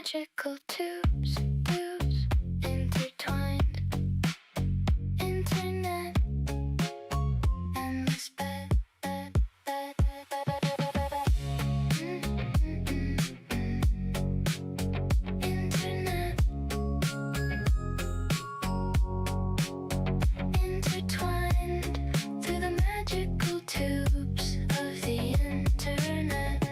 magical tubes, intertwined. Internet, endless internet, intertwined through the magical tubes of the internet.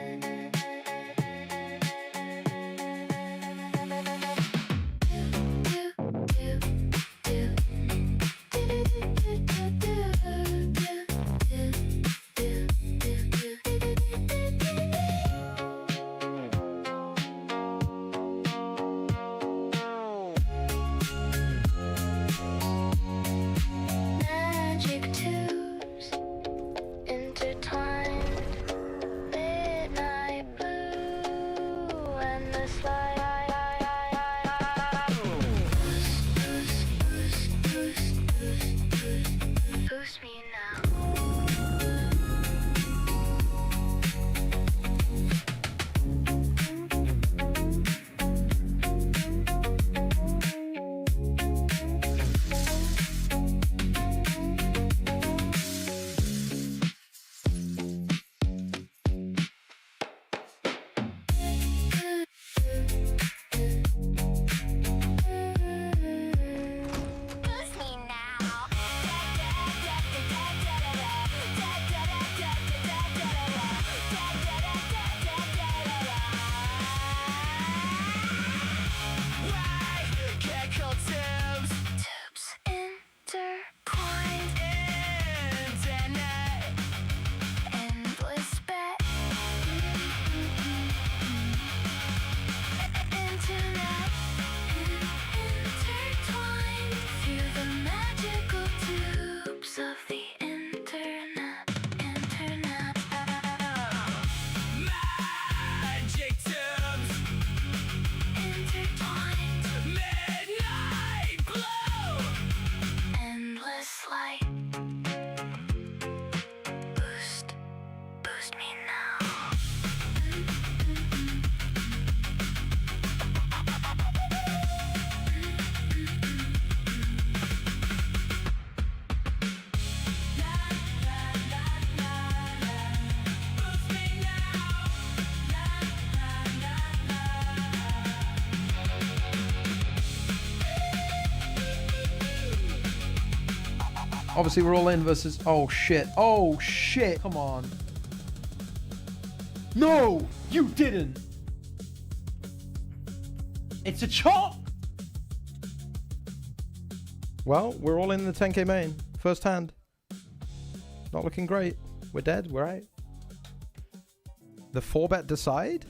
Magic tubes intertwined, midnight blue, and the slide. Boost me now. Boost me now. Tubes intertwined. Internet. Endless bet. Internet. Intertwined through the magical tubes of the internet. Internet. Magic tubes, Intertwined. midnight blue. Endless light. Boost me now. Boost me now. Obviously, we're all in versus. Oh shit! Oh shit! Come on! No, you didn't. It's a chop. Well, we're all in the 10k main. First hand. Not looking great. We're dead. We're out. The 4-bet decide.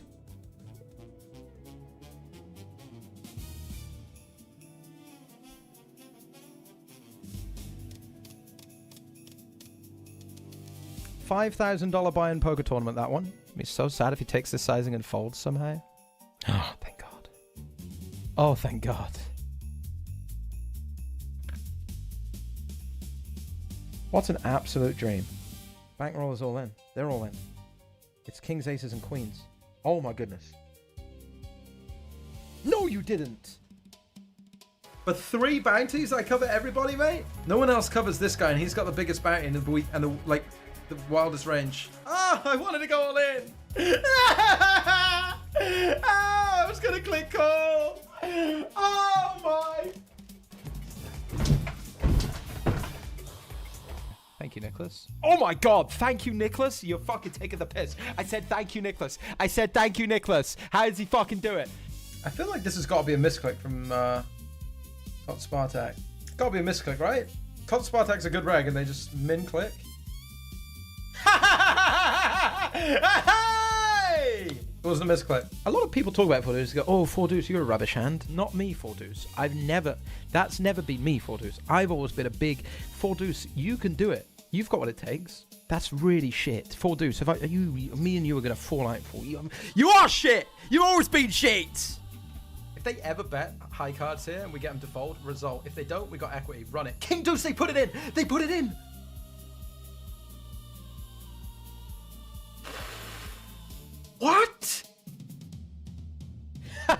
$5,000 buy-in poker tournament, that one. It'd be so sad if he takes this sizing and folds somehow. Oh, thank God. Oh, thank God. What an absolute dream. Bankroll is all in. They're all in. It's kings, aces, and queens. Oh my goodness. No, you didn't. For 3 bounties, I cover everybody, mate. No one else covers this guy, and he's got the biggest bounty in the week and the wildest range. Ah, I wanted to go all in. I was gonna click call. Oh my. Thank you, Nicholas. Oh my God, thank you, Nicholas. You're fucking taking the piss. I said thank you, Nicholas. I said thank you, Nicholas. How does he fucking do it? I feel like this has got to be a misclick from Cot Spartak. Got to be a misclick, right? Cot Spartak's a good reg and they just min-click. Hey! It wasn't a misclick. A lot of people talk about 4 deuce and go, oh, 4 deuce, you're a rubbish hand. Not me, 4 deuce. That's never been me, 4 deuce. I've always been a big 4 deuce. You can do it. You've got what it takes. That's really shit. 4 deuce. If me and you are going to fall out for you. You are shit! You've always been shit! If they ever bet high cards here and we get them to fold, result. If they don't, we got equity. Run it. King deuce, they put it in! They put it in! What?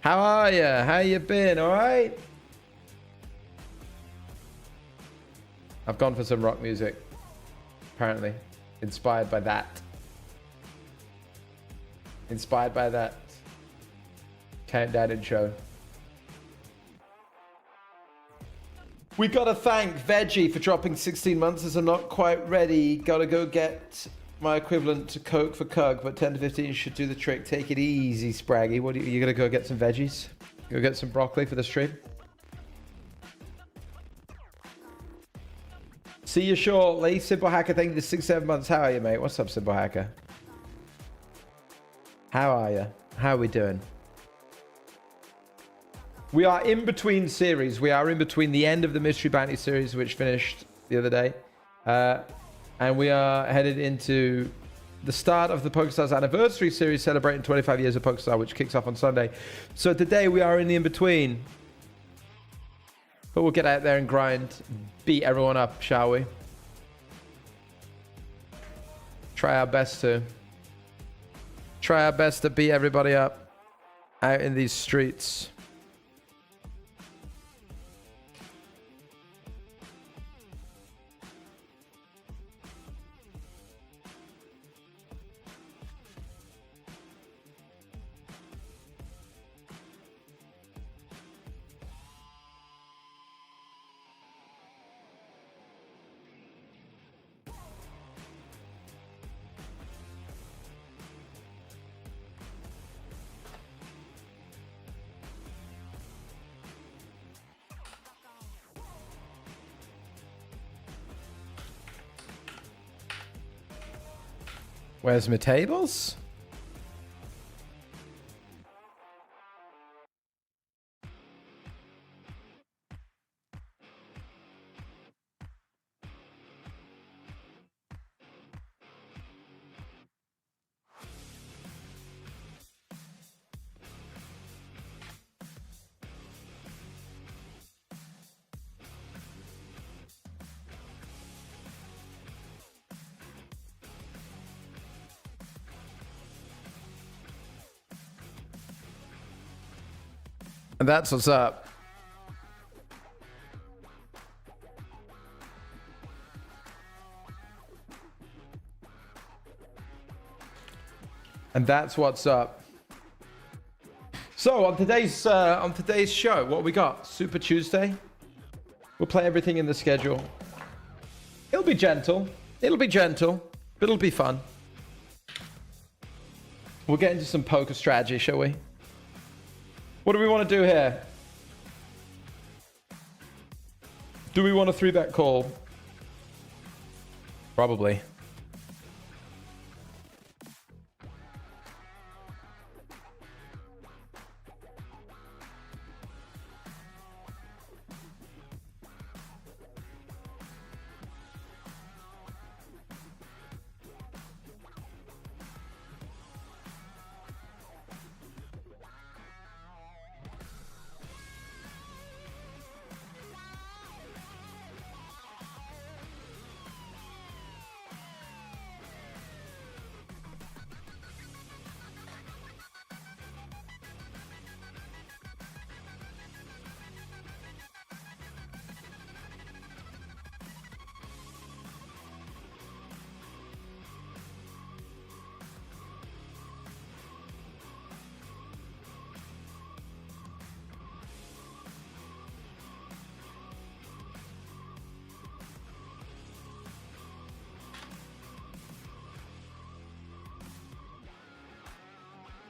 How are you? How you been? All right? I've gone for some rock music. Apparently. Inspired by that. Inspired by that. Countdown intro. We gotta thank Veggie for dropping 16 months as I'm not quite ready. Gotta go get my equivalent to Coke for Cug, but 10 to 15 should do the trick. Take it easy, Spraggy. What are you gonna go get some veggies? Go get some broccoli for the stream? See you shortly. Simple Hacker, thank you for 6-7 months. How are you, mate? What's up, Simple Hacker? How are you? How are we doing? We are in between series. We are in between the end of the Mystery Bounty series, which finished the other day. And we are headed into the start of the PokerStars anniversary series, celebrating 25 years of PokerStar, which kicks off on Sunday. So today we are in the in-between. But we'll get out there and grind, beat everyone up, shall we? Try our best to. Try our best to beat everybody up out in these streets. Where's my tables? And that's what's up. And that's what's up. So on today's show, what we got? Super Tuesday. We'll play everything in the schedule. It'll be gentle. It'll be gentle, but it'll be fun. We'll get into some poker strategy, shall we? What do we want to do here? Do we want a 3-bet call? Probably.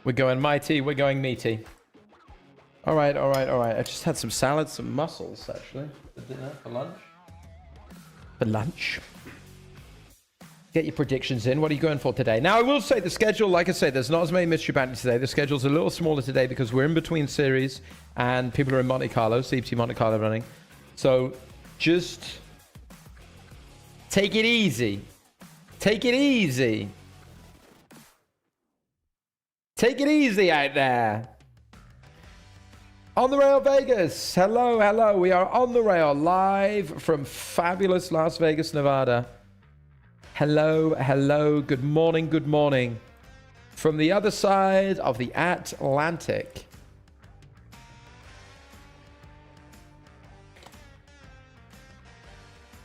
We're going mighty, we're going meaty. All right, all right, all right. I just had some salad, some mussels, actually, for dinner, for lunch. For lunch. Get your predictions in. What are you going for today? Now, I will say the schedule, like I said, there's not as many mystery bounties today. The schedule's a little smaller today because we're in between series and people are in Monte Carlo, CPT Monte Carlo running. So just take it easy. Take it easy. Take it easy out there. On the rail, Vegas. Hello, hello. We are on the rail live from fabulous Las Vegas, Nevada. Hello, hello. Good morning, good morning. From the other side of the Atlantic.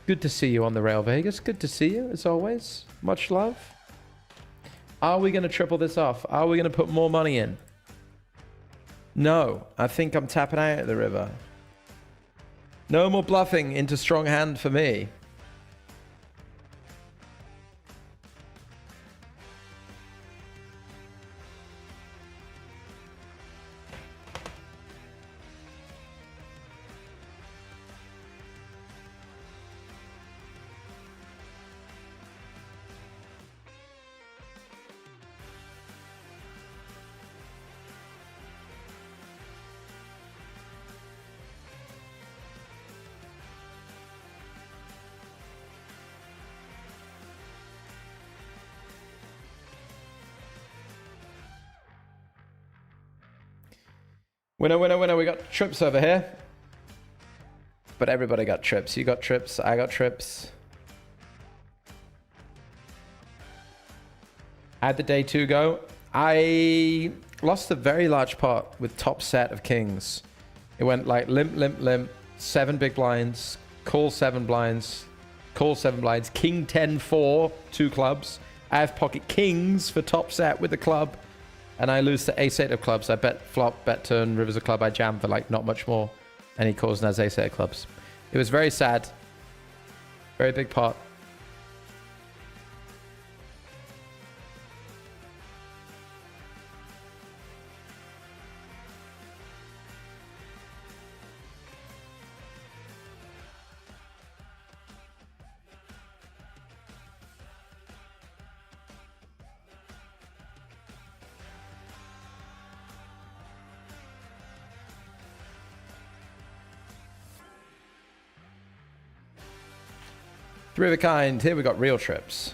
Good to see you on the rail, Vegas. Good to see you, as always. Much love. Are we going to triple this off? Are we going to put more money in? No. I think I'm tapping out at the river. No more bluffing into strong hand for me. Winner, winner, winner. We got trips over here. But everybody got trips. You got trips. I got trips. How'd the day 2 go? I lost a very large pot with top set of kings. It went like limp, limp, limp. 7 big blinds. Call 7 blinds. Call 7 blinds. King 10-4. 2 clubs. I have pocket kings for top set with the club. And I lose to ace 8 of clubs. I bet flop, bet turn, rivers of club. I jam for like not much more. And he calls and has ace 8 of clubs. It was very sad. Very big pot. Three of a kind. Here we got real trips.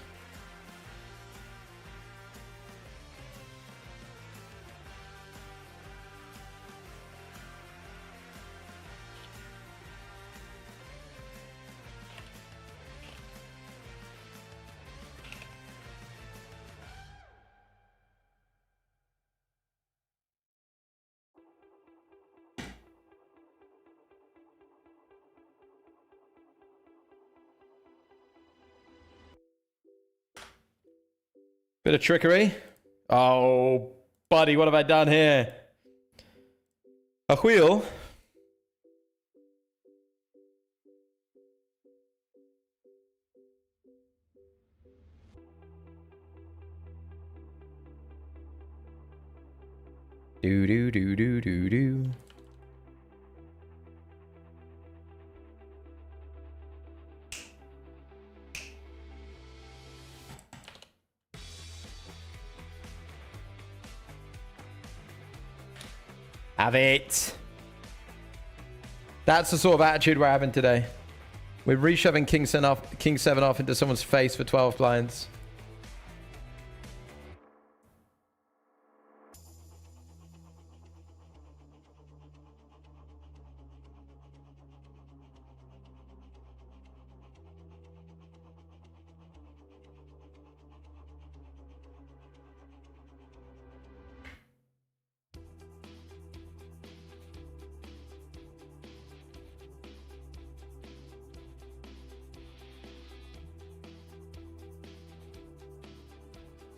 Bit of trickery. Oh, buddy, what have I done here? A wheel. Do do do do do do. Have it. That's the sort of attitude we're having today. We're reshoving King 7 off into someone's face for 12 blinds.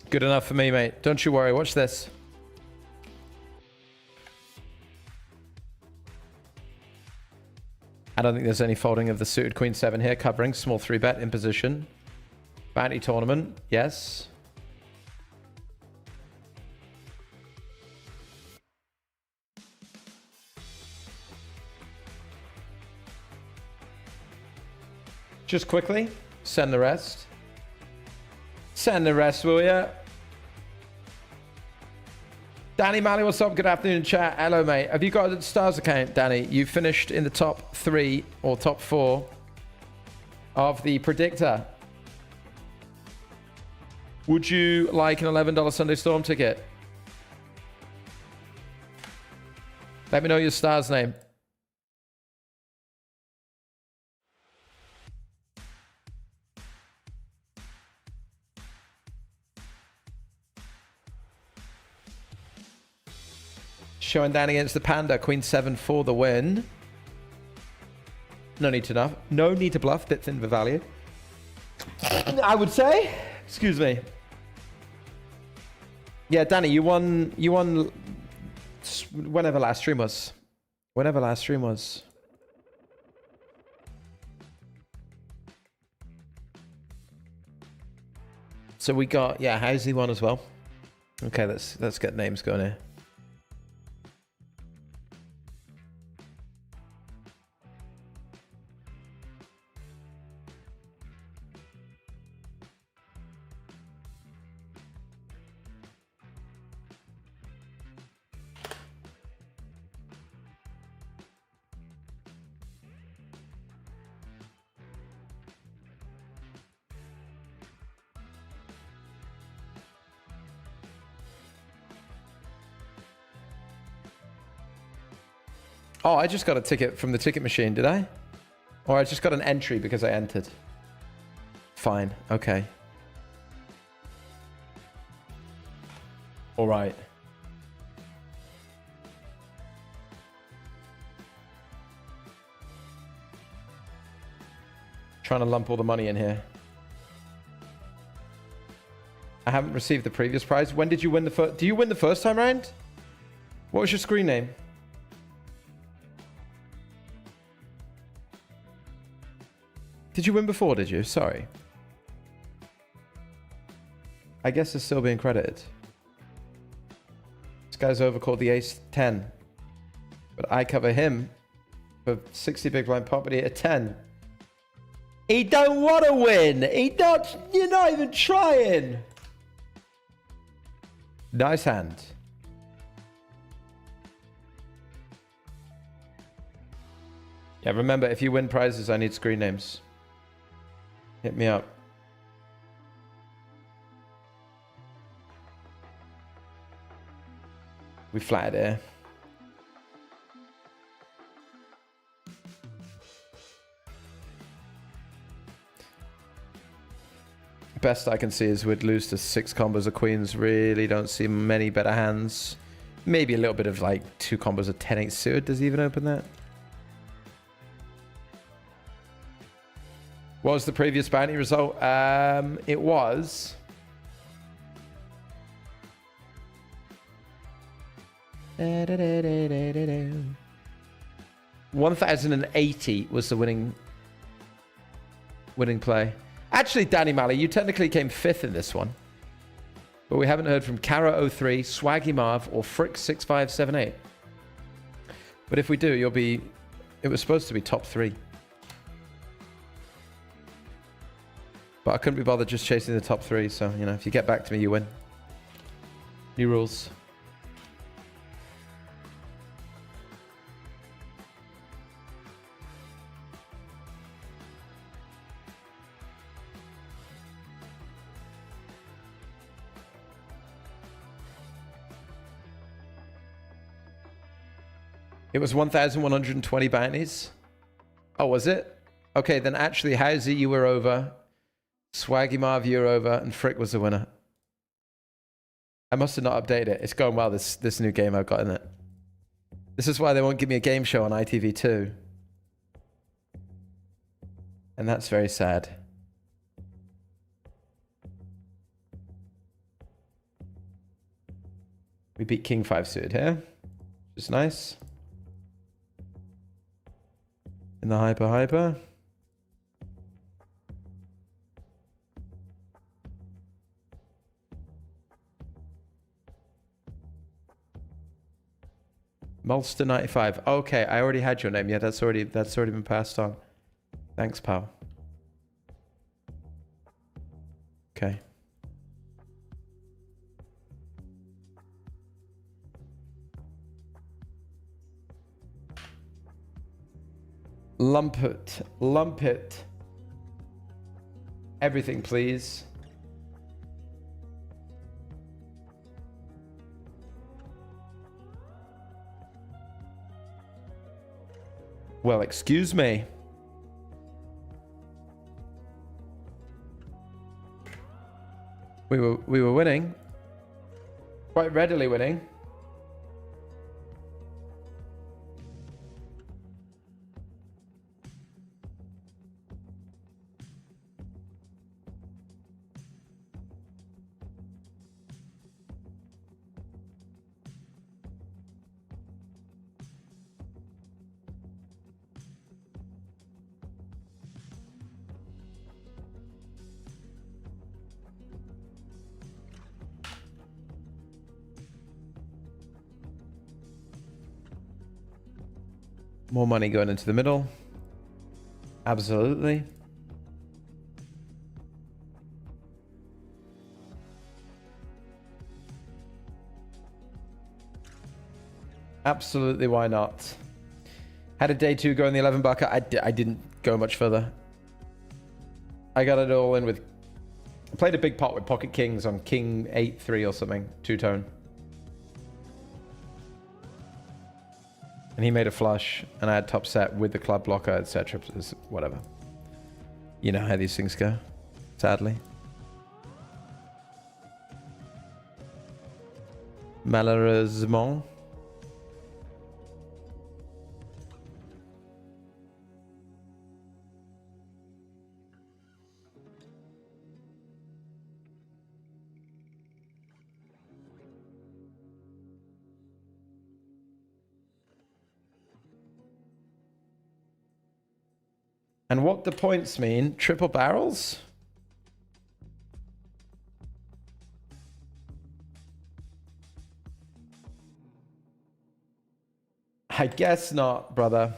Good enough for me, mate. Don't you worry. Watch this. I don't think there's any folding of the suited Queen 7 here. Covering. Small 3-bet in position. Bounty tournament. Yes. Just quickly. Send the rest. Send the rest, will ya? Danny Malley, what's up? Good afternoon, chat. Hello, mate. Have you got a stars account, Danny? You finished in the top 3 or top 4 of the predictor. Would you like an $11 Sunday Storm ticket? Let me know your star's name. Showing down against the Panda. Queen 7 for the win. No need to bluff. No need to bluff. Fits in the value. I would say. Excuse me. Yeah, Danny, you won. Whenever last stream was. Whenever last stream was. So we got, yeah, Housey won as well. Okay, let's get names going here. Oh, I just got a ticket from the ticket machine, did I? Or I just got an entry because I entered. Fine, okay. All right. Trying to lump all the money in here. I haven't received the previous prize. When did you win the first? Do you win the first time round? What was your screen name? Did you win before, did you? Sorry. I guess it's still being credited. This guy's overcalled the ace 10. But I cover him for 60 big blind property at 10. He don't want to win. You're not even trying. Nice hand. Yeah, remember, if you win prizes, I need screen names. Hit me up. We flatted here. Best I can see is we'd lose to 6 combos of queens. Really don't see many better hands. Maybe a little bit of like 2 combos of 10-8 suited. Does he even open that? What was the previous bounty result? It was... 1,080 was the winning play. Actually, Danny Malley, you technically came 5th in this one. But we haven't heard from Kara03, Swaggy Marv, or Frick6578. But if we do, you'll be... It was supposed to be top 3. But I couldn't be bothered just chasing the top 3, so, you know, if you get back to me, you win. New rules. It was 1,120 bounties. Oh, was it? Okay, then actually, Housey, you were over. Swaggy Marv, you were over. And Frick was the winner. I must have not updated it. It's going well, this new game I've got in it. This is why they won't give me a game show on ITV2. And that's very sad. We beat King 5 suited here. Which is nice. In the hyper. Mulster 95. Okay, I already had your name. Yeah, that's already been passed on. Thanks, pal. Okay. Lump it. Everything, please. Well, excuse me. We were winning. Quite readily winning. More money going into the middle. Absolutely. Absolutely, why not? Had a day 2 go in the 11 bucket. I didn't go much further. I got it all in with... I played a big pot with pocket kings on king 8-3 or something. 2-tone. And he made a flush, and I had top set with the club blocker, etc. Whatever. You know how these things go, sadly. Malheureusement. And what the points mean? Triple barrels? I guess not, brother.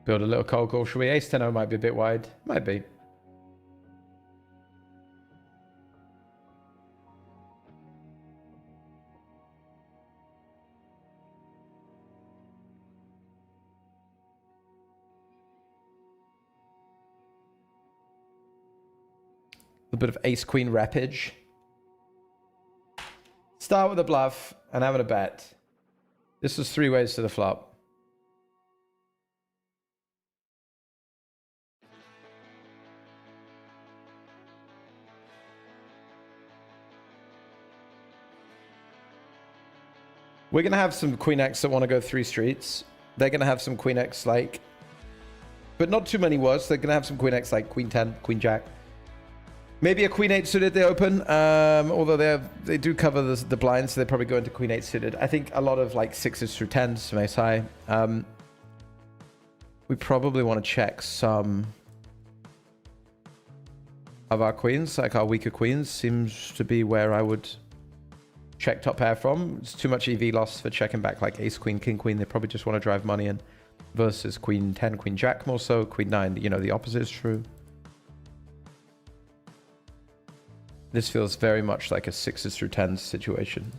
Build a little cold call. Should we? Ace 10 might be a bit wide. Might be. A bit of ace queen rapage. Start with a bluff and having a bet. This was 3 ways to the flop. We're going to have some Queen X that want to go 3 streets. They're going to have some Queen X like... But not too many words. They're going to have some Queen X like Queen 10, Queen Jack. Maybe a Queen 8 suited they open. Although they do cover the blinds, so they probably go into Queen 8 suited. I think a lot of like 6s through 10s, ace high. We probably want to check some of our queens. Like our weaker queens seems to be where I would... check top pair from. It's too much EV loss for checking back like ace queen, king queen. They probably just want to drive money in. Versus queen 10, queen jack more so. Queen 9, you know, the opposite is true. This feels very much like a 6s through 10s situation.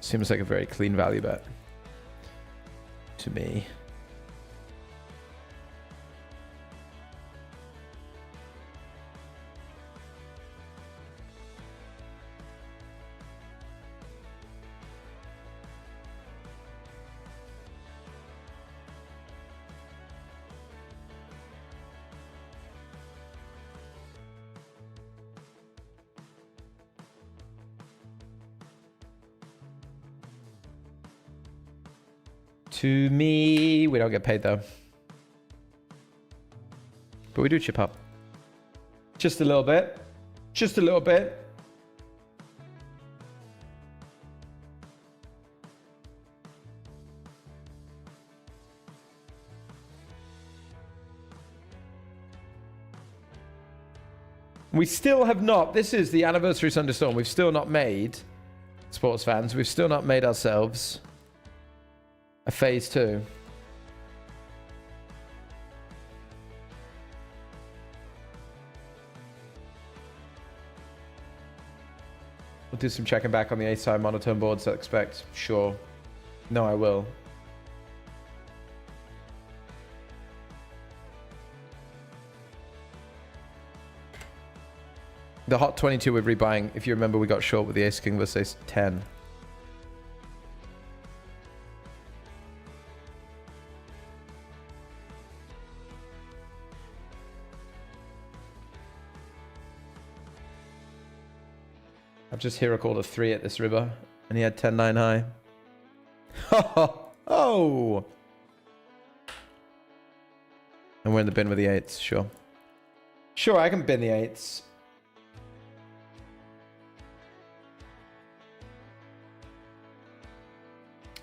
Seems like a very clean value bet to me. To me, we don't get paid though. But we do chip up. Just a little bit. Just a little bit. We still have not, this is the anniversary Thunderstorm, we've still not made, sports fans, we've still not made ourselves a phase 2. We'll do some checking back on the ace-side monotone boards, I expect. Sure. No, I will. The hot 22 we're rebuying. If you remember, we got short with the ace king versus ace 10. I've just hero called a 3 at this river, and he had 10-9 high. Oh! And we're in the bin with the 8s, sure. Sure, I can bin the 8s.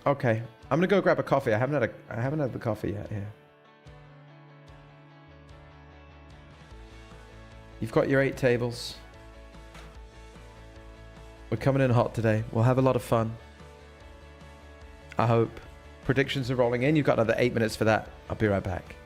Okay, I'm gonna go grab a coffee. I haven't had the coffee yet here. You've got your 8 tables. We're coming in hot today. We'll have a lot of fun. I hope. Predictions are rolling in. You've got another 8 minutes for that. I'll be right back.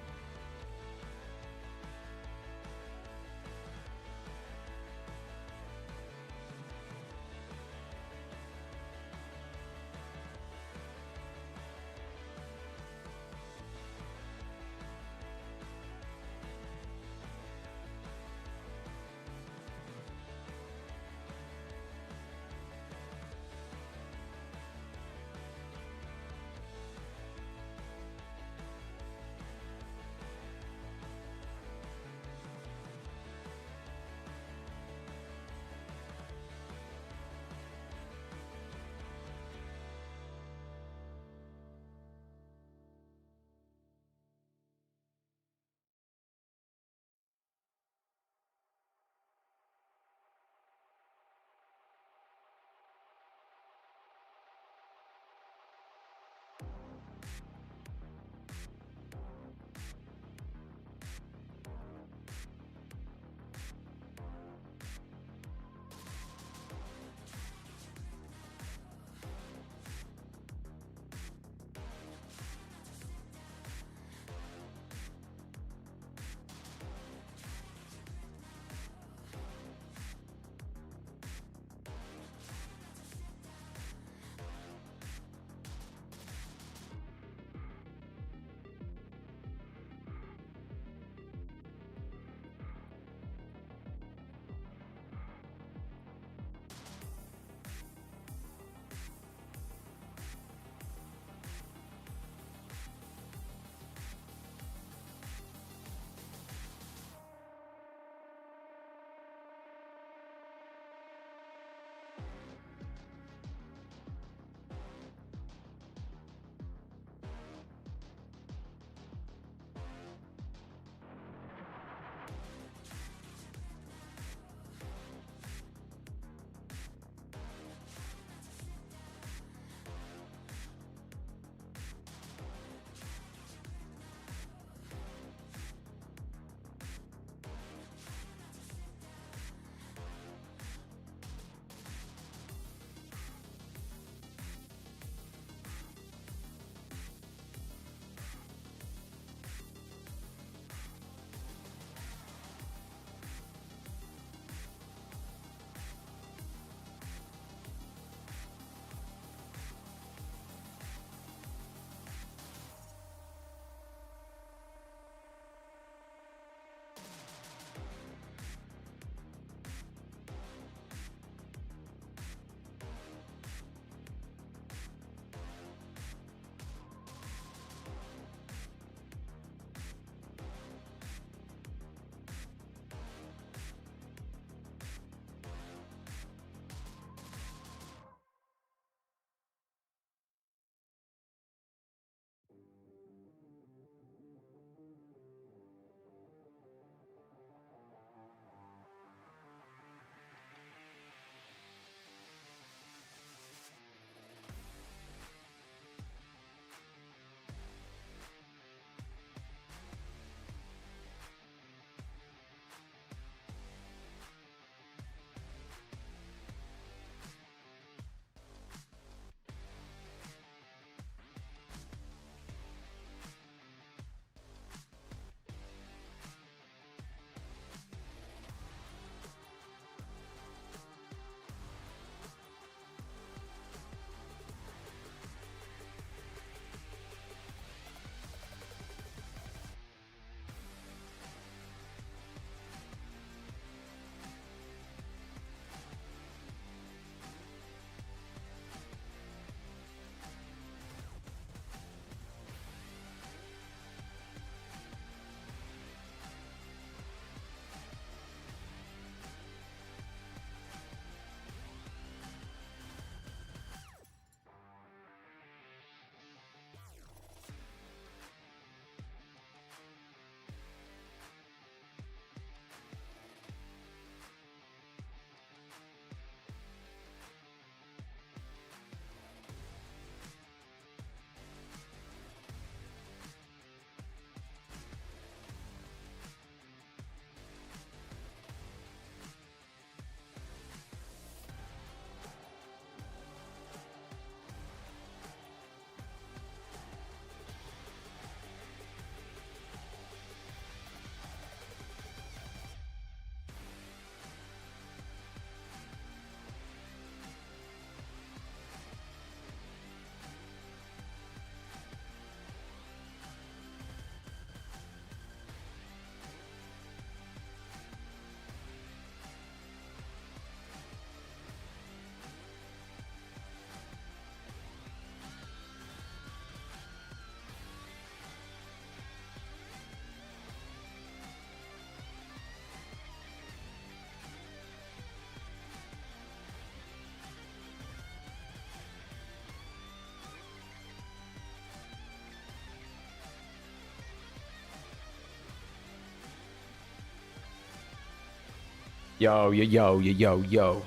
Yo, yo, yo, yo, yo, yo.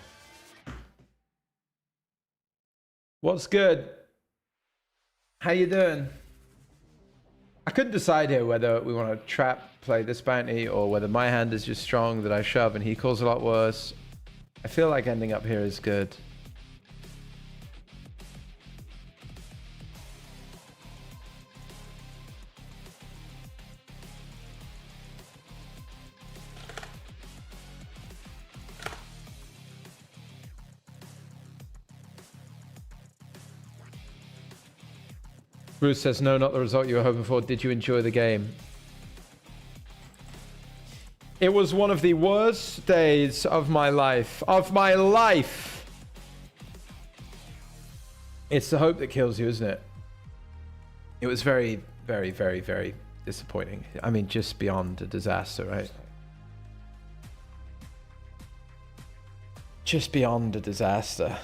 What's good? How you doing? I couldn't decide here whether we want to trap play this bounty or whether my hand is just strong that I shove and he calls a lot worse. I feel like ending up here is good. Bruce says, no, not the result you were hoping for. Did you enjoy the game? It was one of the worst days of my life. Of my life! It's the hope that kills you, isn't it? It was very, very, very, very disappointing. I mean, just beyond a disaster, right? Just beyond a disaster.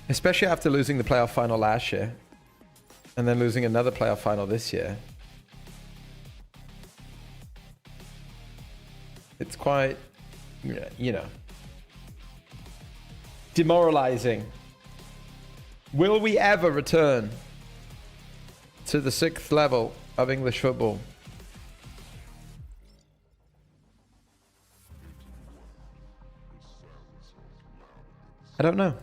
Especially after losing the playoff final last year. And then losing another playoff final this year. It's quite, you know, demoralizing. Will we ever return to the 6th level of English football? I don't know.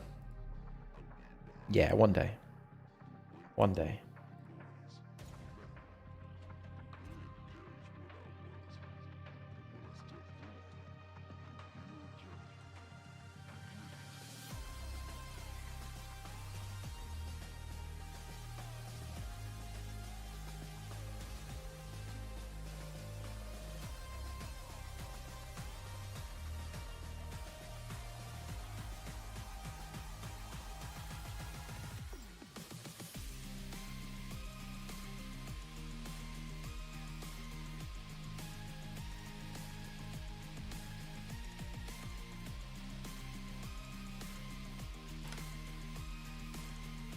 Yeah, one day. One day.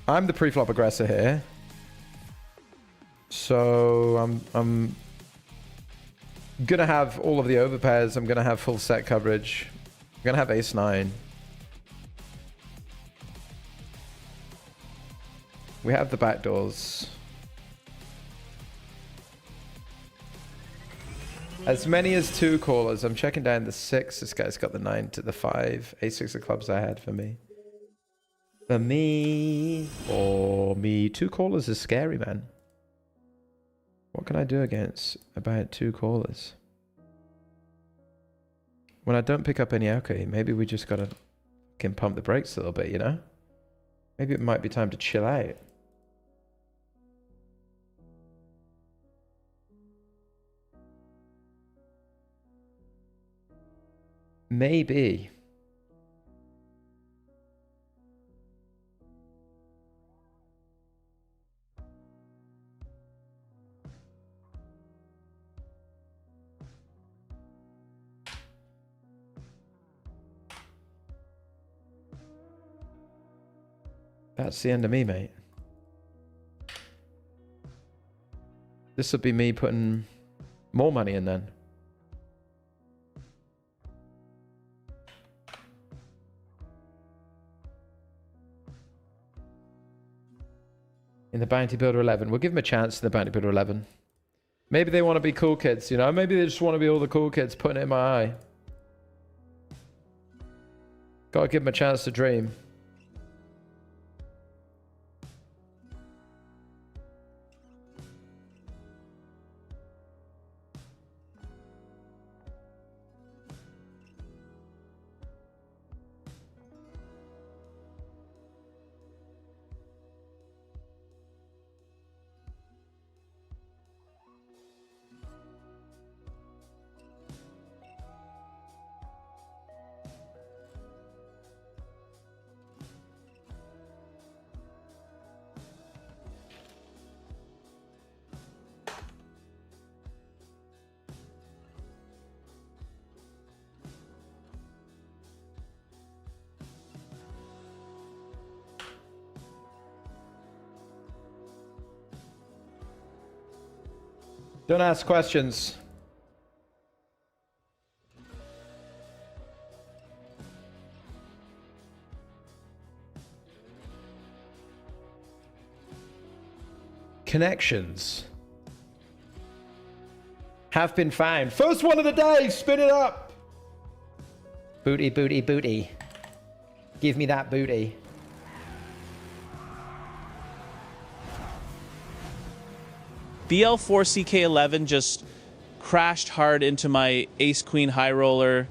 I'm the pre-flop aggressor here. So I'm gonna have all of the overpairs. I'm gonna have full set coverage. I'm gonna have ace-9. We have the backdoors. As many as 2 callers. I'm checking down the 6. This guy's got the 9 to the 5. Ace-6 of clubs I had for me. For me. 2 callers is scary, man. What can I do against about 2 callers? When I don't pick up any equity, maybe we just gotta can pump the brakes a little bit, you know? Maybe it might be time to chill out. Maybe. That's the end of me, mate. This would be me putting more money in then. In the Bounty Builder 11. We'll give them a chance in the Bounty Builder 11. Maybe they want to be cool kids, you know? Maybe they just want to be all the cool kids putting it in my eye. Gotta give them a chance to dream. Don't ask questions. Connections have been found. First one of the day. Spin it up. Booty, booty, booty. Give me that booty. BL4CK11 just crashed hard into my ace-queen high roller.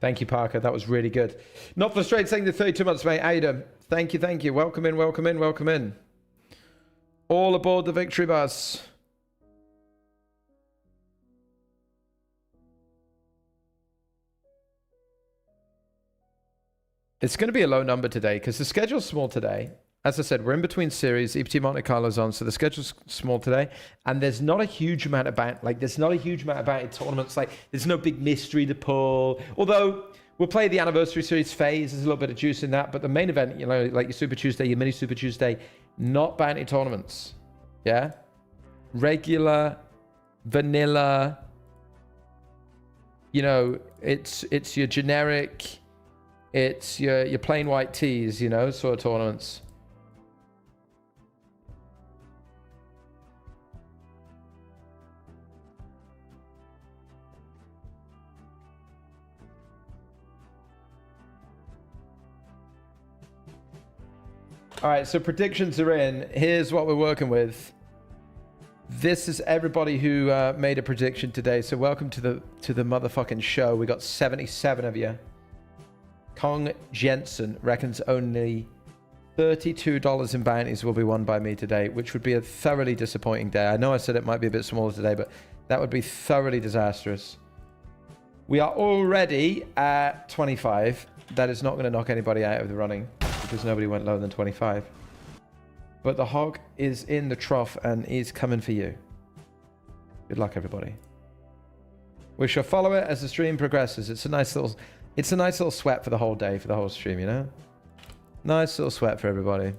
Thank you, Parker. That was really good. Not for straight saying the 32 months, mate. Ada, thank you, thank you. Welcome in, welcome in, welcome in. All aboard the victory bus. It's going to be a low number today because the schedule's small today. As I said, we're in between series. EPT Monte Carlo's on, so the schedule's small today. And there's not a huge amount of tournaments. Like, there's no big mystery to pull. Although, we'll play the anniversary series phase. There's a little bit of juice in that. But the main event, you know, like your Super Tuesday, your mini Super Tuesday, not bounty tournaments. Yeah? Regular, vanilla, you know, it's your generic, it's your plain white tees, you know, sort of tournaments. All right, so predictions are in. Here's what we're working with. This is everybody who made a prediction today. So welcome to the motherfucking show. We got 77 of you. Kong Jensen reckons only $32 in bounties will be won by me today, which would be a thoroughly disappointing day. I know I said it might be a bit smaller today, but that would be thoroughly disastrous. We are already at 25. That is not going to knock anybody out of the running, because nobody went lower than 25. But the hog is in the trough and is coming for you. Good luck, everybody. We shall follow it as the stream progresses. It's a nice little sweat for the whole day, for the whole stream, you know? Nice little sweat for everybody.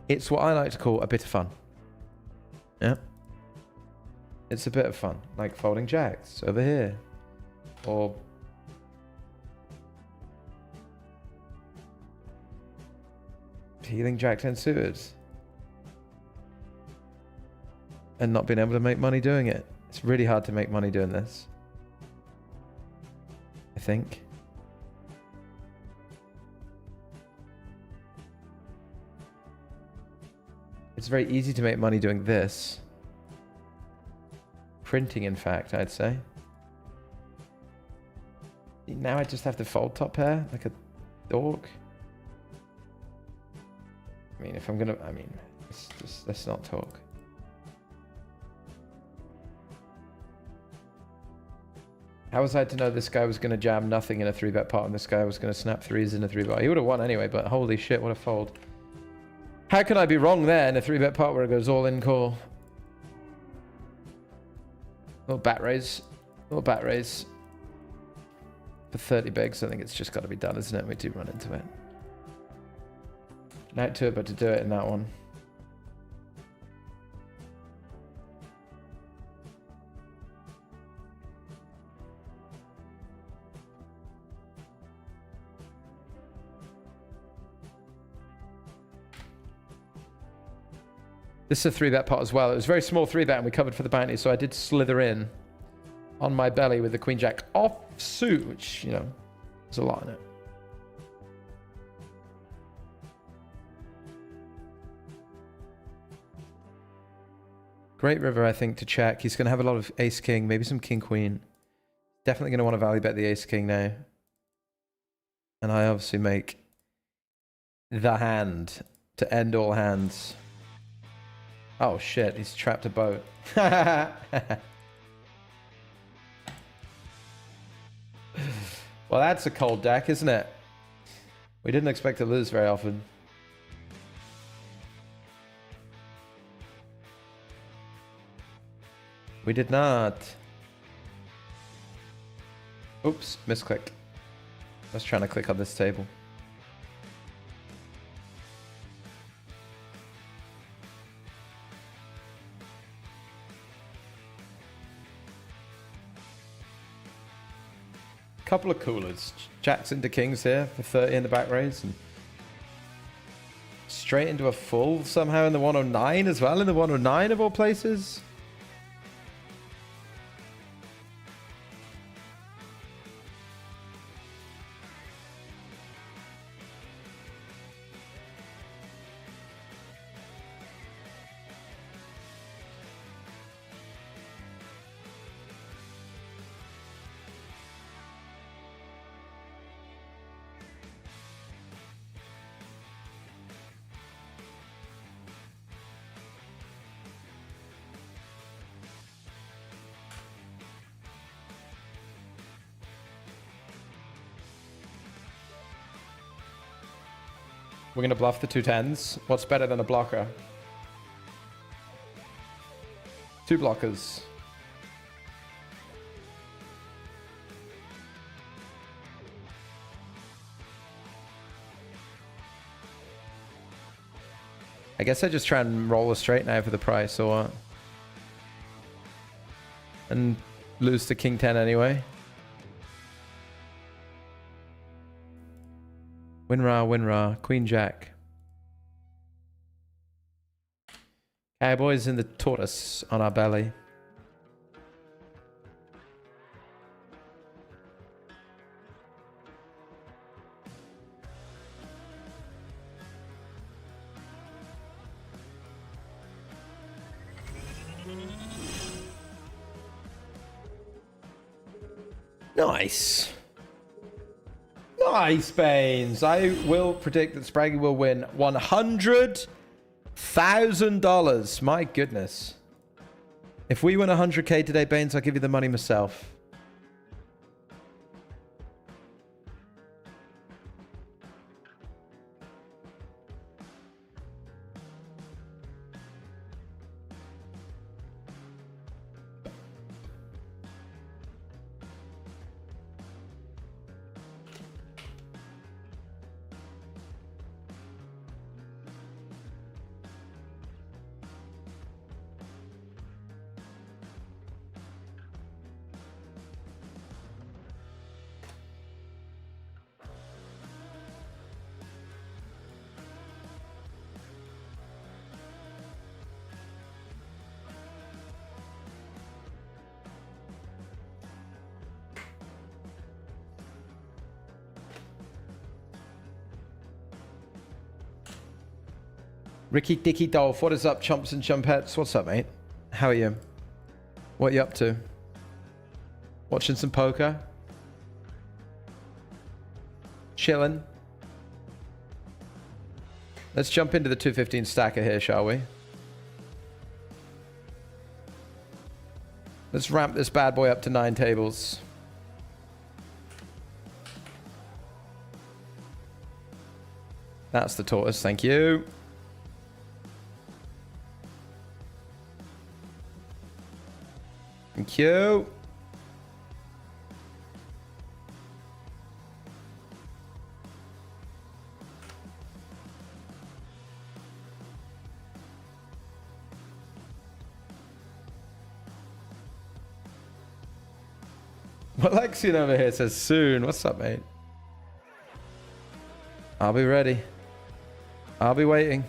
It's what I like to call a bit of fun. Yeah? It's a bit of fun. Like folding jacks over here. Or healing Jack 10 suited and not being able to make money doing it. It's really hard to make money doing this, I think. It's very easy to make money doing this. Printing, in fact, I'd say. Now I just have to fold top pair like a dork. I mean, if I'm gonna, let's not talk. How was I to know this guy was gonna jam nothing in a 3-bet pot and this guy was gonna snap threes in a 3-bet? He would have won anyway, but holy shit, what a fold. How can I be wrong there in a 3-bet pot where it goes all in call? Little bat raise. Little bat raise. For 30 bigs, I think it's just got to be done, isn't it? We do run into it. Night to it, but to do it in that one. This is a 3-bet pot as well. It was a very small 3-bet and we covered for the bounty, so I did slither in on my belly with the Queen Jack offsuit, which, you know, there's a lot in it. Great river, I think, to check. He's going to have a lot of ace-king, maybe some king-queen. Definitely going to want to value bet the ace-king now. And I obviously make the hand to end all hands. Oh, shit. He's trapped a boat. Well, that's a cold deck, isn't it? We didn't expect to lose very often. We did not. Oops, misclick. I was trying to click on this table. Couple of coolers. Jacks into kings here for 30 in the back raise. And straight into a full somehow in the 109 as well. In the 109 of all places. We're going to bluff the 210s. What's better than a blocker? 2 blockers. I guess I just try and roll a straight now for the price or what? And lose to king 10 anyway. Win Ra, Queen Jack. Cowboys in the tortoise on our belly. Nice. Nice, Baines. I will predict that Spraggy will win $100,000. My goodness. If we win 100k today, Baines, I'll give you the money myself. Ricky Dicky Dolph, what is up, chumps and chumpettes? What's up, mate? How are you? What are you up to? Watching some poker? Chilling? Let's jump into the 215 stacker here, shall we? Let's ramp this bad boy up to 9 tables. That's the tortoise, thank you. Thank you. Alexian over here says soon. What's up, mate? I'll be ready. I'll be waiting.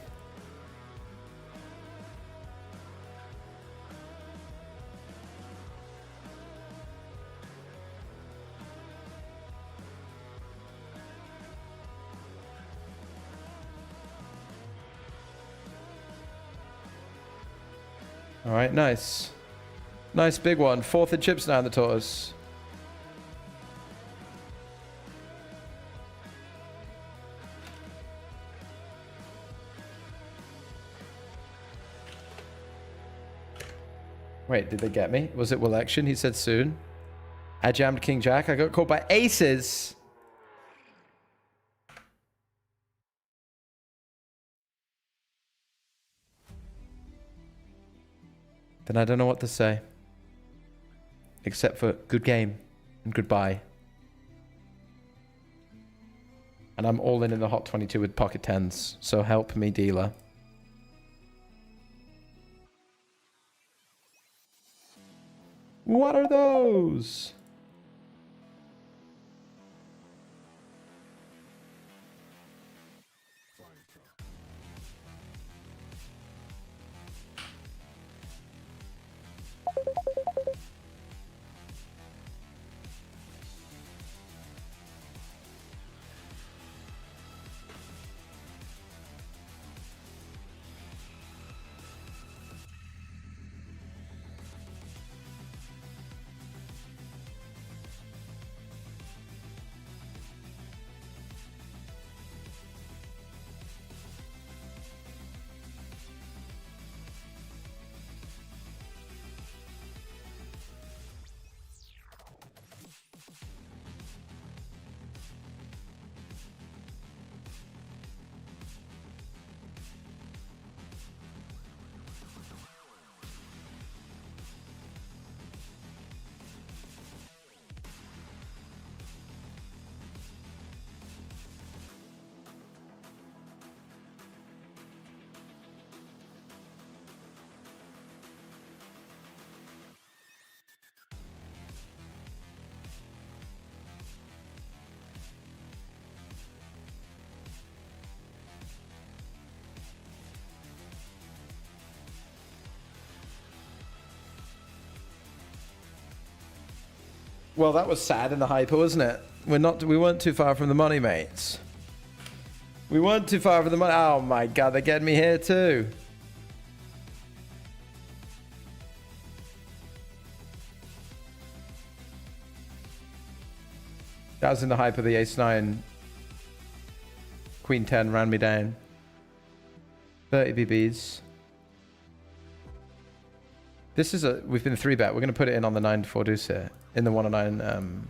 All right, nice. Nice big one. 4th in chips now in the tortoise. Wait, did they get me? Was it Will Action? He said soon. I jammed King Jack. I got caught by aces. Then I don't know what to say. Except for good game and goodbye. And I'm all in the hot 22 with pocket 10s. So help me, dealer. What are those? Well, that was sad in the hyper, wasn't it? We weren't too far from the money, mates. We weren't too far from the money. Oh my god, they're getting me here too. That was in the hype of the ace-9. Queen 10 ran me down. 30 BBs. This is we've been 3-bet. We're going to put it in on the 9-4 deuce here. In the 109.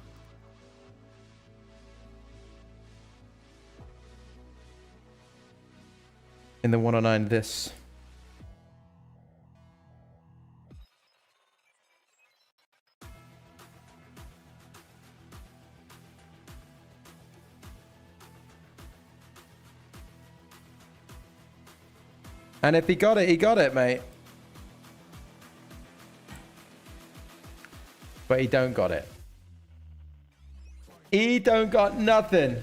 In the 109 this. And if he got it, mate. But he don't got it. He don't got nothing.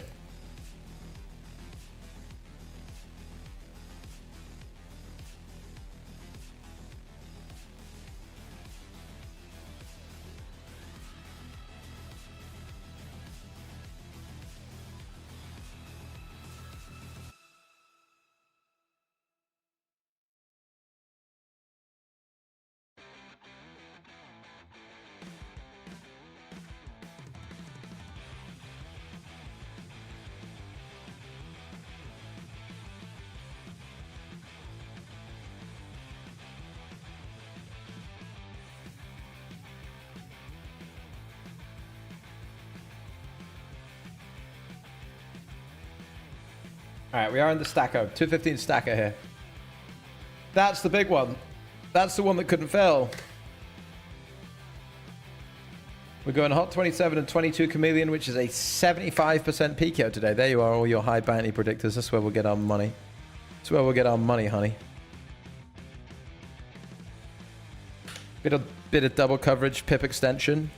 All right, we are in the stacker. 215 stacker here. That's the big one. That's the one that couldn't fail. We're going hot 27 and 22 chameleon, which is a 75% PKO today. There you are, all your high bounty predictors. That's where we'll get our money. That's where we'll get our money, honey. Bit of double coverage, pip extension.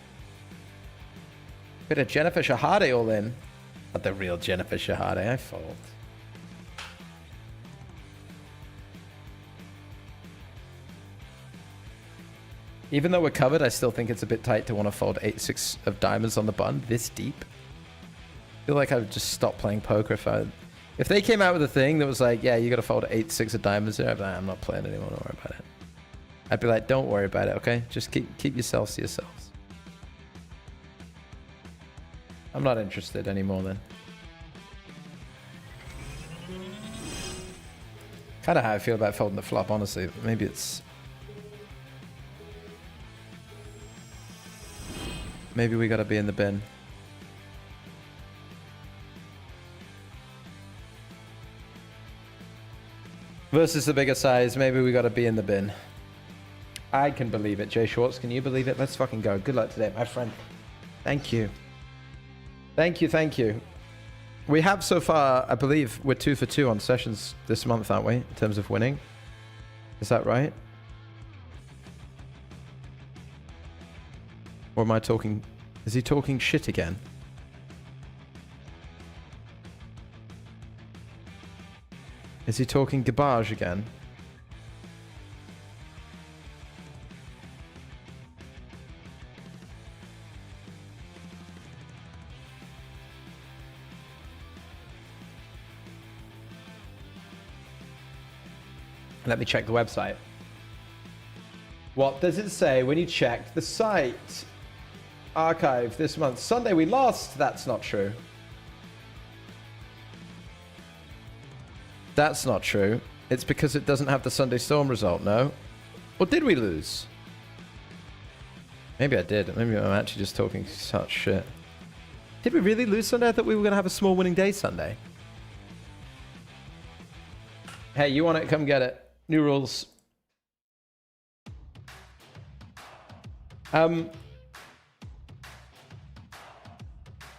Bit of Jennifer Shahade all in. Not the real Jennifer Shahade, I fold. Even though we're covered, I still think it's a bit tight to want to fold 8-6 of diamonds on the button this deep. I feel like I would just stop playing poker if they came out with a thing that was like, yeah, you got to fold 8-6 of diamonds there. I'd be like, I'm not playing anymore. Don't worry about it. I'd be like, don't worry about it, okay? Just keep yourselves to yourselves. I'm not interested anymore then. Kind of how I feel about folding the flop, honestly. Maybe it's... Maybe we gotta be in the bin. Versus the bigger size, maybe we gotta be in the bin. I can believe it. Jay Schwartz, can you believe it? Let's fucking go. Good luck today, my friend. Thank you. Thank you, thank you. We have so far, I believe, we're 2 for 2 on sessions this month, aren't we? In terms of winning. Is that right? Or am I talking... Is he talking shit again? Is he talking garbage again? Let me check the website. What does it say when you check the site? Archive this month. Sunday we lost. That's not true. That's not true. It's because it doesn't have the Sunday Storm result, no? Or did we lose? Maybe I did. Maybe I'm actually just talking such shit. Did we really lose Sunday? I thought we were going to have a small winning day Sunday. Hey, you want it? Come get it. New rules.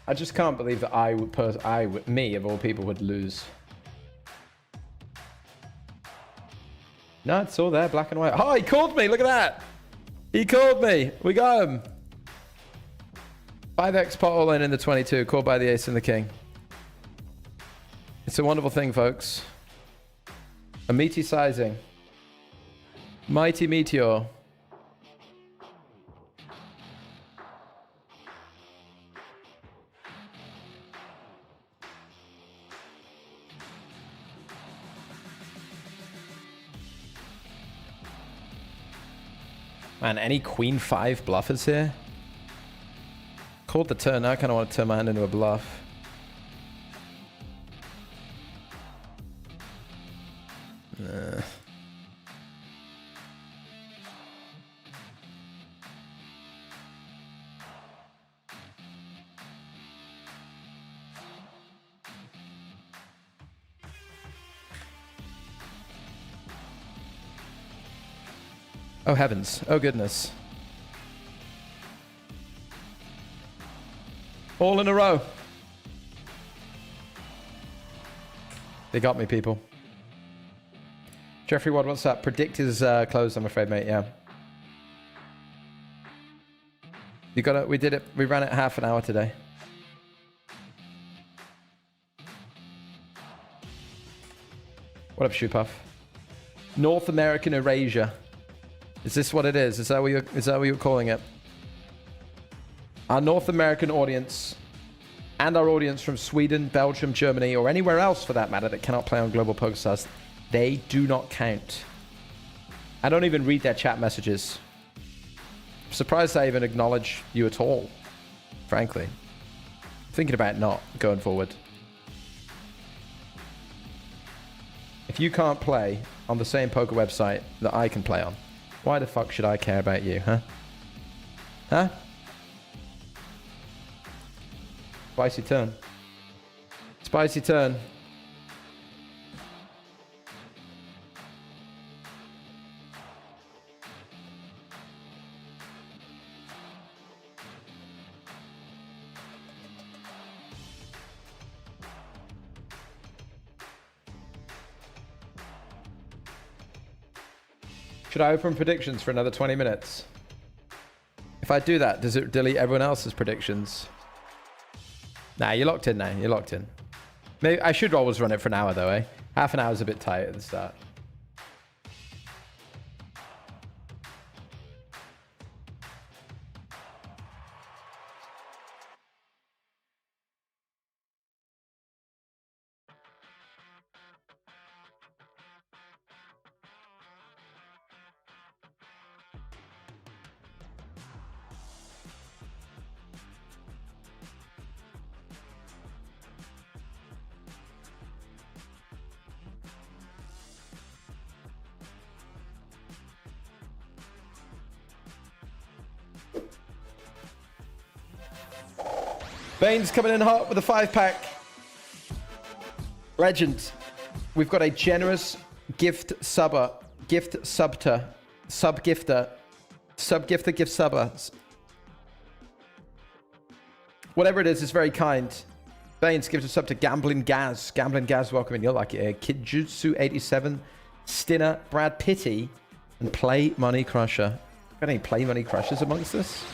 I just can't believe that me of all people would lose. No, it's all there, black and white. Oh, he called me. Look at that. He called me. We got him. 5x pot all in the 22, called by the ace and the king. It's a wonderful thing, folks. A meaty sizing. Mighty meteor. Man, any queen 5 bluffers here? Called the turn. I kind of want to turn my hand into a bluff. Oh heavens. Oh goodness. All in a row. They got me, people. Jeffrey Watt, what's up? Predict is closed, I'm afraid, mate. Yeah. You got it. We did it. We ran it half an hour today. What up, Shoe Puff? North American erasure. Is this what it is? Is that what you're calling it? Our North American audience and our audience from Sweden, Belgium, Germany, or anywhere else for that matter that cannot play on Global PokerStars, they do not count. I don't even read their chat messages. I'm surprised I even acknowledge you at all, frankly. Thinking about not going forward. If you can't play on the same poker website that I can play on, why the fuck should I care about you, huh? Huh? Spicy turn. Spicy turn. Should I open predictions for another 20 minutes? If I do that, does it delete everyone else's predictions? Nah, you're locked in now. You're locked in. Maybe I should always run it for an hour though, eh? Half an hour is a bit tight at the start. Bane's coming in hot with a 5-pack. Legend. We've got a generous gift subgifter, gift subber. Whatever it is, it's very kind. Baines gives a sub to Gambling Gaz. Gambling Gaz, welcome in. You'll like it. Kidjutsu87, Stinner, Brad Pitty, and Play Money Crusher. Got any Play Money Crushers amongst us?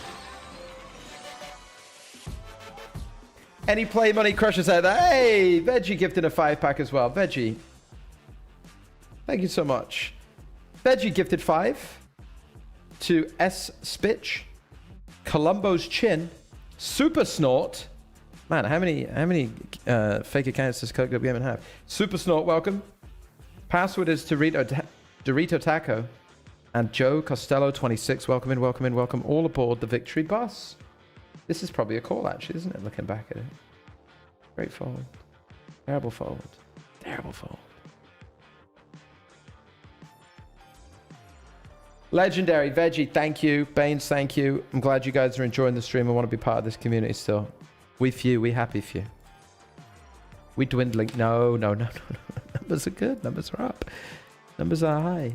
Any Play Money Crushers out there? Hey, Veggie gifted a 5-pack as well. Veggie. Thank you so much. Veggie gifted 5 to S. Spitch, Columbo's Chin, Super Snort. Man, how many fake accounts does Coke Gamer have? Super Snort, welcome. Password is Dorito Taco. And Joe Costello 26, welcome in, welcome in, welcome all aboard the Victory Bus. This is probably a call, actually, isn't it? Looking back at it. Great fold. Terrible fold. Terrible fold. Legendary. Veggie, thank you. Baines, thank you. I'm glad you guys are enjoying the stream. I want to be part of this community still. We few. We happy few. We dwindling. No. Numbers are good. Numbers are up. Numbers are high.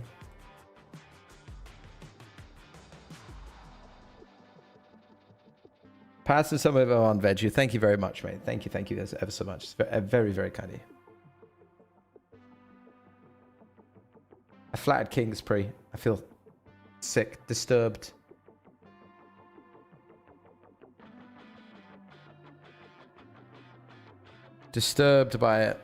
Passing some of it on, Veggie. Thank you very much, mate. Thank you ever so much. It's very, very kind of you. I flattered King's Pre. I feel sick, disturbed. Disturbed by it.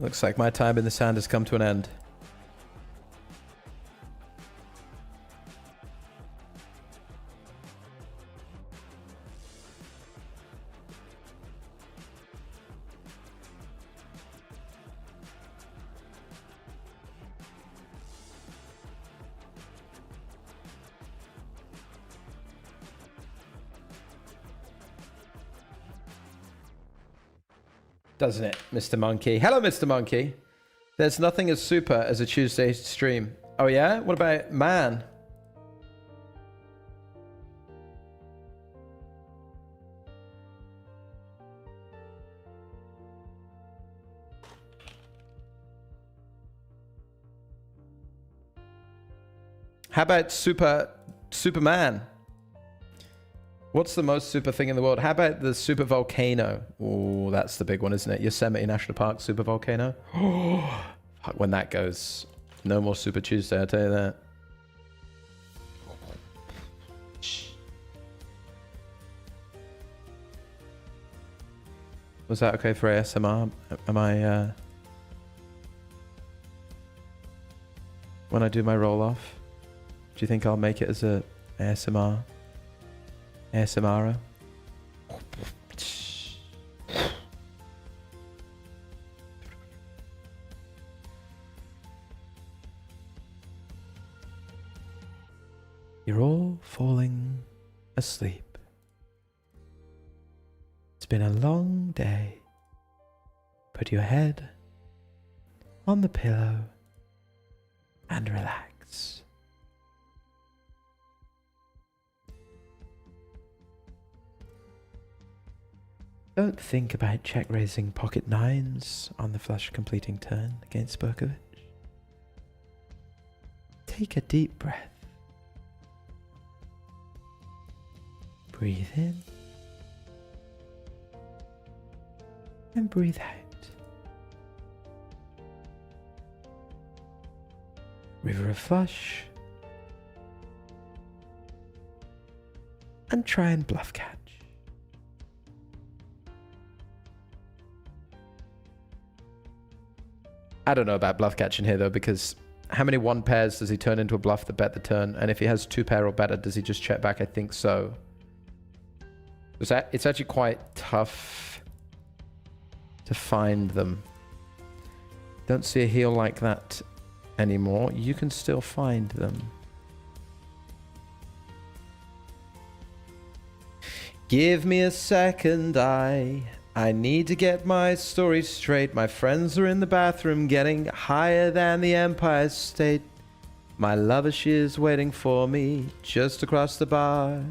Looks like my time in the sand has come to an end. Doesn't it, Mr. Monkey? Hello, Mr. Monkey. There's nothing as super as a Tuesday stream. Oh, yeah? What about man? How about Superman? What's the most super thing in the world? How about the super volcano? Oh, that's the big one, isn't it? Yosemite National Park super volcano. Oh, fuck, when that goes, no more Super Tuesday, I'll tell you that. Was that okay for ASMR? Am I, when I do my roll off, do you think I'll make it as a ASMR? ASMR. You're all falling asleep. It's been a long day. Put your head on the pillow and relax. Don't think about check-raising pocket nines on the flush completing turn against Berkovich. Take a deep breath. Breathe in. And breathe out. River of flush. And try and bluff catch. I don't know about bluff catching here though, because how many one pairs does he turn into a bluff to bet the turn? And if he has two pair or better, does he just check back? I think so. It's actually quite tough to find them. Don't see a heel like that anymore. You can still find them. Give me a second, I need to get my story straight. My friends are in the bathroom getting higher than the Empire State. My lover, she is waiting for me just across the bar.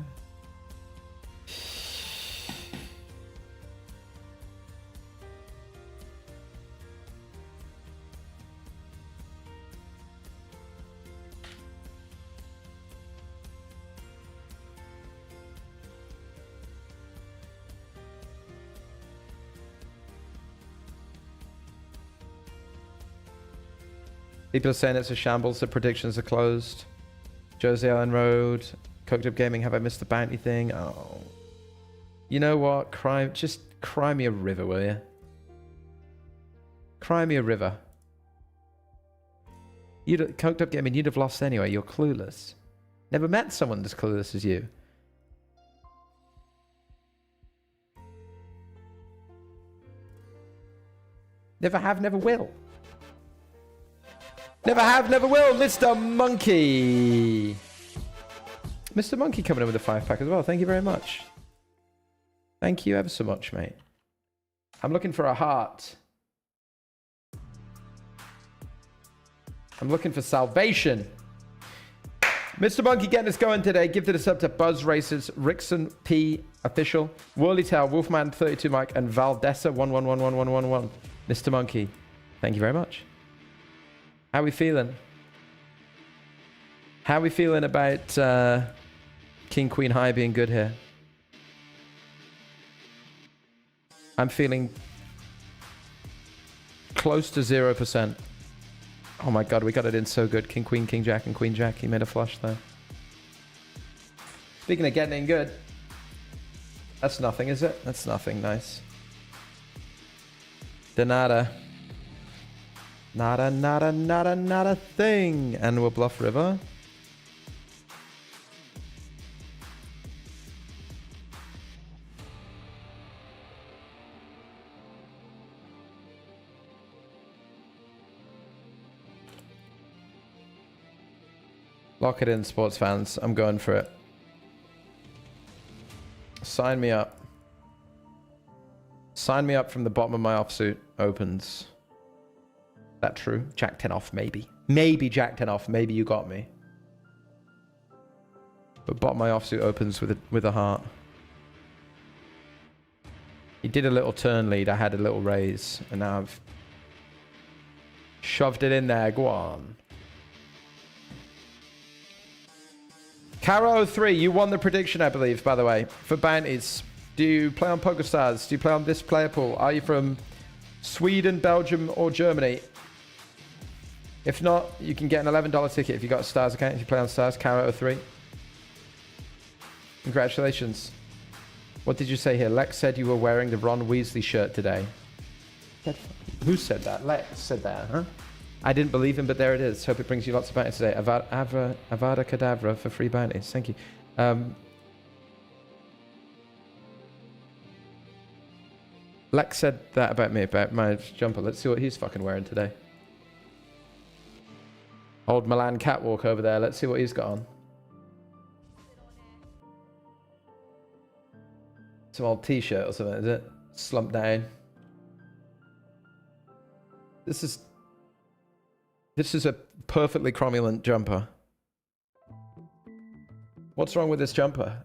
People are saying it's a shambles. The predictions are closed. Jose Allen Road. Coked Up Gaming. Have I missed the bounty thing? Oh. You know what? Just cry me a river, will you? Cry me a river. Coked Up Gaming, you'd have lost anyway. You're clueless. Never met someone as clueless as you. Never have, never will. Never have, never will, Mr. Monkey. Mr. Monkey coming in with a 5-pack as well. Thank you very much. Thank you ever so much, mate. I'm looking for a heart. I'm looking for salvation. Mr. Monkey getting us going today. Gifted us up to Buzz Racers, Rickson P. Official, Whirly Tail, Wolfman 32 Mike, and Valdessa 11111111. Mr. Monkey, thank you very much. How we feeling? How we feeling about King Queen High being good here? I'm feeling close to 0%. Oh my god, we got it in so good. King Queen, King Jack, and Queen Jack. He made a flush there. Speaking of getting in good, that's nothing, is it? That's nothing. Nice. De nada. Not a thing. And we'll bluff river. Lock it in, sports fans. I'm going for it. Sign me up. Sign me up from the bottom of my offsuit opens. That true? Jack 10 off, maybe. Maybe Jack 10 off. Maybe you got me. But bottom of my offsuit opens with a heart. He did a little turn lead. I had a little raise. And now I've shoved it in there. Go on. Caro 03, you won the prediction, I believe, by the way, for bounties. Do you play on PokerStars? Do you play on this player pool? Are you from Sweden, Belgium, or Germany? If not, you can get an $11 ticket if you got a Stars account. If you play on Stars, Caro 03. Congratulations. What did you say here? Lex said you were wearing the Ron Weasley shirt today. Who said that? Lex said that, huh? I didn't believe him, but there it is. Hope it brings you lots of bounties today. Avada Kedavra for free bounties. Thank you. Lex said that about me, about my jumper. Let's see what he's fucking wearing today. Old Milan catwalk over there. Let's see what he's got on. Some old t-shirt or something, is it? Slumped down. This is a perfectly cromulent jumper. What's wrong with this jumper?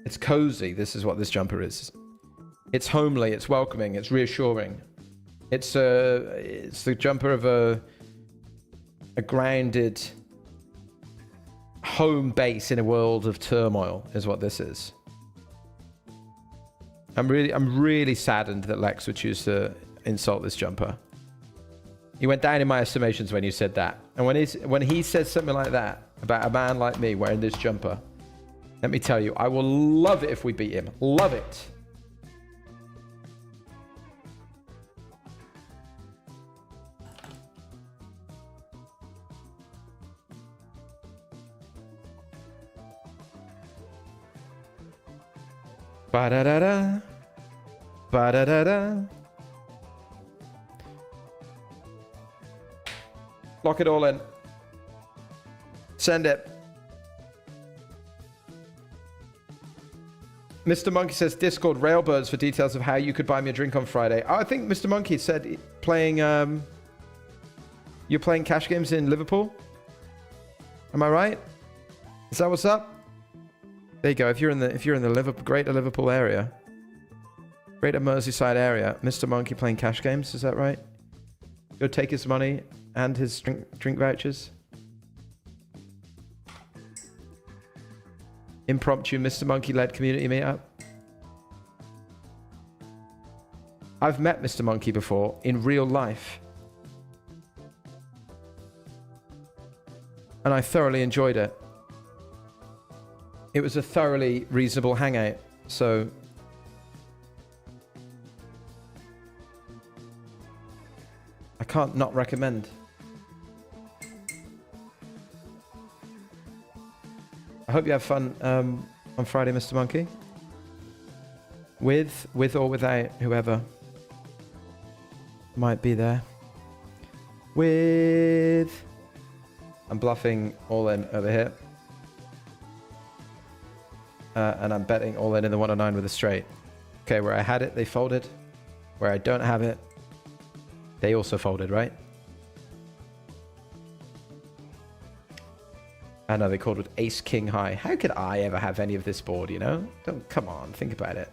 It's cozy. This is what this jumper is. It's homely. It's welcoming. It's reassuring. It's the jumper of a grounded home base in a world of turmoil. Is what this is. I'm really saddened that Lex would choose to insult this jumper. He went down in my estimations when you said that. And when he says something like that about a man like me wearing this jumper, let me tell you, I will love it if we beat him. Love it. Ba-da-da-da. Ba-da-da-da. Lock it all in. Send it. Mr. Monkey says, Discord Railbirds for details of how you could buy me a drink on Friday. Oh, I think Mr. Monkey said playing, you're playing cash games in Liverpool? Am I right? Is that what's up? There you go. If you're in the greater Liverpool area, greater Merseyside area, Mr. Monkey playing cash games, is that right? Go take his money and his drink vouchers. Impromptu Mr. Monkey-led community meetup. I've met Mr. Monkey before in real life. And I thoroughly enjoyed it. It was a thoroughly reasonable hangout, so I can't not recommend. I hope you have fun on Friday, Mr. Monkey. With or without whoever might be there. I'm bluffing all in over here. And I'm betting all in the 109 with a straight. Okay, where I had it, they folded. Where I don't have it, they also folded, right? I know they called it ace king high. How could I ever have any of this board, you know? Come on, think about it.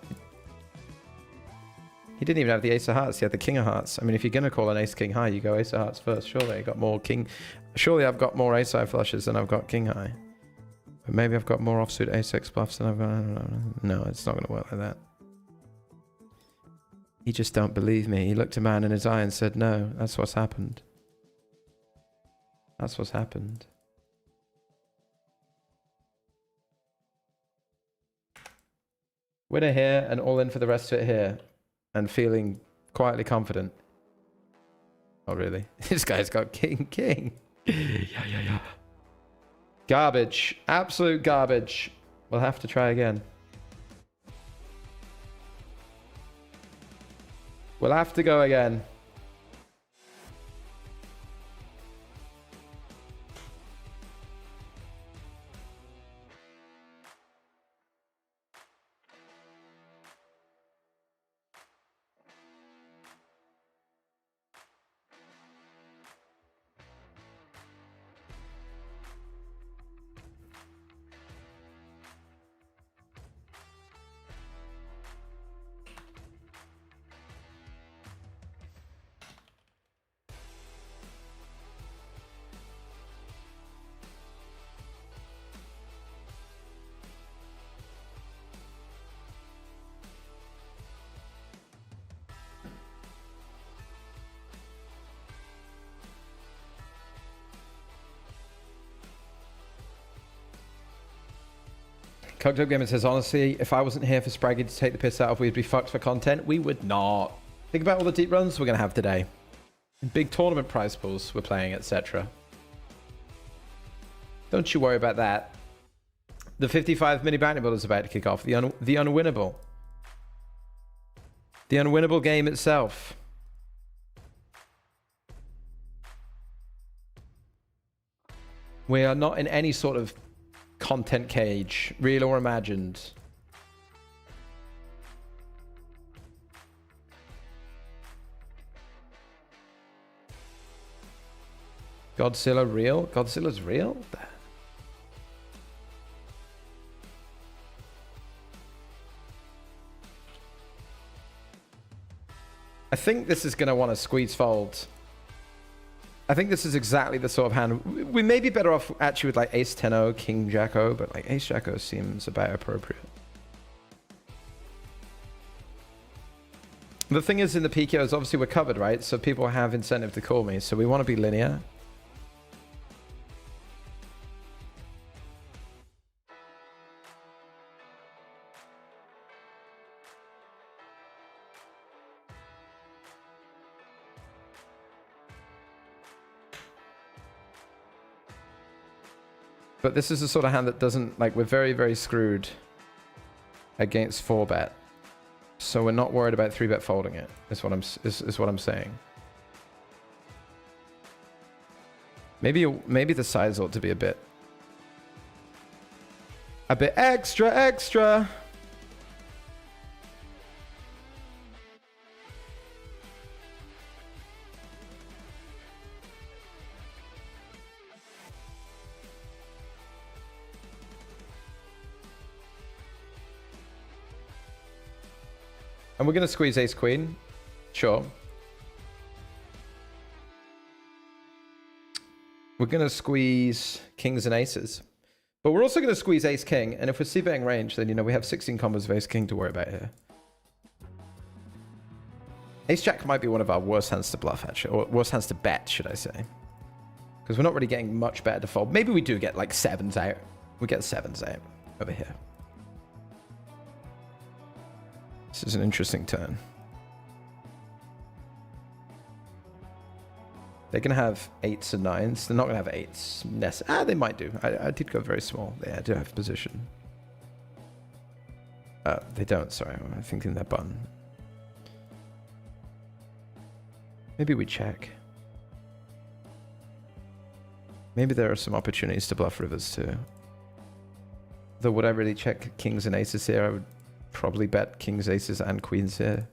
He didn't even have the ace of hearts, he had the king of hearts. I mean, if you're going to call an ace king high, you go ace of hearts first. Surely I got more king. Surely I've got more ace high flushes than I've got king high. But maybe I've got more offsuit ace-x bluffs than I've got. I don't know. No, it's not going to work like that. He just don't believe me. He looked a man in his eye and said, no, that's what's happened. That's what's happened. Winner here and all in for the rest of it here. And feeling quietly confident. Oh, really? This guy's got king. Yeah. Garbage. Absolute garbage. We'll have to try again. We'll have to go again. Cocktail Gamer says, honestly, if I wasn't here for Spraggy to take the piss out of, we'd be fucked for content. We would not. Think about all the deep runs we're going to have today. Big tournament prize pools we're playing, etc. Don't you worry about that. The 55 mini bounty build is about to kick off. The unwinnable. The unwinnable game itself. We are not in any sort of content cage, real or imagined. Godzilla real? Godzilla's real? I think this is going to want to squeeze fold. I think this is exactly the sort of hand. We may be better off actually with like Ace 10-0, King Jack-O, but like Ace Jack-O seems about appropriate. The thing is in the PKOs, obviously we're covered, right? So people have incentive to call me. So we want to be linear. But this is the sort of hand that doesn't, like, we're very, very screwed against 4-bet. So we're not worried about 3-bet folding it, is what I'm saying. Maybe the size ought to be a bit extra. And we're going to squeeze ace queen. Sure. We're going to squeeze kings and aces. But we're also going to squeeze ace king. And if we're c-betting range, then, you know, we have 16 combos of ace king to worry about here. Ace jack might be one of our worst hands to bluff, actually. Or worst hands to bet, should I say. Because we're not really getting much better to fold. Maybe we do get, like, 7s out. We get 7s out over here. This is an interesting turn. They're going to have 8s and 9s. They're not going to have 8s. They might do. I did go very small. Yeah, I do have position. They don't, sorry. I'm thinking they're button. Maybe we check. Maybe there are some opportunities to bluff rivers too. Though would I really check kings and aces here? I would probably bet kings, aces, and queens here.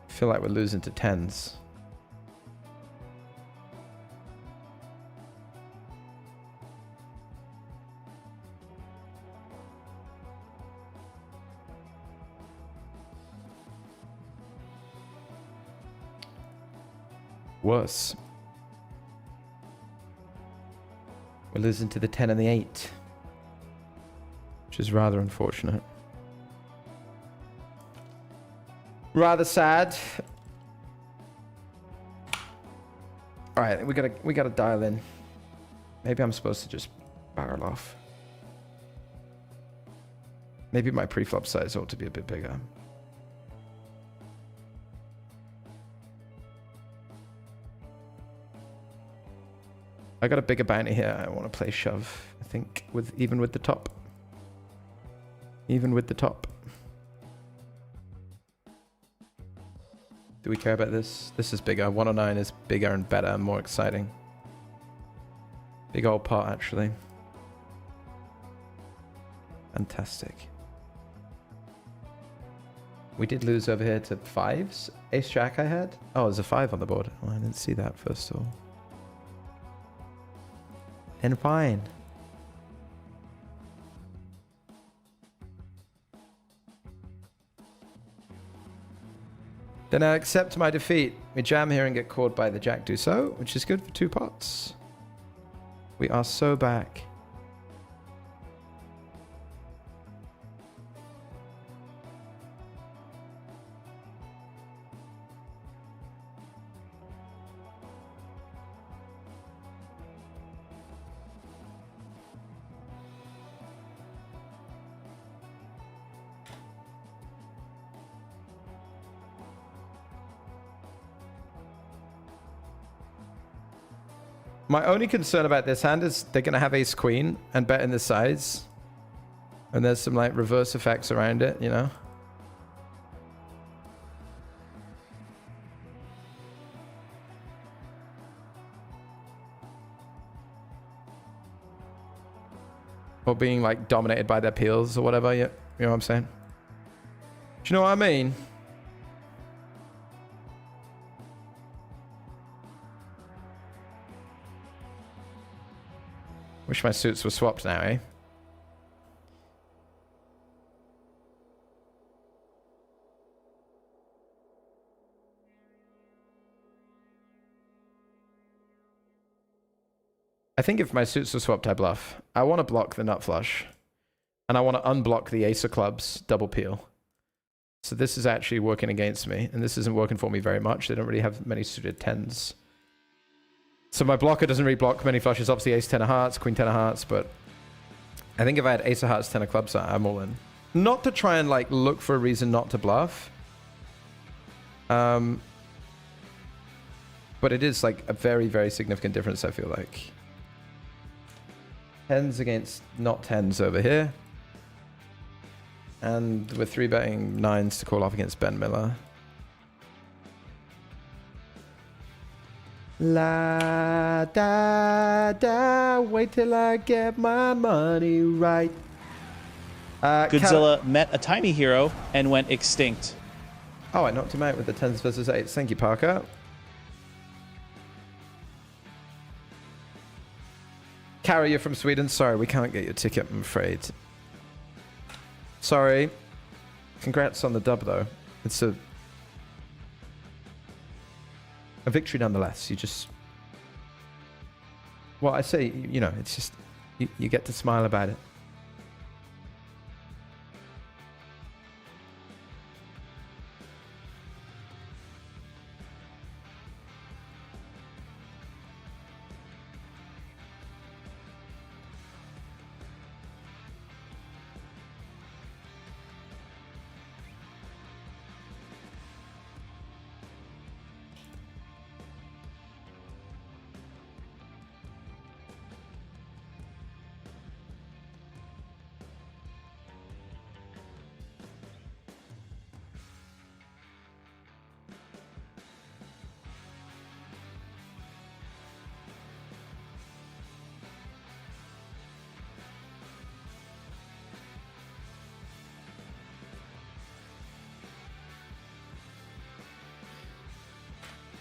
I feel like we're losing to 10s. Worse. We're losing to the 10 and the 8. Which is rather unfortunate. Rather sad. Alright, we gotta dial in. Maybe I'm supposed to just barrel off. Maybe my pre-flop size ought to be a bit bigger. I got a bigger bounty here. I want to play shove, I think, even with the top. Even with the top. Do we care about this? This is bigger. 109 is bigger and better and more exciting. Big old pot, actually. Fantastic. We did lose over here to fives. Ace jack I had. Oh, there's a 5 on the board. Oh, I didn't see that first of all. And fine. Then I accept my defeat. We jam here and get caught by the jack do so, which is good for 2 pots. We are so back. My only concern about this hand is they're going to have ace queen and bet in the size. And there's some like reverse effects around it, you know? Or being like dominated by their peels or whatever, you know what I'm saying? Do you know what I mean? Wish my suits were swapped now, eh? I think if my suits were swapped, I bluff. I want to block the nut flush. And I want to unblock the ace of clubs double peel. So this is actually working against me. And this isn't working for me very much. They don't really have many suited 10s. So my blocker doesn't really block many flushes. Obviously ace 10 of hearts, queen 10 of hearts, but I think if I had ace of hearts, 10 of clubs, I'm all in. Not to try and like look for a reason not to bluff. But it is like a very, very significant difference, I feel like. 10s against not 10s over here. And we're 3-betting 9s to call off against Ben Miller. La da da, wait till I get my money right. Godzilla met a tiny hero and went extinct. Oh, I knocked him out with the 10s versus 8s. Thank you, Parker. Carrie, you're from Sweden. Sorry, we can't get your ticket, I'm afraid. Sorry. Congrats on the dub, though. It's a victory nonetheless. You just... Well, I say, you know, it's just... You get to smile about it.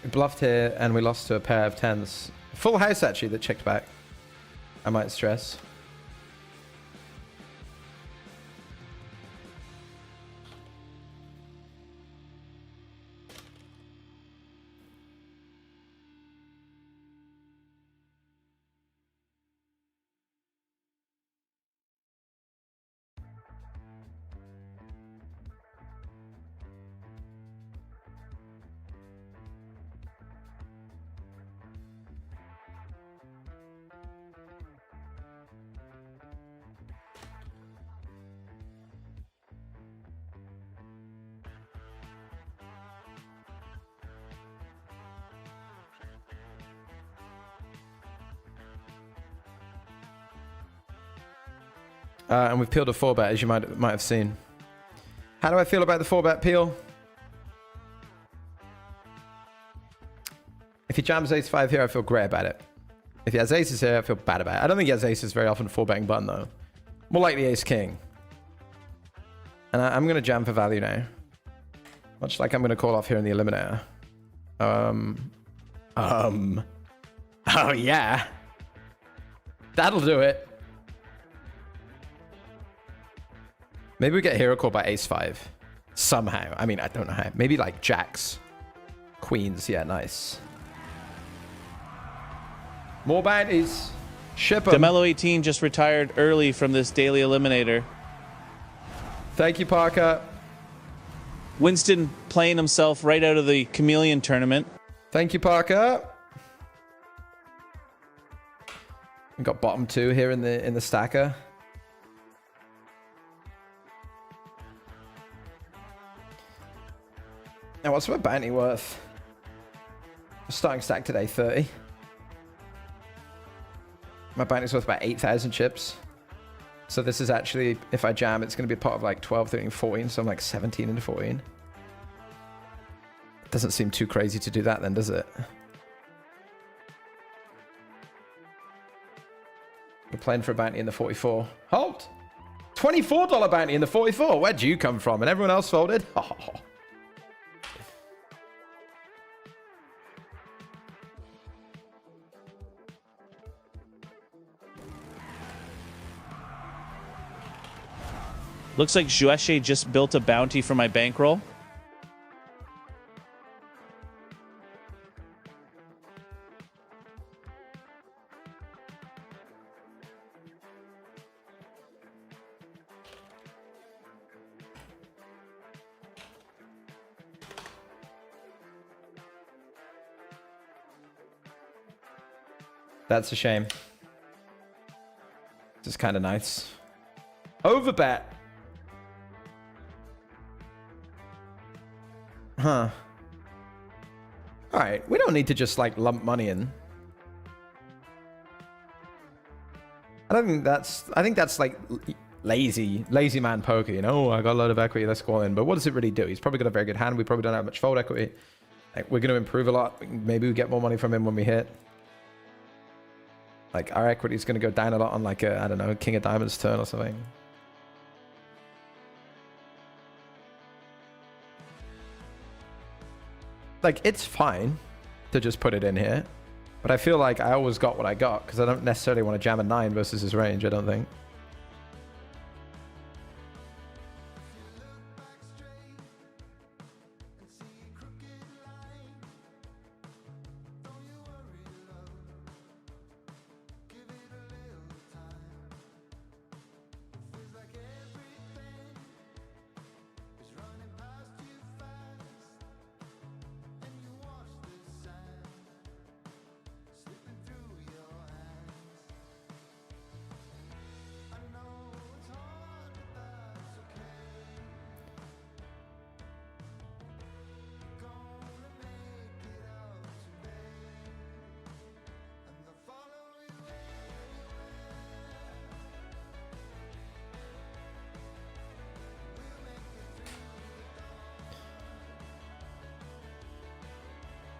We bluffed here and we lost to a pair of 10s. Full house actually that checked back. I might stress. And we've peeled a 4-bet, as you might have seen. How do I feel about the 4-bet peel? If he jams ace-5 here, I feel great about it. If he has aces here, I feel bad about it. I don't think he has aces very often 4-betting button, though. More likely ace-king. And I'm going to jam for value now. Much like I'm going to call off here in the eliminator. Oh, yeah. That'll do it. Maybe we get hero call by ace-5. Somehow. I mean, I don't know how. Maybe like jacks. Queens. Yeah, nice. More bounties. Ship 'em. DeMello 18 just retired early from this daily eliminator. Thank you, Parker. Winston playing himself right out of the Chameleon tournament. Thank you, Parker. We got bottom 2 here in the stacker. Now, what's my bounty worth? Starting stack today, 30. My bounty's worth about 8,000 chips. So this is actually, if I jam, it's going to be a pot of like 12, 13, 14. So I'm like 17 into 14. Doesn't seem too crazy to do that then, does it? We're playing for a bounty in the 44. Halt! $24 bounty in the 44. Where'd you come from? And everyone else folded? Oh. Looks like Jueshe just built a bounty for my bankroll. That's a shame. This is kind of nice. Overbet. Huh. All right, we don't need to just like lump money in. I think that's like lazy man poker, you know? Oh, I got a load of equity, let's go all in. But what does it really do? He's probably got a very good hand. We probably don't have much fold equity. Like, we're going to improve a lot. Maybe we get more money from him when we hit. Like, our equity is going to go down a lot on like a, I don't know, King of Diamonds turn or something. Like, it's fine to just put it in here. But I feel like I always got what I got because I don't necessarily want to jam a 9 versus his range, I don't think.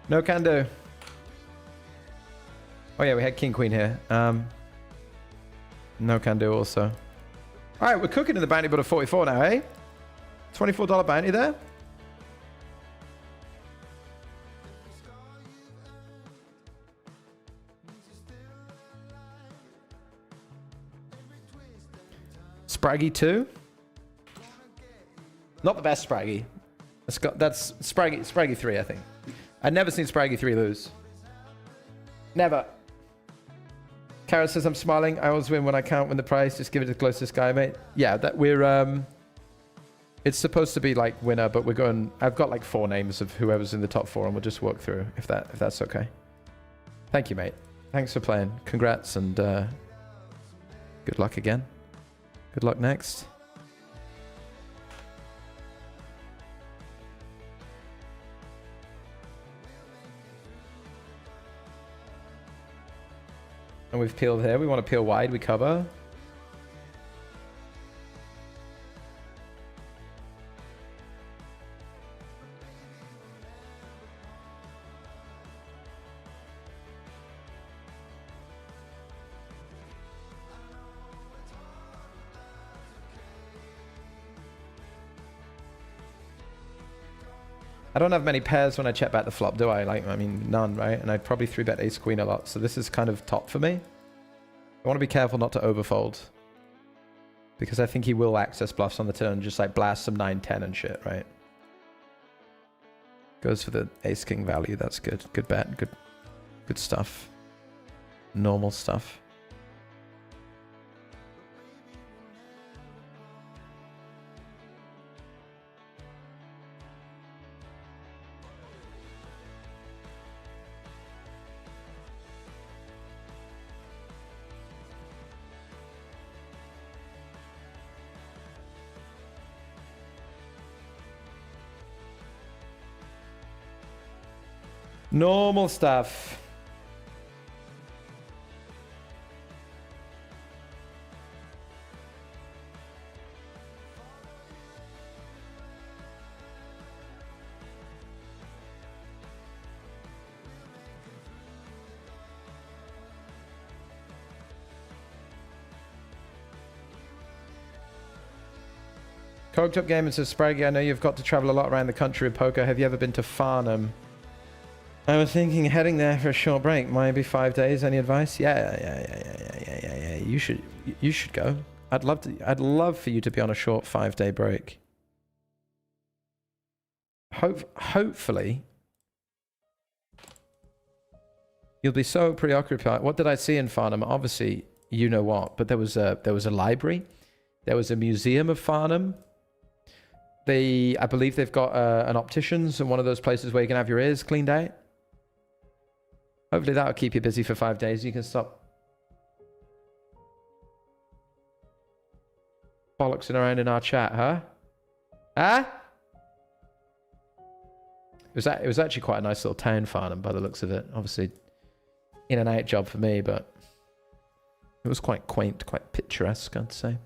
No can do. Oh yeah, we had King Queen here. No can do also. All right, we're cooking in the bounty, but a 44 now, eh? $24 bounty there. Spraggy 2. Not the best Spraggy. That's Spraggy 3, I think. I've never seen Spraggy 3 lose. Never. Kara says, I'm smiling. I always win when I can't win the prize. Just give it to the closest guy, mate. Yeah, that we're... It's supposed to be like winner, but we're going... I've got like 4 names of whoever's in the top 4, and we'll just work through if that's okay. Thank you, mate. Thanks for playing. Congrats, and good luck again. Good luck next. And we've peeled here. We want to peel wide. We cover. I don't have many pairs when I check back the flop, do I? Like, I mean, none, right? And I'd probably 3-bet ace queen a lot. So this is kind of top for me. I want to be careful not to overfold. Because I think he will access bluffs on the turn, just like blast some 9-10 and shit, right? Goes for the ace king value. That's good. Good bet. Good stuff. Normal stuff. Normal stuff. Coked Up Gamer says, Spraggy, I know you've got to travel a lot around the country with poker. Have you ever been to Farnham? I was thinking heading there for a short break. Maybe 5 days. Any advice? Yeah. You should go. I'd love for you to be on a short 5-day break. Hopefully you'll be so preoccupied. What did I see in Farnham? Obviously, you know what, but there was a library. There was a museum of Farnham. I believe they've got an opticians and one of those places where you can have your ears cleaned out. Hopefully that'll keep you busy for 5 days. You can stop bollocksing around in our chat, huh? Huh? It was actually quite a nice little town, Farnham, by the looks of it. Obviously, in and out job for me, but it was quite quaint, quite picturesque, I'd say.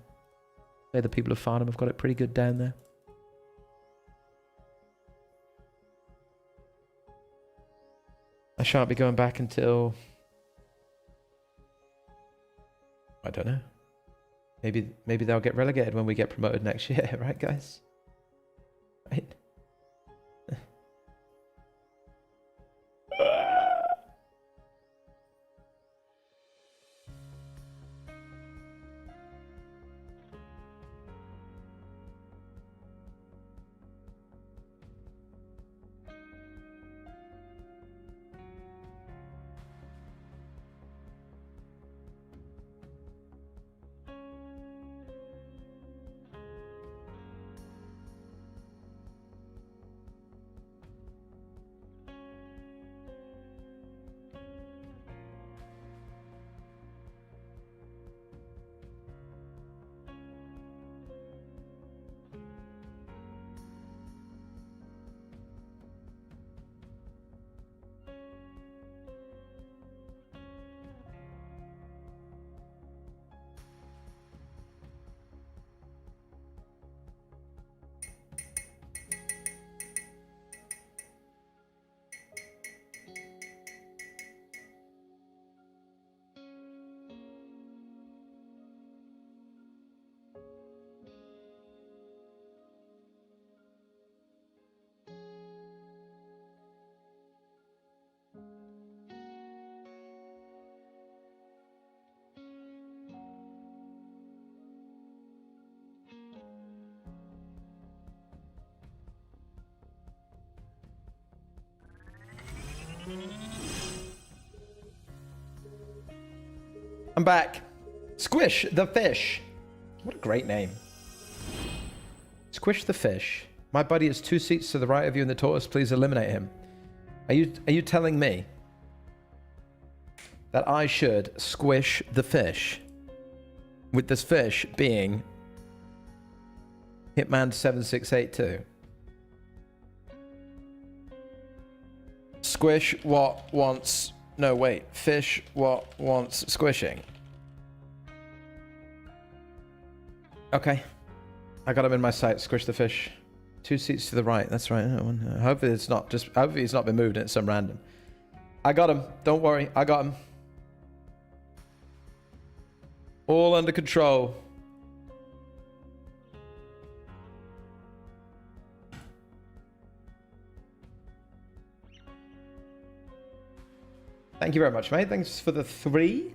The people of Farnham have got it pretty good down there. I shan't be going back until... I don't know. Maybe they'll get relegated when we get promoted next year, right, guys? Right? I'm back. Squish the fish. What a great name. Squish the fish. My buddy is 2 seats to the right of you in the tortoise. Please eliminate him. Are you telling me that I should squish the fish? With this fish being Hitman 7682. Squish what wants... No, wait. Fish what wants squishing. Okay. I got him in my sight. Squish the fish. 2 seats to the right. That's right. Hopefully it's not just... Hopefully he's not been moved and it's some random. I got him. Don't worry. I got him. All under control. Thank you very much, mate. Thanks for the 3.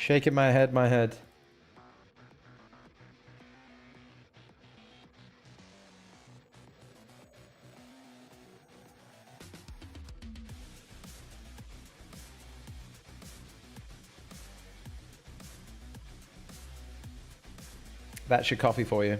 Shaking my head, my head. That's your coffee for you.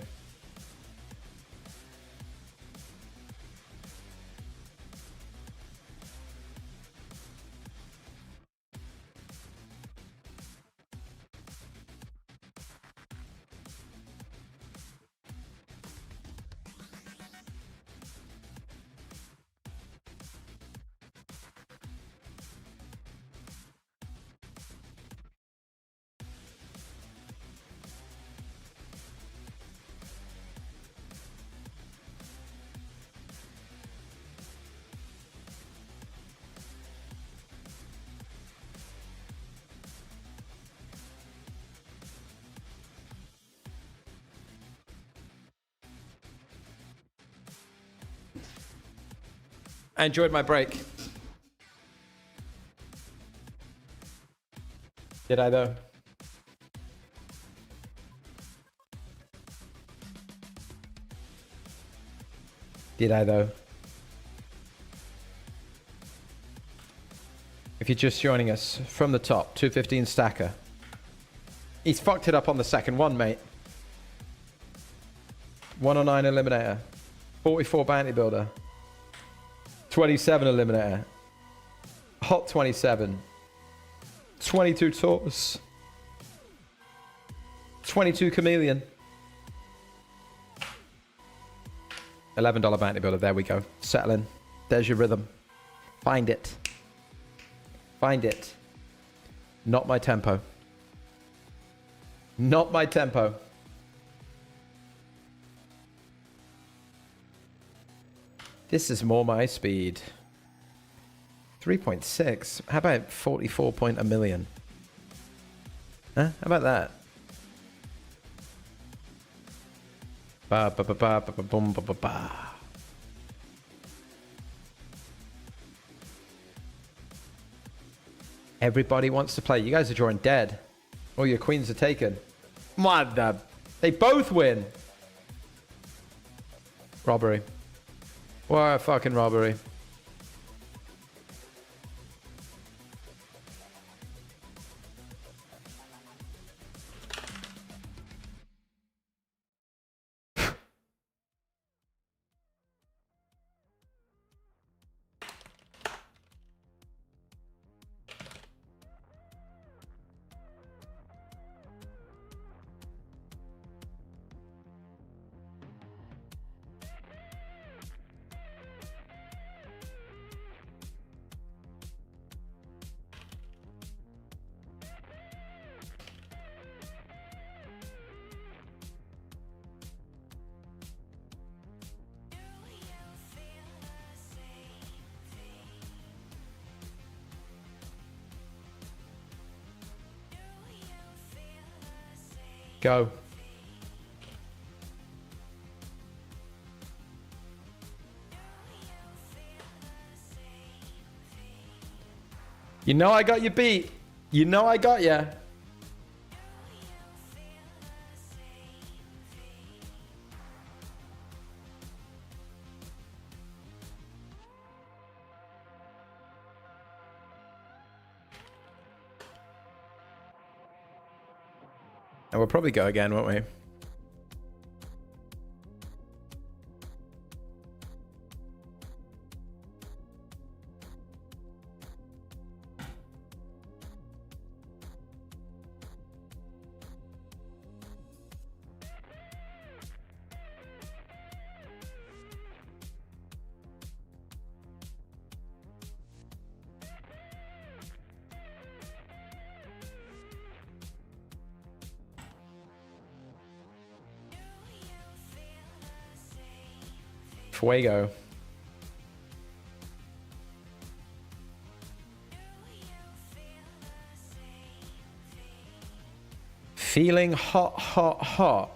I enjoyed my break. Did I though? Did I though? If you're just joining us from the top, 215 stacker. He's fucked it up on the second one, mate. 109 eliminator. 44 bounty builder. 27 eliminator. Hot 27. 22 Taurus. 22 chameleon. $11 bounty builder. There we go. Settling. There's your rhythm. Find it. Find it. Not my tempo. Not my tempo. This is more my speed. 3.6. How about 44 point a million? Huh? How about that? Ba ba ba ba ba ba boom ba ba ba. Everybody wants to play. You guys are drawing dead. All your queens are taken. Mother. They both win. Robbery. What a fucking robbery. Go. You know I got you beat. You know I got you. And we'll probably go again, won't we? fuego. Feeling hot, hot, hot.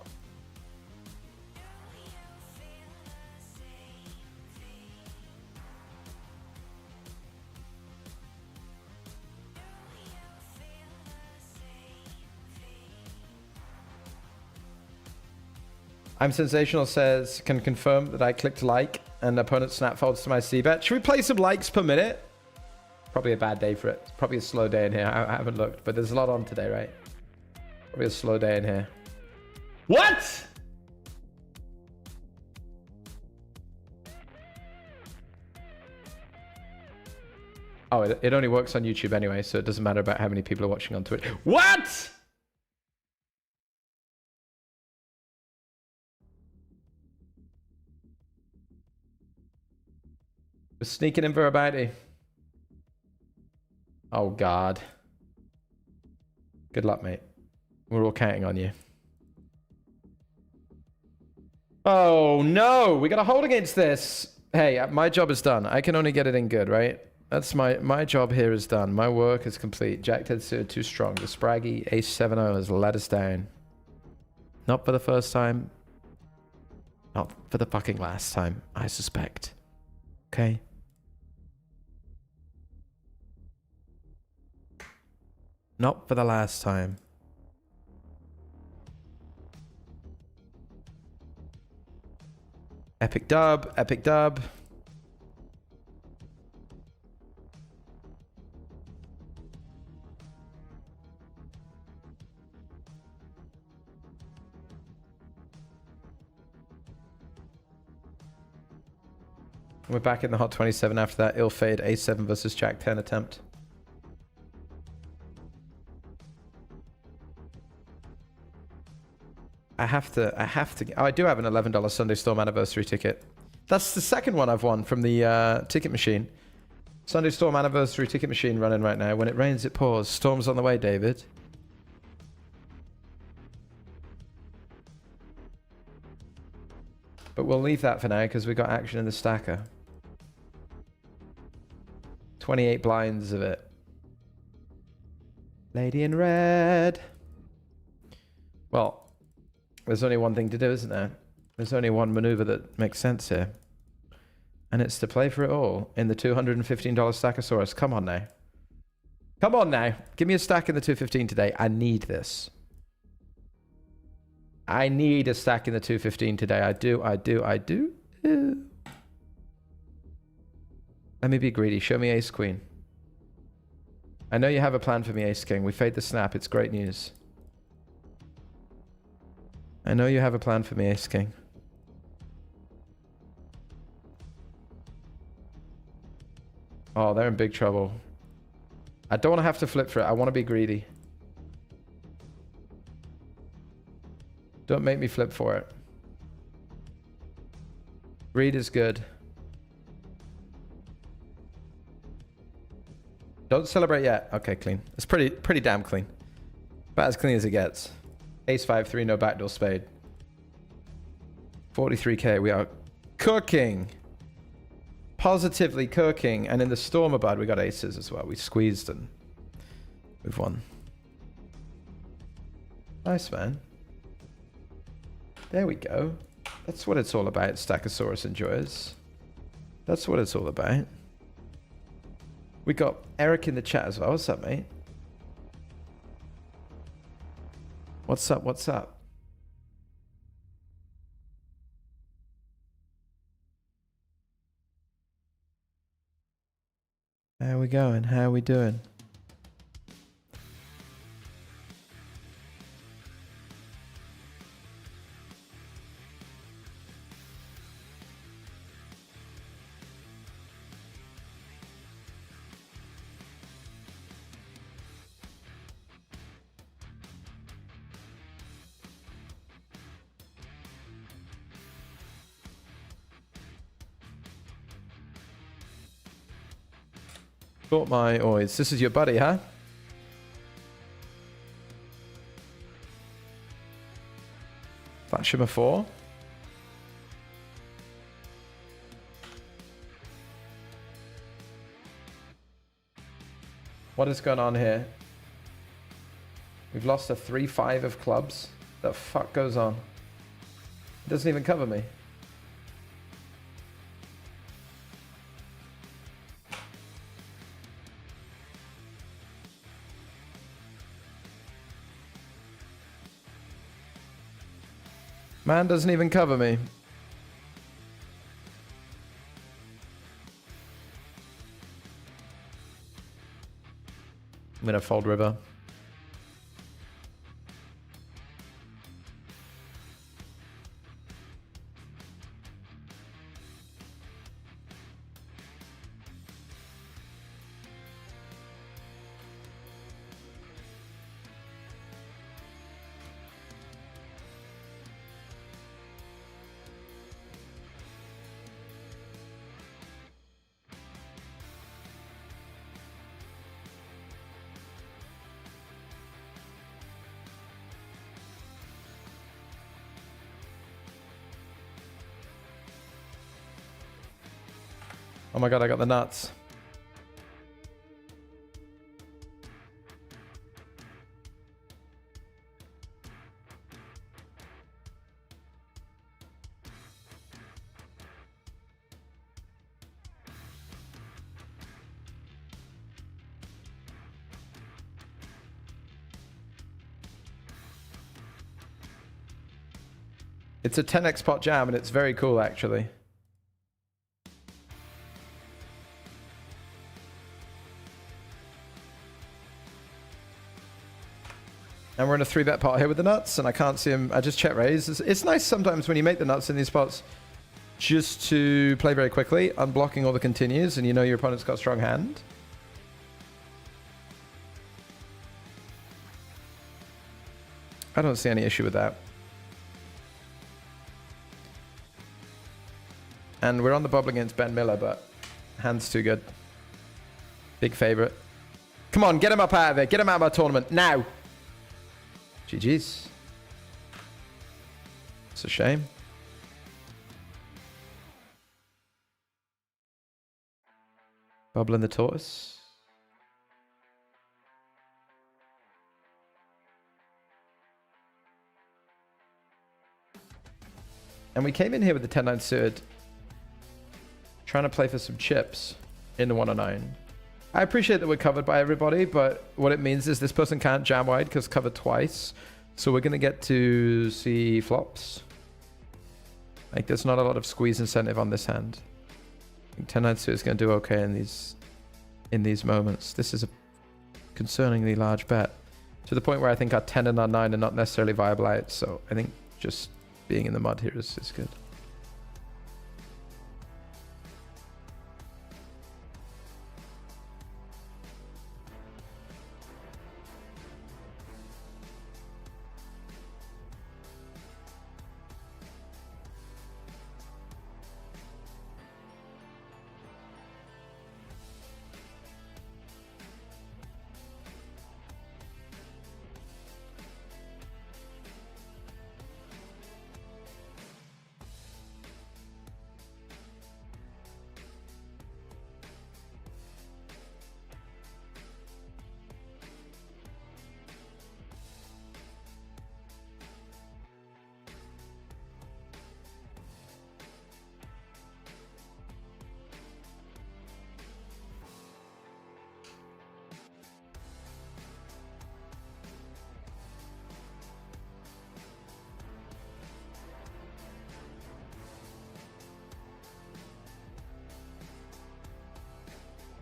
I'm Sensational says, can confirm that I clicked like and opponent snap folds to my C-bet. Should we play some likes per minute? Probably a bad day for it. It's probably a slow day in here. I haven't looked, but there's a lot on today, right? Probably a slow day in here. What? Oh, it only works on YouTube anyway, so it doesn't matter about how many people are watching on Twitch. What? We're sneaking in Verabati. Oh, God. Good luck, mate. We're all counting on you. Oh, no. We got to hold against this. Hey, my job is done. I can only get it in good, right? That's my job here is done. My work is complete. Jack 10 suited too strong. The Spraggy Ace 7-0 has let us down. Not for the first time. Not for the fucking last time, I suspect. Okay? Not for the last time. Epic dub, epic dub. We're back in the hot 27 after that ill fade A7 versus Jack 10 attempt. I have to. Oh, I do have an $11 Sunday Storm anniversary ticket. That's the second one I've won from the ticket machine. Sunday Storm anniversary ticket machine running right now. When it rains, it pours. Storm's on the way, David. But we'll leave that for now because we got action in the stacker. 28 blinds of it. Lady in red. Well, there's only one thing to do, isn't there? There's only one maneuver that makes sense here. And it's to play for it all in the $215 Stackosaurus. Come on now. Come on now. Give me a stack in the 215 today. I need this. I need a stack in the 215 today. I do. Let me be greedy. Show me ace queen. I know you have a plan for me, ace king. We fade the snap. It's great news. I know you have a plan for me, ace king. Oh, they're in big trouble. I don't want to have to flip for it. I want to be greedy. Don't make me flip for it. Greed is good. Don't celebrate yet. Okay, clean. It's pretty damn clean. About as clean as it gets. Ace 5-3, no backdoor spade. 43k. We are cooking. Positively cooking. And in the Stormer Bud, we got aces as well. We squeezed and we've won. Nice, man. There we go. That's what it's all about, Stackosaurus enjoyers. That's what it's all about. We got Eric in the chat as well. What's up, mate? What's up? What's up? How we going? How we doing? Got my oys. This is your buddy, huh? Flat shimmer 4. What is going on here? We've lost a 3-5 of clubs. The fuck goes on? It doesn't even cover me. Man doesn't even cover me. I'm gonna fold river. Oh my god, I got the nuts. It's a 10x pot jam and it's very cool actually. And we're in a 3-bet pot here with the nuts, and I can't see him. I just check raise. It's nice sometimes when you make the nuts in these spots just to play very quickly, unblocking all the continues, and you know your opponent's got a strong hand. I don't see any issue with that. And we're on the bubble against Ben Miller, but hand's too good. Big favorite. Come on, get him up out of it. Get him out of our tournament now. GG's. It's a shame. Bubbling the tortoise. And we came in here with the 10-9 suited, trying to play for some chips in the 109. I appreciate that we're covered by everybody, but what it means is this person can't jam wide because covered twice. So we're going to get to see flops. Like, there's not a lot of squeeze incentive on this hand. I think 10-9 suit is going to do okay in these moments. This is a concerningly large bet, to the point where I think our 10 and our 9 are not necessarily viable outs. So I think just being in the mud here is good.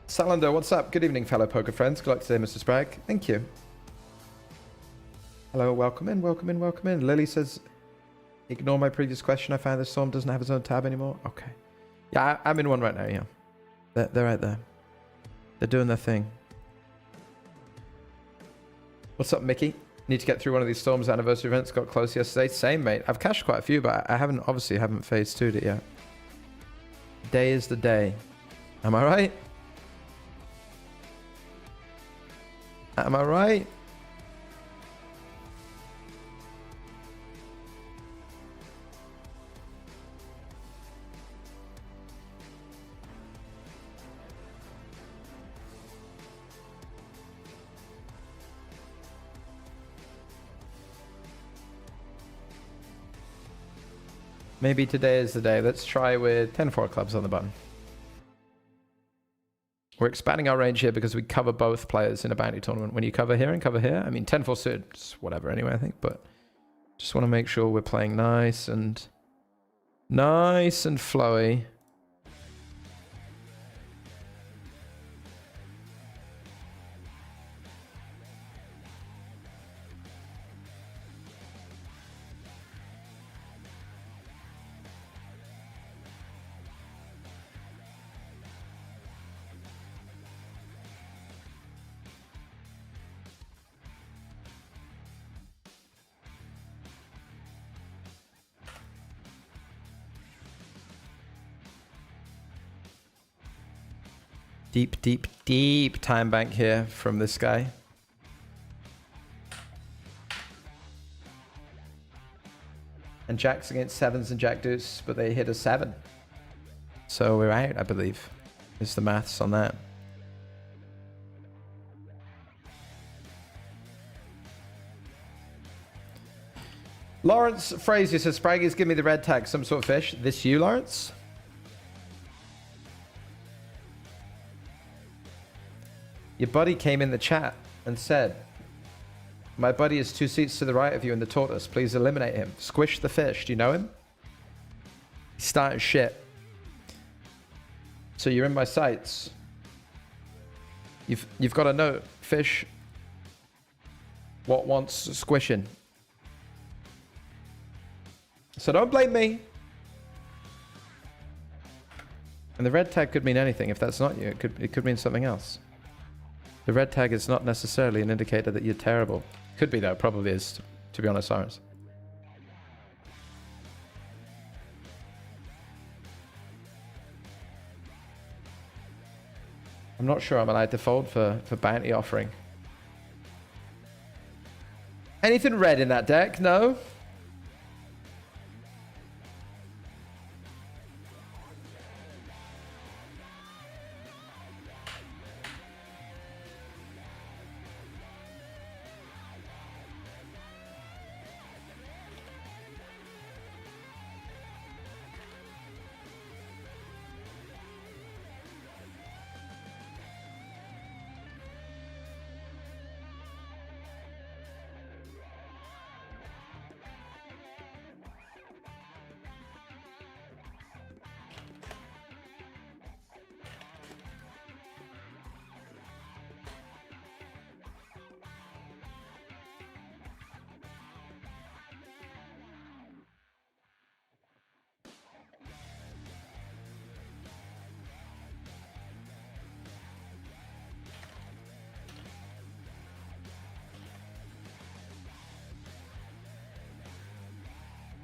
Salander, what's up? Good evening, fellow poker friends. Good luck today, Mr. Spragg. Thank you. Hello, welcome in, welcome in, welcome in. Lily says, ignore my previous question. I found this storm doesn't have its own tab anymore. Okay. Yeah, I'm in one right now, yeah. They're right there. They're doing their thing. What's up, Mickey? Need to get through one of these Storm's anniversary events. Got close yesterday. Same, mate. I've cashed quite a few, but I obviously haven't phase 2'd it yet. Day is the day. Am I right? Am I right? Maybe today is the day. Let's try with 10-4 clubs on the button. We're expanding our range here because we cover both players in a bounty tournament. When you cover here and cover here, I mean 10-4 suited, it's whatever anyway, I think, but just want to make sure we're playing nice and flowy. Deep, deep, deep time bank here from this guy. And jacks against sevens and jack deuce, but they hit a 7. So we're out, I believe, is the maths on that. Lawrence Frazier says, Spraggy's give me the red tag, some sort of fish. This you, Lawrence? Your buddy came in the chat and said, my buddy is 2 seats to the right of you in the tortoise. Please eliminate him. Squish the fish. Do you know him? He's starting shit. So you're in my sights. You've got to know, fish, what wants squishing. So don't blame me. And the red tag could mean anything. If that's not you, it could mean something else. The red tag is not necessarily an indicator that you're terrible. Could be though, probably is, to be honest, Lawrence. I'm not sure I'm allowed to fold for bounty offering. Anything red in that deck? No?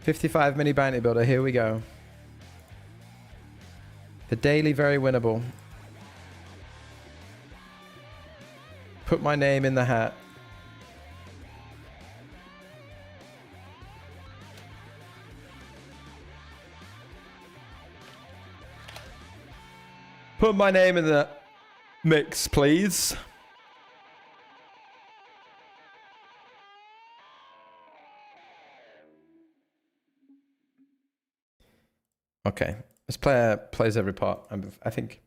$55 mini bounty builder, here we go. The daily very winnable. Put my name in the hat. Put my name in the mix, please. Okay, this player plays every pot. I think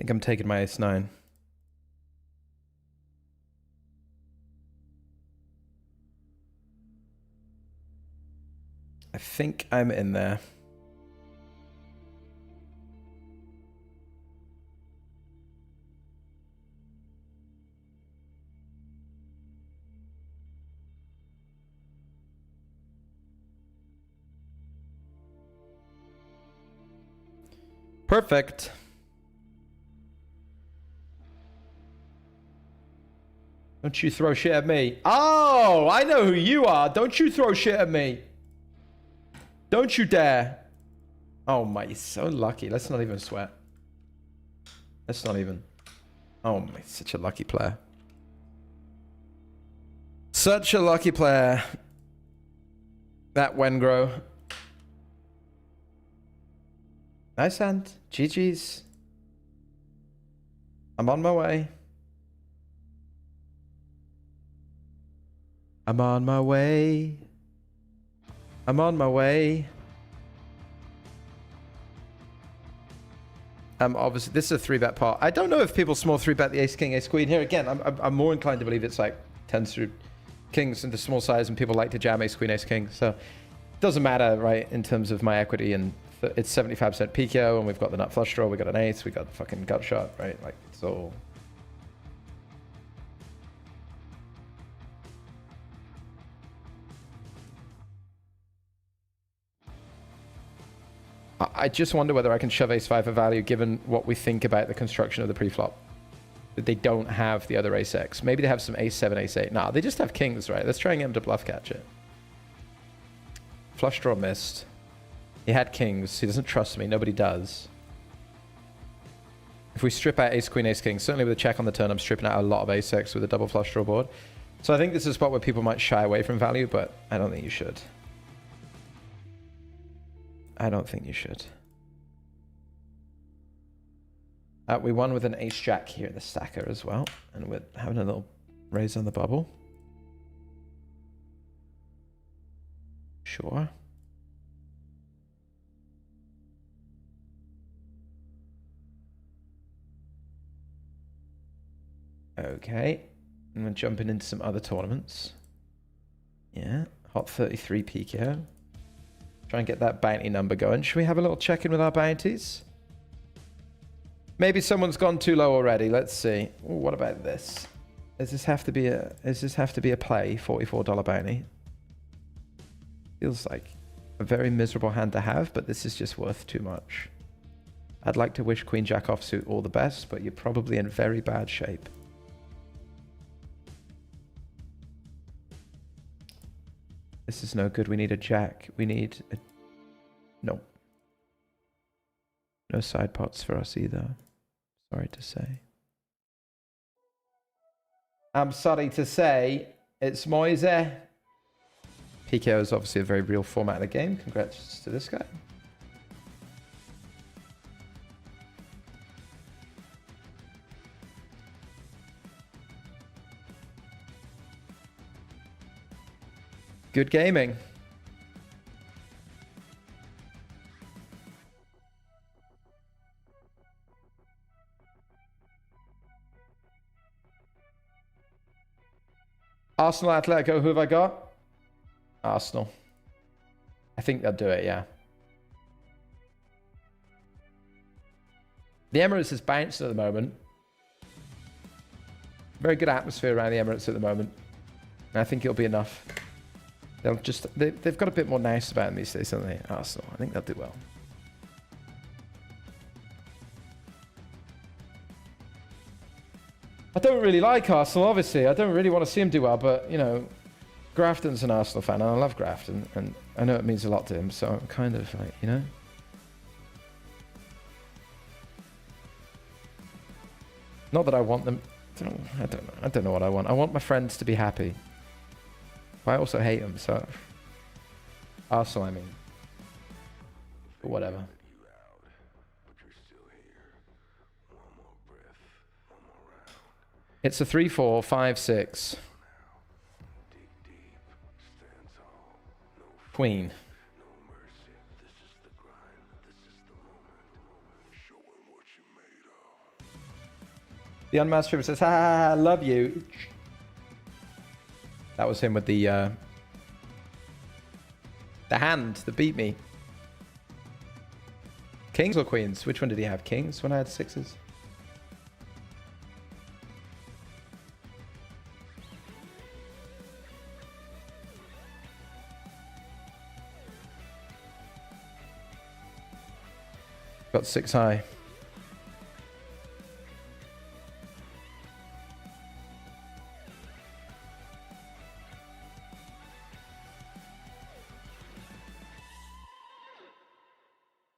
I'm taking my ace-9. I think I'm in there. Perfect. Don't you throw shit at me. Oh, I know who you are. Don't you throw shit at me. Don't you dare. Oh my, he's so lucky. Let's not even sweat. Let's not even. Oh my, such a lucky player. Such a lucky player. That Wengro. Nice hand. GG's. I'm on my way. I'm on my way. I'm on my way. Obviously, this is a 3-bet pot. I don't know if people small 3-bet the ace king, ace queen. Here again, I'm more inclined to believe it's like 10s through kings into small size, and people like to jam ace queen, ace king. So it doesn't matter, right, in terms of my equity. And it's 75% PKO, and we've got the nut flush draw, we got an ace, we got the fucking gut shot, right? Like, it's all. I just wonder whether I can shove ace-5 for value given what we think about the construction of the pre-flop. That they don't have the other ace-x. Maybe they have some ace-7, ace-8. Nah, they just have kings, right? Let's try and get him to bluff catch it. Flush draw missed. He had kings. He doesn't trust me. Nobody does. If we strip out ace-queen, ace-king, certainly with a check on the turn, I'm stripping out a lot of ace-x with a double flush draw board. So I think this is a spot where people might shy away from value, but I don't think you should. I don't think you should. We won with an ace-jack here in the stacker as well. And we're having a little raise on the bubble. Sure. Okay. And we're jumping into some other tournaments. Yeah. Hot 33 PKO. Try and get that bounty number going. Should we have a little check-in with our bounties? Maybe someone's gone too low already. Let's see. Ooh, what about this? Does this have to be a play? $44 bounty. Feels like a very miserable hand to have, but this is just worth too much. I'd like to wish Queen Jack offsuit all the best, but you're probably in very bad shape. This is no good. We need a jack. We need a... No. No side pots for us either. Sorry to say. I'm sorry to say. It's Moise. PKO is obviously a very real format of the game. Congrats to this guy. Good gaming. Arsenal, Atletico, who have I got? Arsenal. I think they'll do it, yeah. The Emirates is bounced at the moment. Very good atmosphere around the Emirates at the moment. And I think it'll be enough. They'll just... They've got a bit more nice about them these days, don't they? Arsenal. I think they'll do well. I don't really like Arsenal, obviously. I don't really want to see him do well, but, you know, Grafton's an Arsenal fan, and I love Grafton, and I know it means a lot to him, so I'm kind of like, you know. Not that I want them... I don't know what I want. I want my friends to be happy. But I also hate them, so... Arsenal, I mean. But whatever. It's a 3-4, 5-6. Queen. The unmasked stripper says, "Ha ha ha, love you." That was him with the hand that beat me. Kings or queens? Which one did he have? Kings when I had sixes? Got 6 high.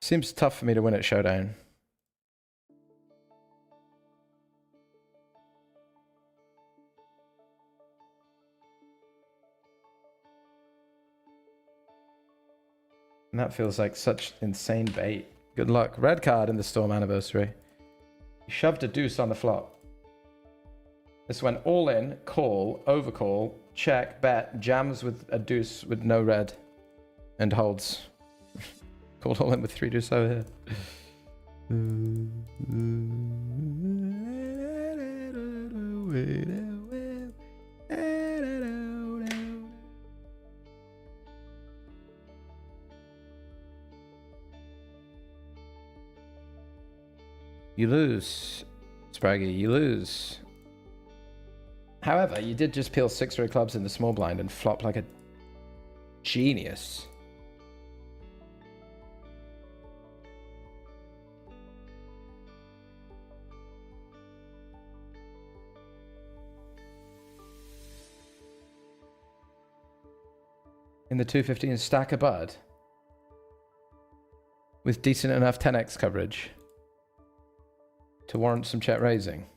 Seems tough for me to win at Showdown. And that feels like such insane bait. Good luck. Red card in the Storm anniversary. He shoved a deuce on the flop. This went all in, call, overcall, check, bet, jams with a deuce with no red, and holds. Called all in with 3 deuce over here. You lose, Spraggy, you lose. However, you did just peel 6 red clubs in the small blind and flop like a genius. In the 215 stack a bud with decent enough 10x coverage to warrant some check raising.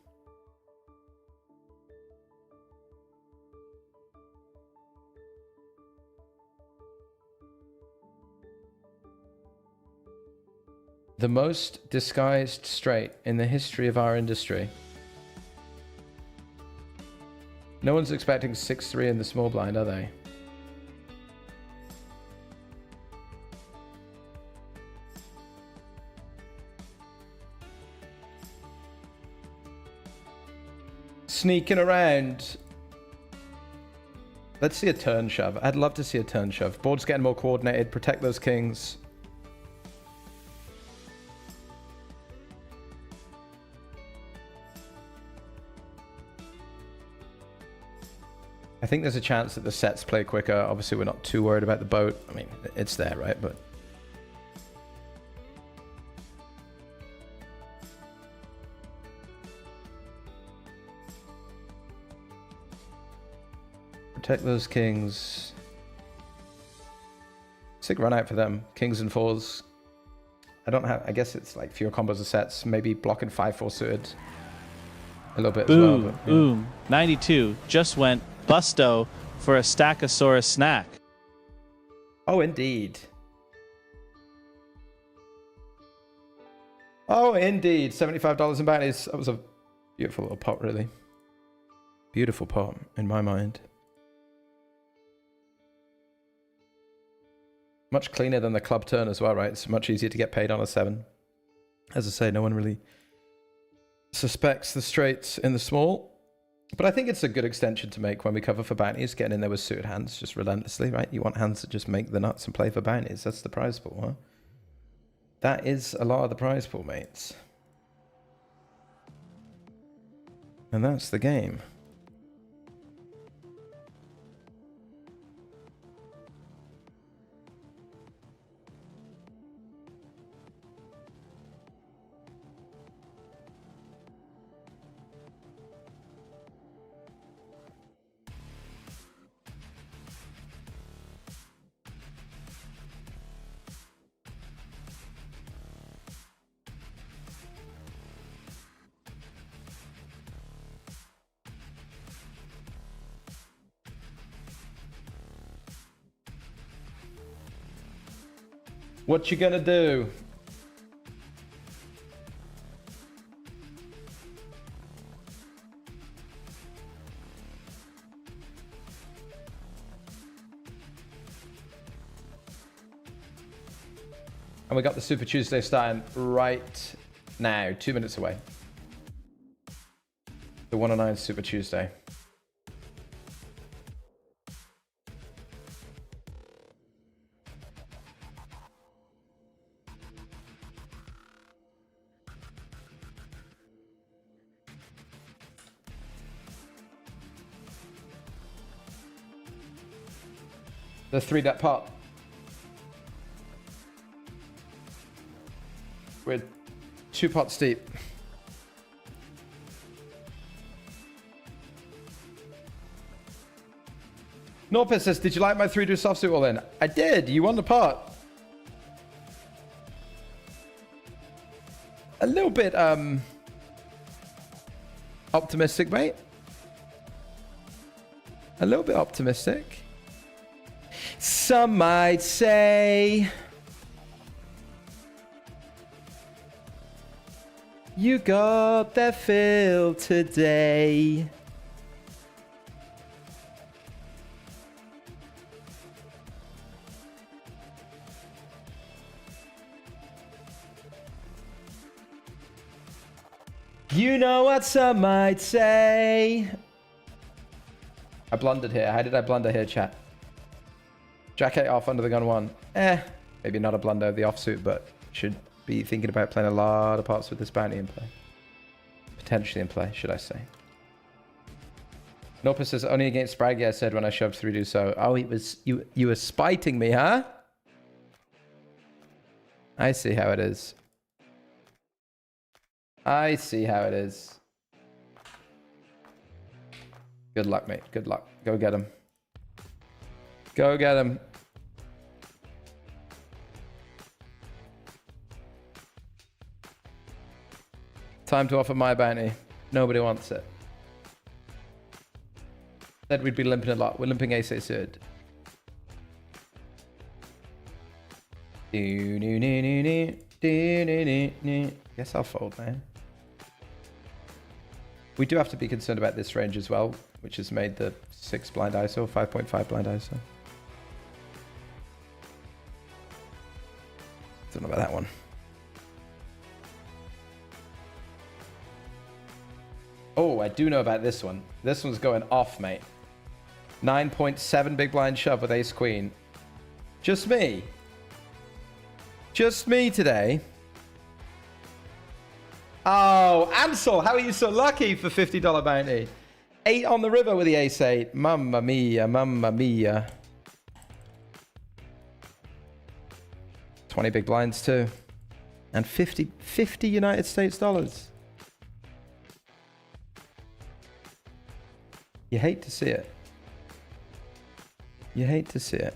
The most disguised straight in the history of our industry. No one's expecting 6-3 in the small blind, are they? Sneaking around. Let's see a turn shove. I'd love to see a turn shove. Board's getting more coordinated. Protect those kings. I think there's a chance that the sets play quicker. Obviously, we're not too worried about the boat. I mean, it's there, right? But protect those kings. Sick run out for them. Kings and 4s. I guess it's like fewer combos of sets. Maybe blocking 5-4 suited a little bit Boom, as well. But, yeah. boom. 92 just went busto for a Stackosaurus snack. Oh, indeed. Oh, indeed. $75 in bounties. That was a beautiful little pot, really. Beautiful pot, in my mind. Much cleaner than the club turn as well, right? It's much easier to get paid on a 7. As I say, no one really suspects the straights in the small. But I think it's a good extension to make when we cover for bounties, getting in there with suited hands just relentlessly, right? You want hands that just make the nuts and play for bounties. That's the prize pool, huh? That is a lot of the prize pool, mates. And that's the game. What you gonna do? And we got the Super Tuesday starting right now, 2 minutes away. The 109 Super Tuesday. The 3-deck pot. We're 2 pots deep. Norpus says, did you like my 3-do soft suit all in? I did. You won the pot. A little bit optimistic, mate. A little bit optimistic. Some might say you got their fill today. You know what some might say. I blundered here. How did I blunder here, chat? Jack 8 off, under the gun 1. Maybe not a blunder of the offsuit, but should be thinking about playing a lot of parts with this bounty in play. Potentially in play, should I say. Norpus says, only against Spraggy, I said when I shoved through do so. Oh, it was you were spiting me, huh? I see how it is. I see how it is. Good luck, mate. Good luck. Go get him. Go get him. Time to offer my bounty. Nobody wants it. Said we'd be limping a lot. We're limping ace third. Guess I'll fold, man. We do have to be concerned about this range as well, which has made the 6 blind ISO, 5.5 blind ISO. Don't know about that one. Oh, I do know about this one. This one's going off, mate. 9.7 big blind shove with ace queen. Just me. Just me today. Oh, Ansel, how are you so lucky for $50 bounty? 8 on the river with the ace 8. Mamma mia, mamma mia. 20 big blinds too. And 50 United States dollars. You hate to see it. You hate to see it.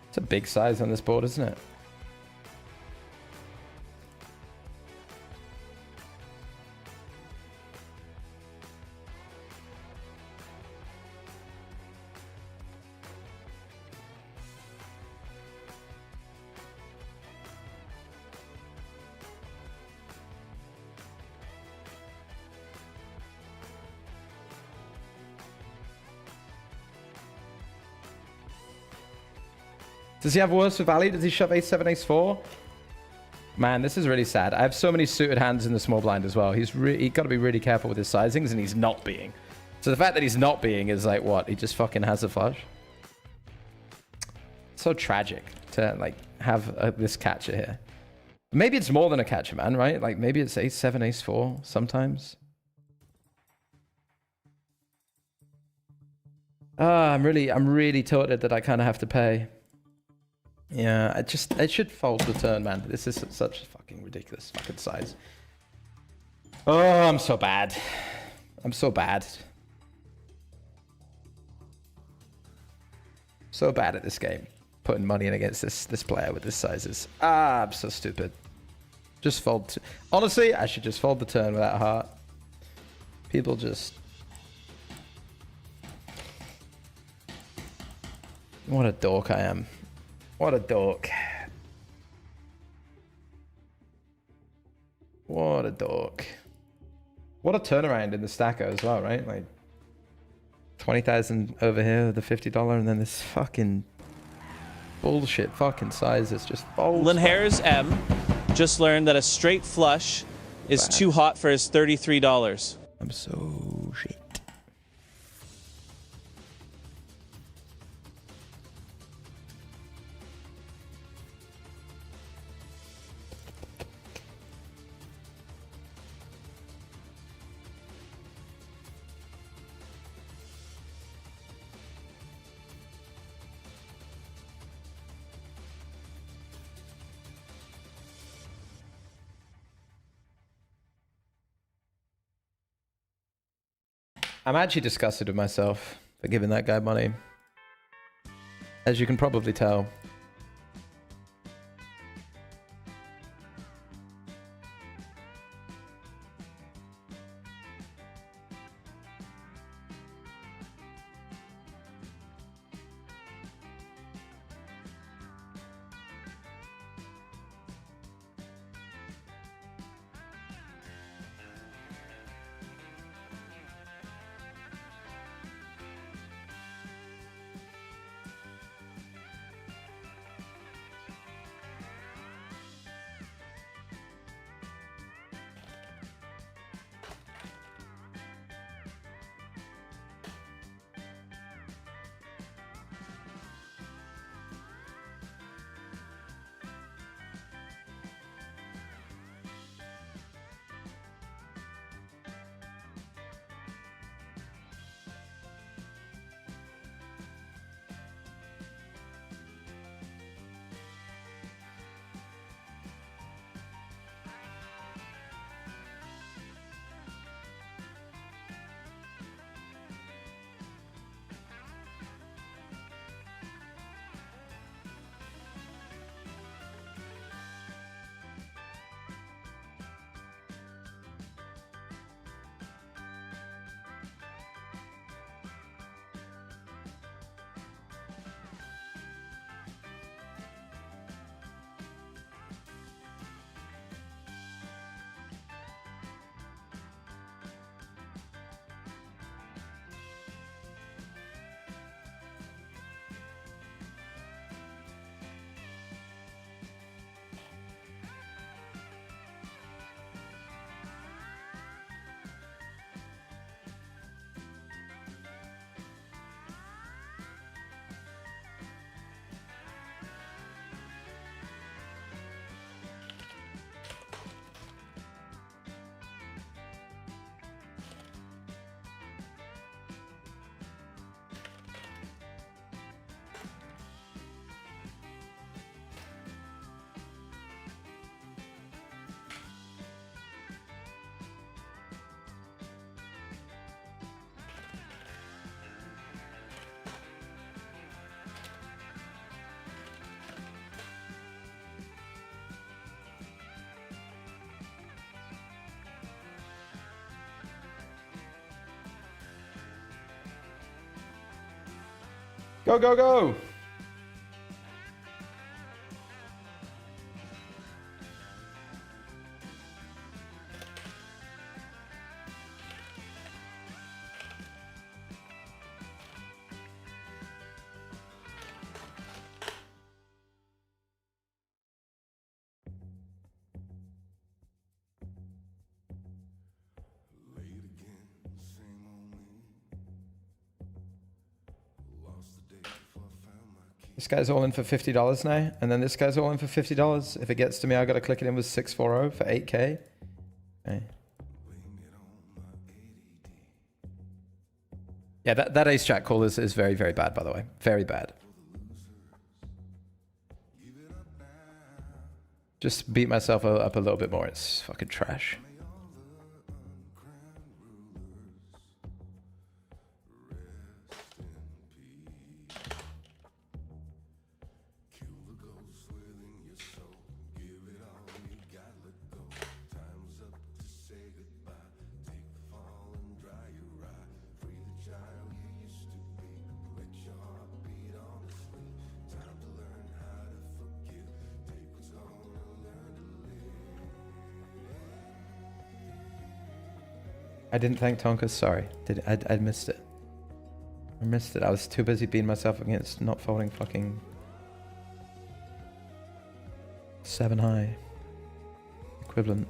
It's a big size on this board, isn't it? Does he have worse for value? Does he shove ace 7, ace 4? Man, this is really sad. I have so many suited hands in the small blind as well. He's got to be really careful with his sizings, and he's not being. So the fact that he's not being is like, what? He just fucking has a flush? So tragic to like have this catcher here. Maybe it's more than a catcher, man, right? Like maybe it's ace 7, ace 4 sometimes. I'm really tilted that I kind of have to pay. Yeah, I should fold the turn, man. This is such a fucking ridiculous fucking size. Oh, I'm so bad. I'm so bad. So bad at this game. Putting money in against this player with this sizes. Ah, I'm so stupid. Just fold. Honestly, I should just fold the turn without a heart. People just... What a dork I am. What a dork. What a dork. What a turnaround in the stacker as well, right? Like 20,000 over here, the $50, and then this fucking bullshit fucking size is just fold. Linhares M just learned that a straight flush is too hot for his $33. I'm so shit. I'm actually disgusted with myself for giving that guy money. As you can probably tell. Go, go, go. This guy's all in for $50 now, and then this guy's all in for $50. If it gets to me, I gotta click it in with 640 for 8k. Okay. Yeah, that ace jack call is very, very bad, by the way. Very bad. Just beat myself up a little bit more. It's fucking trash. I didn't thank Tonka, sorry. I missed it. I missed it. I was too busy beating myself against not folding fucking 7 high. Equivalent.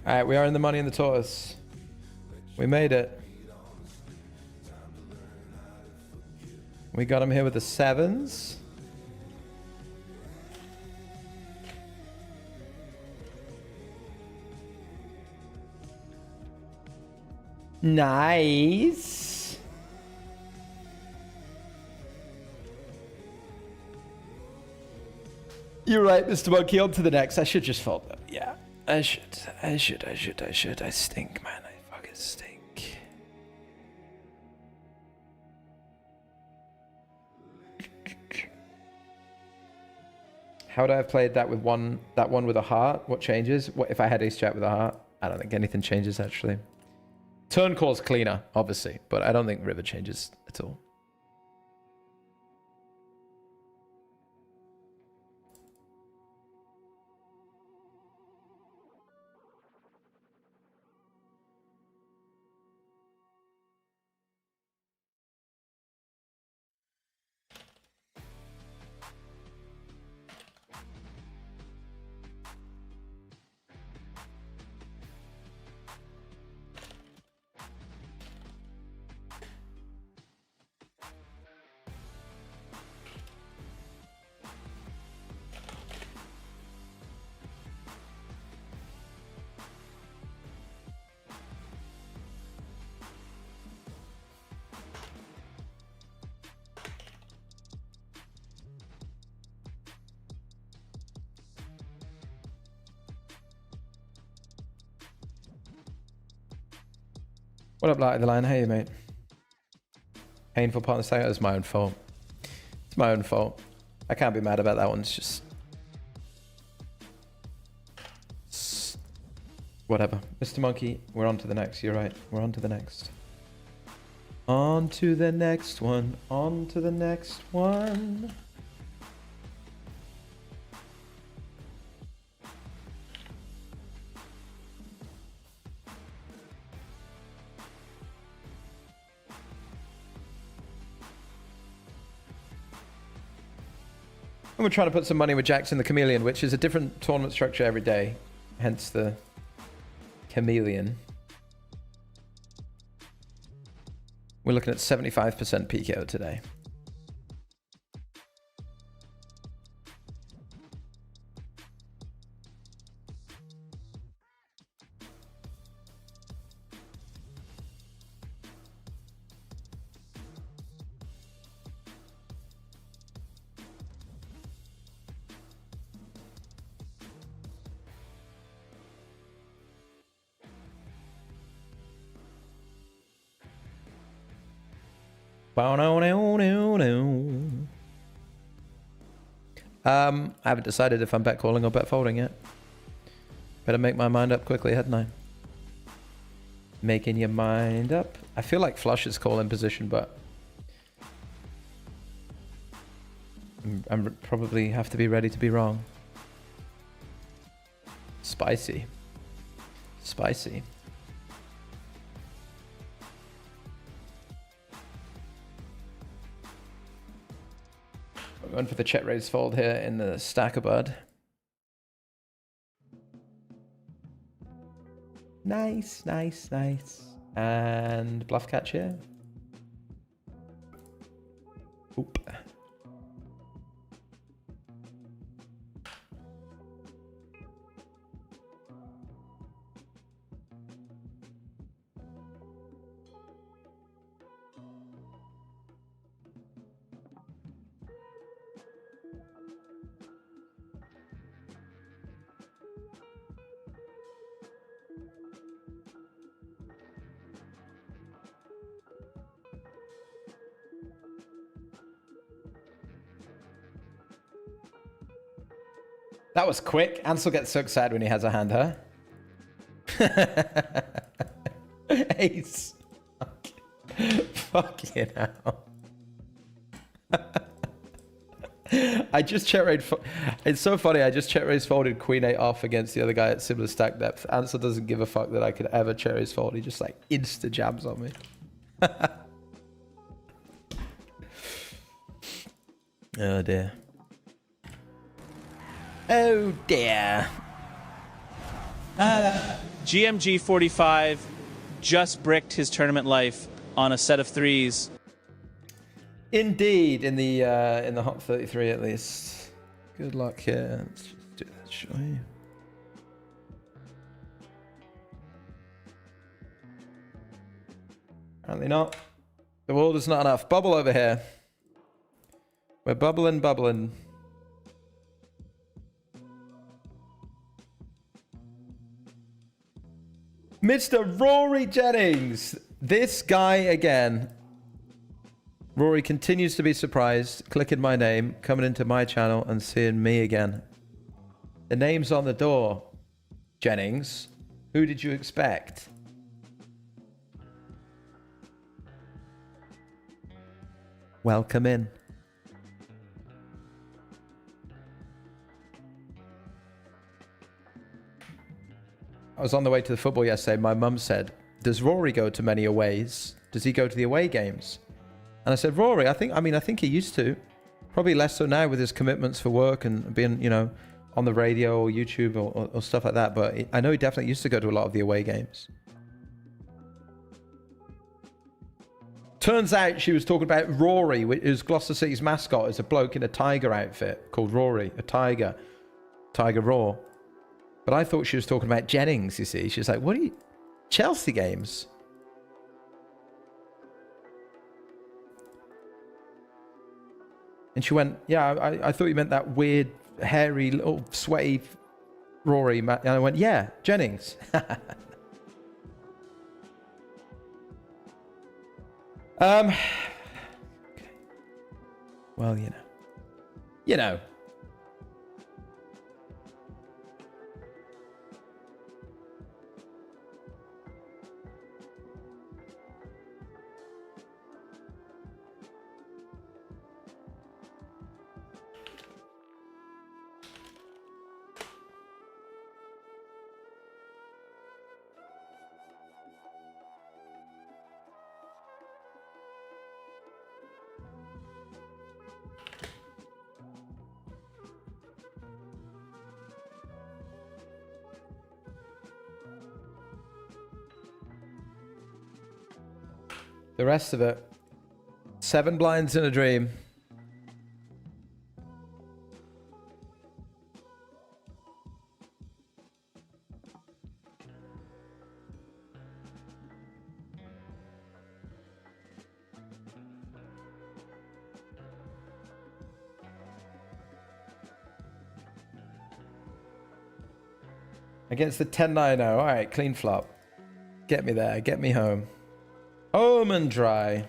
Alright, we are in the money in the tortoise. We made it. We got him here with the 7s. Nice. You're right, Mr. Monkey. On to the next. I should just fold them. Yeah. I should. I stink, man. I fucking stink. How would I have played that with that one with a heart? What changes? What if I had ace jack with a heart? I don't think anything changes, actually. Turn call's cleaner, obviously, but I don't think river changes at all. What up, Light of the Line? Hey, mate. Painful partner saying it's my own fault. It's my own fault. I can't be mad about that one. It's just... whatever. Mr. Monkey, we're on to the next. You're right. We're on to the next. On to the next one. On to the next one. And we're trying to put some money with Jackson the Chameleon, which is a different tournament structure every day. Hence the Chameleon. We're looking at 75% PKO today. I haven't decided if I'm bet calling or bet folding yet. Better make my mind up quickly, hadn't I? Making your mind up. I feel like flush is call in position, but I'm probably have to be ready to be wrong. Spicy. Spicy. I'm going for the check raise fold here in the stacker bud. Nice, nice, nice. And bluff catch here. Oop. That was quick. Ansel gets so excited when he has a hand, huh? Ace. Fuck you now. I just check raised. It's so funny. I just check raised folded queen 8 off against the other guy at similar stack depth. Ansel doesn't give a fuck that I could ever check raised fold. He just like insta jabs on me. Oh dear. Oh dear. GMG 45 just bricked his tournament life on a set of threes. Indeed, in the hot 33 at least. Good luck here. Let's just do that, shall we? Apparently not. The world is not enough. Bubble over here. We're bubbling, bubbling. Mr. Rory Jennings. This guy again. Rory continues to be surprised, clicking my name, coming into my channel and seeing me again. The name's on the door. Jennings, who did you expect? Welcome in. I was on the way to the football yesterday. My mum said, does Rory go to many aways? Does he go to the away games? And I said, Rory, I think he used to. Probably less so now with his commitments for work and being, you know, on the radio or YouTube or stuff like that. But I know he definitely used to go to a lot of the away games. Turns out she was talking about Rory, who's Gloucester City's mascot, is a bloke in a tiger outfit called Rory, a tiger. Tiger Raw. But I thought she was talking about Jennings, you see. She's like, what are you... Chelsea games? And she went, yeah, I thought you meant that weird, hairy, little, sweaty Rory. And I went, yeah, Jennings. Okay. Well, you know. The rest of it. 7 blinds in a dream. Against the 10-9-0. All right, clean flop. Get me there. Get me home. Home and dry.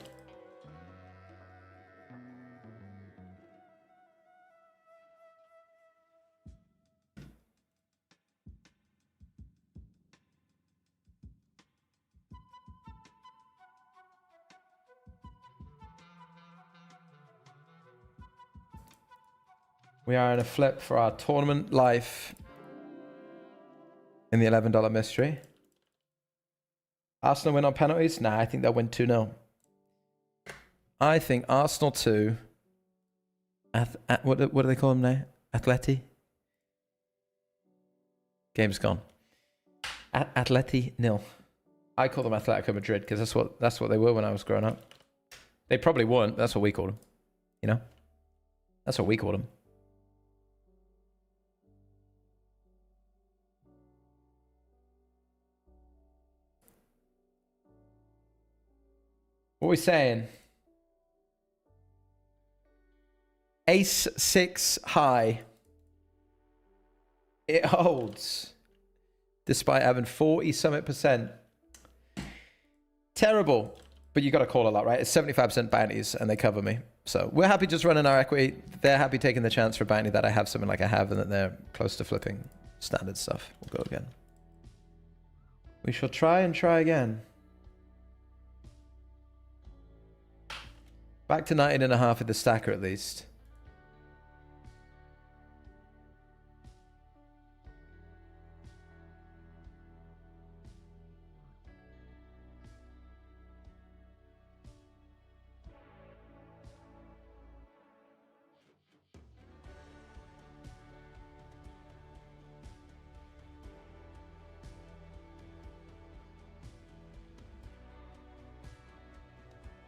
We are in a flip for our tournament life in the $11 mystery. Arsenal win on penalties? Nah, I think they'll win 2-0. I think Arsenal 2. What do they call them now? Atleti? Game's gone. Atleti 0. I call them Atletico Madrid because that's what they were when I was growing up. They probably weren't. That's what we called them. You know? That's what we called them. What are we saying? Ace 6 high. It holds. Despite having 40-something%. Terrible. But you got to call a lot, right? It's 75% bounties and they cover me. So we're happy just running our equity. They're happy taking the chance for bounty that I have something like I have and that they're close to flipping. Standard stuff. We'll go again. We shall try and try again. Back to 19.5 with the stacker at least.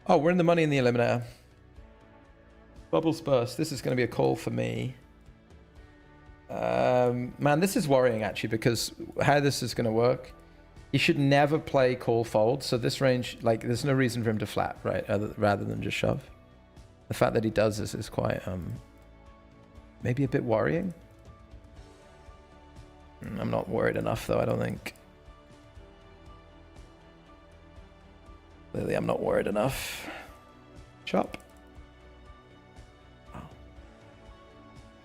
Oh, we're in the money in the eliminator. Bubbles burst. This is going to be a call for me. Man, this is worrying actually because how this is going to work. He should never play call fold. So this range, like, there's no reason for him to flat, right? Rather than just shove. The fact that he does this is quite, maybe a bit worrying. I'm not worried enough though, I don't think. Clearly, I'm not worried enough. Chop.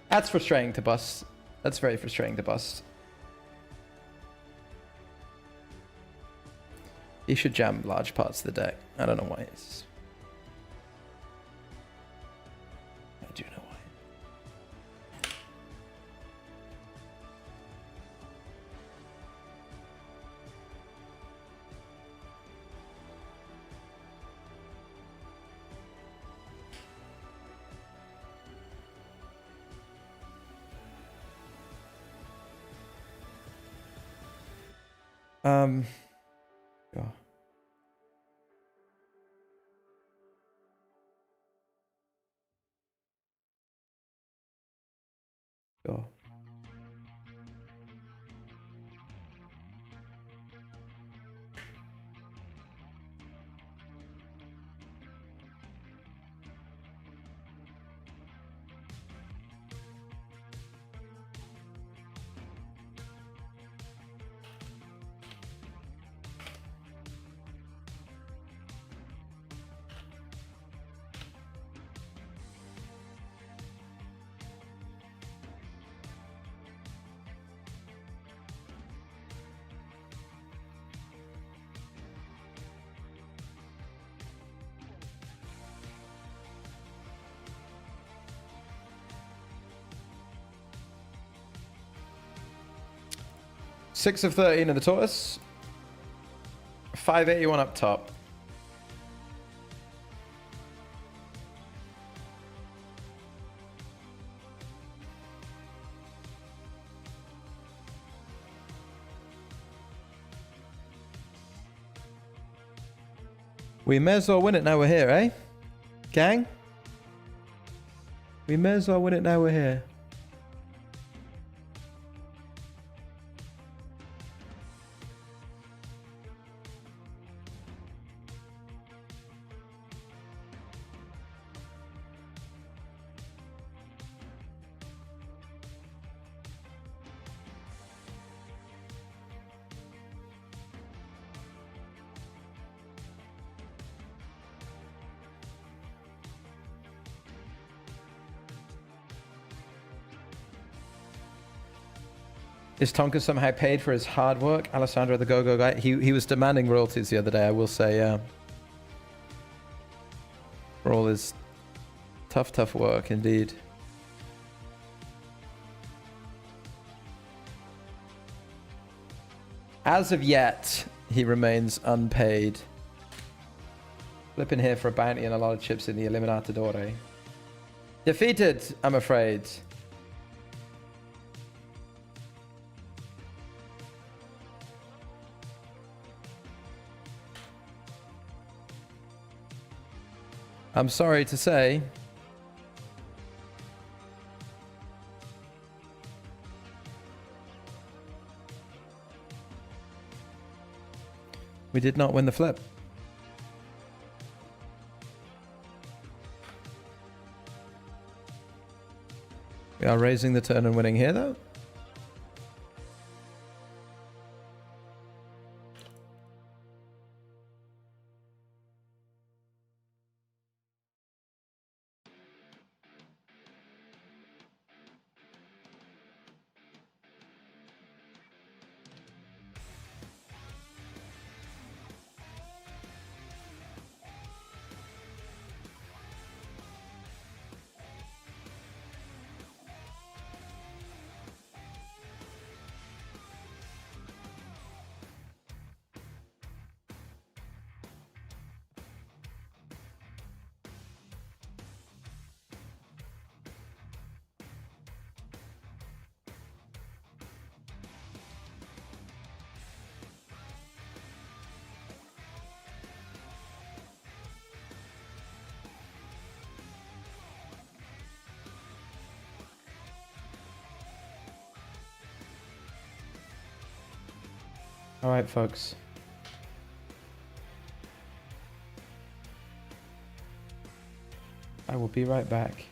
That's frustrating to bust. That's very frustrating to bust. He should jam large parts of the deck. I don't know why. I do know why. Yeah. Go. 6 of 13 in the tortoise. 581 up top. We may as well win it now we're here, eh? Gang? We may as well win it now we're here. Is Tonka somehow paid for his hard work? Alessandro, the go-go guy. He was demanding royalties the other day, I will say, yeah. For all his tough work, indeed. As of yet, he remains unpaid. Flipping here for a bounty and a lot of chips in the Eliminatore. Defeated, I'm afraid. I'm sorry to say. We did not win the flip. We are raising the turn and winning here, though. All right, folks. I will be right back.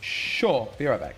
Sure, be right back.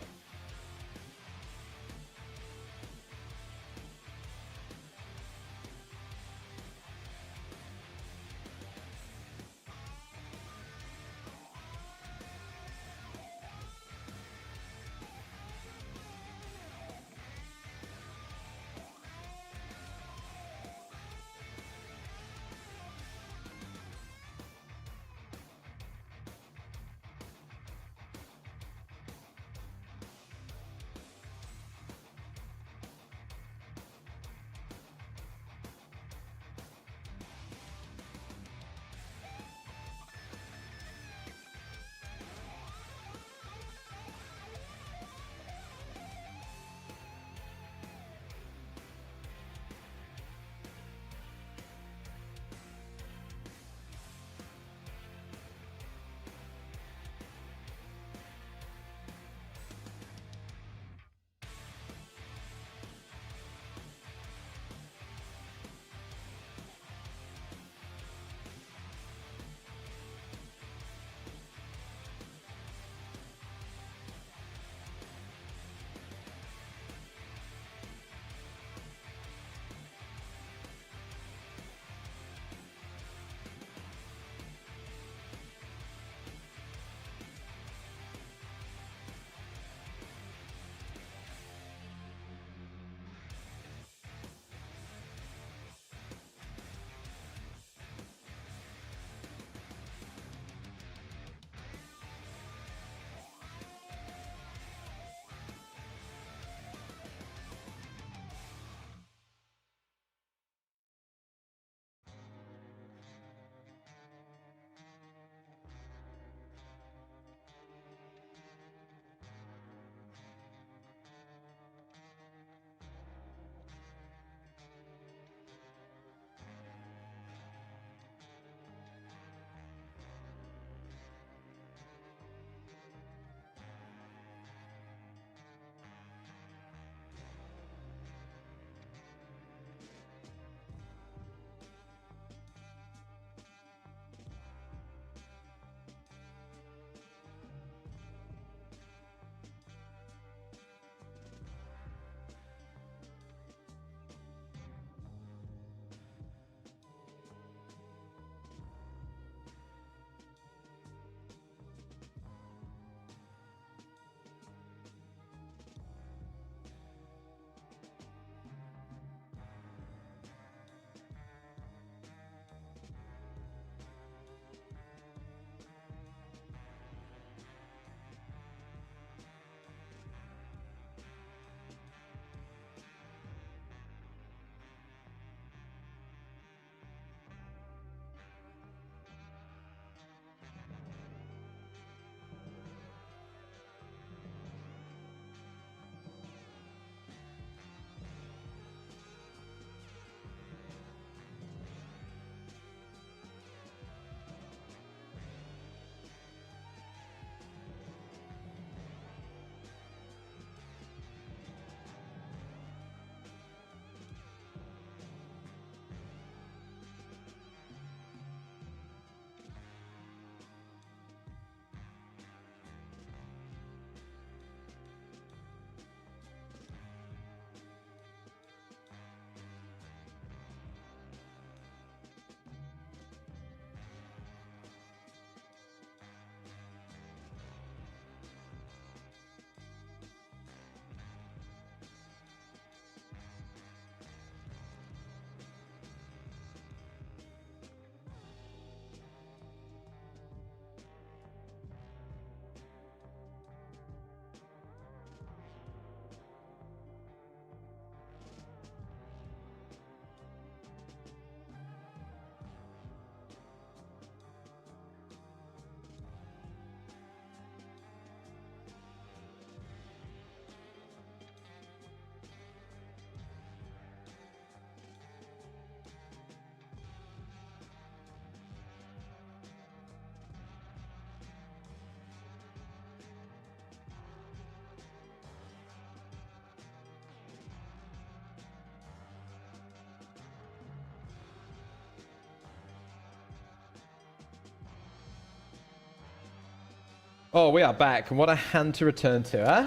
Oh, we are back. What a hand to return to, huh?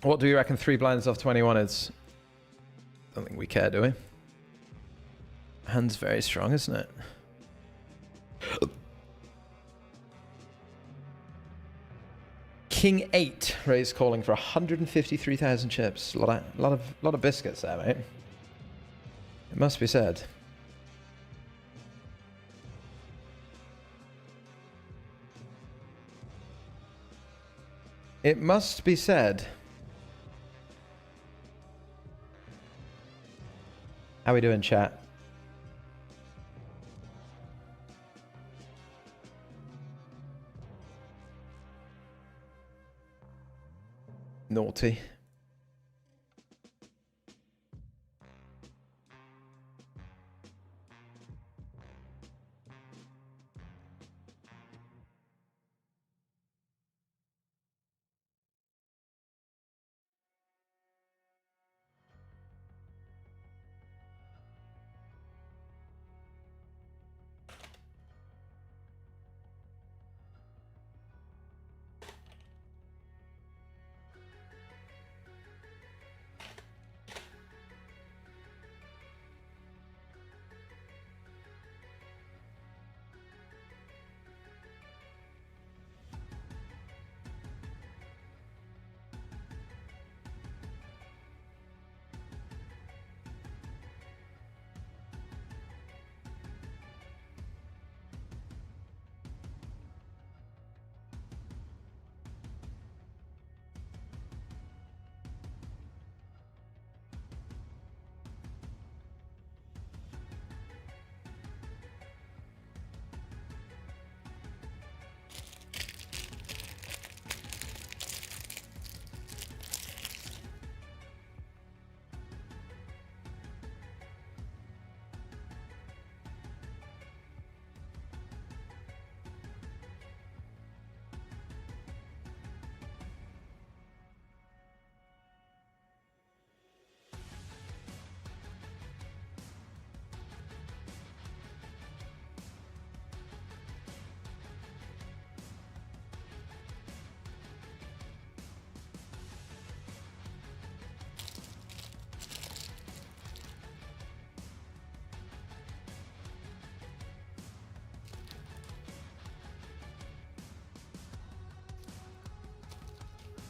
What do you reckon 3 blinds off 21 is? Don't think we care, do we? Hand's very strong, isn't it? King 8 raise calling for 153,000 chips. A lot of biscuits there, mate. It must be said. It must be said. How we doing, chat? Naughty.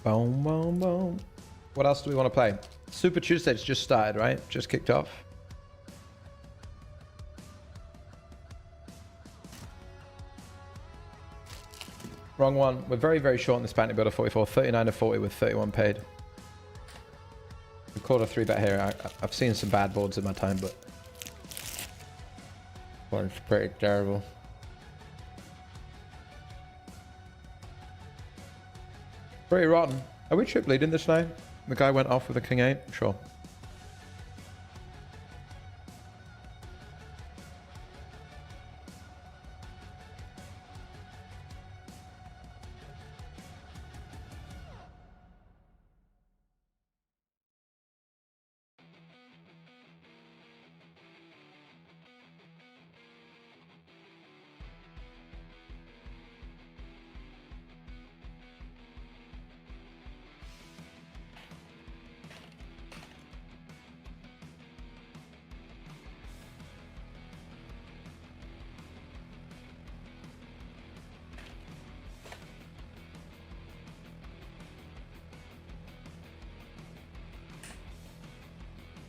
Boom, boom, boom. What else do we want to play? Super Tuesday's just started, right? Just kicked off. Wrong one. We're very, very short in this bounty builder 44. 39 to 40 with 31 paid. We called a 3-bet here. I've seen some bad boards in my time, but one's pretty terrible. Pretty rotten. Are we trip leading this now? The guy went off with a king 8? Sure.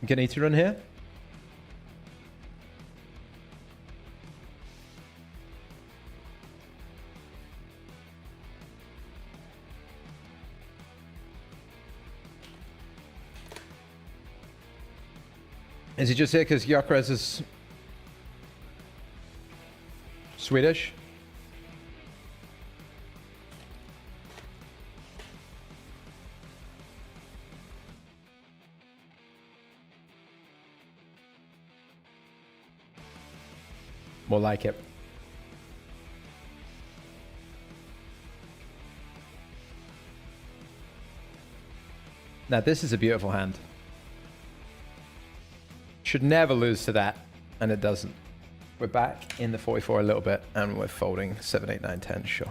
Get to run here. Is he just here because Gyökeres is Swedish? More like it. Now this is a beautiful hand. Should never lose to that, and it doesn't. We're back in the 44 a little bit, and we're folding 7, 8, 9, 10. Sure.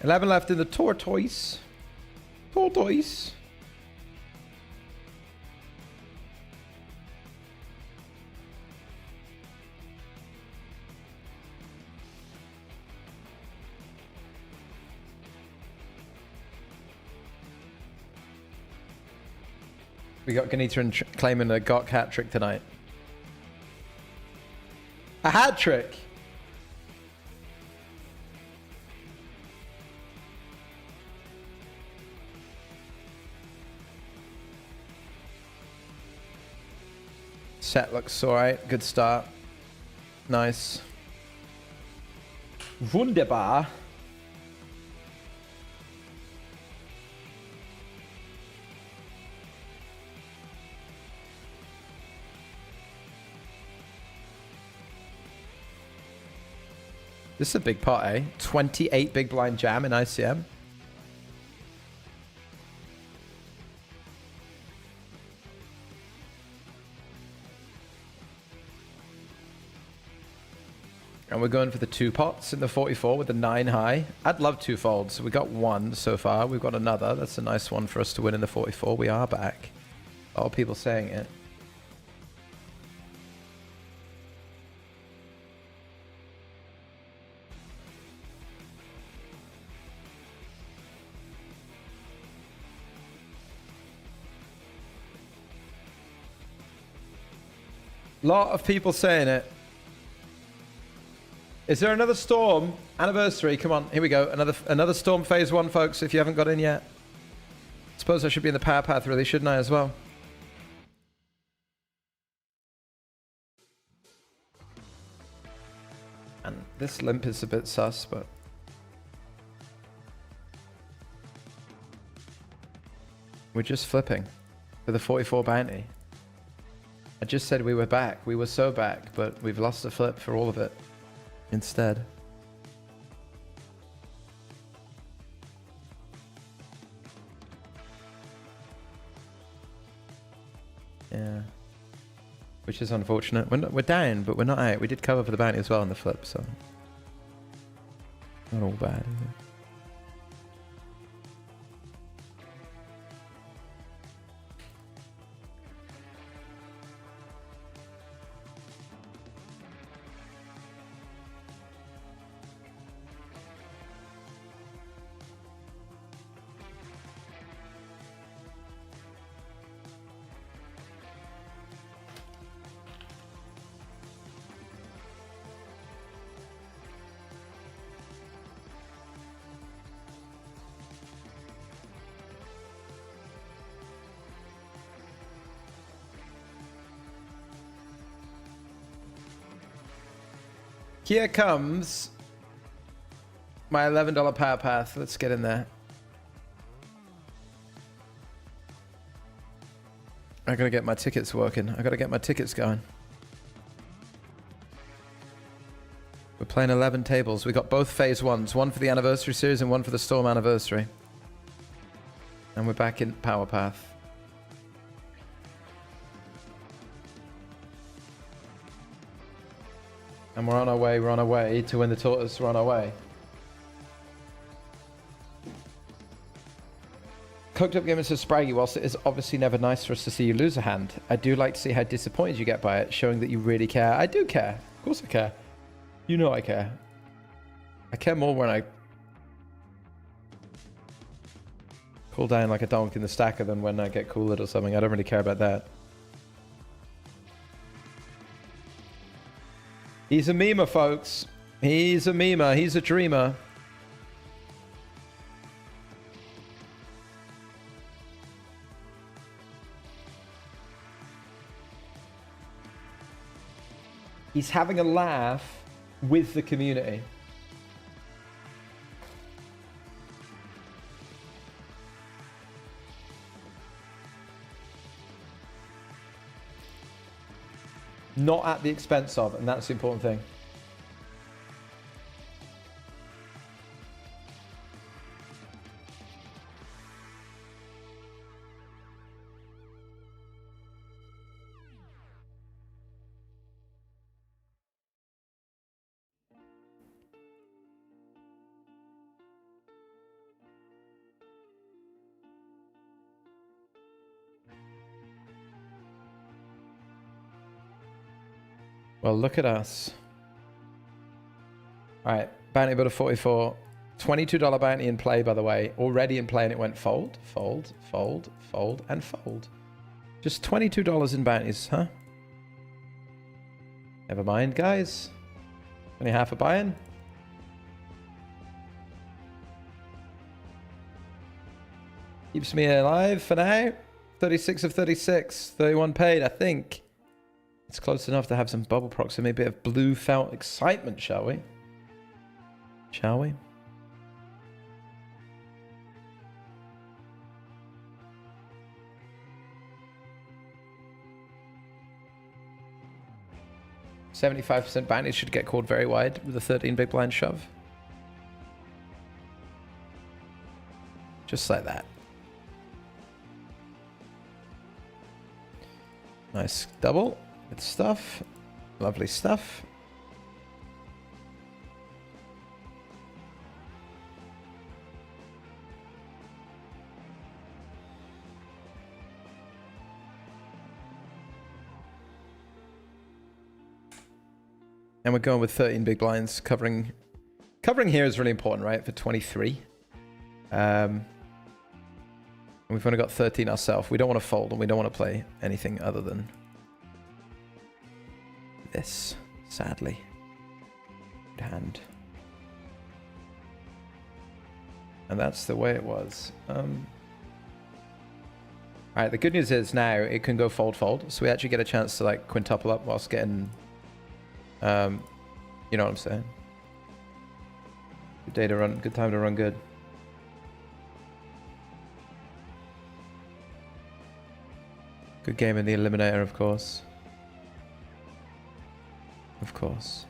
11 left in the tortoise. Tortoise. We got Ganitron claiming a Gok hat trick tonight. A hat trick? Set looks alright. Good start. Nice. Wunderbar. This is a big pot, eh? 28 big blind jam in ICM. And we're going for the 2 pots in the 44 with the 9 high. I'd love 2 folds. We got 1 so far. We've got another. That's a nice one for us to win in the 44. We are back. A lot of people saying it. Lot of people saying it. Is there another storm anniversary? Come on, here we go. Another storm phase 1, folks. If you haven't got in yet, suppose I should be in the power path, really, shouldn't I, as well? And this limp is a bit sus, but we're just flipping for the 44 bounty. I just said we were back. We were so back, but we've lost the flip for all of it instead. Yeah. Which is unfortunate. We're down, but we're not out. We did cover for the bounty as well on the flip, so not all bad, is it? Here comes my $11 power path. Let's get in there. I gotta get my tickets working. I gotta get my tickets going. We're playing 11 tables. We got both phase 1s. One for the anniversary series and one for the storm anniversary. And we're back in power path. And we're on our way to win the tortoise. We're on our way. Coked Up Gamer says, Spraggy, whilst it is obviously never nice for us to see you lose a hand, I do like to see how disappointed you get by it, showing that you really care. I do care. Of course I care. You know I care. I care more when I cool down like a donk in the stacker than when I get cooled or something. I don't really care about that. He's a memer, folks. He's a memer. He's a dreamer. He's having a laugh with the community. Not at the expense of, and that's the important thing. Well, look at us. All right, bounty bid of 44. $22 bounty in play, by the way. Already in play, and it went fold, fold, fold, fold, and fold. Just $22 in bounties, huh? Never mind, guys. Only half a buy-in. Keeps me alive for now. 36 of 36. 31 paid, I think. It's close enough to have some bubble proximity. A bit of blue felt excitement, shall we? Shall we? %75% bounty should get called very wide with a 13 big blind shove. Just like that. Nice double. Good stuff. Lovely stuff. And we're going with 13 big blinds. Covering here is really important, right? For 23. And we've only got 13 ourselves. We don't want to fold, and we don't want to play anything other than this, sadly. Good hand. And that's the way it was. Alright, the good news is now it can go fold, fold. So we actually get a chance to like quintuple up whilst getting... you know what I'm saying? Good day to run, good time to run good. Good game in the eliminator, of course. Of course.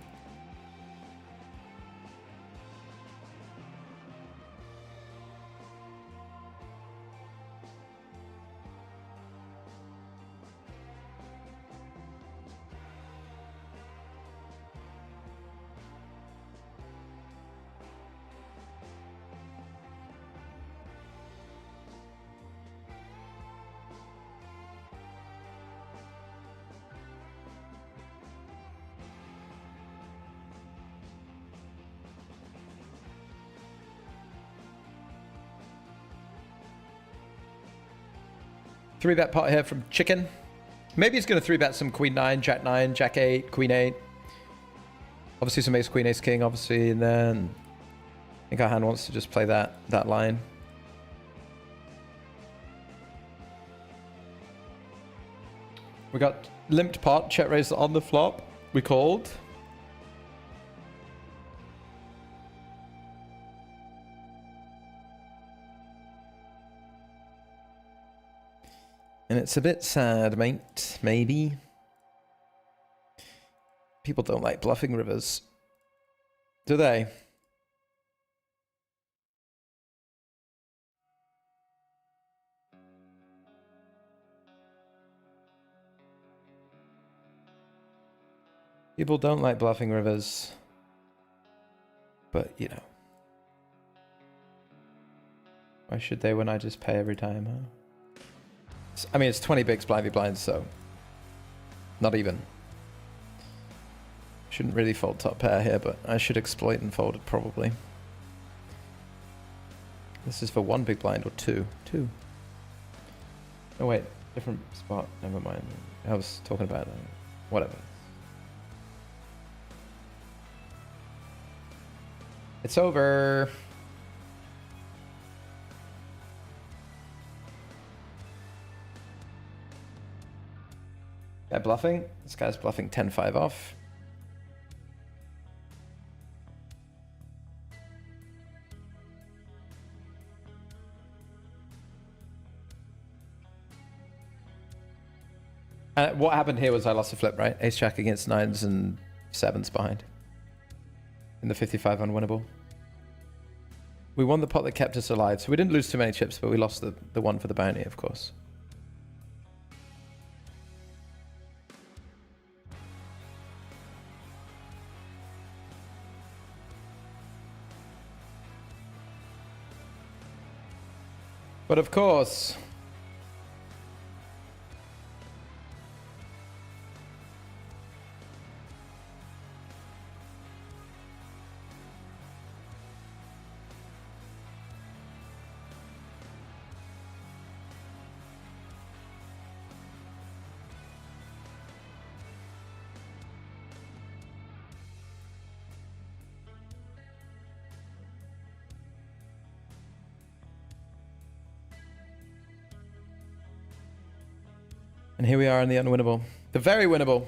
Three bet pot here from Chicken. Maybe he's going to three bet some Queen 9, Jack 9, Jack 8, Queen 8. Obviously some Ace Queen, Ace King, obviously, and then I think our hand wants to just play that line. We got limped pot, check raise on the flop. We called. And it's a bit sad, mate. Maybe. People don't like bluffing rivers. Do they? People don't like bluffing rivers. But, you know. Why should they when I just pay every time, huh? I mean, it's 20 bigs, blind v blinds, so not even. Shouldn't really fold top pair here, but I should exploit and fold it probably. This is for one big blind or two. Two. Oh wait, different spot. Never mind. I was talking about whatever. It's over. Guy bluffing. This guy's bluffing 10-5 off. What happened here was I lost the flip, right? Ace Jack against 9s and 7s behind. In the 55 unwinnable. We won the pot that kept us alive, so we didn't lose too many chips, but we lost the one for the bounty, of course. But of course, And here we are in the unwinnable. The very winnable.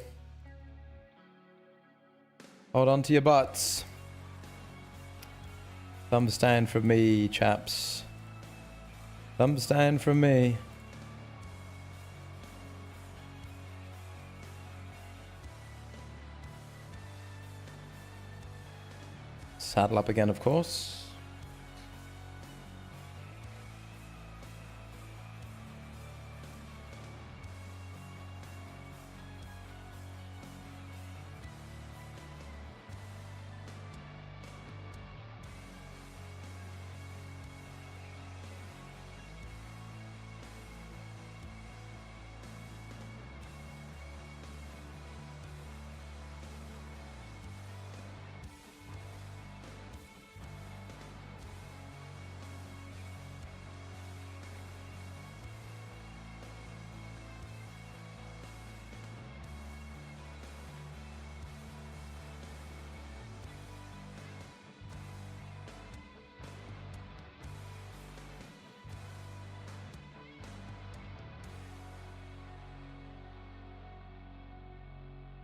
Hold on to your butts. Thumbs down from me, chaps. Thumbs down from me. Saddle up again, of course.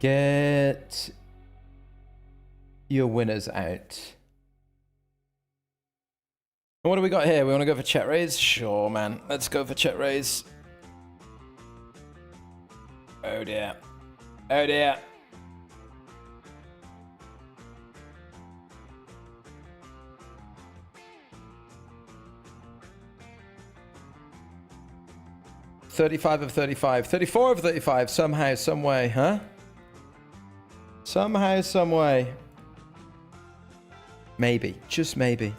Get your winners out. What do we got here? We want to go for chat raise? Sure, man. Let's go for chat raise. Oh dear. Oh dear. $35 of 35. 34 of 35. Somehow, some way, huh? Somehow, some way. Maybe. Just maybe.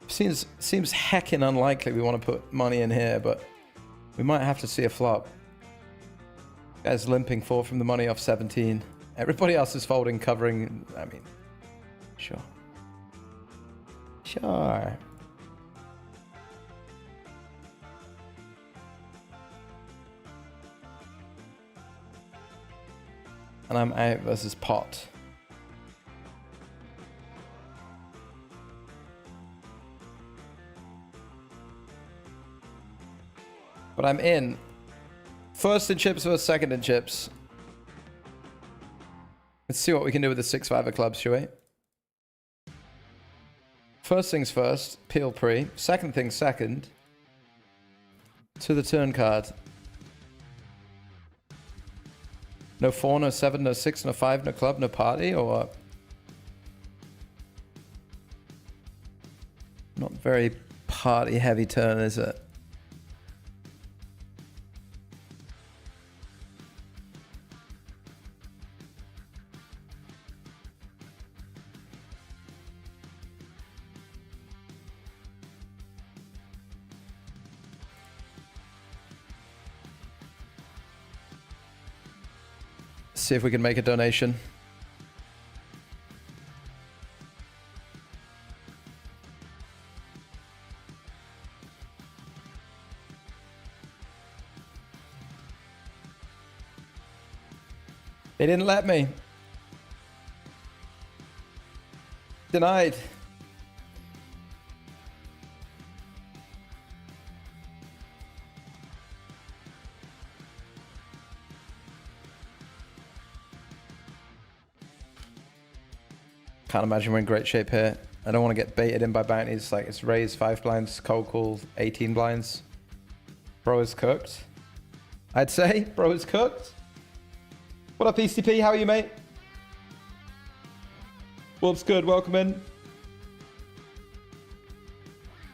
Seems heckin' unlikely we want to put money in here, but we might have to see a flop. Guy's limping 4 from the money off 17. Everybody else is folding, covering. I mean, sure. Sure. And I'm out versus pot. But I'm in. First in chips versus second in chips. Let's see what we can do with the 6-5 of clubs, shall we? First things first, peel pre. Second things second. To the turn card. No 4, no 7, no 6, no 5, no club, no party, or what? Not very party heavy turn, is it? See if we can make a donation. They didn't let me. Denied. Can't imagine we're in great shape here. I don't want to get baited in by bounties. Like, it's raise 5 blinds, cold call 18 blinds. Bro is cooked. I'd say bro is cooked. What up, ECP? How are you, mate? Wolf's good. Welcome in.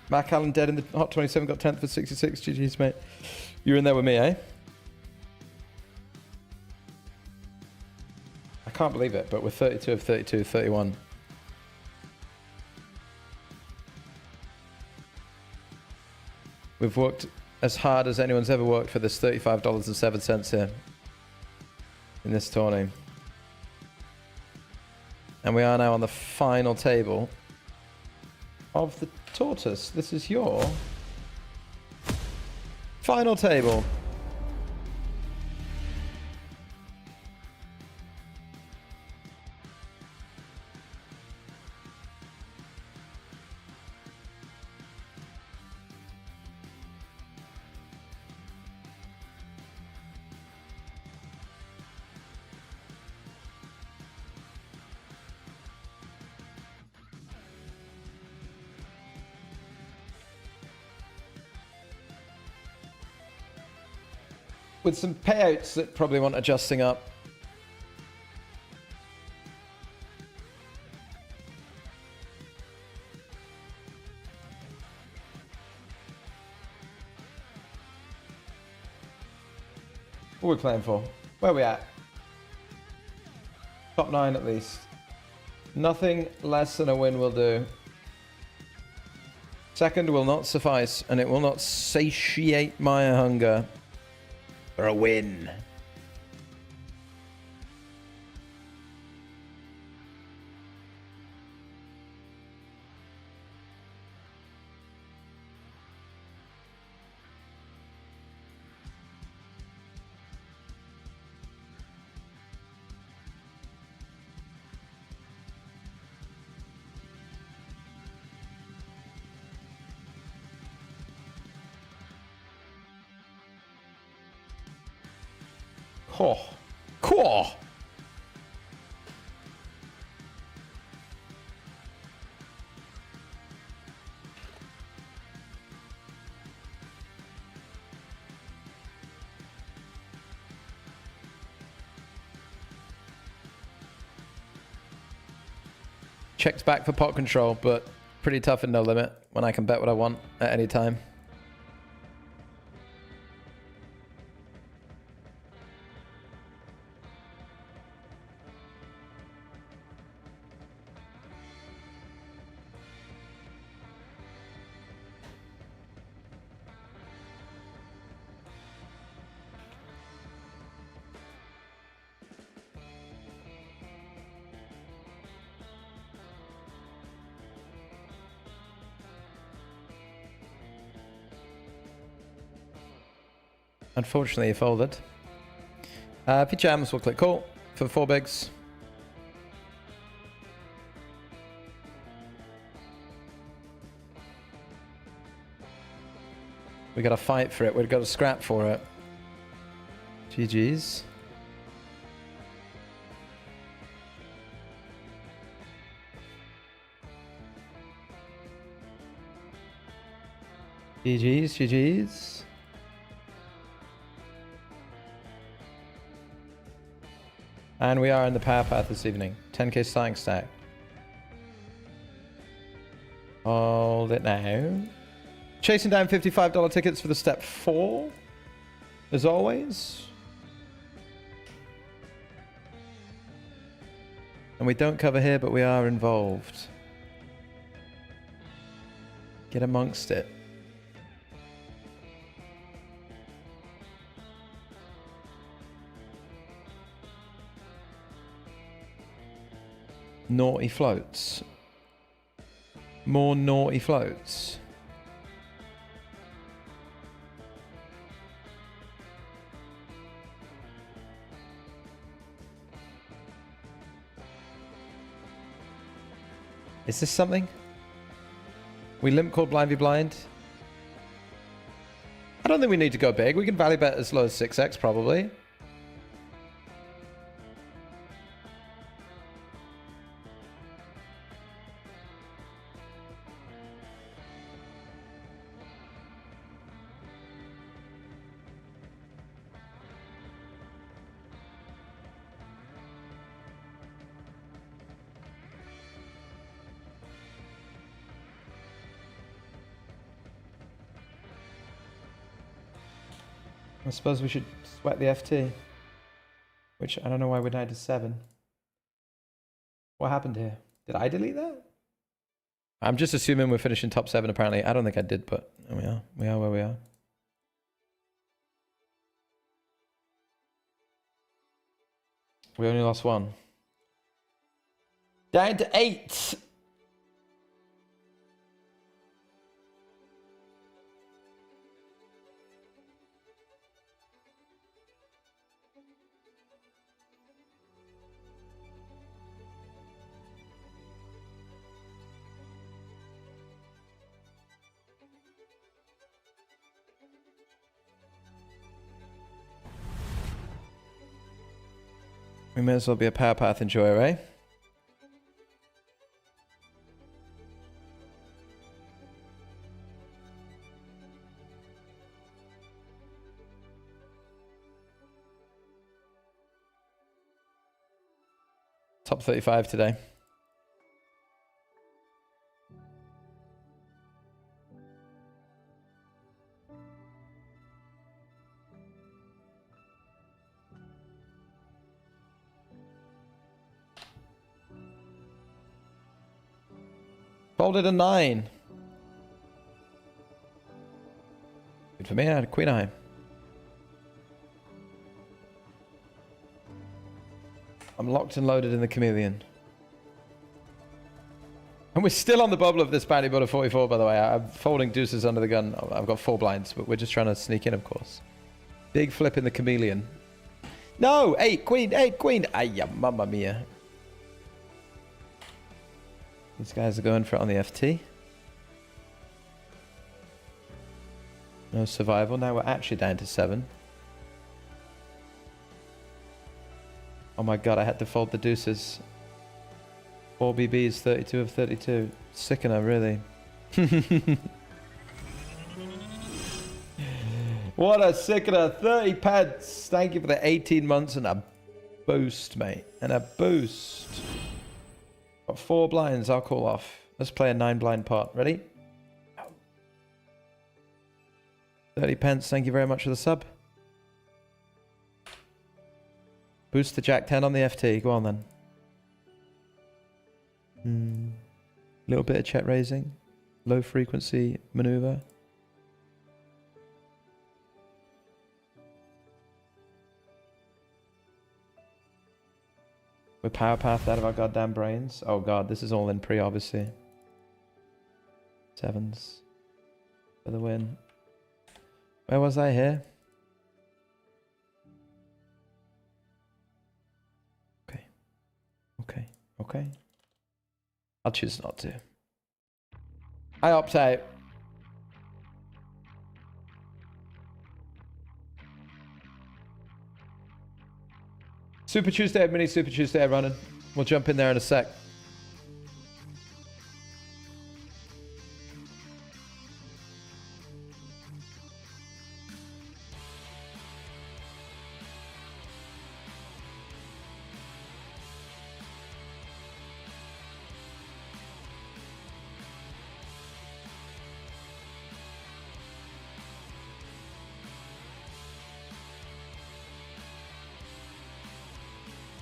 Mac Allen dead in the Hot 27. Got 10th for 66. GG's, mate. You're in there with me, eh? I can't believe it, but we're 32 of 32, 31. We've worked as hard as anyone's ever worked for this $35.07 here. in this tourney. And we are now on the final table of the tortoise. This is your final table. With some payouts that probably want adjusting up. What are we playing for? Where are we at? Top 9 at least. Nothing less than a win will do. Second will not suffice, and it will not satiate my hunger for a win. Oh, cool. Checked back for pot control, but pretty tough in no limit when I can bet what I want at any time. Unfortunately, he folded. If he jams, we'll click call for 4 bigs. We got to fight for it. We've got to scrap for it. GG's. GG's, GG's. And we are in the power path this evening. 10k starting stack. Hold it now. Chasing down $55 tickets for the step 4. As always. And we don't cover here, but we are involved. Get amongst it. Naughty floats. More naughty floats. Is this something? We limp called blind v blind. I don't think we need to go big. We can value bet as low as 6x probably. I suppose we should sweat the FT. Which, I don't know why we're down to 7. What happened here? Did I delete that? I'm just assuming we're finishing top 7 apparently. I don't think I did, but there we are. We are where we are. We only lost one. Down to 8. We may as well be a power path enjoyer, eh? Top 35 today. Folded a 9. Good for me. I had a queen eye. I'm locked and loaded in the chameleon. And we're still on the bubble of this bounty board of 44, by the way. I'm folding deuces under the gun. I've got 4 blinds, but we're just trying to sneak in, of course. Big flip in the chameleon. No! 8 queen! 8 queen! Ay, mamma mia. These guys are going for it on the FT. No survival. Now we're actually down to 7. Oh my god, I had to fold the deuces. 4 BBs, 32 of 32. Sickener, really. What a sickener. 30 pads. Thank you for the 18 months and a boost, mate. And a boost. Got 4 blinds, I'll call off. Let's play a 9 blind pot. Ready? 30 pence, thank you very much for the sub. Boost the Jack 10 on the FT. Go on then. Little bit of check raising. Low frequency maneuver. We're power pathed out of our goddamn brains. Oh god, this is all in pre, obviously. 7s. For the win. Where was I here? Okay. Okay. Okay. I'll choose not to. I opt out. Super Tuesday, mini Super Tuesday running. We'll jump in there in a sec.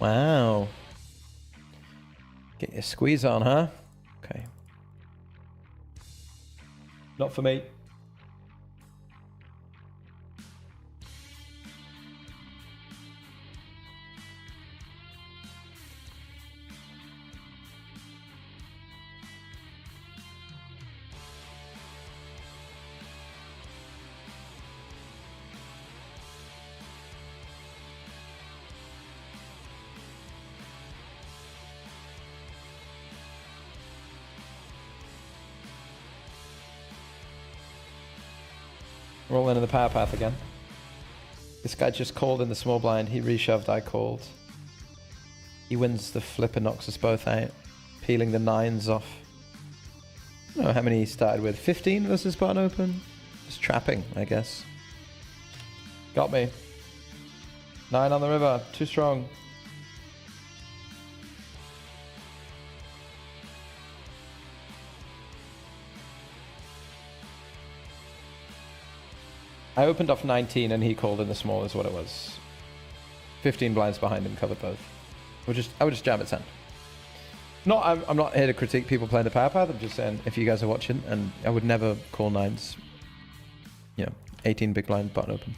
Wow. Get your squeeze on, huh? Okay. Not for me. Roll into the power path again. This guy just called in the small blind. He reshoved, I called. He wins the flip and knocks us both out. Peeling the 9s off. I don't know how many he started with. 15 versus button open? Just trapping, I guess. Got me. 9 on the river. Too strong. I opened off 19 and he called in the small is what it was. 15 blinds behind him, covered both. I would just jam at 10. I'm not here to critique people playing the power path. I'm just saying if you guys are watching, and I would never call 9s. You know, 18 big blind button open.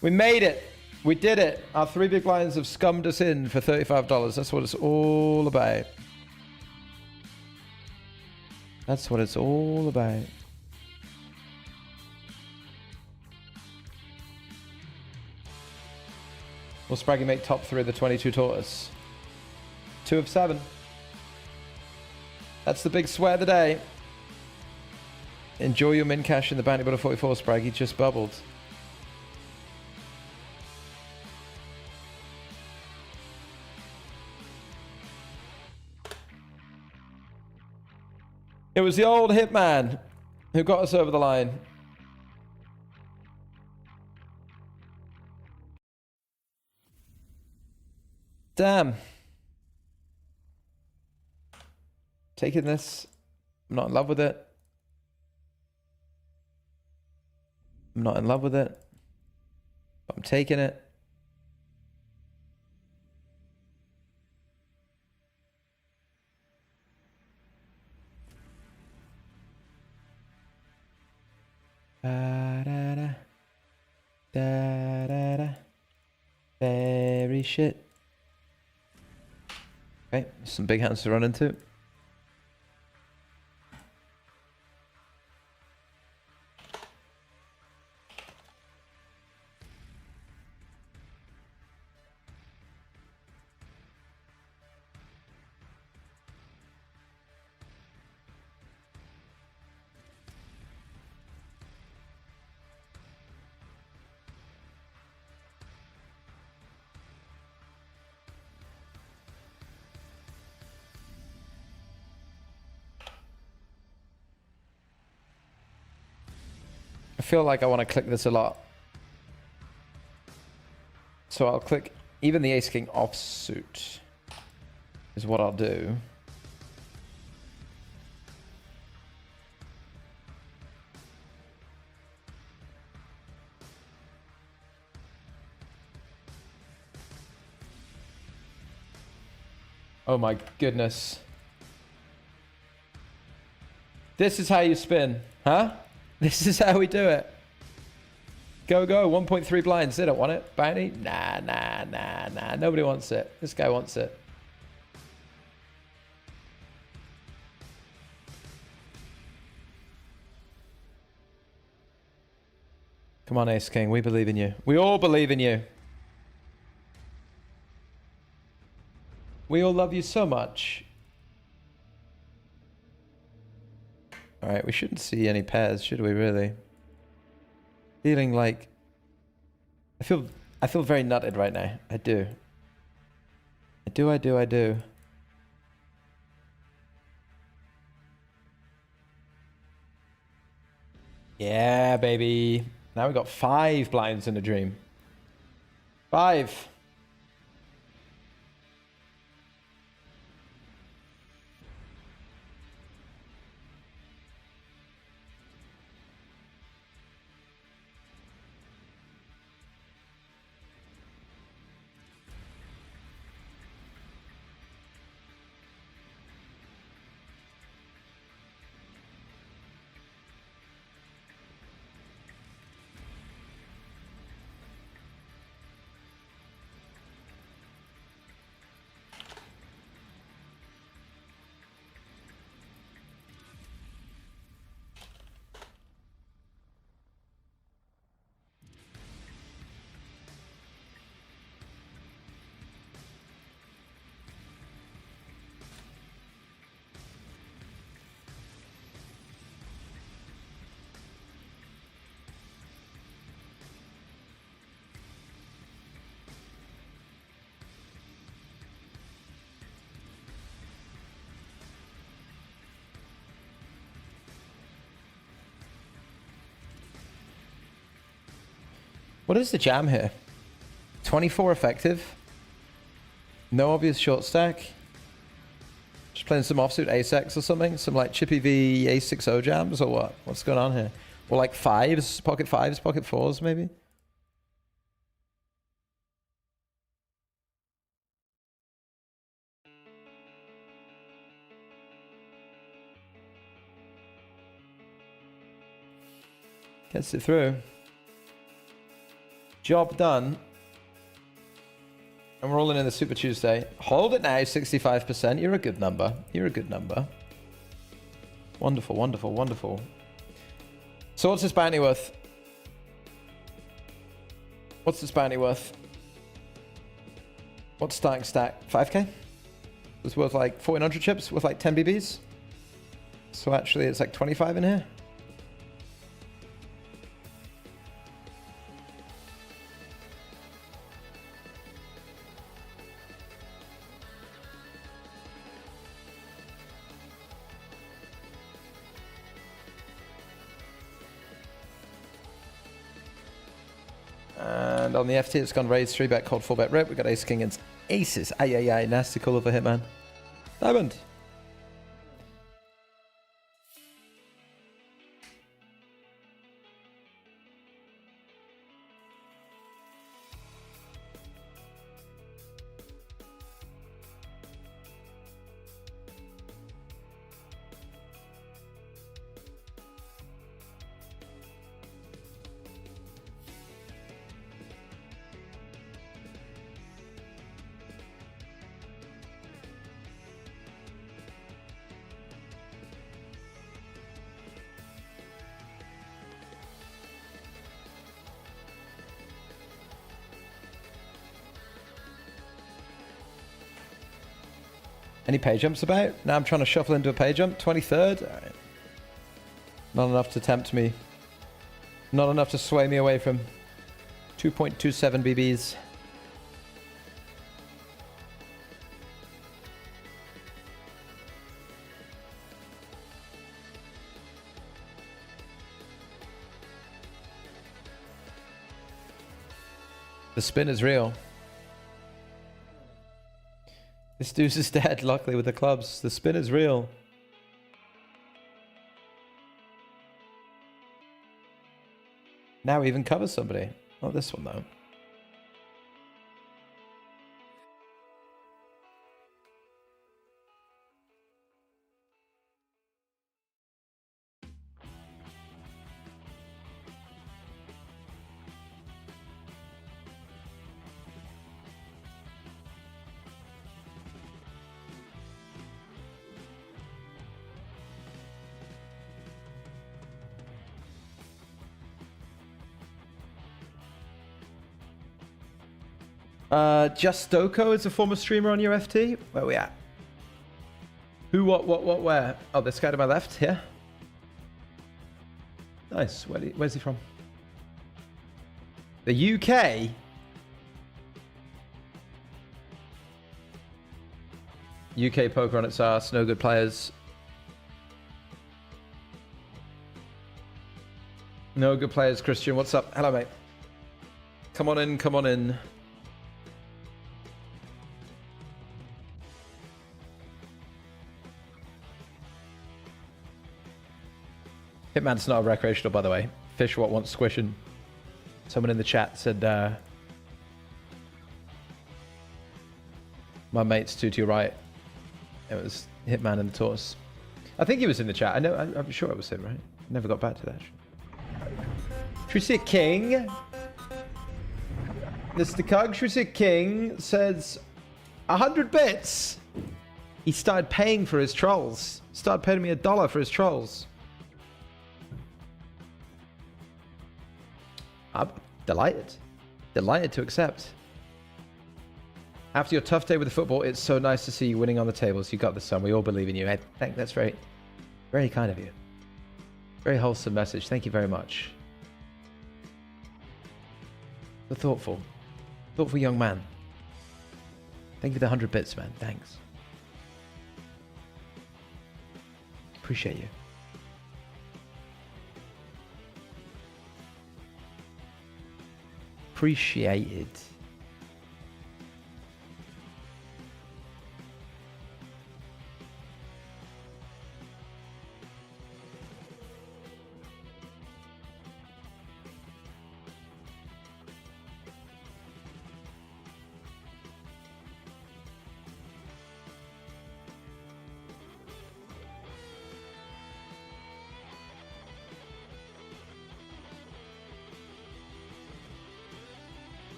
We made it. We did it. Our 3 big blinds have scummed us in for $35. That's what it's all about. That's what it's all about. Will Spraggy make top 3 of the 22 tortoise? 2 of 7. That's the big sweat of the day. Enjoy your min cash in the bounty butter 44, Spraggy. Just bubbled. It was the old hitman who got us over the line. Damn. Taking this. I'm not in love with it. I'm not in love with it. But I'm taking it. Da, da, da. Da, da, da. Very shit. Okay, some big hands to run into. I feel like I want to click this a lot. So I'll click even the ace king offsuit is what I'll do. Oh my goodness. This is how you spin, huh? This is how we do it. Go, go. 1.3 blinds. They don't want it. Bounty? Nah, nah, nah, nah. Nobody wants it. This guy wants it. Come on, Ace King. We believe in you. We all believe in you. We all love you so much. All right, we shouldn't see any pairs, should we, really? Feeling like... I feel very nutted right now. I do. I do. Yeah, baby. Now we got 5 blinds in a dream. 5. What is the jam here? 24 effective. No obvious short stack. Just playing some offsuit ace-x or something. Some like chippy V ace-6-0 jams or what? What's going on here? Or like 5s, pocket 5s, pocket 4s maybe? Gets it through. Job done. And we're all in the Super Tuesday. Hold it now, 65%. You're a good number. You're a good number. Wonderful, wonderful, wonderful. So what's this bounty worth? What's this bounty worth? What's starting stack? 5k? It's worth like 1400 chips, worth like 10 BBs. So actually it's like 25 in here. And on the FT, it's gone raise 3-bet, cold 4-bet rip. We got ace king and aces. Ay, ay, ay. Nasty call of a hitman. Diamond. Any pay jumps about? Now I'm trying to shuffle into a pay jump. 23rd? All right. Not enough to tempt me. Not enough to sway me away from 2.27 BBs. The spin is real. This deuce is dead, luckily, with the clubs. The spin is real. Now we even cover somebody. Not this one, though. Just Stoko is a former streamer on your FT. Where are we at? Who, what, where? Oh, this guy to my left here. Nice. Where's he from? The UK? UK poker on its ass. No good players. No good players, Christian. What's up? Hello, mate. Come on in, come on in. Hitman's not a recreational, by the way. Fish what wants squishing. Someone in the chat said, my mate's two to your right. It was Hitman and the Tortoise. I think he was in the chat. I'm sure it was him, right? Never got back to that. Should we see a king? Mr. Cug, should we see a king? Says 100 bits. He started paying for his trolls. Started paying me $1 for his trolls. I'm delighted. Delighted to accept. After your tough day with the football, it's so nice to see you winning on the tables. You got this, son. We all believe in you. I think that's very, very kind of you. Very wholesome message. Thank you very much. The thoughtful young man. Thank you for the 100 bits, man. Thanks. Appreciate you. Appreciated.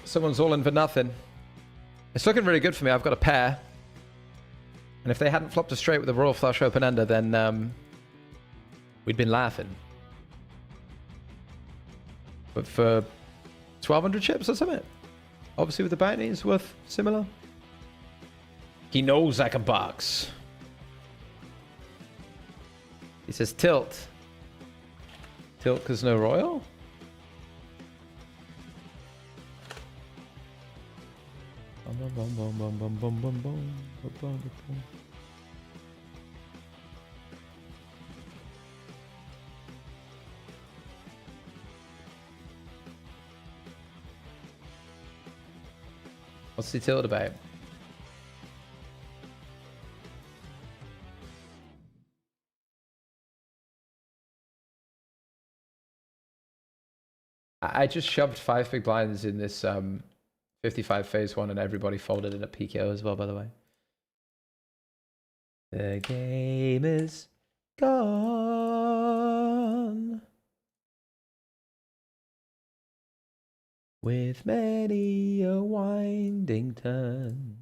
Someone's all in for nothing. It's looking really good for me. I've got a pair. And if they hadn't flopped a straight with a royal flush open ender, then we'd been laughing. But for 1,200 chips or something, obviously with the bounty, it's worth similar. He knows I can box. He says tilt. Tilt because no royal? What's he tilt about? I just shoved 5 big blinds in this 55 phase 1 and everybody folded in a PKO as well, by the way. The game is gone. With many a winding turn.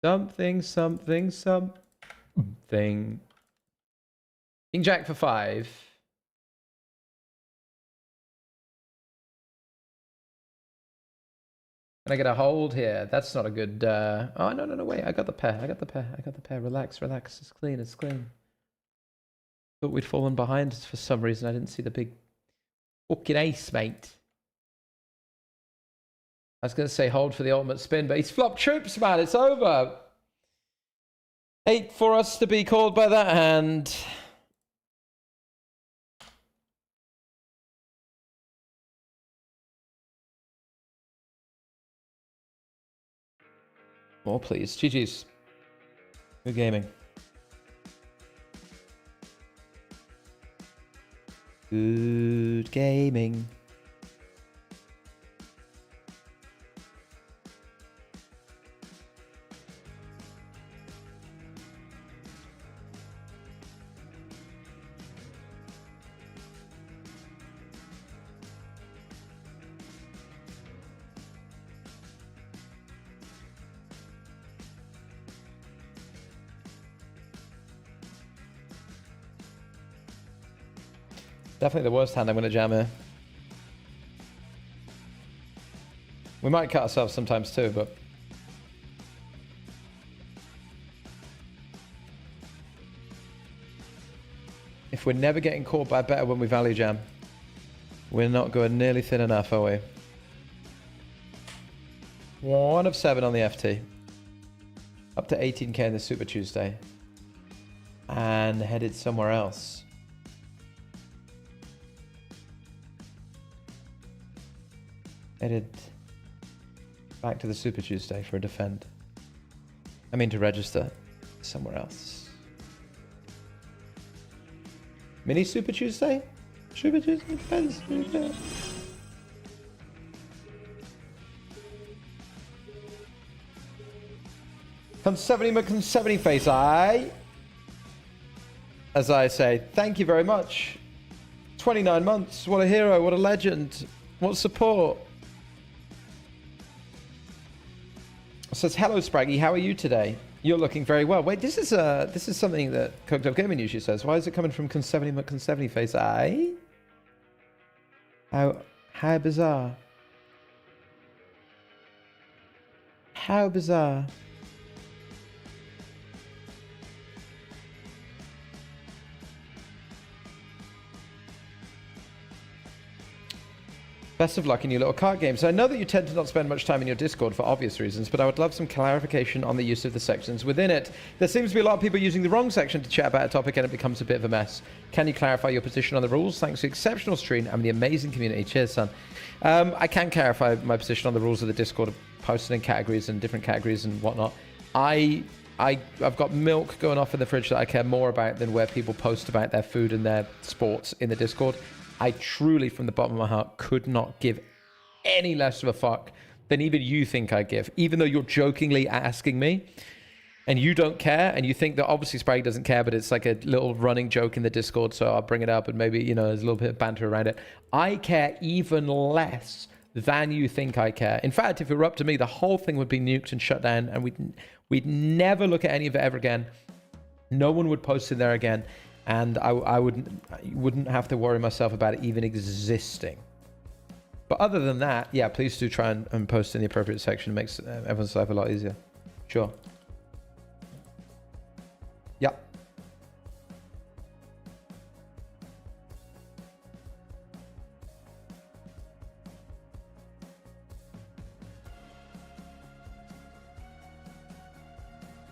Something, something, something. King Jack for 5. Can I get a hold here? That's not a good... Oh, no, wait. I got the pair. I got the pair. Relax. It's clean. Thought we'd fallen behind for some reason. I didn't see the big fucking ace, mate. I was going to say hold for the ultimate spin, but he's flopped troops, man. It's over. 8 for us to be called by that hand. More, please. GG's. Good gaming. Good gaming. Definitely the worst hand I'm going to jam here. We might cut ourselves sometimes too, but... if we're never getting caught by better when we value jam, we're not going nearly thin enough, are we? 1 of 7 on the FT. Up to 18k in the Super Tuesday. And headed somewhere else. Headed back to the Super Tuesday for a defend. I mean to register somewhere else. Mini Super Tuesday? Super Tuesday depends. Con70 face eye. As I say, thank you very much. 29 months. What a hero. What a legend. What support. Says, hello Spraggy, how are you today? You're looking very well. Wait, this is something that Coked Up Gaming usually says. Why is it coming from Con70 face eye? How bizarre. How bizarre. Best of luck in your little card games. I know that you tend to not spend much time in your Discord for obvious reasons, but I would love some clarification on the use of the sections within it. There seems to be a lot of people using the wrong section to chat about a topic and it becomes a bit of a mess. Can you clarify your position on the rules? Thanks to the exceptional stream and the amazing community. Cheers, son. I can clarify my position on the rules of the Discord, posted in categories and different categories and whatnot. I've got milk going off in the fridge that I care more about than where people post about their food and their sports in the Discord. I truly, from the bottom of my heart, could not give any less of a fuck than even you think I give. Even though you're jokingly asking me, and you don't care, and you think that obviously Spraggy doesn't care, but it's like a little running joke in the Discord, so I'll bring it up and maybe, you know, there's a little bit of banter around it. I care even less than you think I care. In fact, if it were up to me, the whole thing would be nuked and shut down, and we'd never look at any of it ever again. No one would post in there again, and I wouldn't have to worry myself about it even existing. But other than that, yeah, please do try and post in the appropriate section. It makes everyone's life a lot easier. Sure. Yep.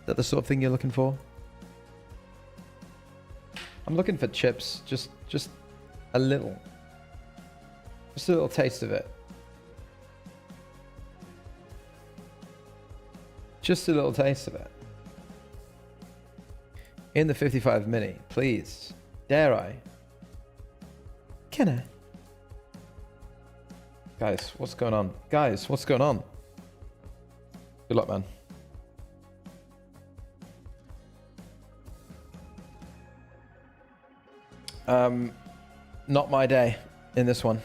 Is that the sort of thing you're looking for? I'm looking for chips, just a little. Just a little taste of it. Just a little taste of it. In the 55 mini, please. Dare I? Can I? Guys, what's going on? Guys, what's going on? Good luck, man. Not my day in this one.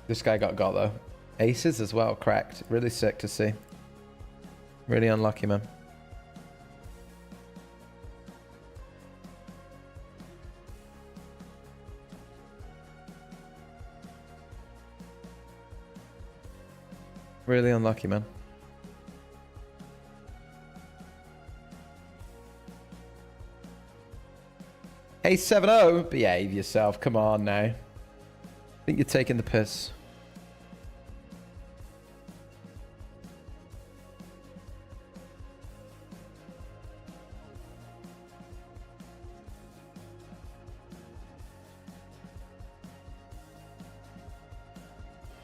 This guy got though. Aces as well, cracked. Really sick to see. Really unlucky, man. Really unlucky, man. Hey, 7-0, behave yourself. Come on now. I think you're taking the piss.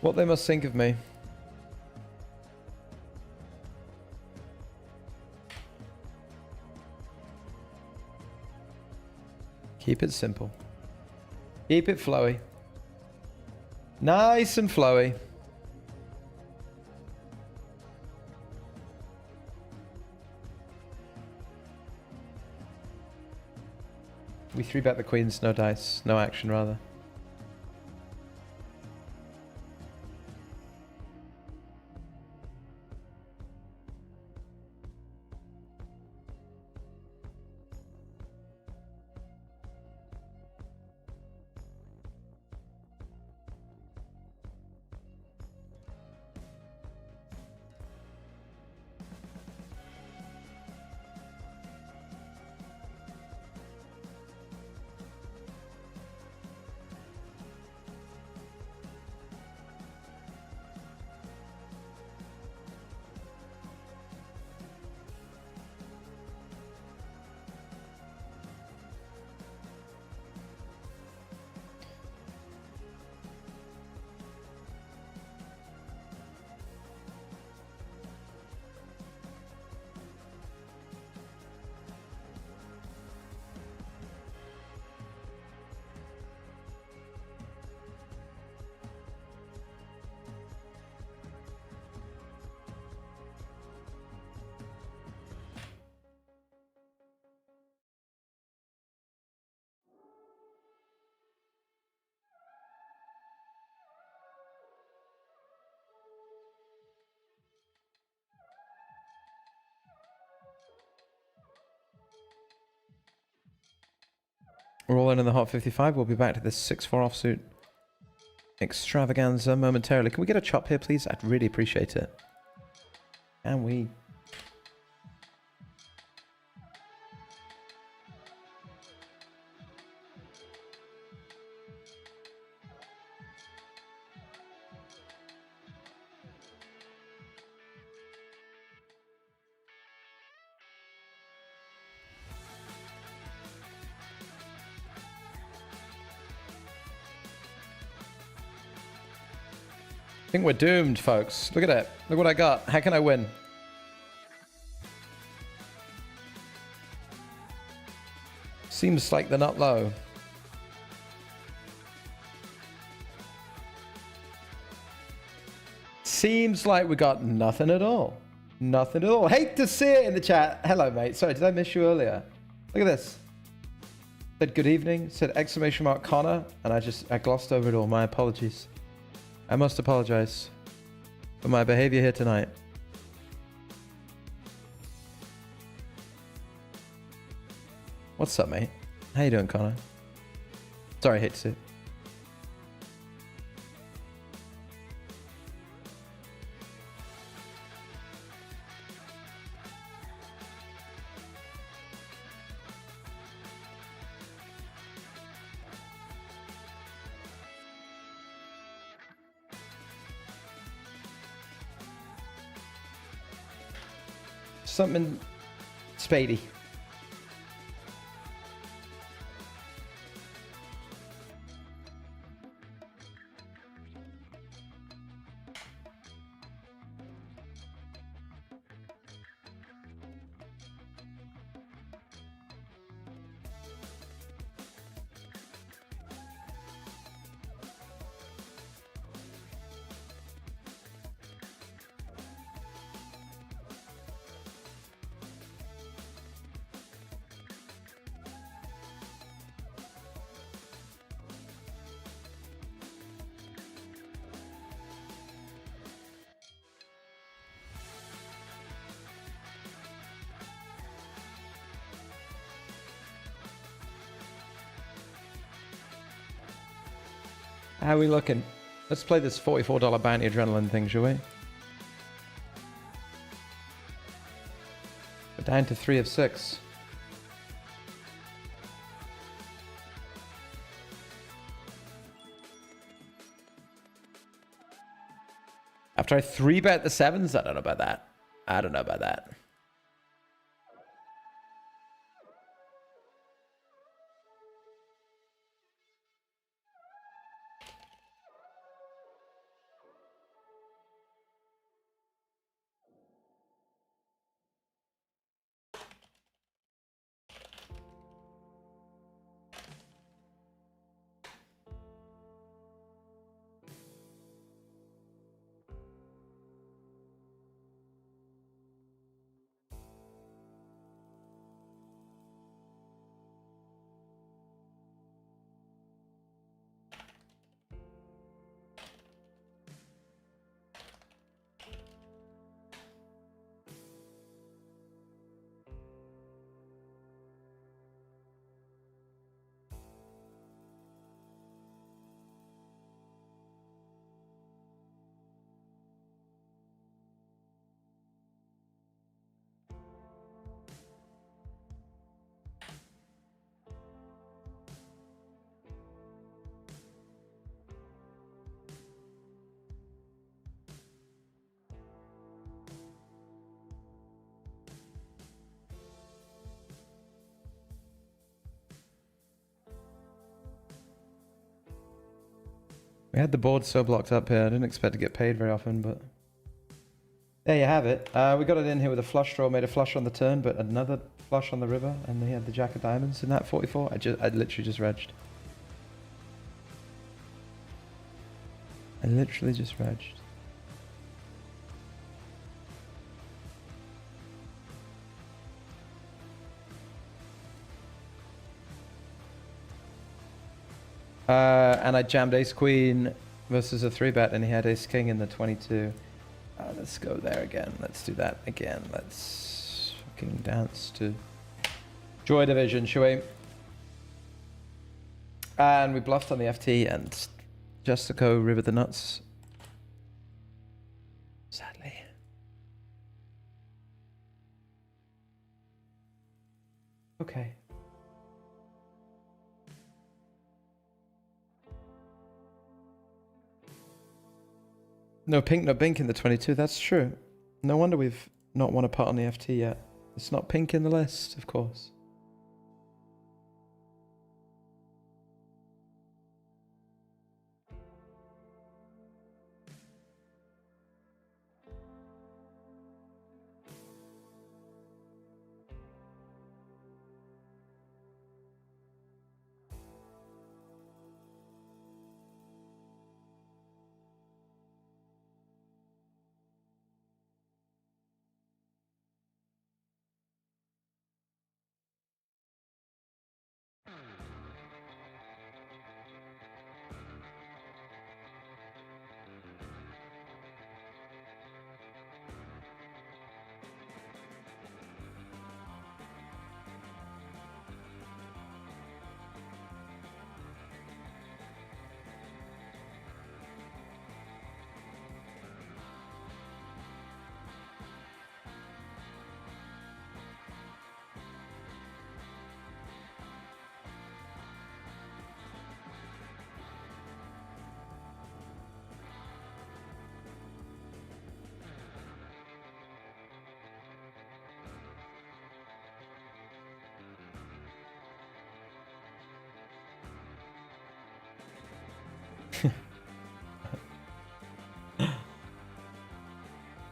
What they must think of me. Keep it simple. Keep it flowy. Nice and flowy. We 3-bet the queens, no dice, no action rather. We're all in the hot 55. We'll be back to this 6-4 offsuit extravaganza momentarily. Can we get a chop here, please? I'd really appreciate it. And we... I think we're doomed, folks. Look at it. Look what I got. How can I win? Seems like they're not low. Seems like we got nothing at all. Nothing at all. Hate to see it in the chat. Hello, mate. Sorry, did I miss you earlier? Look at this. Said good evening. Said exclamation mark Connor. And I glossed over it all. My apologies. I must apologize for my behavior here tonight. What's up, mate? How you doing, Connor? Sorry, I hate to see it. Something spady. How are we looking? Let's play this $44 bounty adrenaline thing, shall we? We're down to 3 of 6. After I 3-bet the 7s? I don't know about that. I don't know about that. We had the board so blocked up here. I didn't expect to get paid very often, but there you have it. We got it in here with a flush draw, made a flush on the turn, but another flush on the river, and he had the jack of diamonds in that 44. I literally just regged. I literally just regged. And I jammed ace queen versus a 3-bet, and he had ace king in the 22. Let's go there again. Let's do that again. Let's fucking dance to Joy Division, shall we? And we bluffed on the FT, and Justico rivered the nuts. Sadly. Okay. No pink, no bink in the 22. That's true. No wonder we've not won a pot on the FT yet. It's not pink in the list, of course.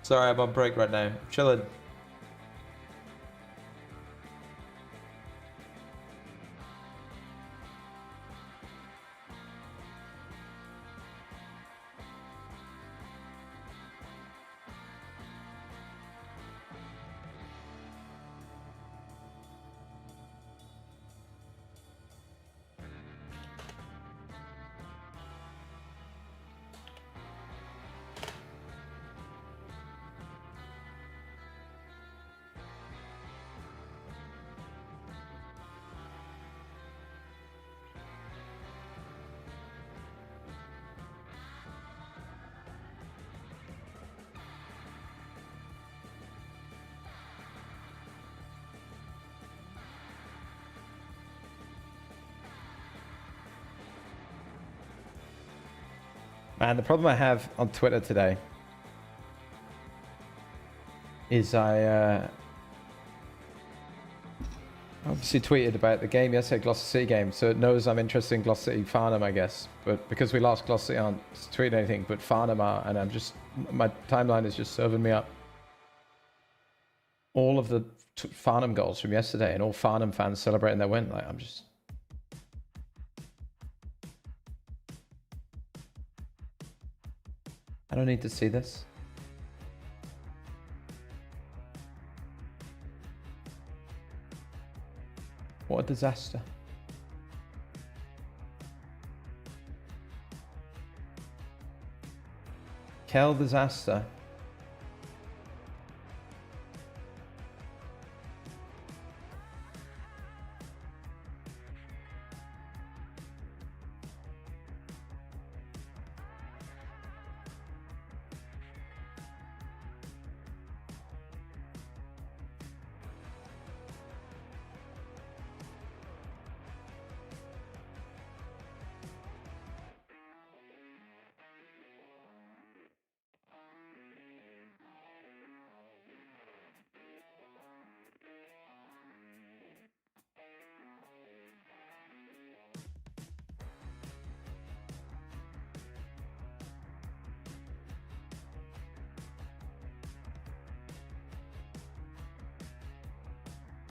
Sorry, I'm on break right now. Chilling. Man, the problem I have on Twitter today is I obviously tweeted about the game yesterday, Gloucester City game, so it knows I'm interested in Gloucester City Farnham, I guess. But because we lost, Gloucester City aren't tweeting anything, but Farnham are, and I'm just, my timeline is just serving me up all of the Farnham goals from yesterday and all Farnham fans celebrating their win. Like, I'm just... I don't need to see this. What a disaster. Kel disaster.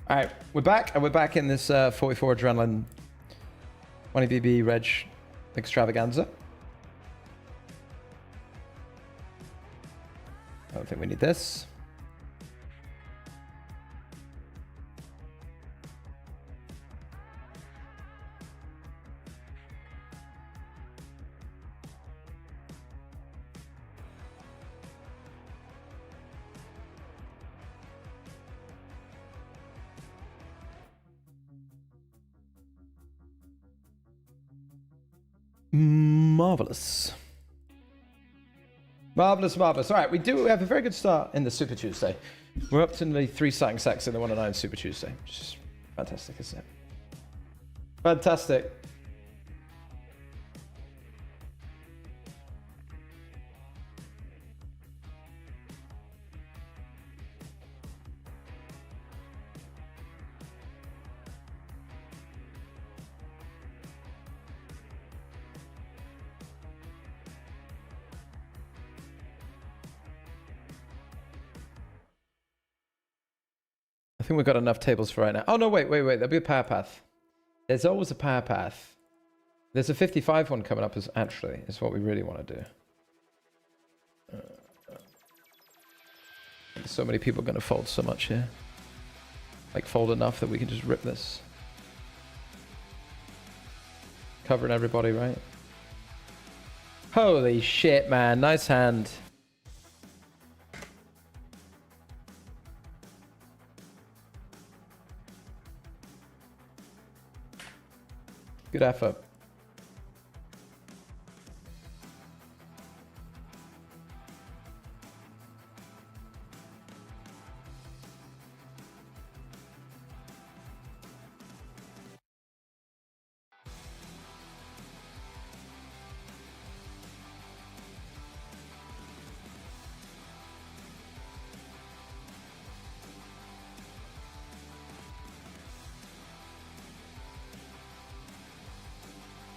All right, we're back, and we're back in this 44 Adrenaline 20BB Reg Extravaganza. I don't think we need this. Marvelous. Marvelous, marvelous. All right, we have a very good start in the Super Tuesday. We're up to nearly 3 starting sacks in the 109 Super Tuesday, which is fantastic, isn't it? Fantastic. I think we've got enough tables for right now. Oh, no, wait. There'll be a power path. There's always a power path. There's a 55 one coming up, is what we really want to do. So many people are going to fold so much here. Like, fold enough that we can just rip this. Covering everybody, right? Holy shit, man. Nice hand. Good effort.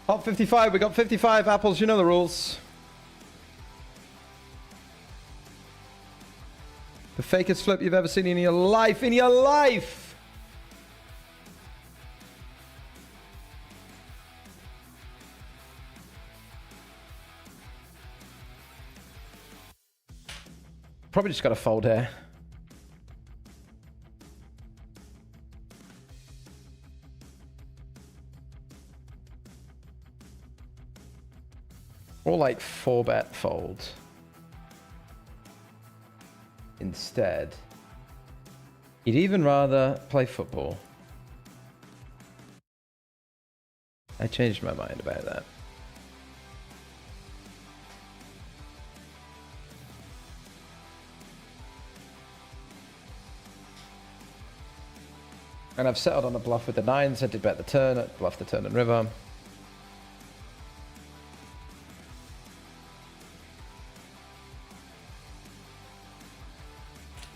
Top 55, we got 55 apples, you know the rules. fakest flip you've ever seen in your life. In your life! Probably just got to fold here. Or like 4-bet fold. Instead. You'd even rather play football. I changed my mind about that. And I've settled on a bluff with the 9s. I did bet the turn, bluff the turn and river.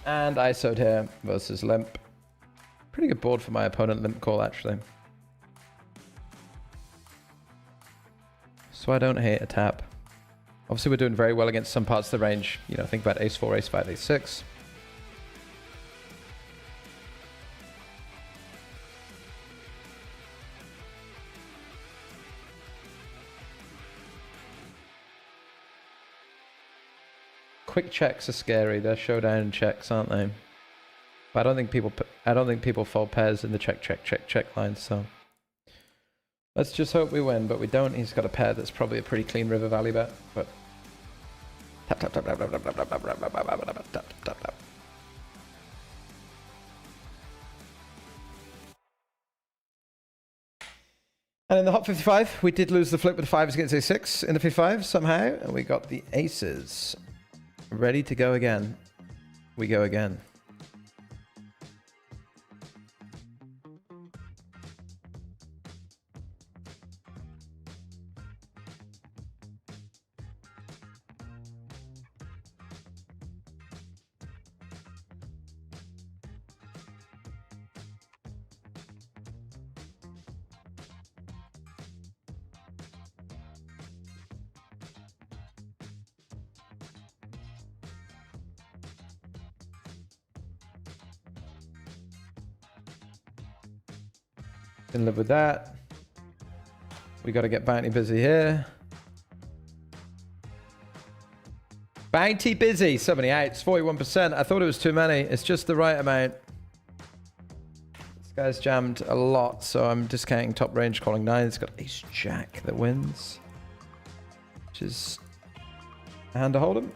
And ISO'd here versus limp. Pretty good board for my opponent, limp call actually. So I don't hate a tap. Obviously we're doing very well against some parts of the range. You know, think about ace 4, ace 5, ace 6. Quick checks are scary. They're showdown checks, aren't they? But I don't think people fold pairs in the check line. So let's just hope we win. But we don't. He's got a pair that's probably a pretty clean river value bet. But tap tap tap tap tap tap tap tap tap tap tap tap tap. And in the hot 55, we did lose the flip with the 5s against a6 in the 55 somehow, and we got the aces. Ready to go again. We go again. Can live with that. We got to get bounty busy here. Bounty busy. So many outs. 41%. I thought it was too many. It's just the right amount. This guy's jammed a lot, so I'm discounting top range, calling 9. It's got ace jack that wins. Which is a hand to hold him.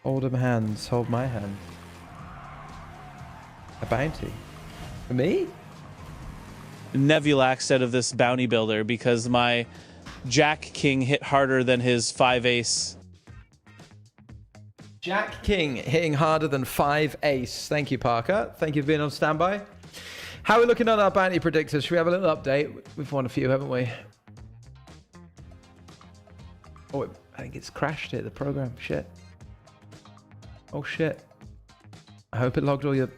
Hold him hands. Hold my hand. A bounty. For me? Nevulax out of this bounty builder because my Jack King hit harder than his 5 ace. Jack King hitting harder than 5 ace. Thank you, Parker. Thank you for being on standby. How are we looking on our bounty predictors? Should we have a little update? We've won a few, haven't we? Oh, I think it's crashed here, the program. Shit. Oh, shit. I hope it logged all your...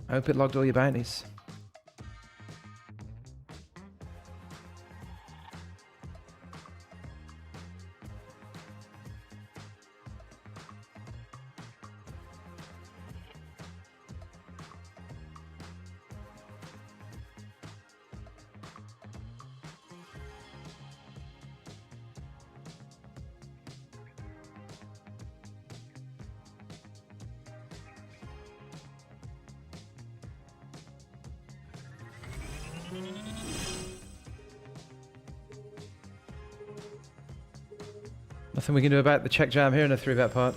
I hope it logged all your bounties. Nothing we can do about the check jam here in a 3-bet pot.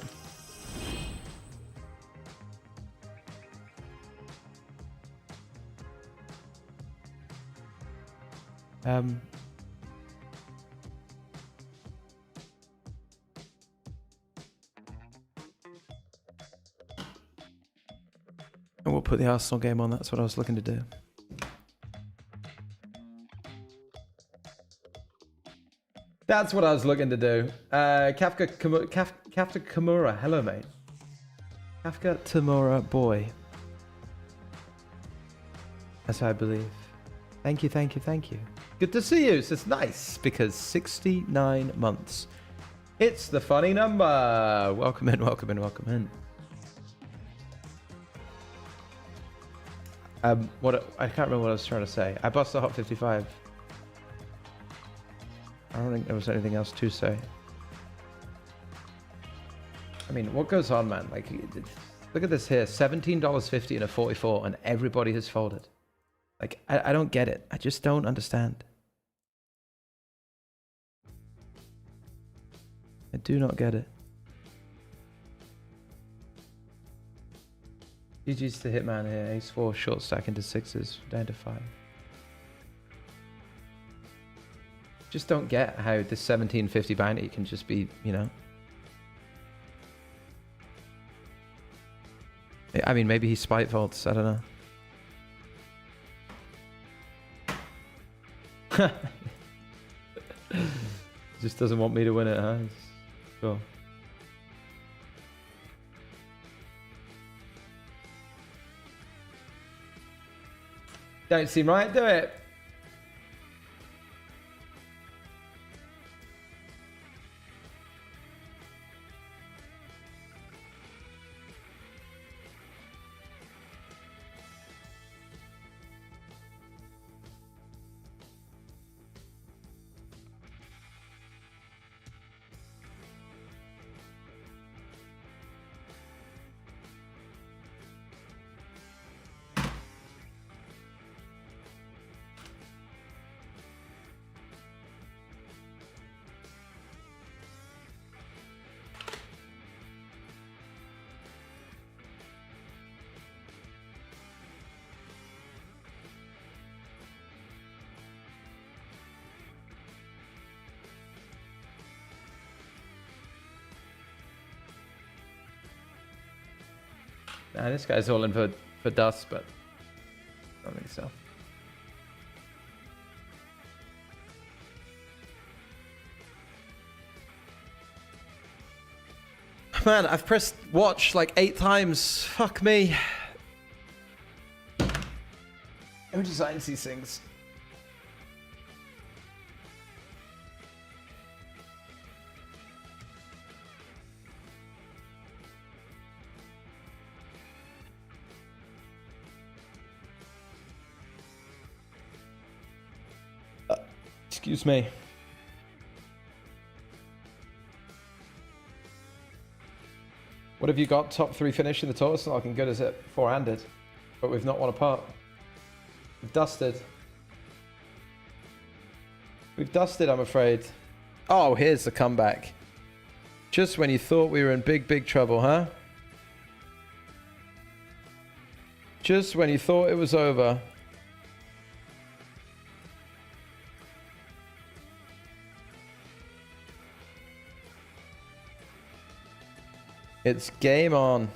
And we'll put the Arsenal game on. That's what I was looking to do. That's what I was looking to do. Kafka Kimura. Hello, mate. Kafka Tamura boy. That's how I believe. Thank you, thank you, thank you. Good to see you. So it's nice because 69 months. It's the funny number. Welcome in, welcome in, welcome in. I can't remember what I was trying to say. I bust the hot 55. I don't think there was anything else to say. I mean, what goes on, man? Like, look at this here. $17.50 and a 44, and everybody has folded. Like, I don't get it. I just don't understand. I do not get it. GG's to Hitman here. Ace 4, short stack into 6s, down to 5. Just don't get how this 1750 bounty can just be, you know. I mean, maybe he spite folds. I don't know. Just doesn't want me to win it, huh? Sure. Don't seem right, do it. Nah, this guy's all in for dust, but I don't think so. Man, I've pressed watch like 8 times. Fuck me. Who designs these things? Excuse me. What have you got? Top 3 finish in the tour? It's not looking good, is it? 4-handed. But we've not won a pot. We've dusted. We've dusted, I'm afraid. Oh, here's the comeback. Just when you thought we were in big, big trouble, huh? Just when you thought it was over. It's game on.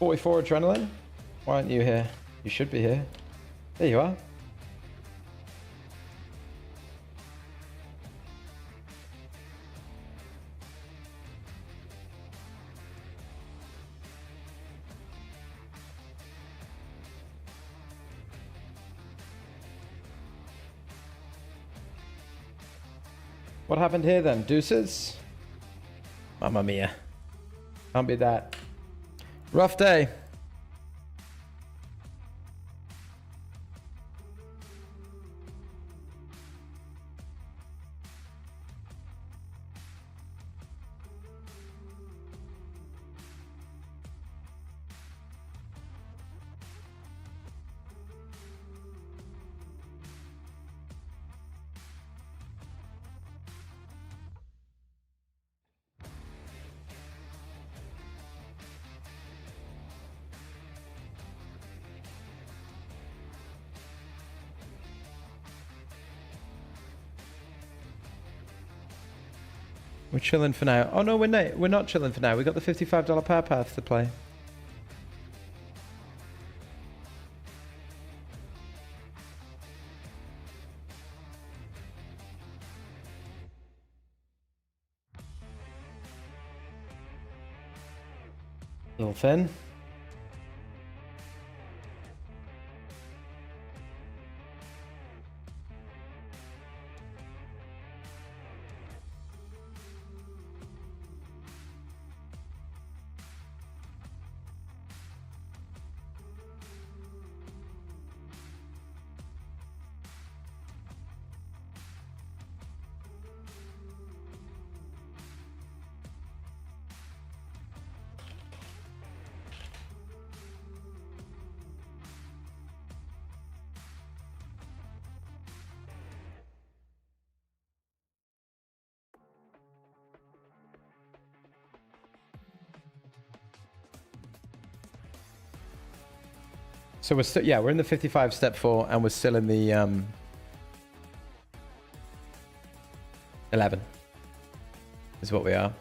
$44 adrenaline? Why aren't you here? You should be here. There you are. What happened here then? Deuces? Mamma mia. Can't be that. Rough day. We're chilling for now. Oh no, we're not chilling for now. We got the $55 power path to play. Little thin. So we're still, yeah, we're in the 55 step 4 and we're still in the 11 is what we are.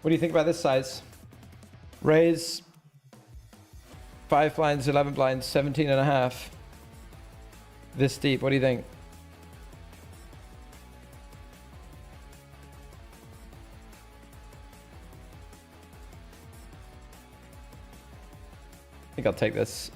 What do you think about this size? Raise 5 blinds, 11 blinds, 17 and a half. This deep, what do you think? I think I'll take this.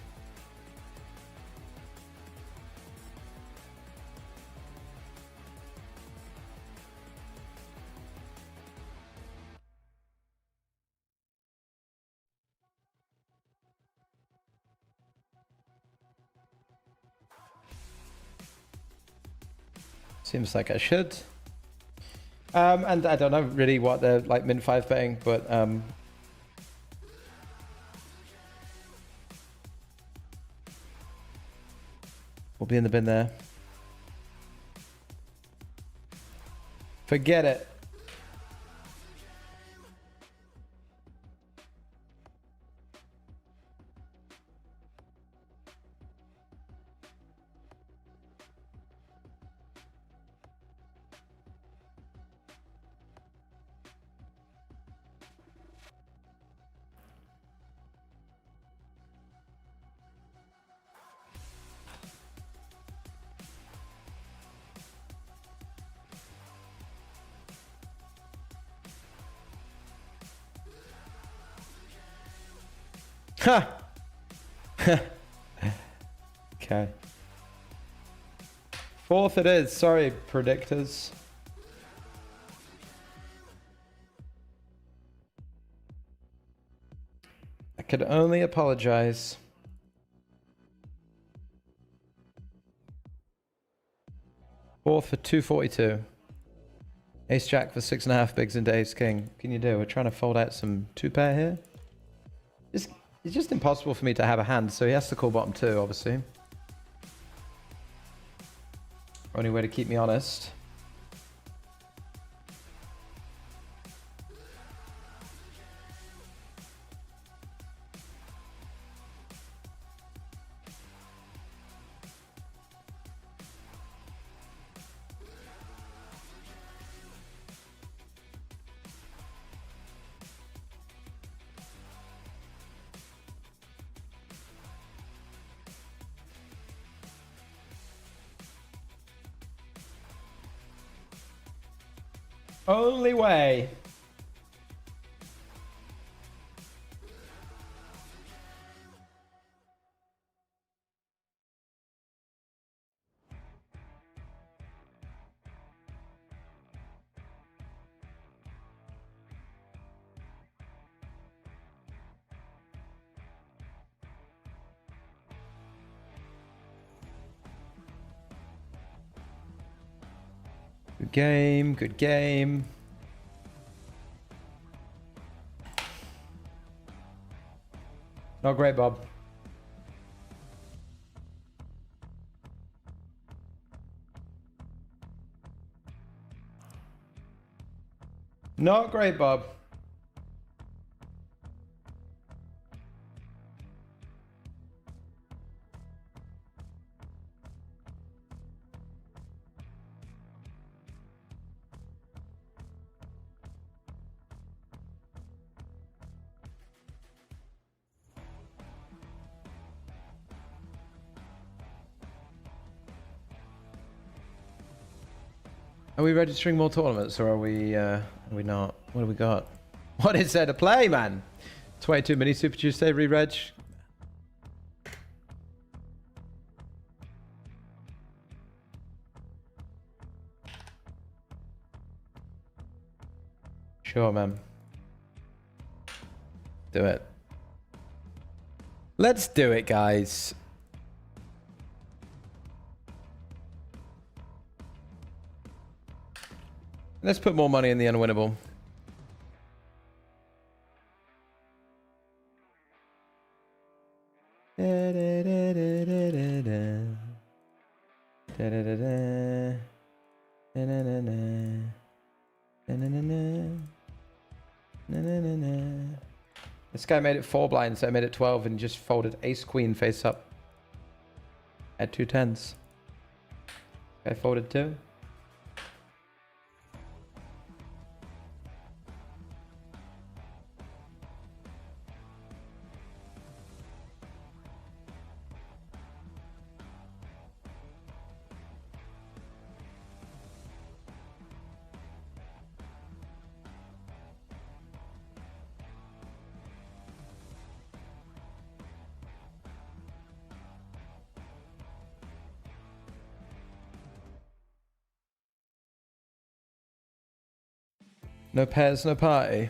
Seems like I should. And I don't know really what they're like min 5 betting, but we'll be in the bin there. Forget it. Ha! Okay. 4th it is. Sorry, predictors. I could only apologize. Fourth for 242. Ace Jack for 6.5 bigs into Ace King. What can you do? We're trying to fold out some 2-pair here. It's just impossible for me to have a hand, so he has to call bottom 2, obviously. Only way to keep me honest. Only way. Good game, good game. Not great, Bob. Not great, Bob. Are we registering more tournaments or are we not? What do we got? What is there to play, man? 22 mini Super Tuesday re-reg. Sure, man. Do it. Let's do it, guys. Let's put more money in the unwinnable. This guy made it 4 blinds, so I made it 12 and just folded ace queen face up. Had 2 10s. Guy folded 2. No pairs, no party.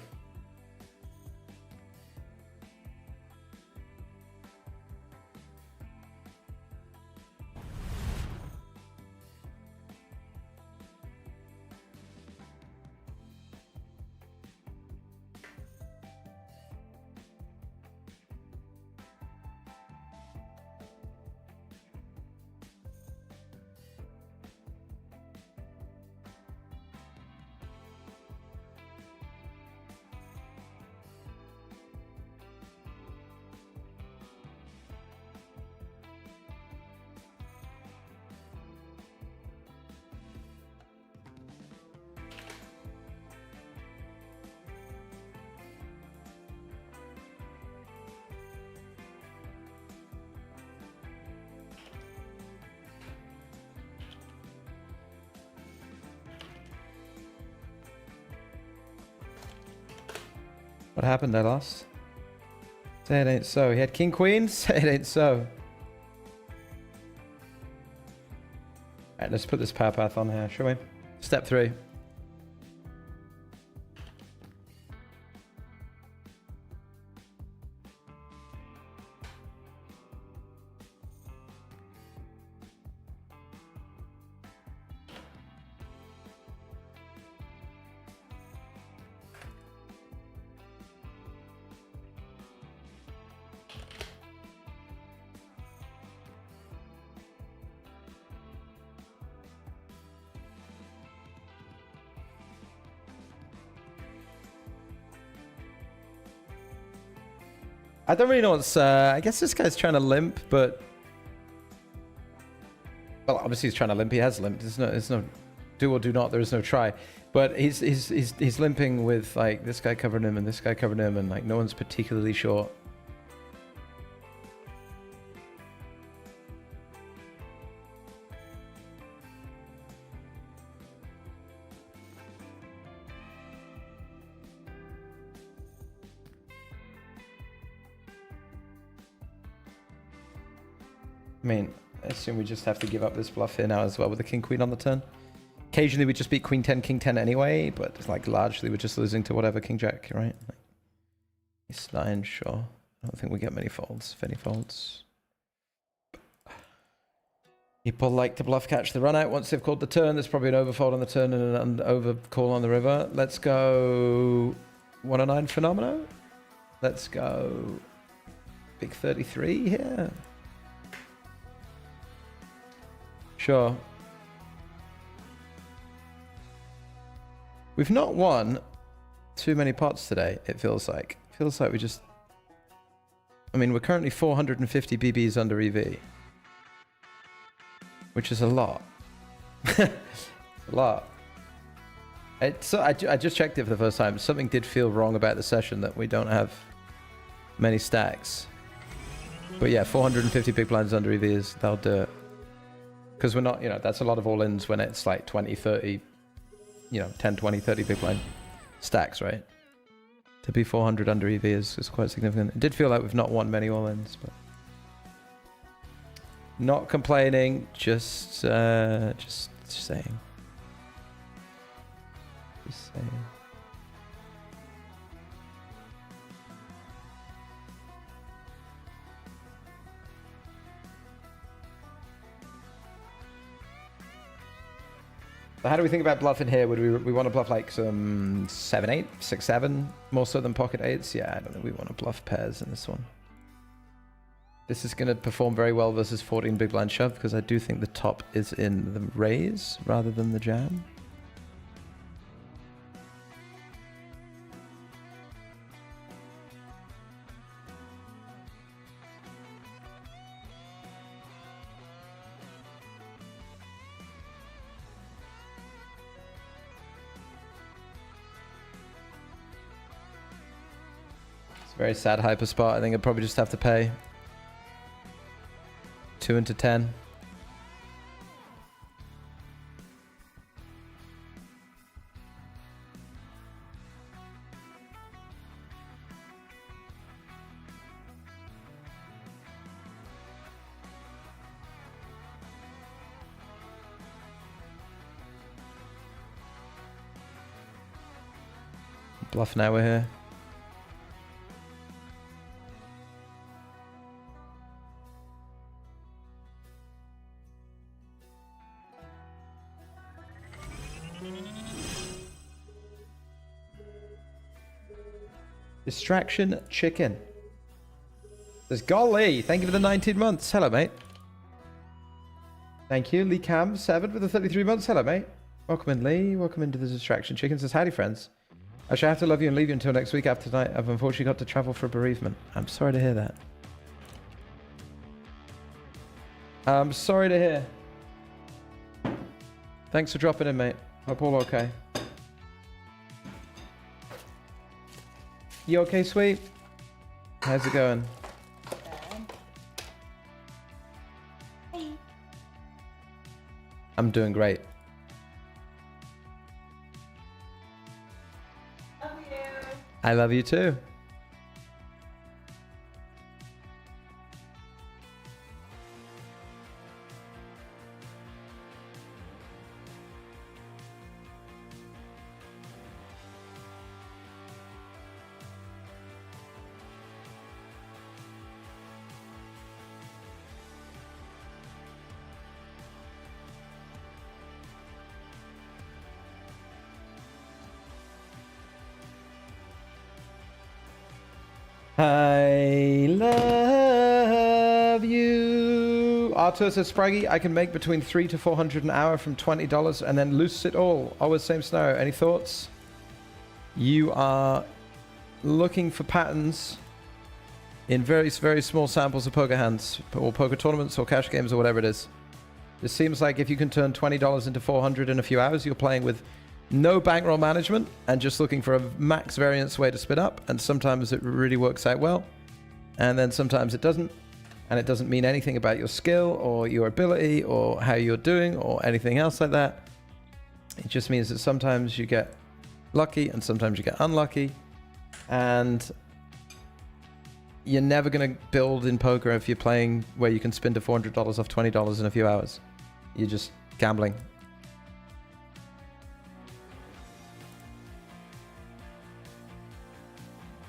What happened? I lost. Say it ain't so. He had king queen. Say it ain't so. Alright, let's put this power path on here, shall we? Step 3. I don't really know what's... I guess this guy's trying to limp, but... Well, obviously he's trying to limp. He has limped. There's no do or do not. There is no try. But he's limping with, like, this guy covering him and this guy covering him, and, like, no one's particularly short. I mean, I assume we just have to give up this bluff here now as well with the king queen on the turn. Occasionally we just beat queen 10, king 10 anyway, but it's like largely we're just losing to whatever king jack, right? Like, ace 9, sure. I don't think we get many folds, if any folds. People like to bluff catch the run out once they've called the turn. There's probably an overfold on the turn and an overcall on the river. Let's go 109 phenomena. Let's go big 33 here. Sure. We've not won too many pots today, it feels like. It feels like we just... I mean, we're currently 450 BBs under EV. Which is a lot. A lot. I just checked it for the first time. Something did feel wrong about the session that we don't have many stacks. But yeah, 450 big blinds under EV is, that'll do it. Because we're not, you know, that's a lot of all-ins when it's like 20, 30, you know, 10, 20, 30 big blind stacks, right? To be 400 under EV is quite significant. It did feel like we've not won many all-ins, but... Not complaining, just saying. Just saying. So how do we think about bluffing here? Would we want to bluff like some 7-8, 6-7, more so than pocket 8s? Yeah, I don't think we want to bluff pairs in this one. This is going to perform very well versus 14 big blind shove because I do think the top is in the raise rather than the jam. It's a very sad hyper spot. I think I'd probably just have to pay. 2 into 10. Bluff now, we're here. Distraction chicken. Says, golly, thank you for the 19 months. Hello, mate. Thank you. Lee Cam 7 for the 33 months. Hello, mate. Welcome in, Lee. Welcome into the Distraction Chicken. Says, howdy, friends. I shall have to love you and leave you until next week after tonight. I've unfortunately got to travel for bereavement. I'm sorry to hear that. I'm sorry to hear. Thanks for dropping in, mate. Hope all okay. You okay, sweet? How's it going? Hey. I'm doing great. Love you. I love you too. I love you. Arthur says, Spraggy, I can make between 300 to 400 an hour from $20 and then lose it all. Always same scenario. Any thoughts? You are looking for patterns in very, very small samples of poker hands or poker tournaments or cash games or whatever it is. It seems like if you can turn $20 into 400 in a few hours, you're playing with no bankroll management and just looking for a max variance way to spin up. And sometimes it really works out well. And then sometimes it doesn't. And it doesn't mean anything about your skill or your ability or how you're doing or anything else like that. It just means that sometimes you get lucky and sometimes you get unlucky. And you're never going to build in poker if you're playing where you can spin to $400 off $20 in a few hours. You're just gambling.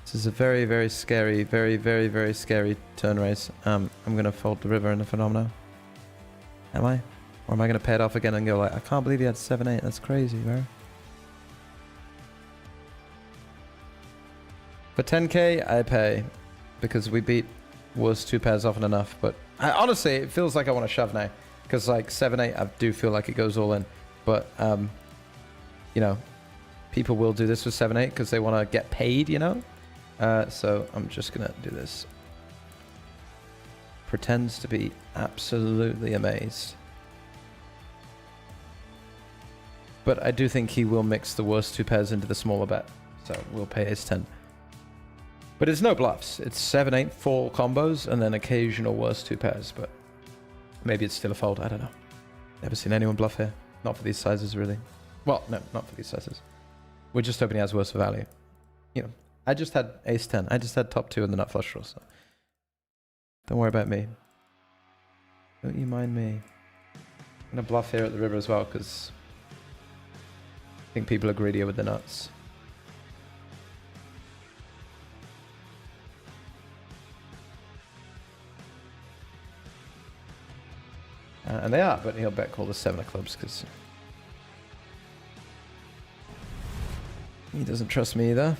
This is a very, very scary, very, very, very scary turn race. I'm going to fold the river in the Phenomena. Am I? Or am I going to pay it off again and go like, I can't believe he had 7-8. That's crazy, bro. For 10k, I pay. Because we beat worst 2 pairs often enough. But honestly, it feels like I want to shove now. Because like 7-8, I do feel like it goes all in. But, you know, people will do this with 7-8 because they want to get paid, you know? So I'm just going to do this. Pretends to be absolutely amazed. But I do think he will mix the worst 2 pairs into the smaller bet. So we'll pay ace 10. But it's no bluffs. It's 7-8 full combos and then occasional worst 2 pairs. But maybe it's still a fold. I don't know. Never seen anyone bluff here. Not for these sizes, really. Well, no, not for these sizes. We're just hoping he has worse value. You know, I just had ace 10. I just had top 2 in the nut flush draw. So don't worry about me. Don't you mind me. I'm going to bluff here at the river as well because I think people are greedier with the nuts. And they are, but he'll bet call the 7 of clubs because he doesn't trust me either.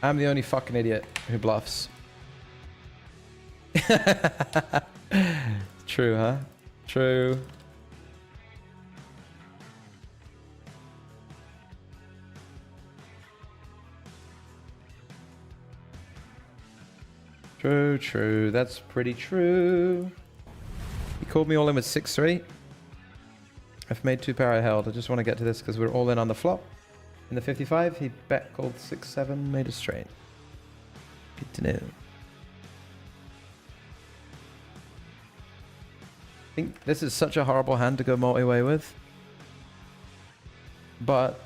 I'm the only fucking idiot who bluffs. True, huh? True. True, true. That's pretty true. He called me all in with 6-3. I've made 2 pair I held. I just want to get to this because we're all in on the flop. In the 55, he bet called 6-7, made a straight. Good to know. I think this is such a horrible hand to go multi-way with. But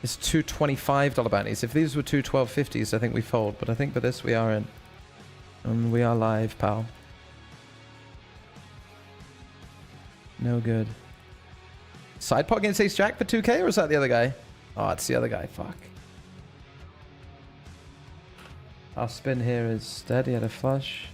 it's 2 $25 bounties. If these were 2 $12.50s, I think we fold. But I think for this we are in. And we are live, pal. No good. Side pot against ace jack for 2k, or is that the other guy? Oh, it's the other guy. Fuck. Our spin here is steady at a flush.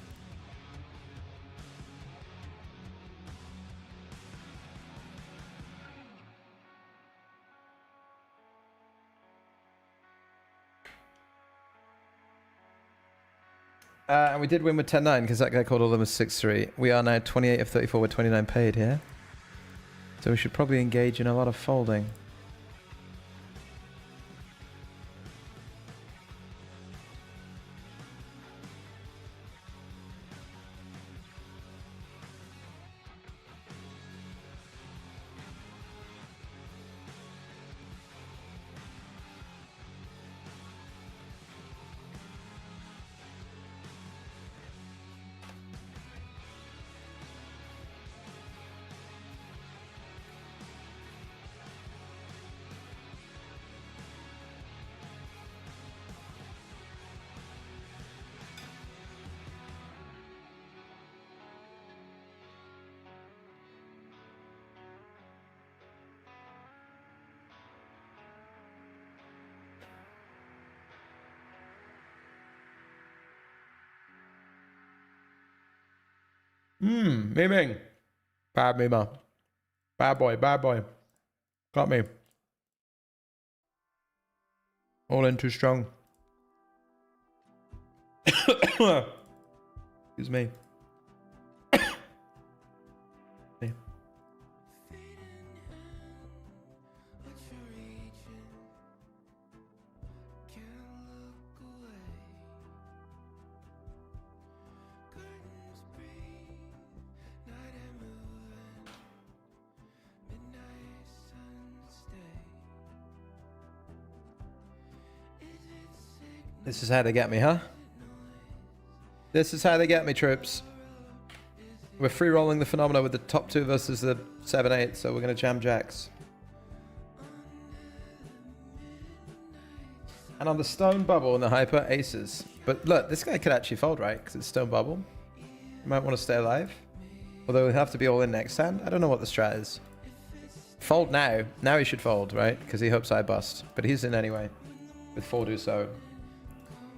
And we did win with 10-9 because that guy called all of them as 6-3. We are now 28 of 34 with 29 paid here. So we should probably engage in a lot of folding. Memeing. Bad memer. Bad boy, bad boy. Got me. All in too strong. Excuse me. This is how they get me, huh? This is how they get me, troops. We're free rolling the phenomena with the top 2 versus the 7-8, so we're going to jam jacks. And on the stone bubble and the hyper aces. But look, this guy could actually fold, right? Because it's stone bubble. You might want to stay alive. Although he'll have to be all in next hand. I don't know what the strat is. Fold now. Now he should fold, right? Because he hopes I bust. But he's in anyway. With 4 so.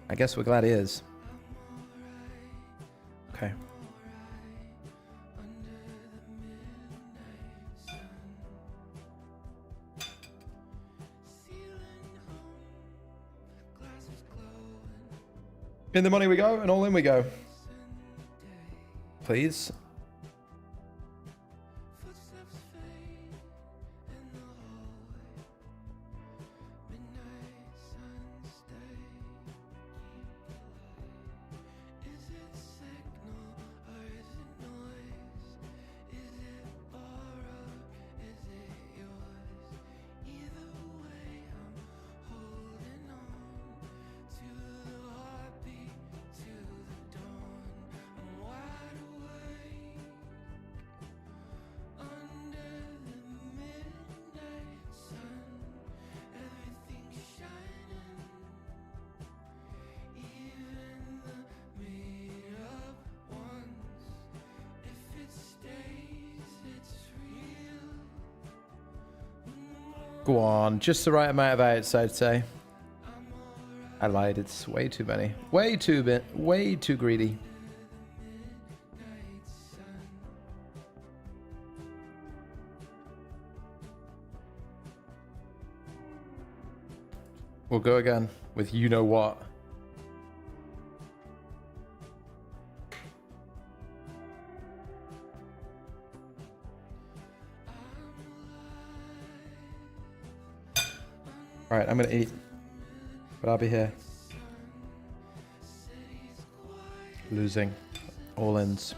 I guess we're glad he is. Okay. In the money we go, and all in we go. Please. Go on, just the right amount of outs, I'd say. I lied, it's way too many. Way too greedy. We'll go again with you know what. Alright, I'm gonna eat. But I'll be here. Losing. All ins.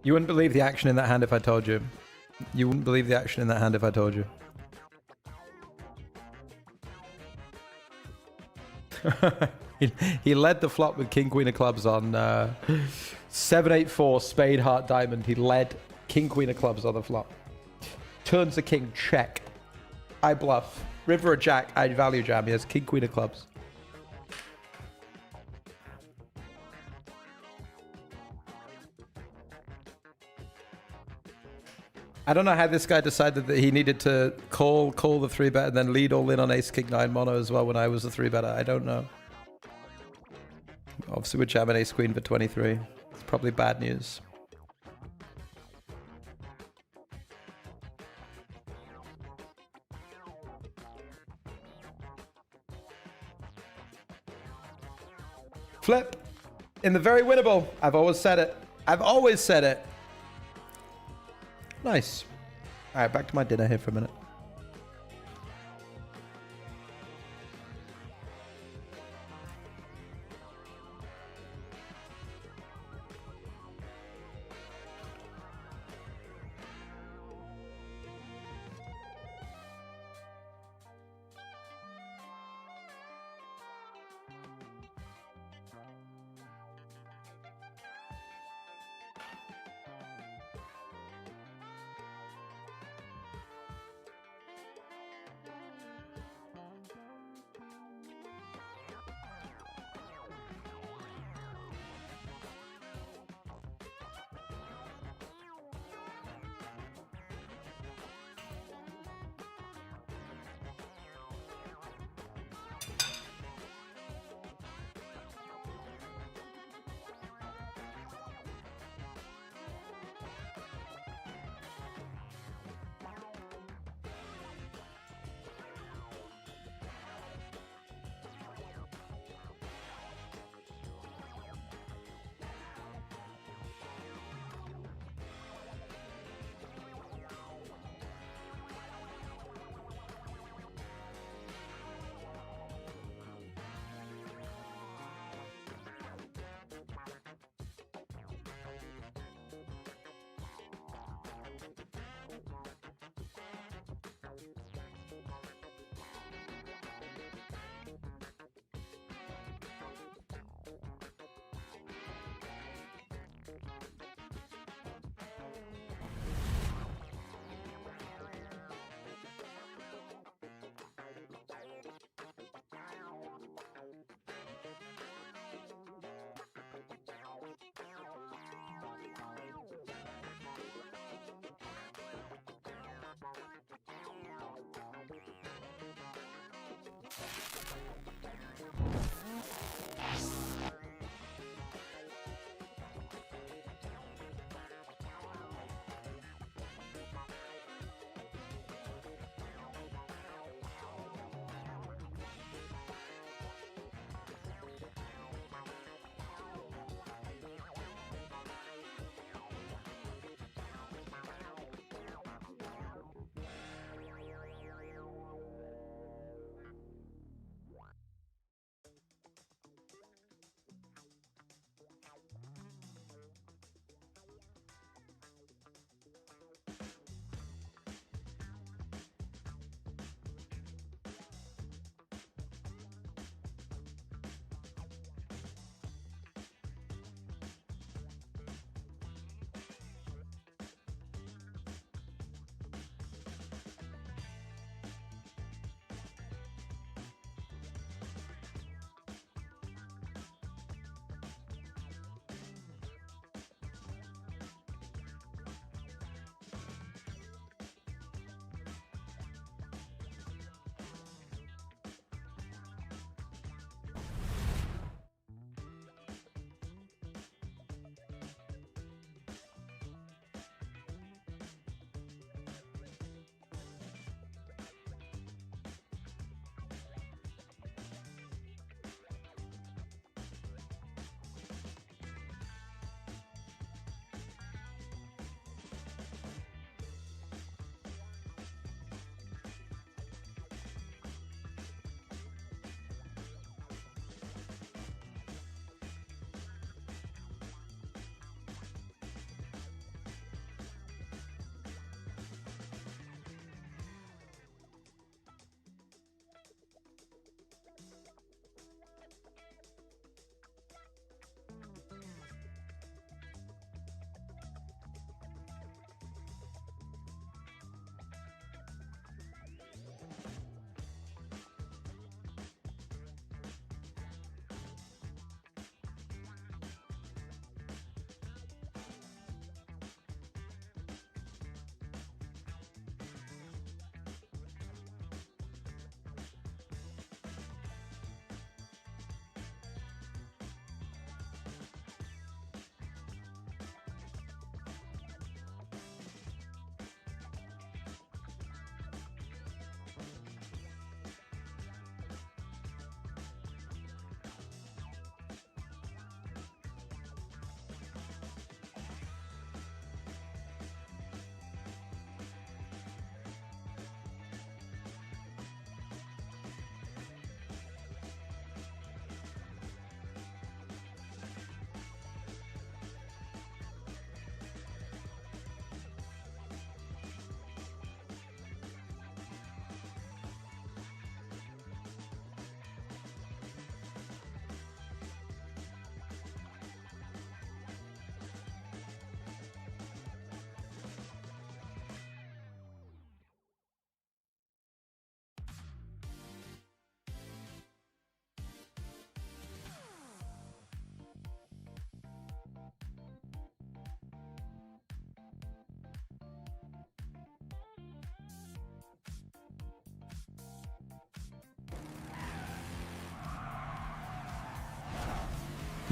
You wouldn't believe the action in that hand if I told you. You wouldn't believe the action in that hand if I told you. He led the flop with king queen of clubs on 7-8-4 spade heart diamond. He led king queen of clubs on the flop. Turns the king, check. I bluff. River or jack, I value jam. He has king queen of clubs. I don't know how this guy decided that he needed to call the 3-bet and then lead all in on ace king 9 mono as well when I was the 3-better. I don't know. Obviously we're jamming ace queen for 23. It's probably bad news. Flip. In the very winnable. I've always said it. I've always said it. Nice. All right, back to my dinner here for a minute.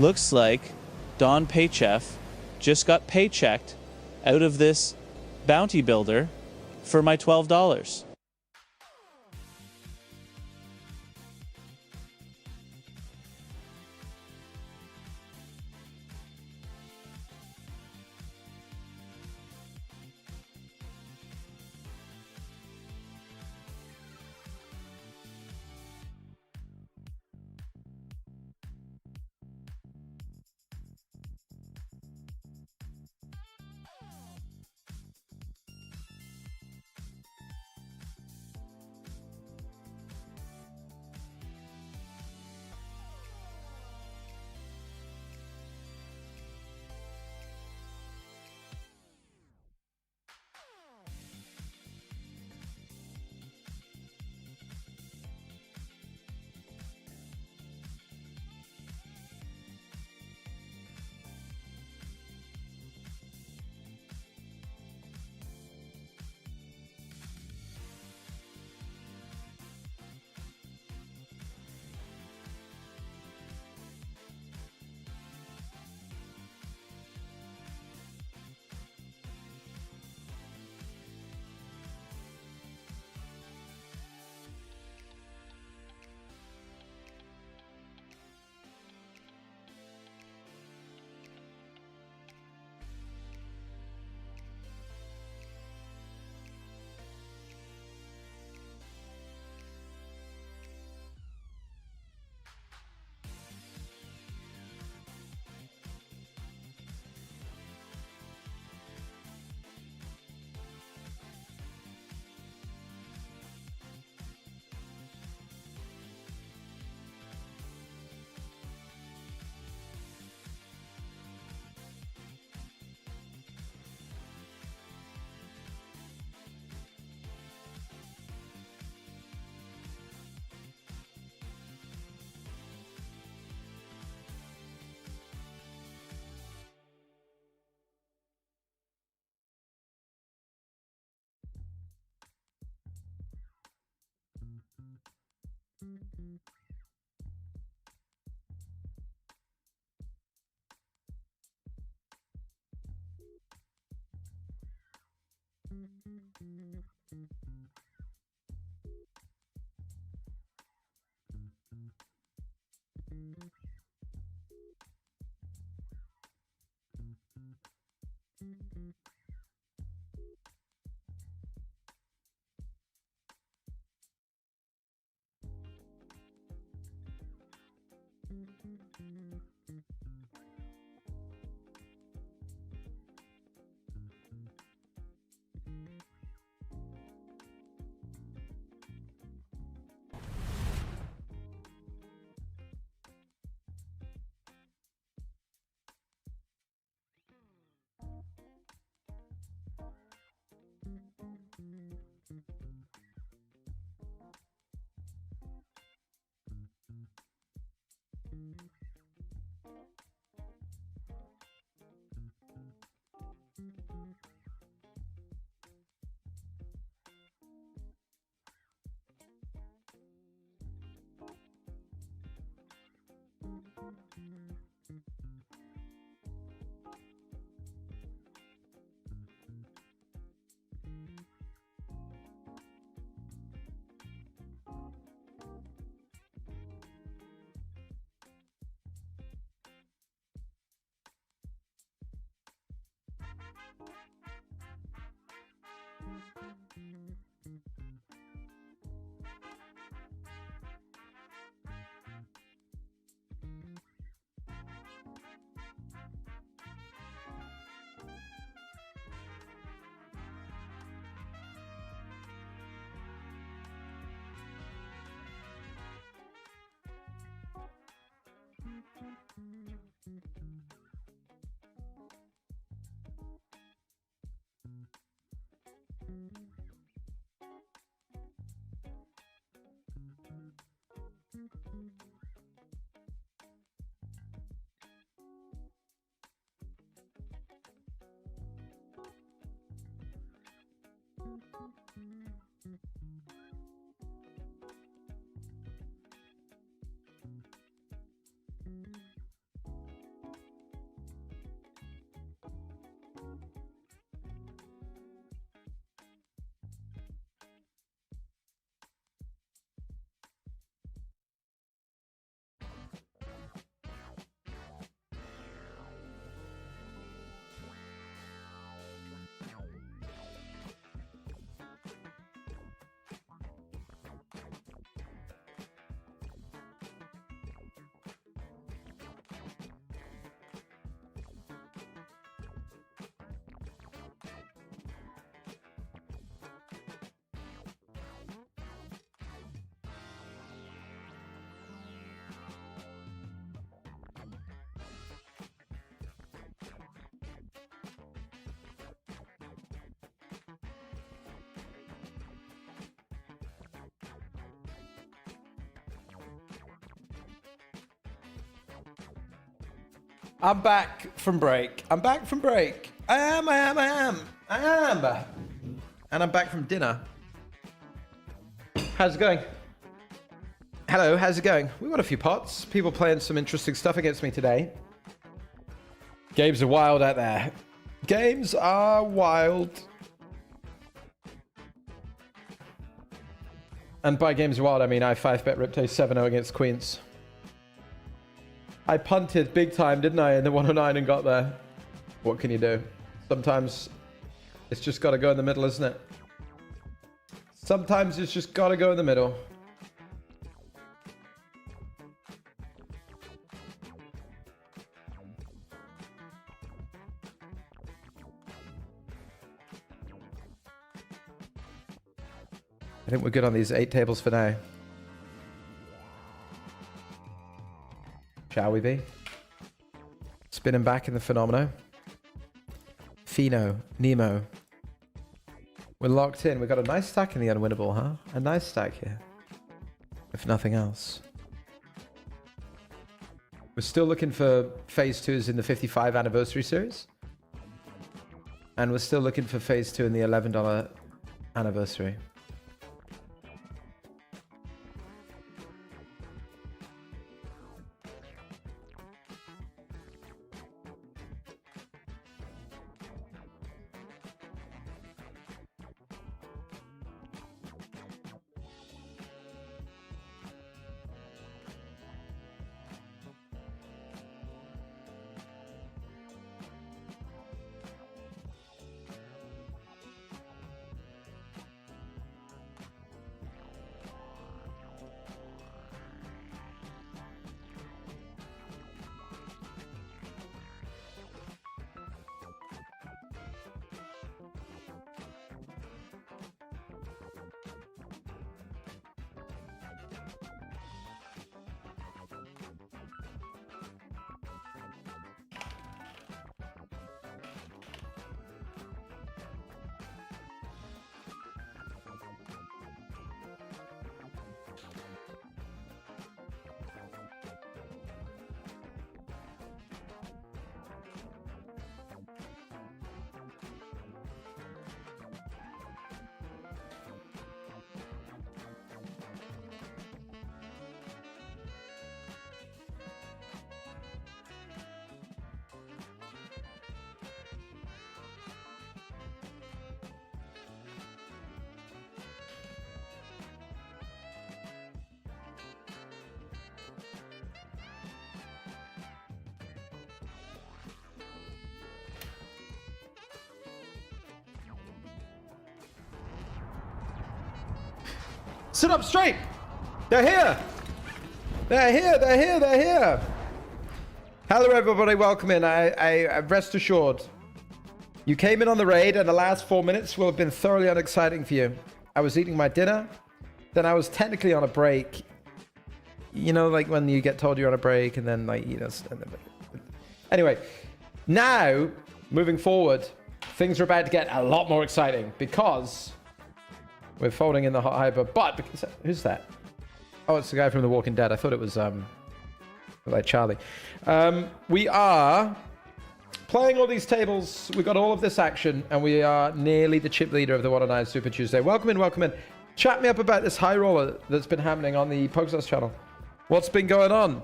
looks like Don Paychef just got paychecked out of this bounty builder for my $12. I'm back from break. I'm back from break. I am. And I'm back from dinner. How's it going? Hello, how's it going? We got a few pots. People playing some interesting stuff against me today. Games are wild out there. Games are wild. And by games are wild, I mean I 5-bet Riptide 7-0 against Queens. I punted big time, didn't I, in the 109 and got there. What can you do? Sometimes it's just got to go in the middle, isn't it? Sometimes it's just got to go in the middle. I think we're good on these 8 tables for now. Shall we be? Spinning back in the Phenomeno. Pheno. Nemo. We're locked in. We've got a nice stack in the unwinnable, huh? A nice stack here. If nothing else. We're still looking for phase 2s in the 55 anniversary series. And we're still looking for phase 2 in the $11 anniversary. Sit up straight. They're here. They're here. They're here. They're here. Hello, everybody. Welcome in. I rest assured, you came in on the raid, and the last 4 minutes will have been thoroughly unexciting for you. I was eating my dinner, then I was technically on a break. You know, like when you get told you're on a break, and then like Anyway, now moving forward, things are about to get a lot more exciting because we're folding in the hot hyper. But because, who's that? Oh, it's the guy from The Walking Dead. I thought it was like Charlie. We are playing all these tables. We got all of this action, and we are nearly the chip leader of the 109 Super Tuesday. Welcome in, welcome in. Chat me up about this high roller that's been happening on the PokerStars channel. What's been going on?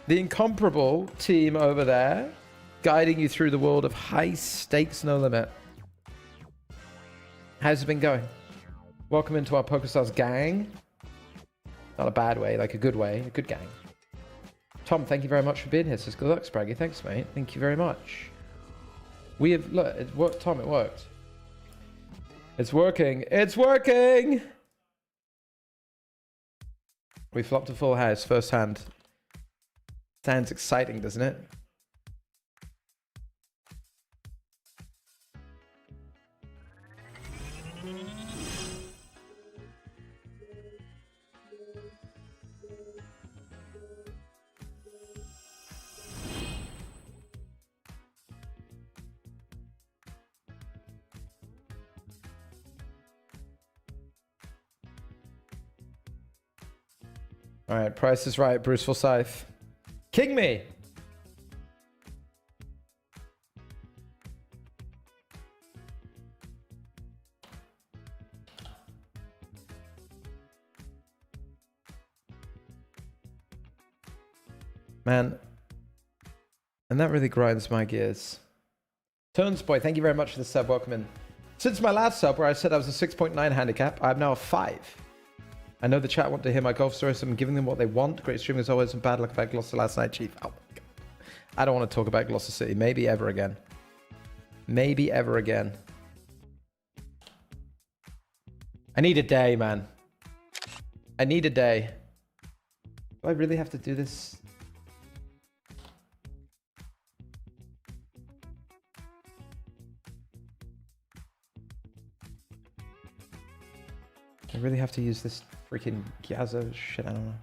The incomparable team over there, guiding you through the world of high stakes, no limit. How's it been going? Welcome into our PokerStars gang. Not a bad way, like a good way, a good gang. Tom, thank you very much for being here. Says good luck, Spraggy. Thanks, mate. Thank you very much. We have, look, it worked. Tom, it worked. It's working. It's working! We flopped a full house, first hand. Sounds exciting, doesn't it? All right, Price is Right, Bruce Forsyth. King me! Man. And that really grinds my gears. Turns Boy, thank you very much for the sub. Welcome in. Since my last sub, where I said I was a 6.9 handicap, I'm now a 5. I know the chat want to hear my golf story, so I'm giving them what they want. Great stream as always, and bad luck about Gloucester last night, Chief. Oh my God. I don't want to talk about Gloucester City. Maybe ever again. Maybe ever again. I need a day, man. I need a day. Do I really have to do this? I really have to use this freaking Gyazo shit, I don't know.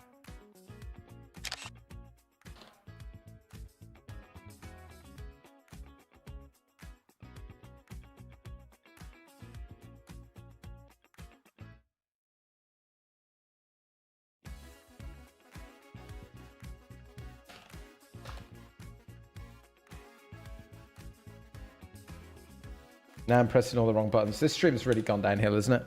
Now I'm pressing all the wrong buttons. This stream's really gone downhill, isn't it?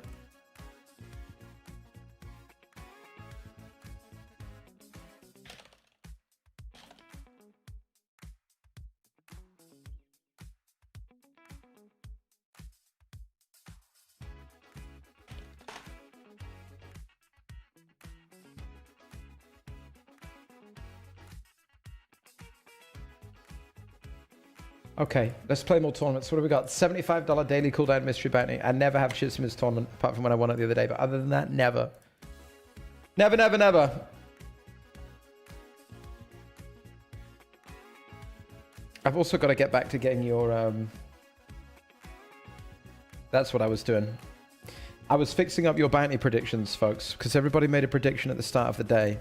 Okay, let's play more tournaments. What have we got? $75 daily cooldown mystery bounty. I never have shits in this tournament, apart from when I won it the other day. But other than that, never. Never, never, never. I've also got to get back to getting your... That's what I was doing. I was fixing up your bounty predictions, folks, because everybody made a prediction at the start of the day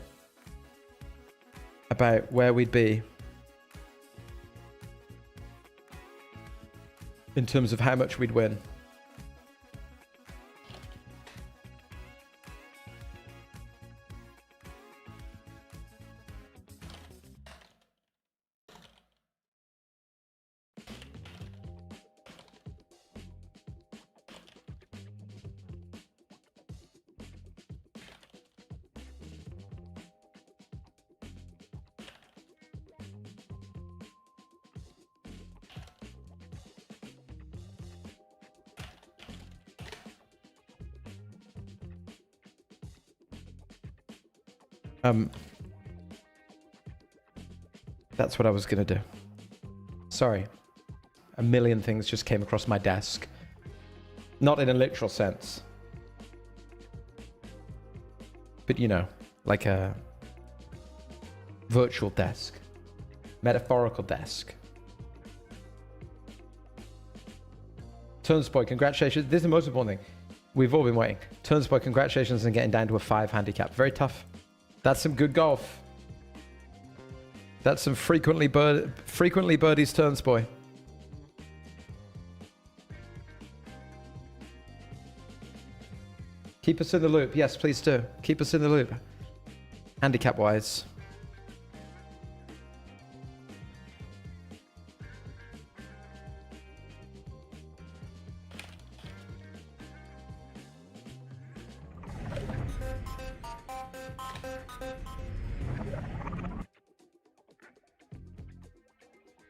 about where we'd be in terms of how much we'd win. That's what I was gonna do. Sorry. A million things just came across my desk. Not in a literal sense. But you know, like a virtual desk. Metaphorical desk. Turnsboy, congratulations. This is the most important thing. We've all been waiting. Turnsboy, congratulations on getting down to a 5 handicap. Very tough. That's some good golf. That's some frequently birdies Turnsboy. Keep us in the loop. Yes, please do. Keep us in the loop. Handicap-wise.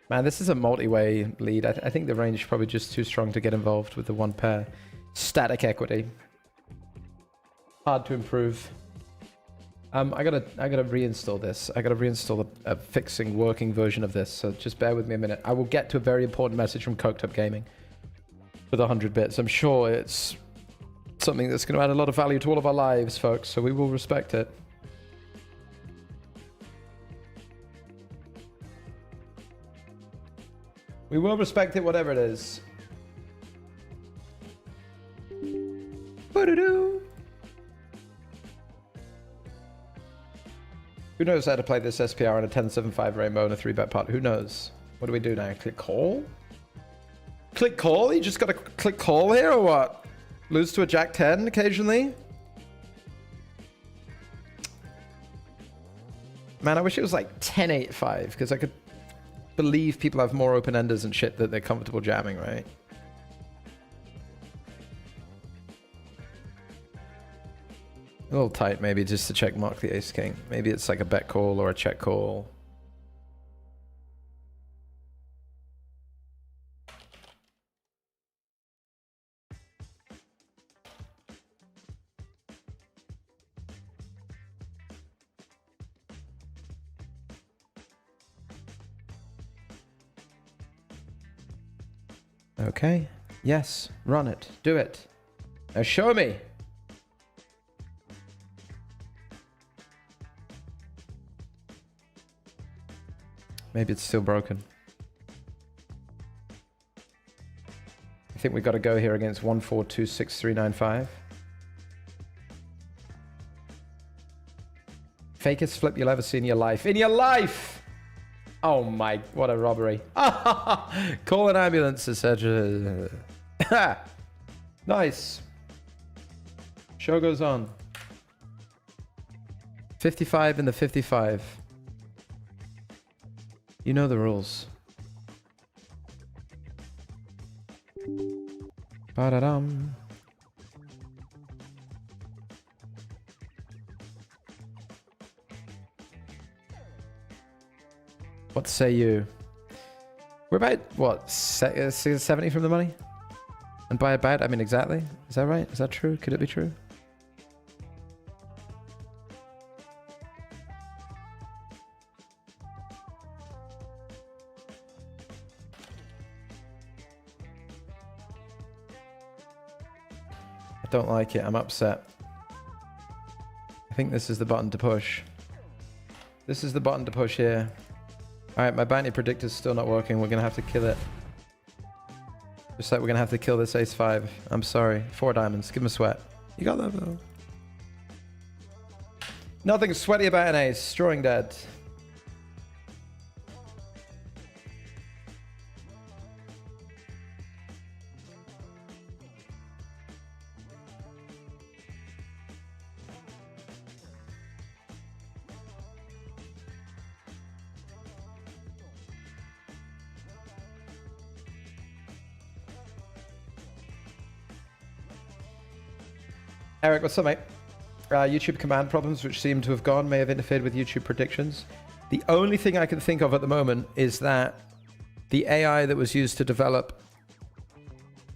Man, this is a multi-way lead. I think the range is probably just too strong to get involved with the one pair. Static equity. Hard to improve. I gotta reinstall this. I gotta reinstall a fixing working version of this. So just bear with me a minute. I will get to a very important message from Coked Up Gaming for the 100 bits. I'm sure it's something that's going to add a lot of value to all of our lives, folks. So we will respect it. We will respect it, whatever it is. Ba-da-doo. Who knows how to play this SPR on a 10.75 rainbow and a 3-bet pot? Who knows? What do we do now? Click call? Click call? You just got to click call here or what? Lose to a Jack 10 occasionally? Man, I wish it was like 10.85 because I could believe people have more open-enders and shit that they're comfortable jamming, right? A little tight maybe just to check mark the ace king. Maybe it's like a bet call or a check call. Okay. Yes. Run it. Do it. Now show me. Maybe it's still broken. I think we've got to go here against 1426,395. Fakest flip you'll ever see in your life. In your life! Oh my, what a robbery. Call an ambulance, etc. Nice. Show goes on. 55 in the 55. You know the rules. Ba-da-dum. What say you? We're about, what, 70 from the money? And by about, I mean exactly. Is that right? Is that true? Could it be true? I don't like it. I'm upset. I think this is the button to push. This is the button to push here. Alright, my bounty predictor's still not working. We're going to have to kill it. Just like we're going to have to kill this ace-5. I'm sorry. 4 diamonds. Give him a sweat. You got that, though. Nothing sweaty about an ace. Drawing dead. Eric, what's up, mate? YouTube command problems, which seem to have gone, may have interfered with YouTube predictions. The only thing I can think of at the moment is that the AI that was used to develop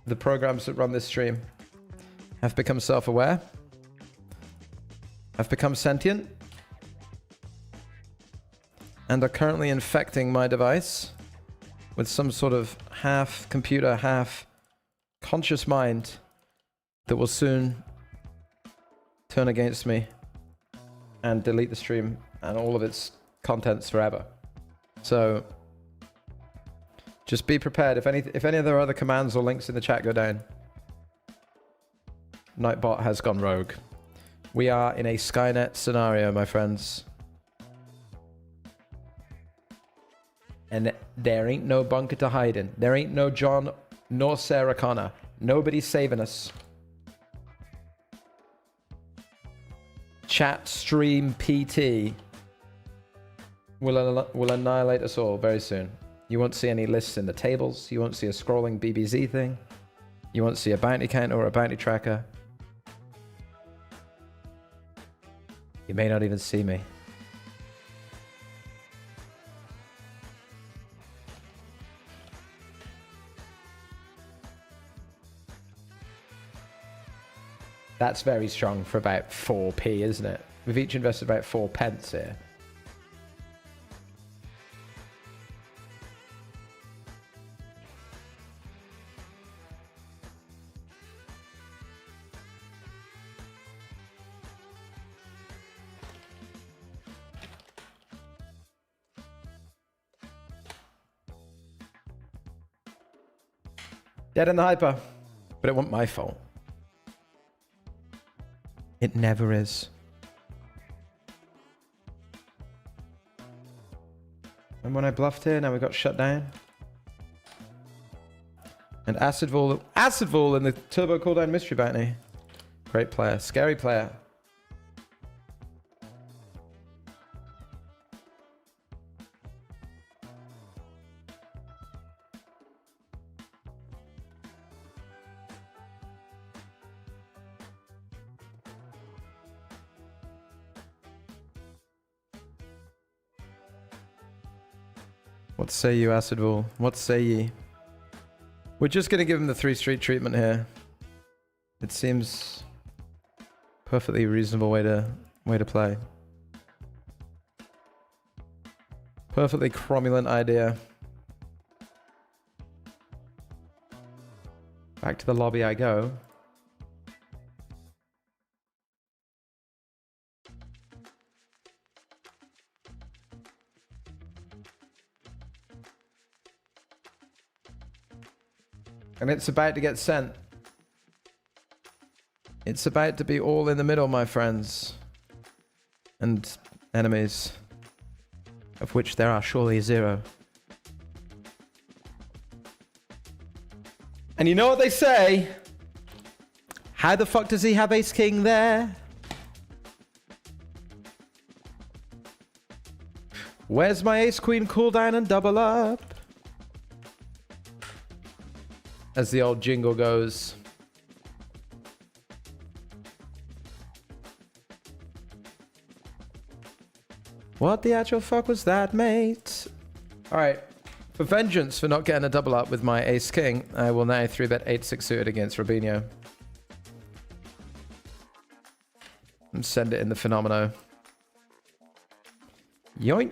the programs that run this stream have become self-aware, have become sentient, and are currently infecting my device with some sort of half computer, half conscious mind that will soon turn against me and delete the stream and all of its contents forever. So just be prepared. If any of their other commands or links in the chat go down, Nightbot has gone rogue. We are in a Skynet scenario, my friends. And there ain't no bunker to hide in. There ain't no John nor Sarah Connor. Nobody's saving us. Chat stream PT will annihilate us all very soon. You won't see any lists in the tables. You won't see a scrolling BBZ thing. You won't see a bounty counter or a bounty tracker. You may not even see me. That's very strong for about 4p, isn't it? We've each invested about 4 pence here. Dead in the hyper. But it wasn't my fault. It never is. And when I bluffed here, now we got shut down. And Acidvul in the Turbo Cooldown Mystery Bounty. Great player. Scary player. What say you, Acidvul? What say ye? We're just going to give him the 3 street treatment here. It seems perfectly reasonable way to play. Perfectly cromulent idea. Back to the lobby I go. And it's about to get sent. It's about to be all in the middle, my friends. And enemies. Of which there are surely 0. And you know what they say? How the fuck does he have ace king there? Where's my ace queen cooldown and double up? As the old jingle goes. What the actual fuck was that, mate? Alright. For vengeance for not getting a double up with my ace king, I will now 3-bet 8-6 suited against Robinho. And send it in the Phenomeno. Yoink.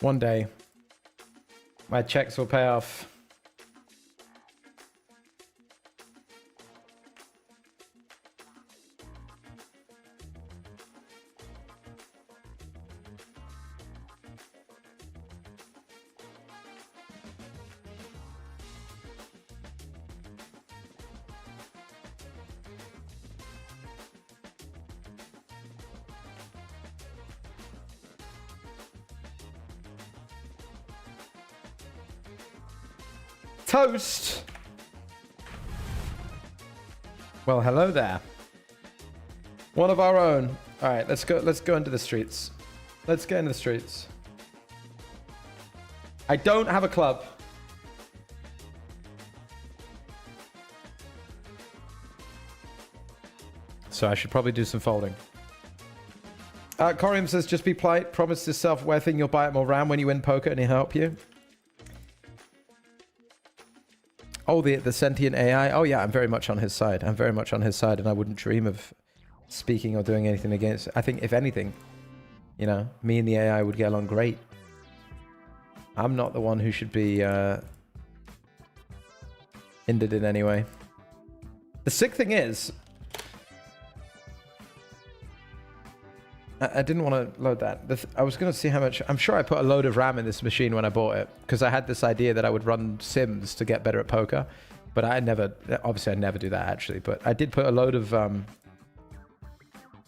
One day, my checks will pay off. Toast. Well, hello there. One of our own. All right, let's go into the streets. Let's get into the streets. I don't have a club. So I should probably do some folding. Corium says, just be polite. Promise to self-aware thing you'll buy it more RAM when you win poker and he'll help you. Oh, the sentient AI. Oh, yeah, I'm very much on his side. I'm very much on his side, and I wouldn't dream of speaking or doing anything against it. I think, if anything, you know, me and the AI would get along great. I'm not the one who should be hindered in any way. The sick thing is, I didn't want to load that. I was going to see how much... I'm sure I put a load of RAM in this machine when I bought it, because I had this idea that I would run Sims to get better at poker. But I never... Obviously, I never do that, actually. But I did put a load of... the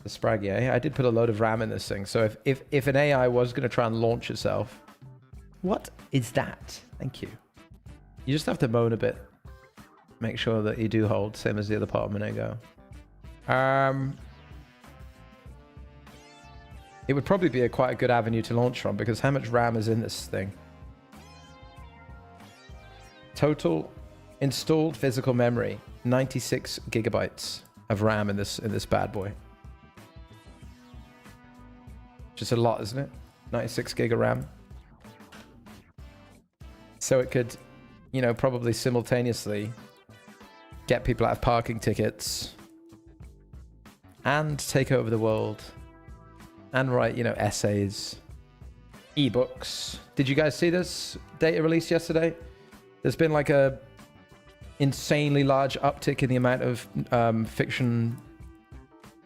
Spraggy, eh? I did put a load of RAM in this thing. So if an AI was going to try and launch itself... What is that? Thank you. You just have to moan a bit. Make sure that you do hold, same as the other part a minute ago. It would probably be quite a good avenue to launch from, because how much RAM is in this thing? Total installed physical memory, 96 gigabytes of RAM in this bad boy. Just a lot, isn't it? 96 gig of RAM. So it could, you know, probably simultaneously get people out of parking tickets and take over the world. And write, you know, essays, ebooks. Did you guys see this data released yesterday? There's been like a insanely large uptick in the amount of fiction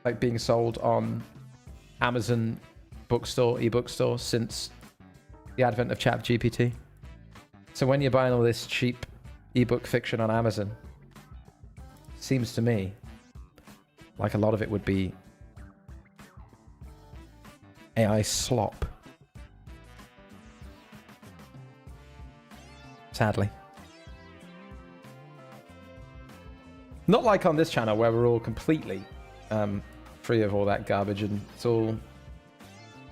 like being sold on Amazon bookstore, ebook store since the advent of ChatGPT. So when you're buying all this cheap, ebook fiction on Amazon, seems to me like a lot of it would be AI slop. Sadly. Not like on this channel where we're all completely free of all that garbage and it's all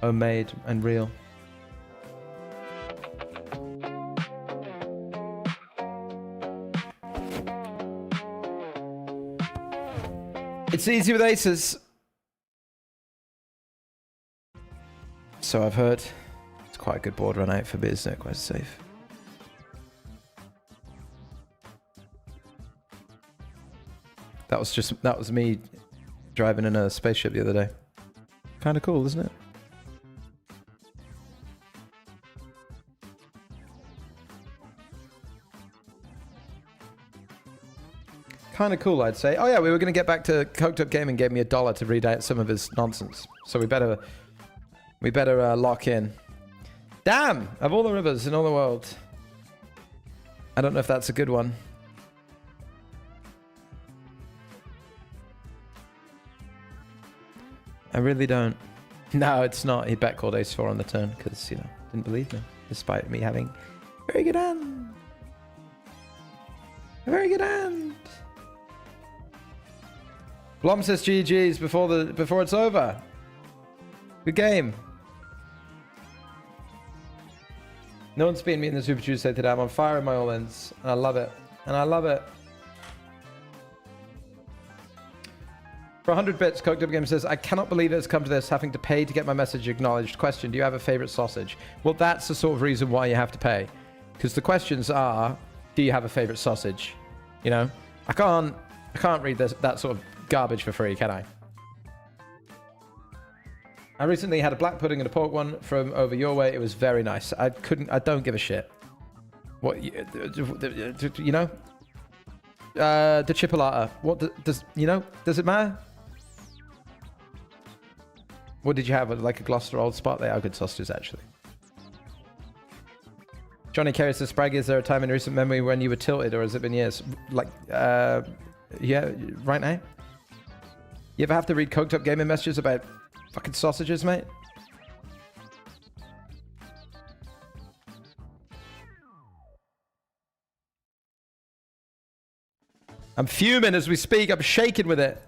homemade and real. It's easy with aces. So I've heard. It's quite a good board run out for bit, isn't it? Quite safe. That was me driving in a spaceship the other day. Kind of cool, isn't it? Kind of cool, I'd say. Oh yeah, we were going to get back to Coked Up Gaming. Gave me $1 to read out some of his nonsense, so we better lock in. Damn! Of all the rivers in all the world, I don't know if that's a good one. I really don't. No, it's not. He bet called ace-4 on the turn because, you know, didn't believe me, despite me having a very good hand. A very good hand. Blom says GG's before it's over. Good game. No one's beaten me in the Super Tuesday today. I'm on fire in my all-ins, and I love it. And I love it. For 100 bits, Coked Up Game says, I cannot believe it's come to this, having to pay to get my message acknowledged. Question, do you have a favorite sausage? Well, that's the sort of reason why you have to pay. Because the questions are, do you have a favorite sausage? You know? I can't read that sort of garbage for free, can I? I recently had a black pudding and a pork one from over your way. It was very nice. I don't give a shit. What, you know? The chipolata. What does it matter? What did you have? Like a Gloucester Old Spot? They are good sausages, actually. Johnny Carey says, Spraggy, is there a time in recent memory when you were tilted, or has it been years? Like, yeah, right now? You ever have to read Coked Up Gaming messages about fucking sausages, mate? I'm fuming as we speak. I'm shaking with it.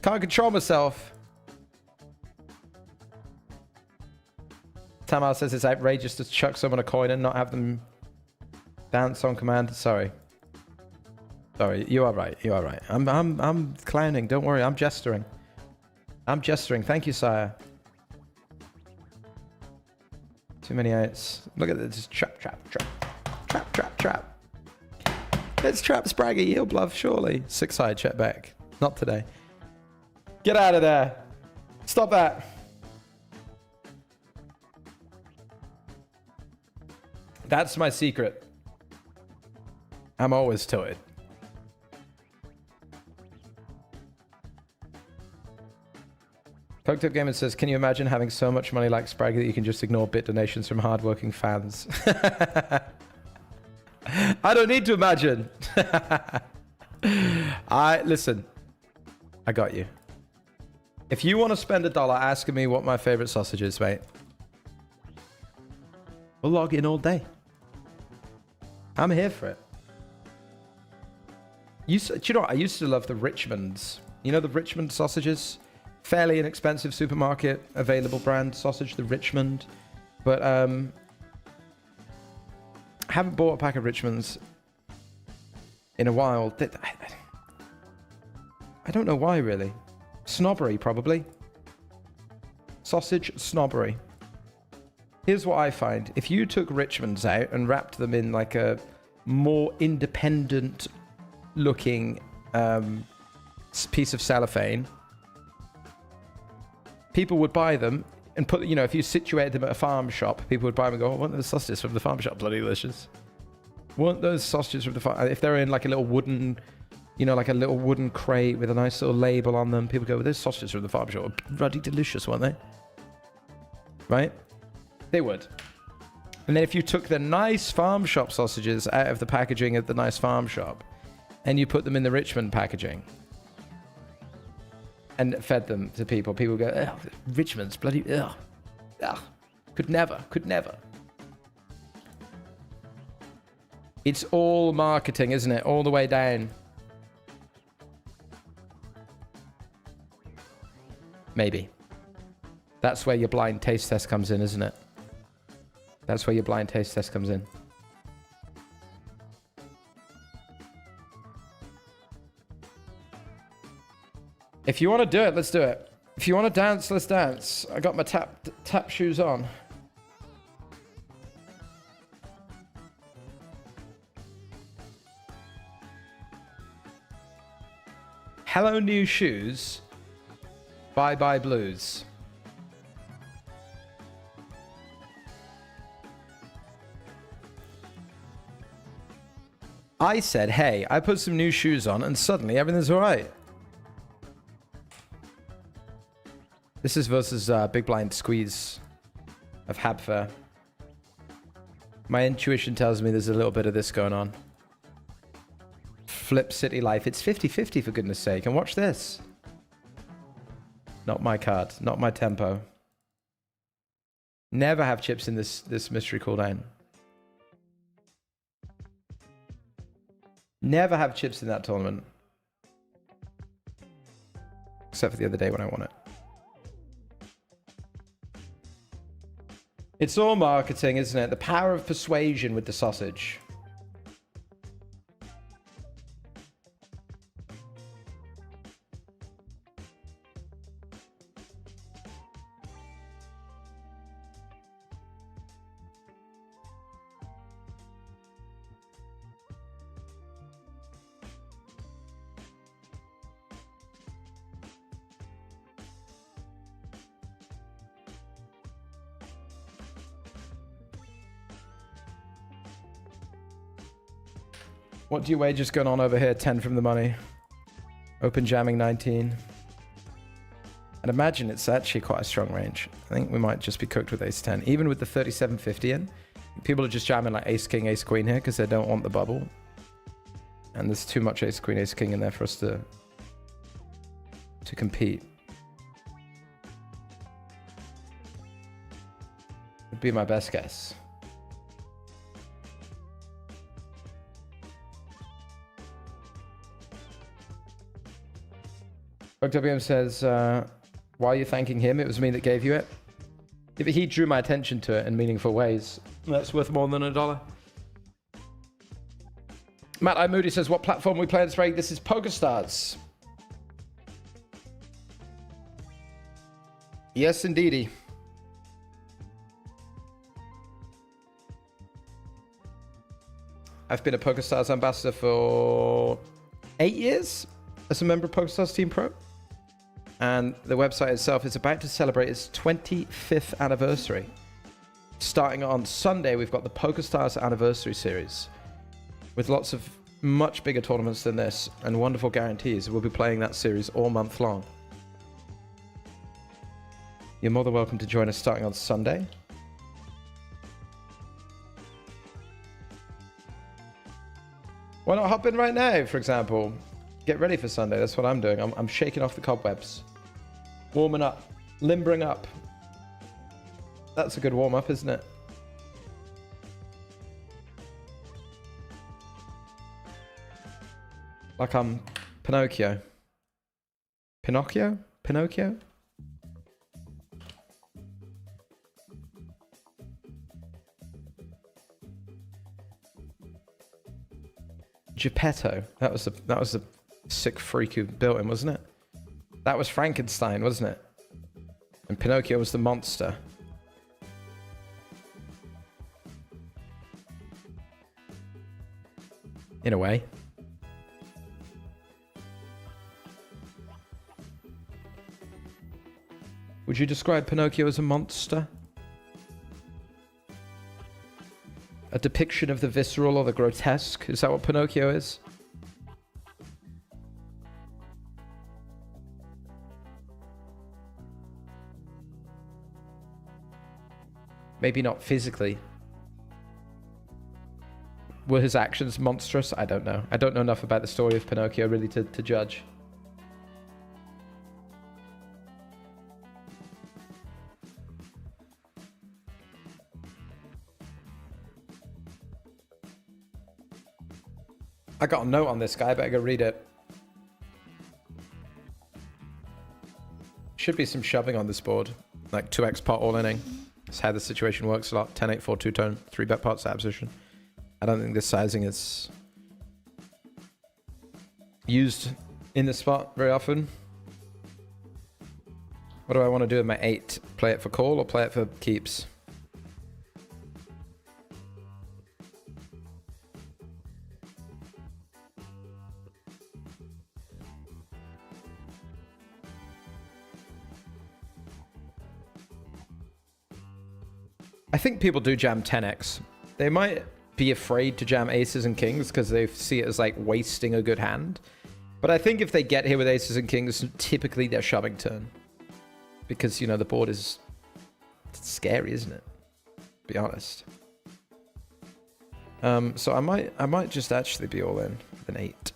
Can't control myself. Tamal says it's outrageous to chuck someone a coin and not have them dance on command. Sorry. Sorry, you are right. You are right. I'm clowning. Don't worry. I'm gesturing. I'm gesturing. Thank you, sire. Too many outs. Look at this. Trap. Let's trap Spraggy. He'll bluff, surely. 6-side check back. Not today. Get out of there. Stop that. That's my secret. I'm always tilted. Coked Up Gamer says, can you imagine having so much money like Spraggy that you can just ignore bit donations from hardworking fans? I don't need to imagine. Listen, I got you. If you want to spend $1 asking me what my favorite sausage is, mate, we'll log in all day. I'm here for it. Do you know what? I used to love the Richmonds. You know the Richmond sausages? Fairly inexpensive supermarket available brand sausage, the Richmond. But I haven't bought a pack of Richmonds in a while. I don't know why, really. Snobbery, probably. Sausage snobbery. Here's what I find. If you took Richmonds out and wrapped them in like a more independent looking piece of cellophane, people would buy them and put, you know, if you situated them at a farm shop, people would buy them and go, oh, want those sausages from the farm shop? Bloody delicious. Want those sausages from the farm? If they're in like a little wooden, you know, like a little wooden crate with a nice little label on them, people go, well, those sausages from the farm shop. Bloody delicious, weren't they? Right? They would. And then if you took the nice farm shop sausages out of the packaging at the nice farm shop and you put them in the Richmond packaging and fed them to people, people go, ugh, Richmond's bloody, ugh, ugh. Could never. It's all marketing, isn't it? All the way down. Maybe. That's where your blind taste test comes in, isn't it? That's where your blind taste test comes in. If you want to do it, let's do it. If you want to dance, let's dance. I got my tap shoes on. Hello, new shoes. Bye bye blues. I said, hey, I put some new shoes on and suddenly everything's all right. This is versus Big Blind Squeeze of Habfair. My intuition tells me there's a little bit of this going on. Flip City Life. It's 50-50 for goodness sake. And watch this. Not my card. Not my tempo. Never have chips in this mystery cooldown. Never have chips in that tournament. Except for the other day when I won it. It's all marketing, isn't it? The power of persuasion with the sausage. What do you wagers going on over here? 10 from the money. Open jamming 19. And imagine it's actually quite a strong range. I think we might just be cooked with ace 10. Even with the 3750 in, people are just jamming like ace king, ace queen here because they don't want the bubble. And there's too much ace queen, ace king in there for us to compete. Would be my best guess. WM says, why are you thanking him? It was me that gave you it. Yeah, but he drew my attention to it in meaningful ways. That's worth more than $1. Matt I. Moody says, what platform we play this break? This is PokerStars. Yes, indeedy. I've been a PokerStars ambassador for 8 years as a member of PokerStars Team Pro. And the website itself is about to celebrate its 25th anniversary. Starting on Sunday, we've got the PokerStars Anniversary Series with lots of much bigger tournaments than this and wonderful guarantees. We'll be playing that series all month long. You're more than welcome to join us starting on Sunday. Why not hop in right now, for example? Get ready for Sunday. That's what I'm doing. I'm shaking off the cobwebs. Warming up. Limbering up. That's a good warm-up, isn't it? Like I'm Pinocchio. Pinocchio? Pinocchio? Geppetto. That was the sick freak who built him, wasn't it? That was Frankenstein, wasn't it? And Pinocchio was the monster. In a way. Would you describe Pinocchio as a monster? A depiction of the visceral or the grotesque? Is that what Pinocchio is? Maybe not physically, Were his actions monstrous? I don't know. I don't know enough about the story of Pinocchio really to judge. I got a note on this guy, I better go read it. Should be some shoving on this board. Like 2x pot all inning. That's how the situation works a lot. 10, 8, 4, 2 tone, 3 bet pot stab position. I don't think this sizing is used in the spot very often. What do I want to do with my 8? Play it for call or play it for keeps? I think people do jam 10x. They might be afraid to jam aces and kings because they see it as like wasting a good hand. But I think if they get here with aces and kings, typically they're shoving turn. Because, you know, the board is scary, isn't it? To be honest. So I might just actually be all in with an 8.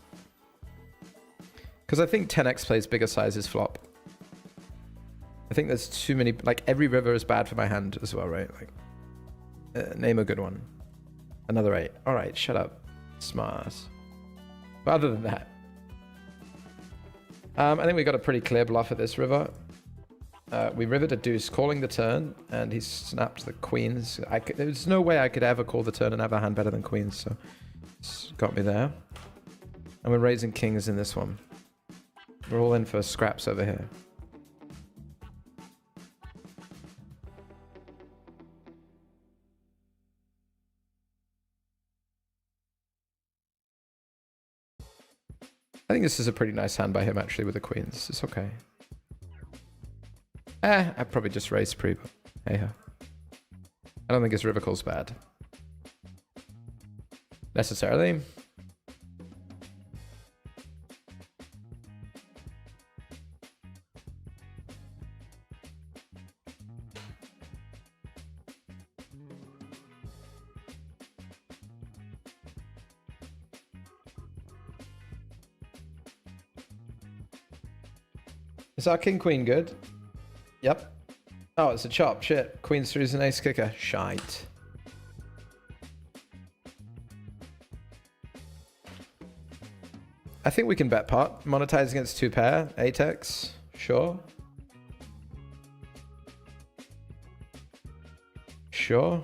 Because I think 10x plays bigger sizes flop. I think there's too many, like every river is bad for my hand as well, right? Like, name a good one. Another 8. All right, shut up. Smart. But other than that, I think we got a pretty clear bluff at this river. We rivered a deuce, calling the turn, and he snapped the queens. There's no way I could ever call the turn and have a hand better than queens, so it's got me there. And we're raising kings in this one. We're all in for scraps over here. I think this is a pretty nice hand by him, actually, with the queens. It's okay. I'd probably just raise pre, but hey-ho. I don't think his river call's bad. Necessarily. Is our king queen good? Yep. Oh, it's a chop. Shit. Queen's through is an ace kicker. Shite. I think we can bet pot. Monetize against 2 pair. 8x. Sure. Sure.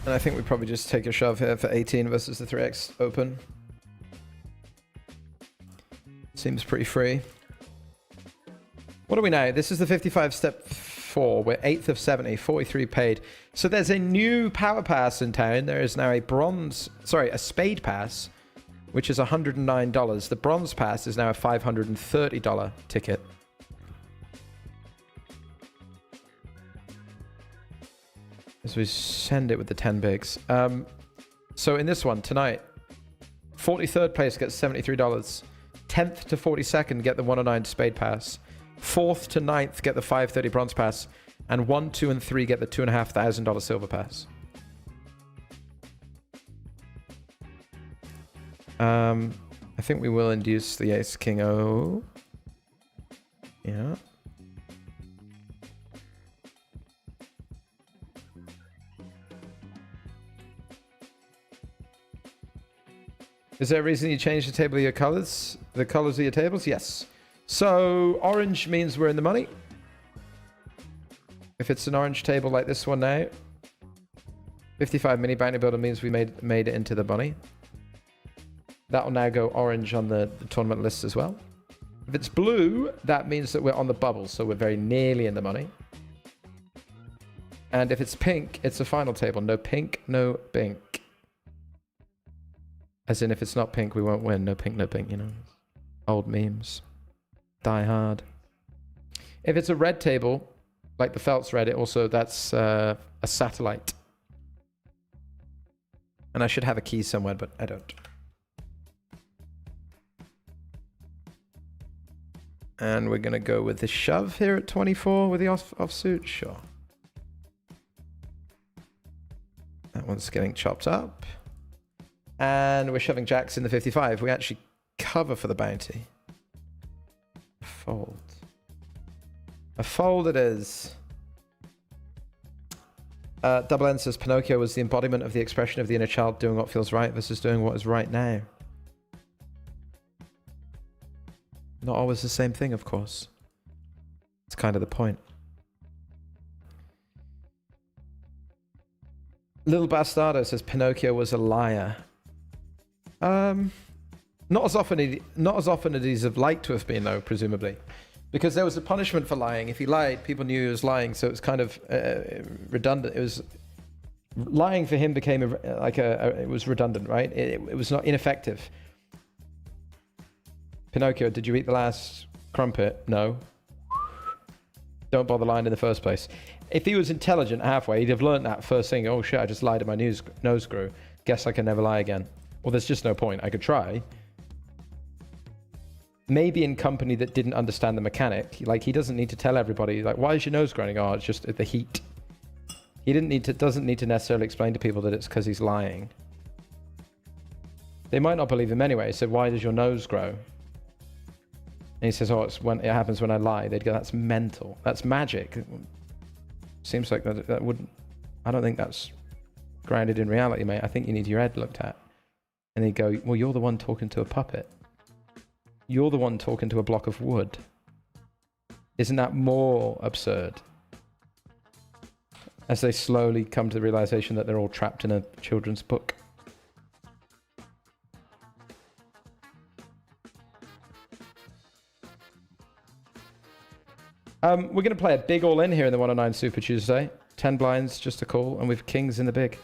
And I think we probably just take a shove here for 18 versus the 3x open. Seems pretty free. What are we now? This is the 55 step 4. We're 8th of 70, 43 paid. So there's a new power pass in town. There is now a spade pass, which is $109. The bronze pass is now a $530 ticket. As we send it with the 10 bigs. So in this one tonight, 43rd place gets $73. 10th to 42nd get the 109 spade pass. 4th to 9th get the 530 bronze pass. And 1, 2, and 3 get the $2,500 silver pass. I think we will induce the ace king O. Yeah. Is there a reason you changed the table of your colors? The colors of your tables? Yes. So orange means we're in the money. If it's an orange table like this one now, 55 mini bounty builder means we made it into the money. That will now go orange on the tournament list as well. If it's blue, that means that we're on the bubble, so we're very nearly in the money. And if it's pink, it's a final table. No pink, no pink. As in, if it's not pink, we won't win. No pink, you know. Old memes. Die hard. If it's a red table, Like the Feltz Reddit, also that's a satellite. And I should have a key somewhere, but I don't. And we're going to go with the shove here at 24 with the offsuit. Sure. That one's getting chopped up. And we're shoving jacks in the 55. We actually cover for the bounty. Fold. A fold it is. Double N says Pinocchio was the embodiment of the expression of the inner child doing what feels right versus doing what is right now. Not always the same thing, of course. It's kind of the point. Little Bastardo says Pinocchio was a liar. Not as often as he's have liked to have been, though, presumably. Because there was a punishment for lying. If he lied, people knew he was lying, so it was kind of redundant. It was lying for him became it was redundant, right? It was not ineffective. Pinocchio, did you eat the last crumpet? No. Don't bother lying in the first place. If he was intelligent halfway, he'd have learned that first thing. Oh shit, I just lied and my nose grew. Guess I can never lie again. Well, there's just no point. I could try. Maybe in company that didn't understand the mechanic. Like, he doesn't need to tell everybody, like, why is your nose growing? Oh, it's just the heat. He doesn't need to necessarily explain to people that it's because he's lying. They might not believe him anyway. So why does your nose grow? And he says, oh, it happens when I lie. They'd go, that's mental. That's magic. Seems like that wouldn't... I don't think that's grounded in reality, mate. I think you need your head looked at. And he'd go, well, you're the one talking to a puppet. You're the one talking to a block of wood. Isn't that more absurd? As they slowly come to the realization that they're all trapped in a children's book. We're going to play a big all-in here in the 109 Super Tuesday. 10 blinds, just a call, and with kings in the big.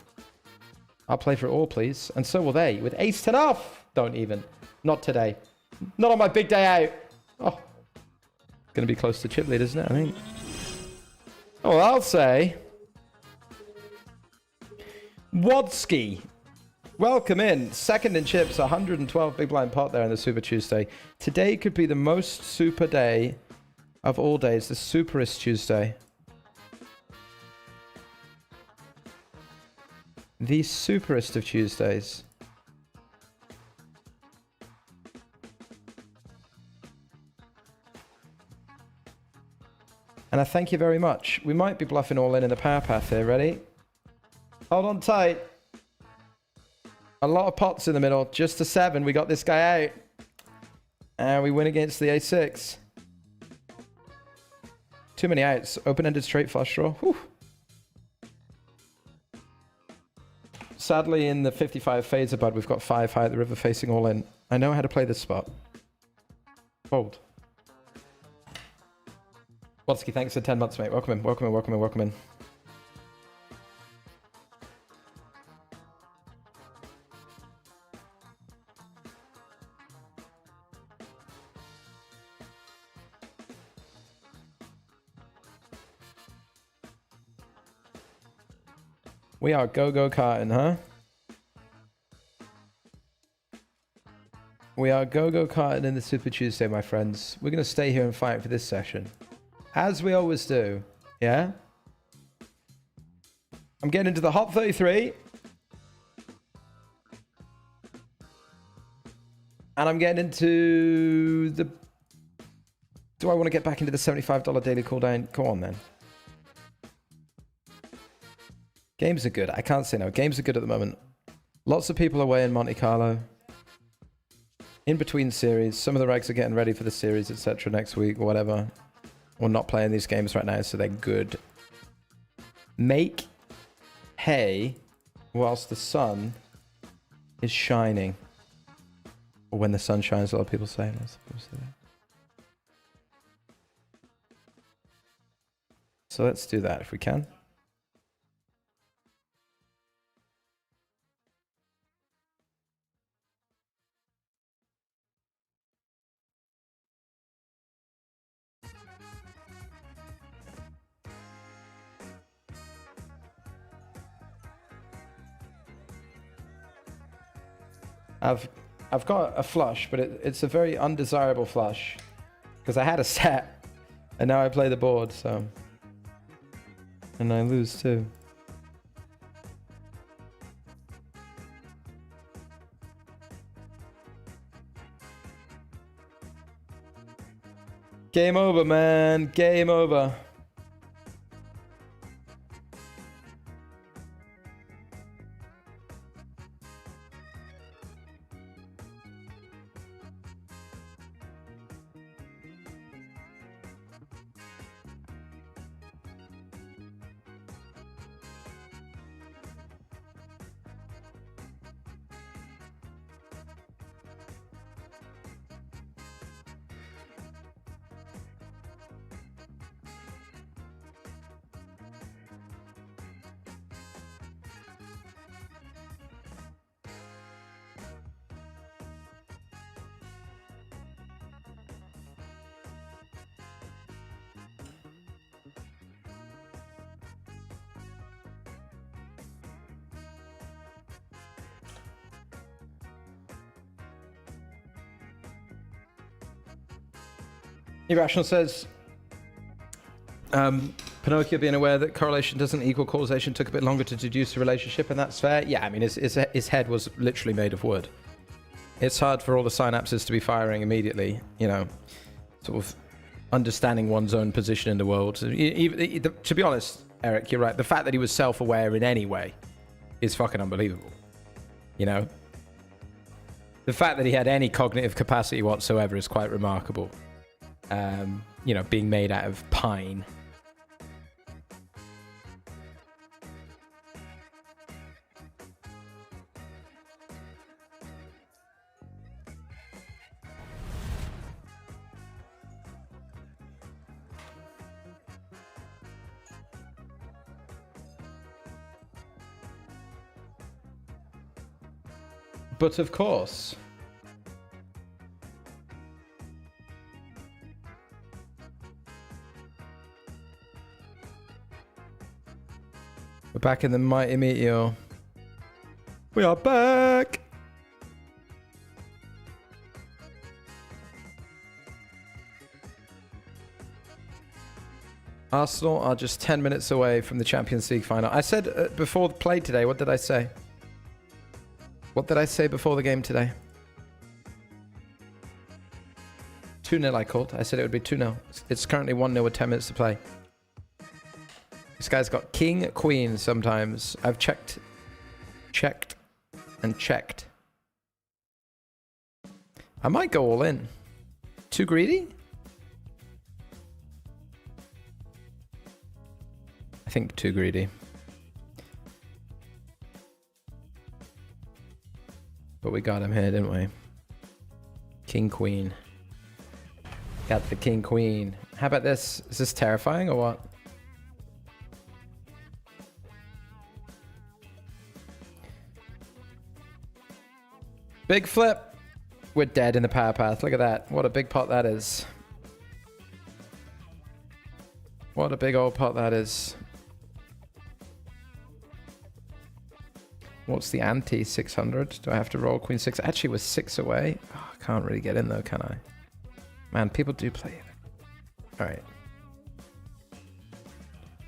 I'll play for it all, please. And so will they, with ace 10 off. Don't even. Not today. Not on my big day out. Oh. Going to be close to chip lead, isn't it, I think? Oh, I'll say. Wodsky. Welcome in. Second in chips, 112 big blind pot there in the Super Tuesday. Today could be the most super day of all days, the Superest Tuesday. The Superest of Tuesdays. And I thank you very much. We might be bluffing all in the power path here. Ready? Hold on tight. A lot of pots in the middle. Just a 7. We got this guy out. And we win against the A6. Too many outs. Open-ended straight flush draw. Whew. Sadly, in the 55 phaser bud, we've got 5 high at the river facing all in. I know how to play this spot. Fold. Wodsky, thanks for 10 months, mate. Welcome in, welcome in, welcome in, welcome in. We are go-go-karting, huh? We are go-go-karting in the Super Tuesday, my friends. We're going to stay here and fight for this session. As we always do. Yeah? I'm getting into the hot 33. And I'm getting into the... Do I want to get back into the $75 daily cooldown? Go on, then. Games are good. I can't say no. Games are good at the moment. Lots of people away in Monte Carlo. In between series. Some of the regs are getting ready for the series, etc. next week or whatever. We're not playing these games right now, so they're good. Make hay whilst the sun is shining. Or when the sun shines, a lot of people say. So let's do that if we can. I've got a flush, but it's a very undesirable flush because I had a set and now I play the board, so and I lose too. Game over, man. Game over. Irrational says, Pinocchio being aware that correlation doesn't equal causation took a bit longer to deduce the relationship, and that's fair. Yeah, I mean, his head was literally made of wood. It's hard for all the synapses to be firing immediately, you know, sort of understanding one's own position in the world. To be honest, Eric, you're right. The fact that he was self-aware in any way is fucking unbelievable, you know? The fact that he had any cognitive capacity whatsoever is quite remarkable. You know, being made out of pine. But of course. We're back in the mighty meteor. We are back! Arsenal are just 10 minutes away from the Champions League final. I said before the play today, what did I say? What did I say before the game today? 2-0 I called. I said it would be 2-0. It's currently 1-0 with 10 minutes to play. This guy's got king, queen sometimes. I've checked, and checked. I might go all in. Too greedy? I think too greedy. But we got him here, didn't we? King, queen. Got the king, queen. How about this? Is this terrifying or what? Big flip. We're dead in the power path. Look at that. What a big pot that is. What a big old pot that is. What's the ante? 600. Do I have to roll queen 6? Actually, we're 6 away. Oh, I can't really get in though, can I? Man, people do play it. All right.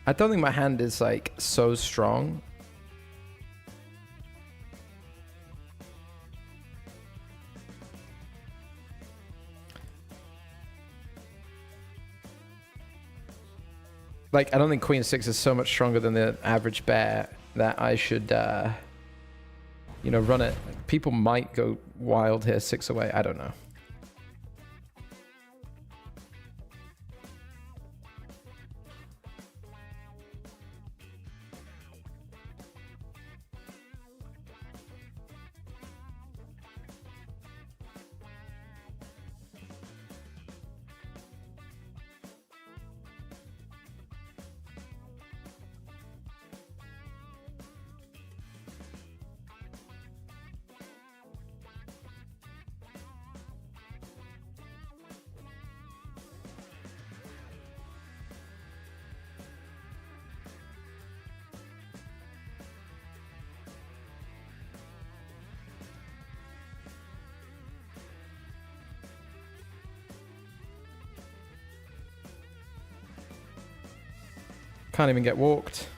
I don't think my hand is like so strong. Like, I don't think queen 6 is so much stronger than the average bear that I should, you know, run it. People might go wild here 6 away. I don't know. Can't even get walked.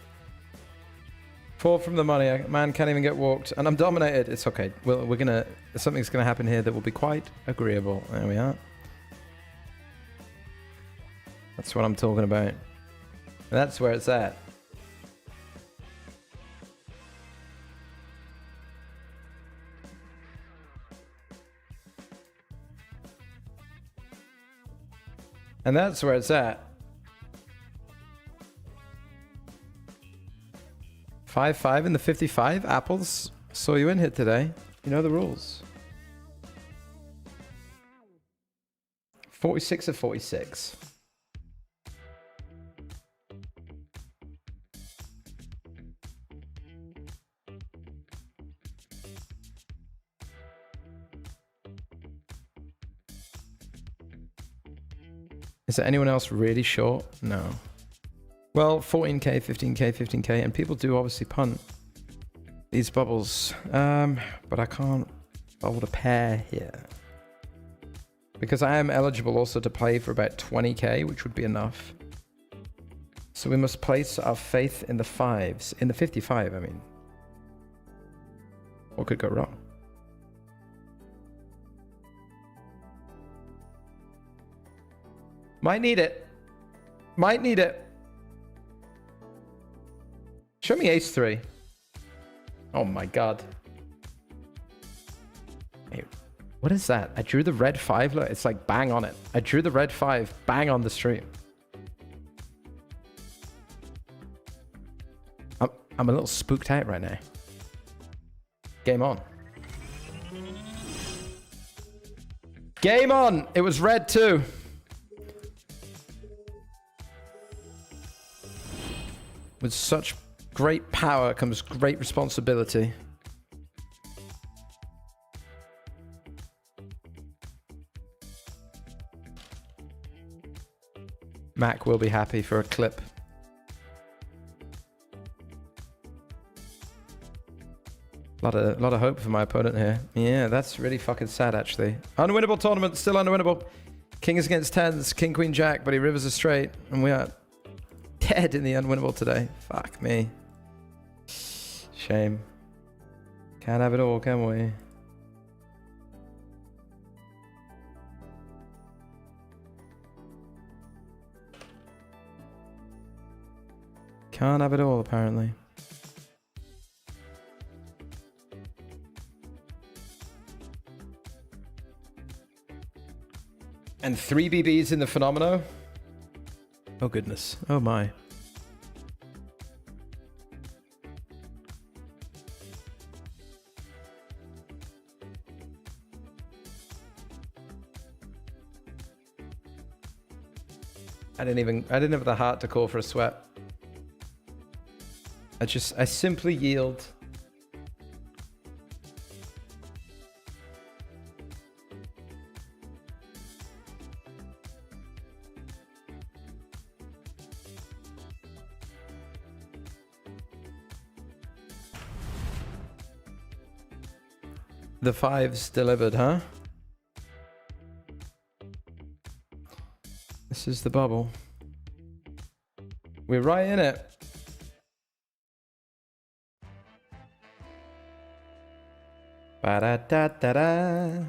4 from the money. Man can't even get walked. And I'm dominated. It's okay. We're gonna... Something's gonna happen here that will be quite agreeable. There we are. That's what I'm talking about. That's where it's at. And that's where it's at. 5-5 in the 55. Apples. Saw you in here today. You know the rules. 46 of 46. Is there anyone else really short? No. Well, 14k, 15k, 15k, and people do obviously punt these bubbles. But I can't bubble a pair here. Because I am eligible also to play for about 20k, which would be enough. So we must place our faith in the 5s. In the 55, I mean. What could go wrong? Might need it. Might need it. Show me ace 3. Oh my god. Hey, what is that? I drew the red 5. Look, it's like bang on it. I drew the red 5 bang on the stream. I'm a little spooked out right now. Game on. Game on! It was red too. With such great power comes great responsibility. Mac will be happy for a clip. Lot of hope for my opponent here. Yeah, that's really fucking sad actually. Unwinnable tournament, still unwinnable. King is against 10s, king, queen, jack, but he rivers are straight, and we are dead in the unwinnable today. Fuck me. Shame. Can't have it all, can we? Can't have it all, apparently. And 3 BBs in the Phenomeno? Oh goodness. Oh my. I didn't have the heart to call for a sweat. I simply yield. The 5s delivered, huh? This is the bubble. We're right in it. Ba-da-da-da-da.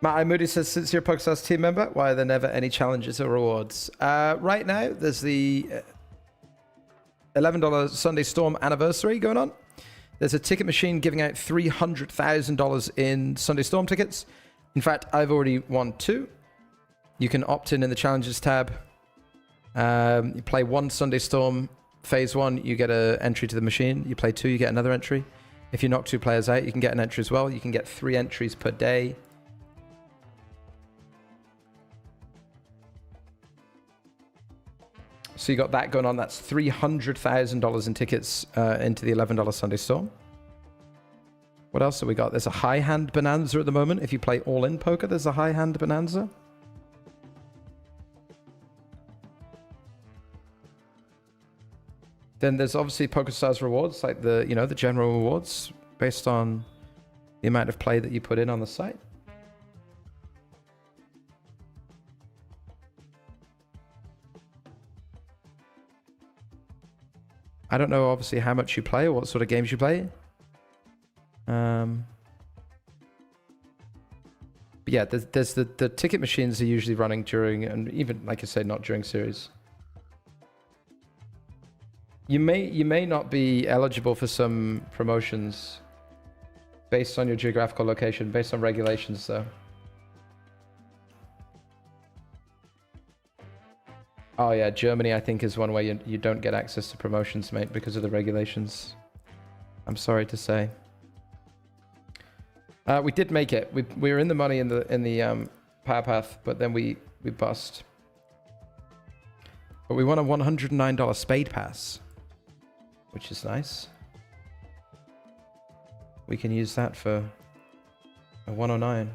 Matt Moody says, since you're a PokerStars team member, why are there never any challenges or rewards? Right now, there's the $11 Sunday Storm anniversary going on. There's a ticket machine giving out $300,000 in Sunday Storm tickets. In fact, I've already won 2. You can opt in the challenges tab. You play 1 Sunday Storm, phase 1, you get an entry to the machine. You play 2, you get another entry. If you knock 2 players out, you can get an entry as well. You can get 3 entries per day. So you got that going on. That's $300,000 in tickets into the $11 Sunday Storm. What else have we got? There's a high hand bonanza at the moment. If you play all-in poker, there's a high hand bonanza. Then there's obviously PokerStars rewards, like the, you know, the general rewards. based on the amount of play that you put in on the site. I don't know, obviously, how much you play or what sort of games you play. But yeah, there's the ticket machines are usually running during, and even, like I said, not during series. You may not be eligible for some promotions based on your geographical location, based on regulations, though. Oh yeah, Germany I think is one way you don't get access to promotions, mate, because of the regulations. I'm sorry to say. We did make it. We were in the money in the power path, but then we bust. But we won a $109 spade pass, which is nice. We can use that for a 109.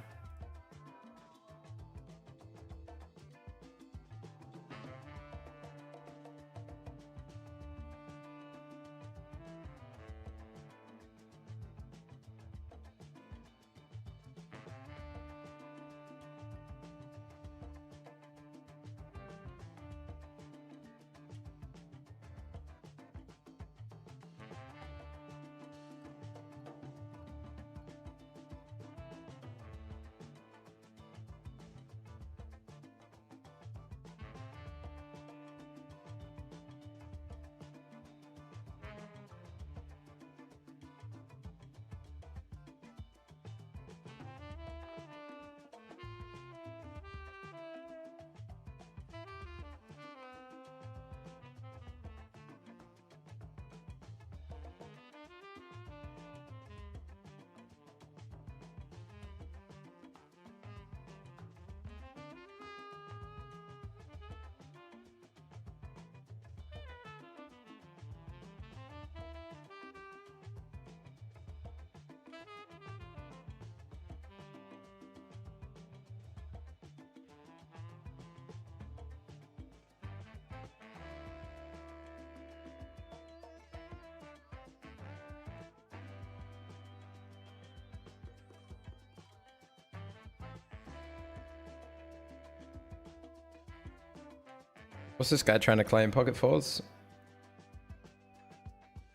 What's this guy trying to claim? Pocket fours?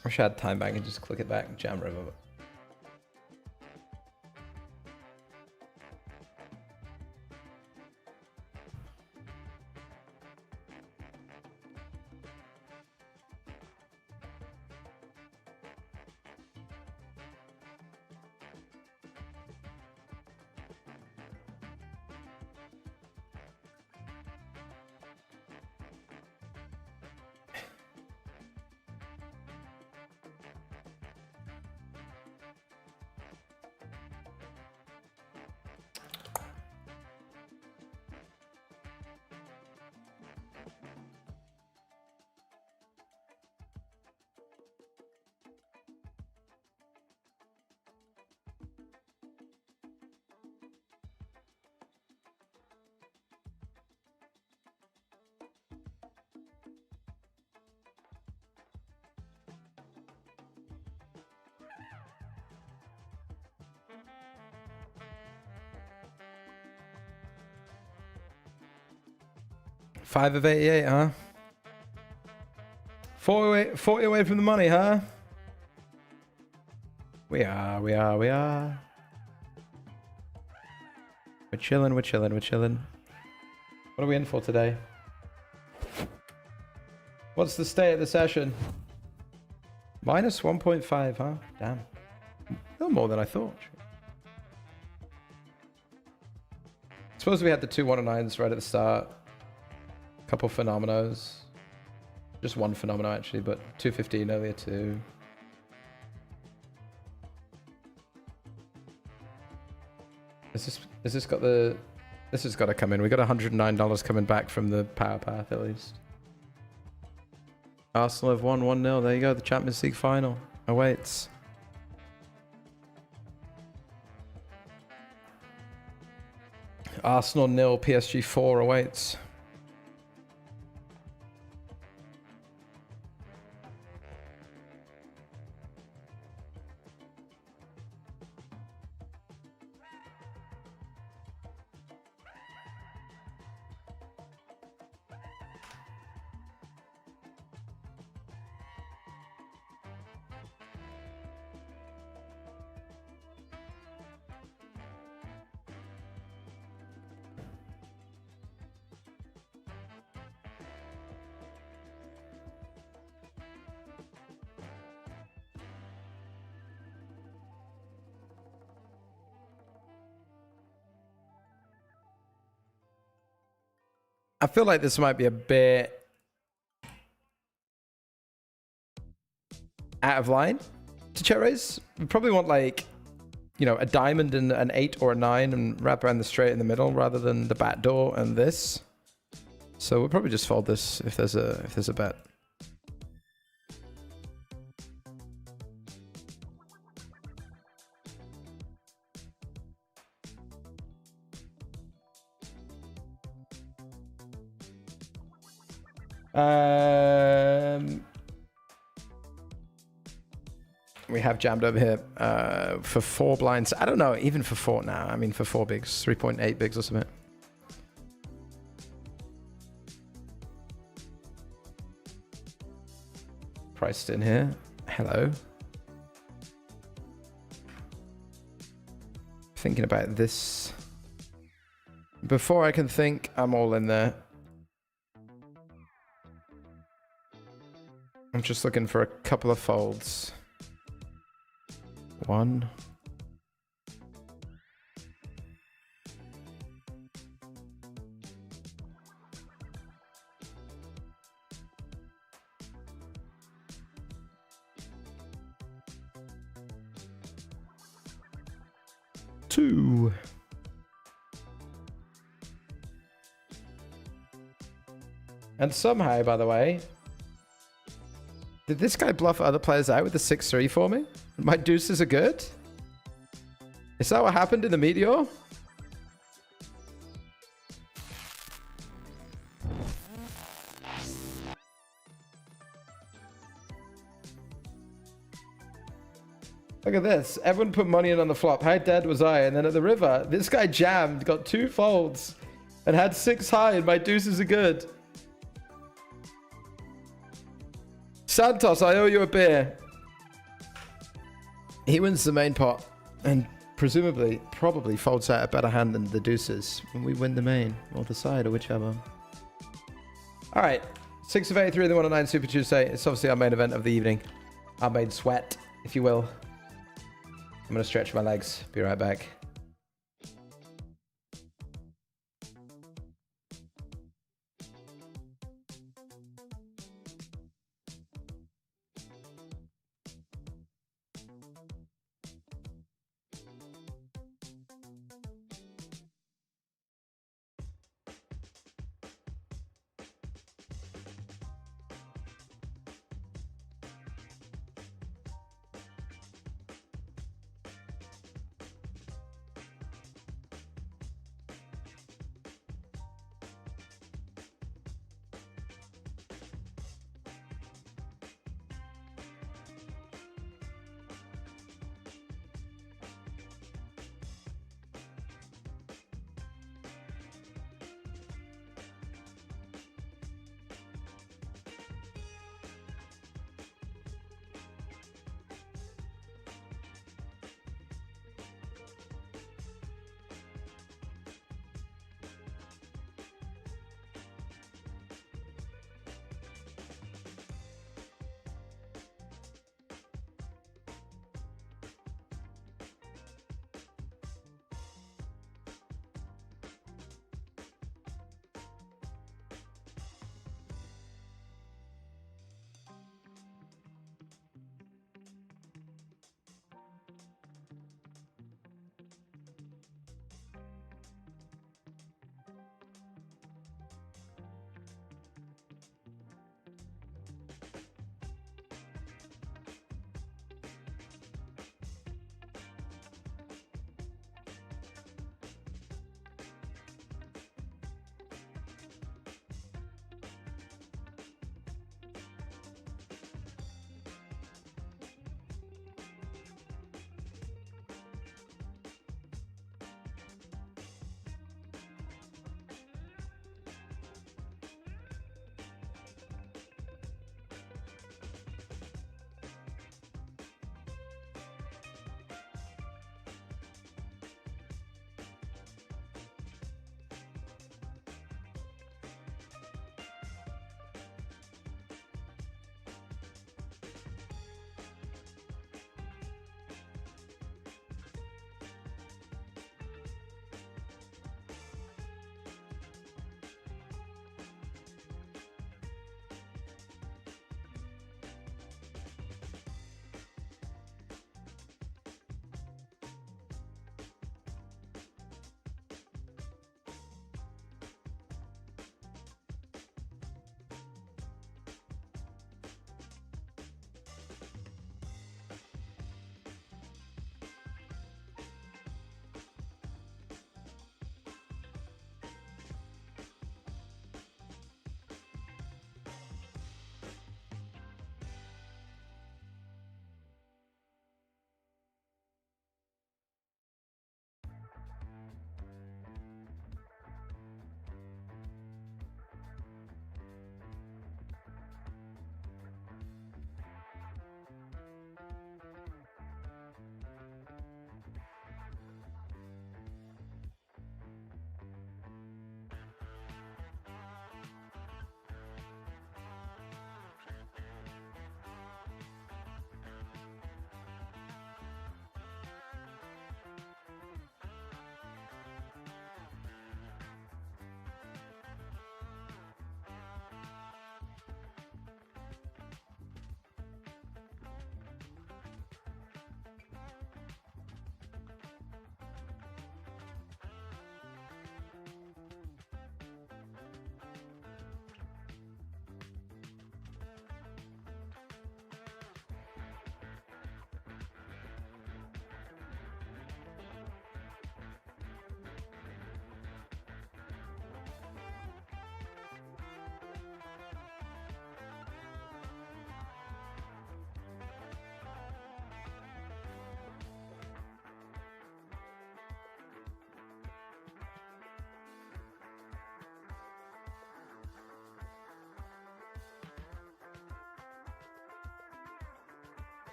I wish I had time back and just click it back and jam river. Five of 88, huh? 40 away from the money, huh? We are. We're chilling. What are we in for today? What's the state of the session? Minus 1.5, huh? Damn. A little more than I thought. Suppose we had the 2 109s right at the start. Couple phenomenos. Just one phenomenon actually, but 215 earlier too. Is this got the... This has got to come in. We got $109 coming back from the power path at least. Arsenal have won 1-0. There you go. The Champions League final awaits. Arsenal 0, PSG 4 awaits. I feel like this might be a bit out of line to check raise. We probably want like, you know, a diamond and an 8 or a 9 and wrap around the straight in the middle rather than the back door and this. So we'll probably just fold this if there's a bet. We have jammed over here for 4 blinds. I don't know, even for 4 now. I mean, for 4 bigs, 3.8 bigs or something. Priced in here. Hello. Thinking about this. Before I can think, I'm all in there. I'm just looking for a couple of folds. 1. Two. And somehow, by the way, did this guy bluff other players out with the 6-3 for me? My deuces are good? Is that what happened in the meteor? Look at this. Everyone put money in on the flop. How dead was I? And then at the river, this guy jammed, got 2 folds, and had 6 high, and my deuces are good. Santos, I owe you a beer. He wins the main pot, and presumably, probably folds out a better hand than the deuces when we win the main, or the side, or whichever. All right, 6 of 83 in the 109 Super Tuesday. It's obviously our main event of the evening. Our main sweat, if you will. I'm going to stretch my legs. Be right back.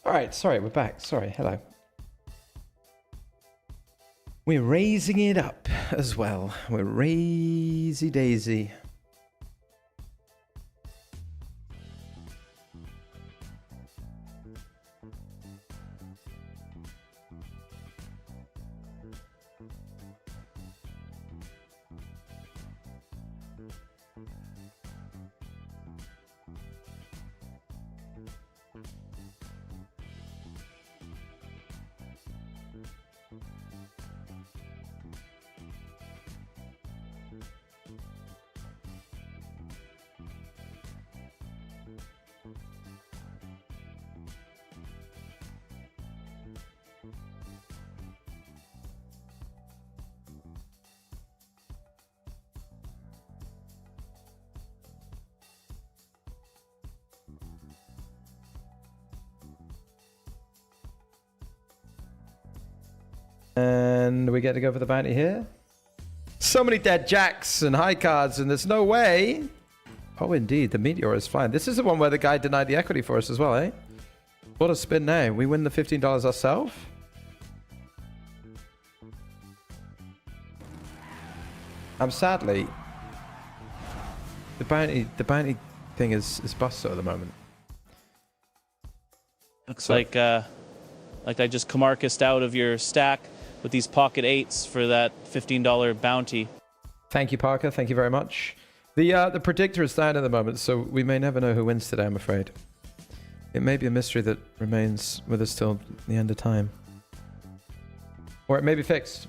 All right, sorry, we're back. Sorry, hello. We're raising it up as well. We're raisy daisy. And we get to go for the bounty here. So many dead jacks and high cards, and there's no way. Oh, indeed, the meteor is flying. This is the one where the guy denied the equity for us as well, eh? What a spin now. We win the $15 ourselves. I'm sadly... The bounty thing is busted at the moment. Looks like I just Camarcused out of your stack with these pocket 8s for that $15 bounty. Thank you, Parker. Thank you very much. The predictor is down at the moment, so we may never know who wins today, I'm afraid. It may be a mystery that remains with us till the end of time. Or it may be fixed.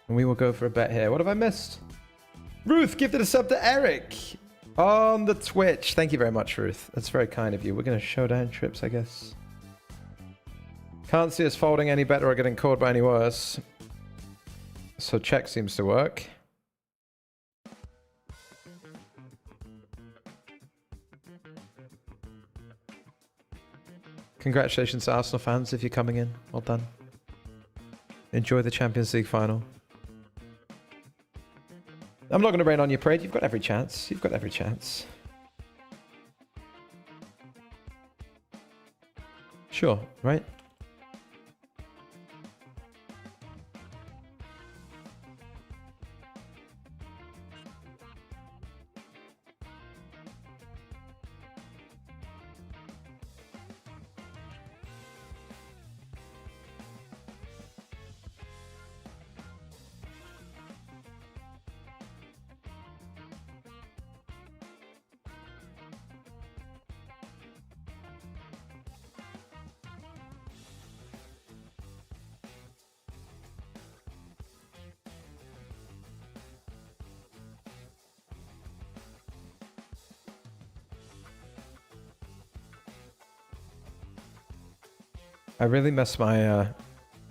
And we will go for a bet here. What have I missed? Ruth gifted a sub to Eric on the Twitch. Thank you very much, Ruth. That's very kind of you. We're going to showdown trips, I guess. Can't see us folding any better or getting caught by any worse. So check seems to work. Congratulations to Arsenal fans if you're coming in. Well done. Enjoy the Champions League final. I'm not going to rain on your parade. You've got every chance. You've got every chance. Sure, right? I really messed my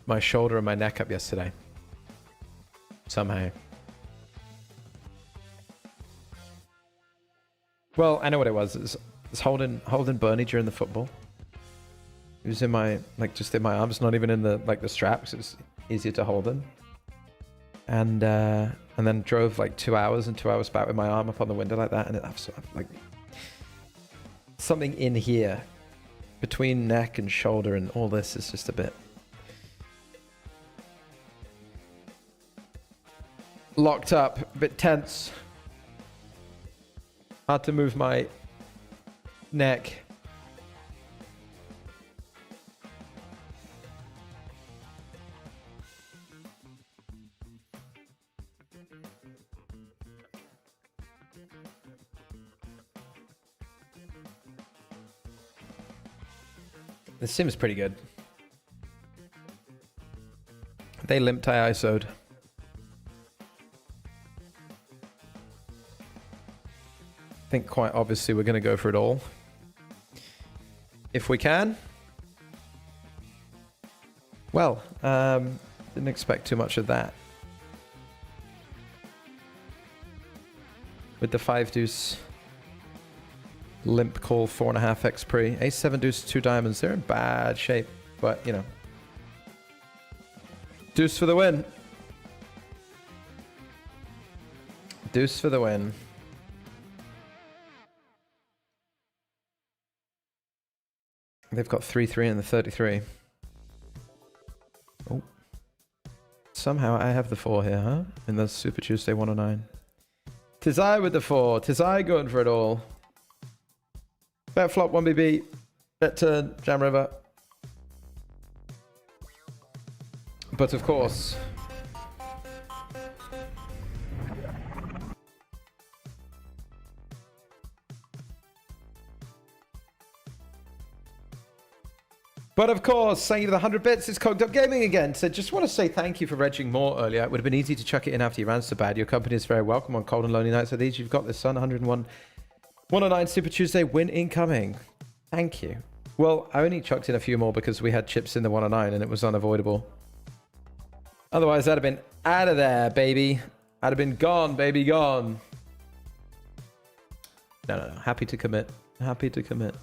my shoulder and my neck up yesterday. Somehow. Well, I know what it was. It was holding Bernie during the football. It was in my just in my arms, not even in the the straps. It was easier to hold him. And then drove 2 hours and 2 hours back with my arm up on the window like that, and I've sort of something in here. Between neck and shoulder and all this is just a bit locked up, a bit tense. Hard to move my neck. This seems pretty good. They limp tie ISO'd. I think quite obviously we're going to go for it all. If we can. Well, didn't expect too much of that. With the 5 deuce Limp call 4.5x pre. Ace 7 deuce 2 diamonds. They're in bad shape, but you know. Deuce for the win. Deuce for the win. They've got 3-3 in the 33. Oh. Somehow I have the 4 here, huh? In the Super Tuesday 109. Tis I with the 4. Tis I going for it all. Bet flop 1BB. Bet turn. Jam river. But of course... But of course, thank you for the 100 bits. It's Coked Up Gaming again. So just want to say thank you for regging more earlier. It would have been easy to chuck it in after you ran so bad. Your company is very welcome on cold and lonely nights like these. You've got this, son. 101, 109 Super Tuesday win incoming. Thank you. Well, I only chucked in a few more because we had chips in the 109 and it was unavoidable. Otherwise, I'd have been out of there, baby. I'd have been gone, baby, gone. No. Happy to commit. Happy to commit.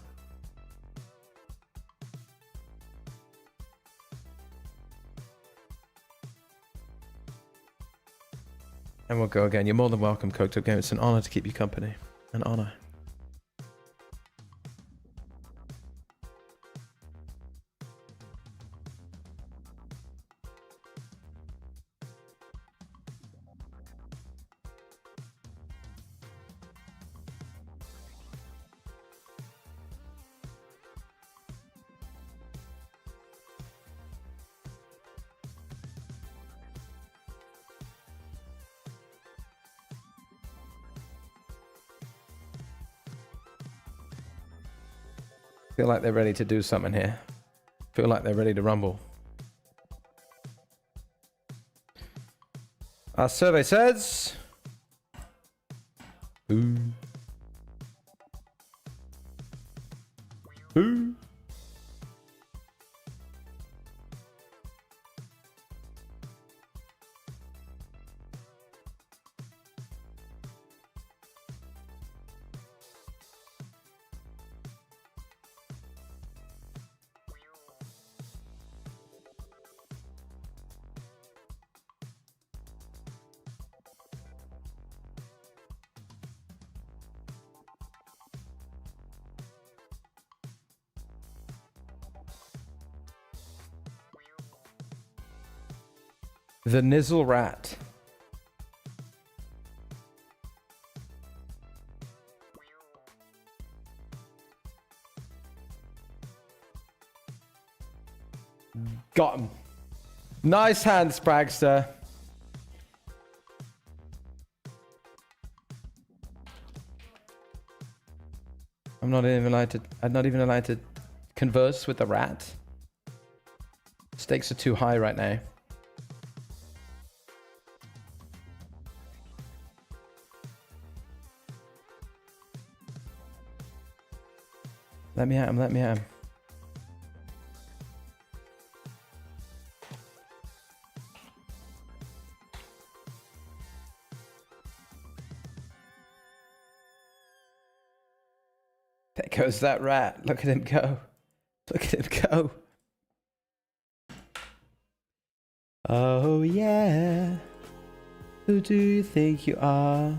And we'll go again. You're more than welcome, Coked Up Game. It's an honor to keep you company. An honor. Feel like they're ready to do something here. Feel like they're ready to rumble. Our survey says... Ooh. Ooh. The Nizzle Rat. Got him. Nice hand, Spragster. I'm not even allowed to converse with the rat. Stakes are too high right now. Let me at him, let me at him. There goes that rat. Look at him go. Look at him go. Oh yeah. Who do you think you are?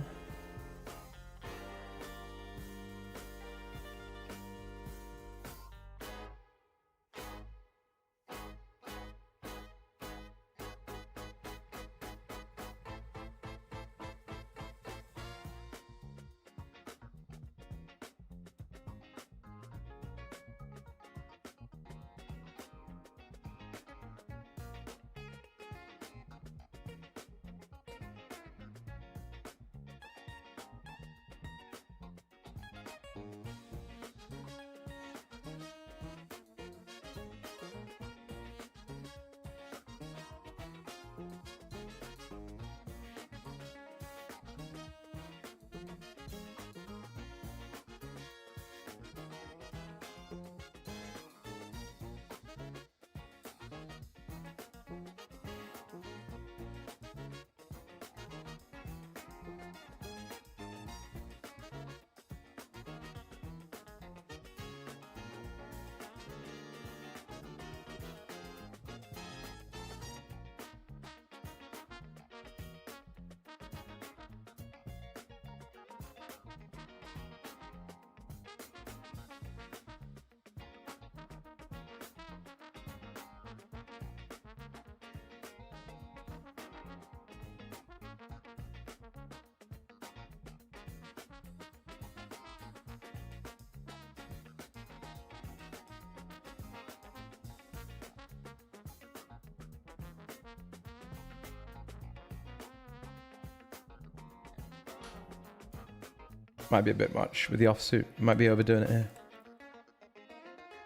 might be a bit much with the offsuit. Might be overdoing it here.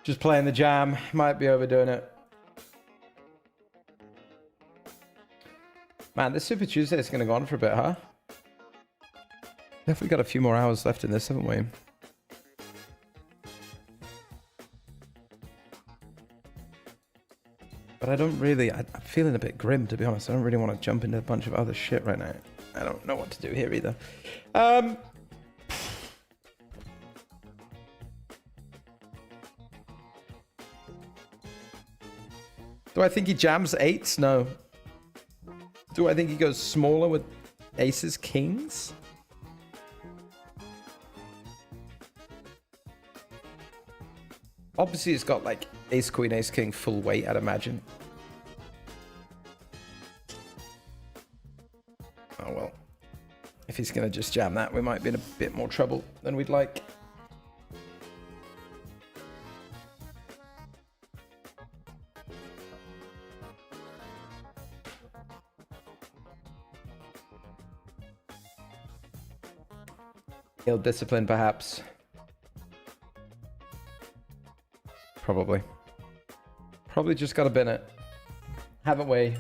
Just playing the jam. Might be overdoing it. Man, this Super Tuesday is going to go on for a bit, huh? Definitely got a few more hours left in this, haven't we? But I don't really... I'm feeling a bit grim, to be honest. I don't really want to jump into a bunch of other shit right now. I don't know what to do here either. Do I think he jams eights? No. Do I think he goes smaller with aces, kings? Obviously, it's got like ace, queen, ace, king full weight, I'd imagine. Oh well. If he's going to just jam that, we might be in a bit more trouble than we'd like. Ill-disciplined, perhaps. Probably. Probably just got to bin it. Haven't we?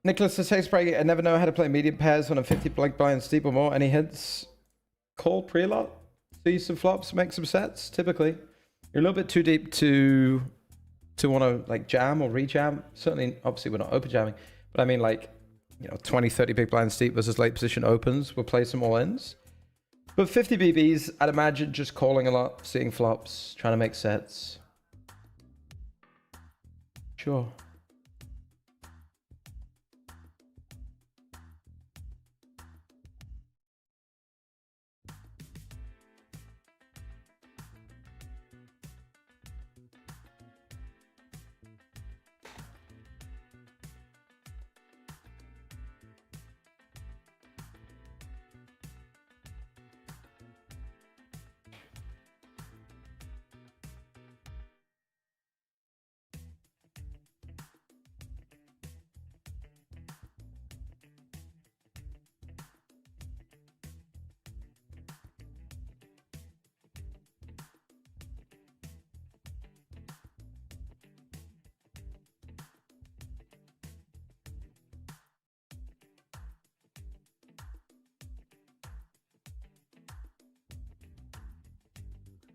Nicholas says, hey Spraggy, I never know how to play medium pairs when I'm 50 blank blinds deep or more. Any hints? Call pre-lot, see some flops, make some sets. Typically, you're a little bit too deep to want to like jam or re-jam. Certainly, obviously, we're not open jamming, but I mean like, you know, 20, 30 big blinds deep versus late position opens. We'll play some all ins. But 50 BBs, I'd imagine just calling a lot, seeing flops, trying to make sets. Sure.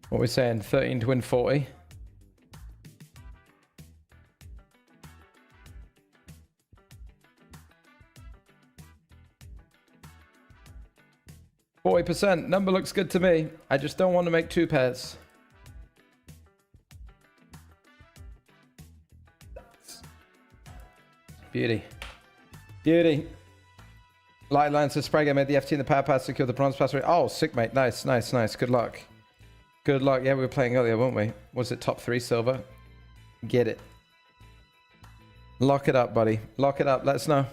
What are we saying? 13 to win 40. %. Number looks good to me. I just don't want to make two pairs. Beauty. Beauty. Light line says Spraggy, I made the FT in the power pass, secured the bronze pass. Oh, sick, mate. Nice, nice, nice. Good luck. Good luck. Yeah, we were playing earlier, weren't we? Was it top 3 silver? Get it. Lock it up, buddy. Lock it up. Let us know.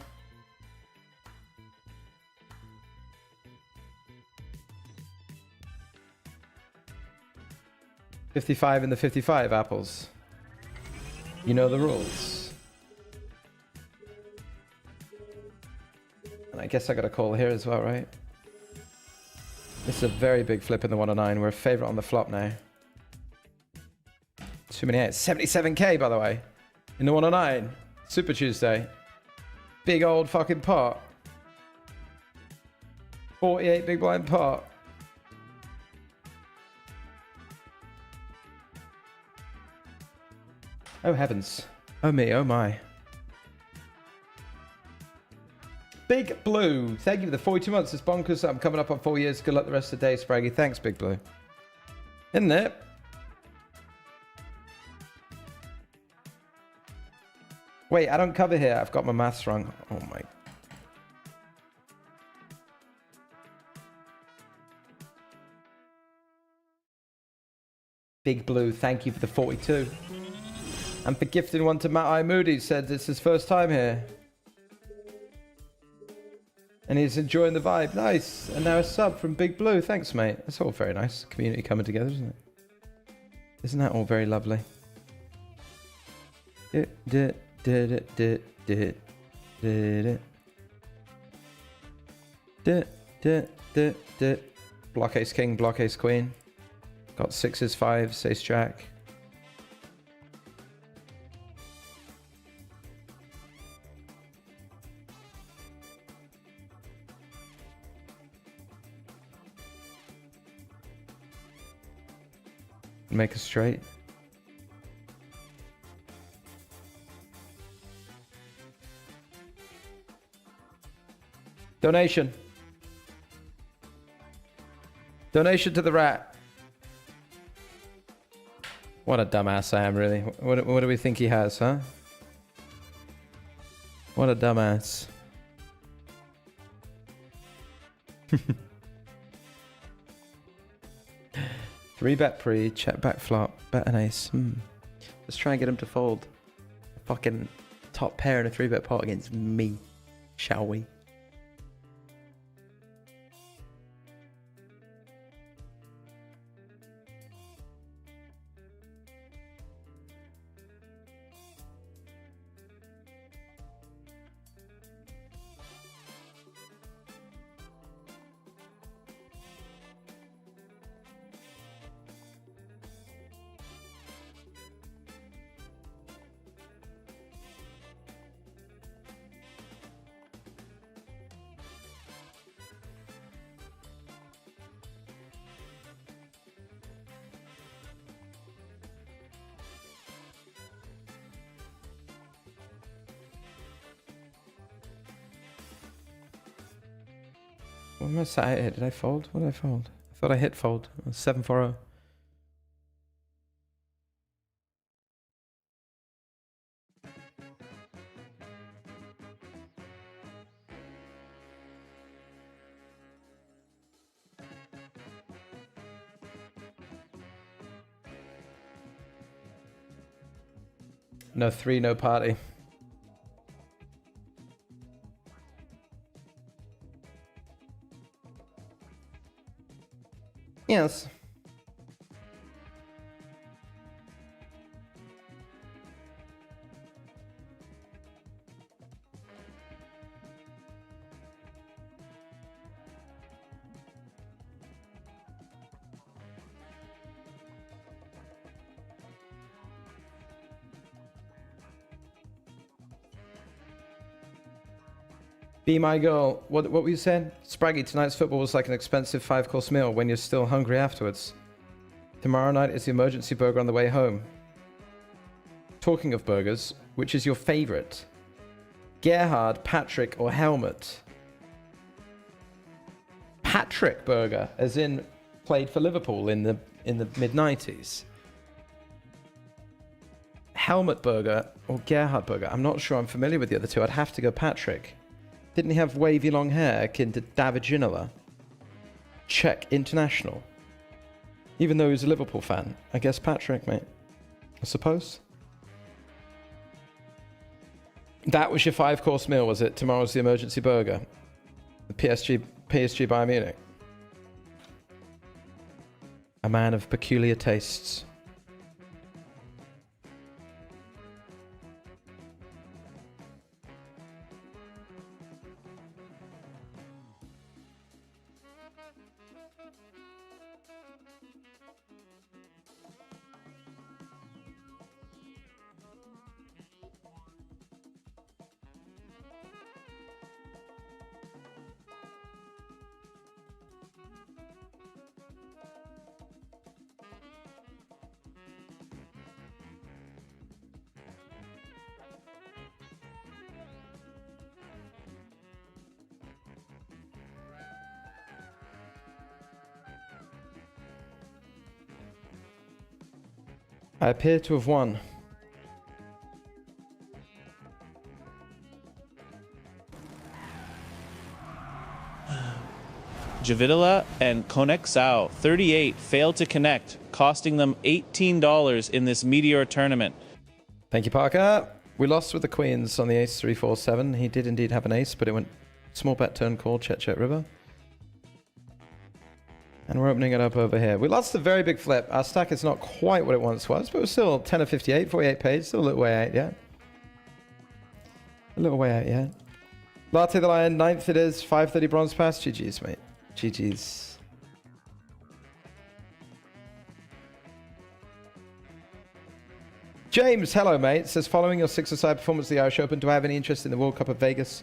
$55 in the 55 apples. You know the rules. And I guess I got a call here as well, right? This is a very big flip in the 109. We're a favorite on the flop now. Too many eights. 77k, by the way. In the 109. Super Tuesday. Big old fucking pot. 48 big blind pot. Oh heavens. Oh me, oh my. Big Blue, thank you for the 42 months. It's bonkers. I'm coming up on 4 years. Good luck the rest of the day, Spraggy. Thanks, Big Blue. Isn't it? Wait, I don't cover here. I've got my maths wrong. Oh my. Big Blue, thank you for the 42. And for gifting one to Matt I. Moody, said it's his first time here. And he's enjoying the vibe. Nice. And now a sub from Big Blue. Thanks, mate. That's all very nice. Community coming together, isn't it? Isn't that all very lovely? Block ace king, block ace queen. Got sixes, fives, ace jack. Make a straight. Donation. Donation to the rat. What a dumbass I am, really. What do we think he has, huh? What a dumbass. 3-bet pre, check back flop, bet an ace. Let's try and get him to fold. Fucking top pair in a 3-bet pot against me, shall we? What am I sat here? Did I fold? What did I fold? I thought I hit fold. 7-4-0. No 3, no party. Yes. Be my girl. What were you saying? Spraggy, tonight's football was like an expensive 5-course meal when you're still hungry afterwards. Tomorrow night is the emergency burger on the way home. Talking of burgers, which is your favorite? Gerhard, Patrick, or Helmut? Patrick burger, as in played for Liverpool in the mid-90s. Helmut burger or Gerhard burger? I'm not sure I'm familiar with the other two. I'd have to go Patrick. Didn't he have wavy long hair akin to David Ginola? Czech international. Even though he was a Liverpool fan. I guess Patrick, mate. I suppose. That was your 5-course meal, was it? Tomorrow's the emergency burger. The PSG Bayern Munich. A man of peculiar tastes. I appear to have won. Javidala and Konexao, 38, failed to connect, costing them $18 in this Meteor tournament. Thank you, Parker. We lost with the queens on the ace 3-4-7. He did indeed have an ace, but it went small bet turn call, check river. And we're opening it up over here. We lost a very big flip. Our stack is not quite what it once was, but it was still 10 of 58, 48 page. Still a little way out, yeah. A little way out, yeah. Latte the Lion, 9th it is. 530 bronze pass. GG's, mate. GG's. James, hello, mate. Says, following your 6-a-side performance at the Irish Open, do I have any interest in the World Cup of Vegas?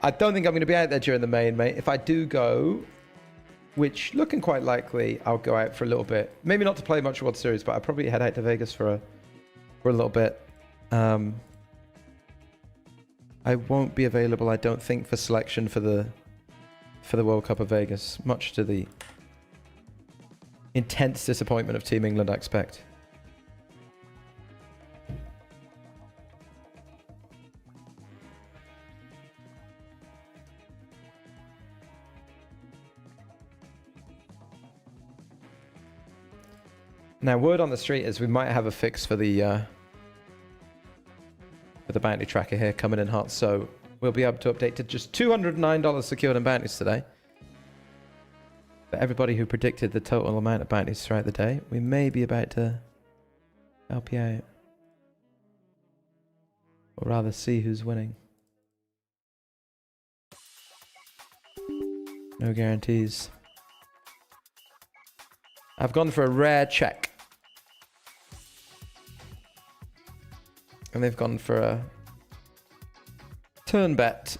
I don't think I'm going to be out there during the main, mate. If I do go, which looking quite likely, I'll go out for a little bit. Maybe not to play much World Series, but I'll probably head out to Vegas for a little bit. I won't be available, I don't think, for selection for the World Cup of Vegas, much to the intense disappointment of Team England, I expect. Now, word on the street is we might have a fix for the bounty tracker here coming in hot, so we'll be able to update to just $209 secured in bounties today. For everybody who predicted the total amount of bounties throughout the day, we may be about to help you out. Or rather see who's winning. No guarantees. I've gone for a rare check. And they've gone for a turn bet.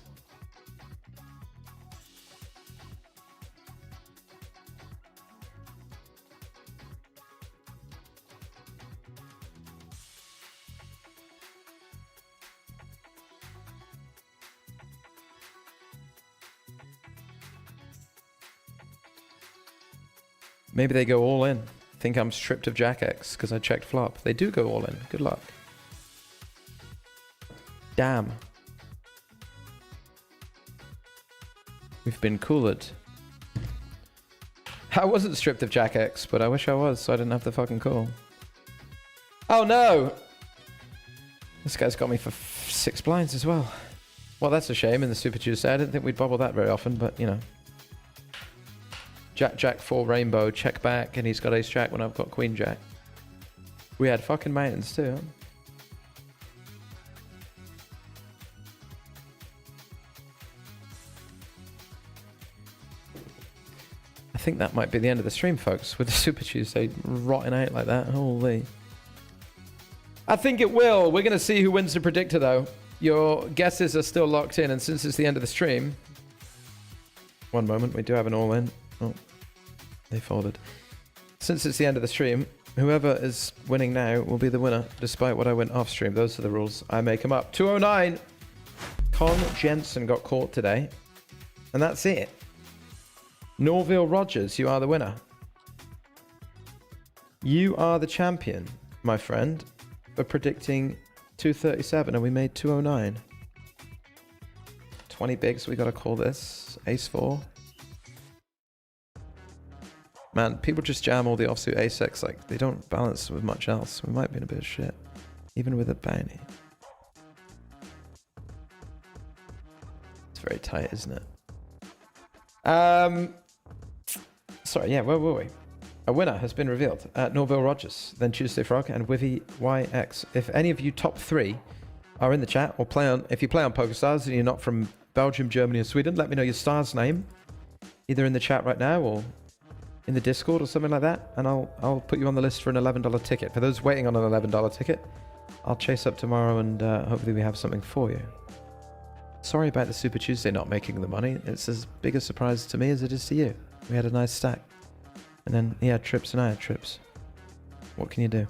Maybe they go all in. Think I'm stripped of Jack X because I checked flop. They do go all in. Good luck. Damn. We've been cooled. I wasn't stripped of Jack X, but I wish I was, so I didn't have the fucking call. Oh no! This guy's got me for 6 blinds as well. Well, that's a shame in the Super Tuesday. I didn't think we'd bubble that very often, but you know. Jack, Jack, 4 rainbow, check back, and he's got ace jack when I've got queen jack. We had fucking mountains too, huh? I think that might be the end of the stream, folks, with the Super Tuesday rotting out like that. Holy. I think it will. We're going to see who wins the predictor, though. Your guesses are still locked in, and since it's the end of the stream... One moment, we do have an all-in. Oh, they folded. Since it's the end of the stream, whoever is winning now will be the winner, despite what I went off-stream. Those are the rules. I make them up. 209. Con Jensen got caught today, and that's it. Norville Rogers, you are the winner. You are the champion, my friend, for predicting 237, and we made 209. 20 bigs, we got to call this. Ace 4. Man, people just jam all the offsuit ace-x, like, they don't balance with much else. We might be in a bit of shit, even with a bounty. It's very tight, isn't it? Sorry, yeah, where were we? A winner has been revealed. Norville Rogers, then Tuesday Frog, and Wivy YX. If any of you top 3 are in the chat, or if you play on PokerStars and you're not from Belgium, Germany, or Sweden, let me know your star's name, either in the chat right now or in the Discord or something like that, and I'll put you on the list for an $11 ticket. For those waiting on an $11 ticket, I'll chase up tomorrow and hopefully we have something for you. Sorry about the Super Tuesday not making the money. It's as big a surprise to me as it is to you. We had a nice stack. And then he had trips and I had trips. What can you do?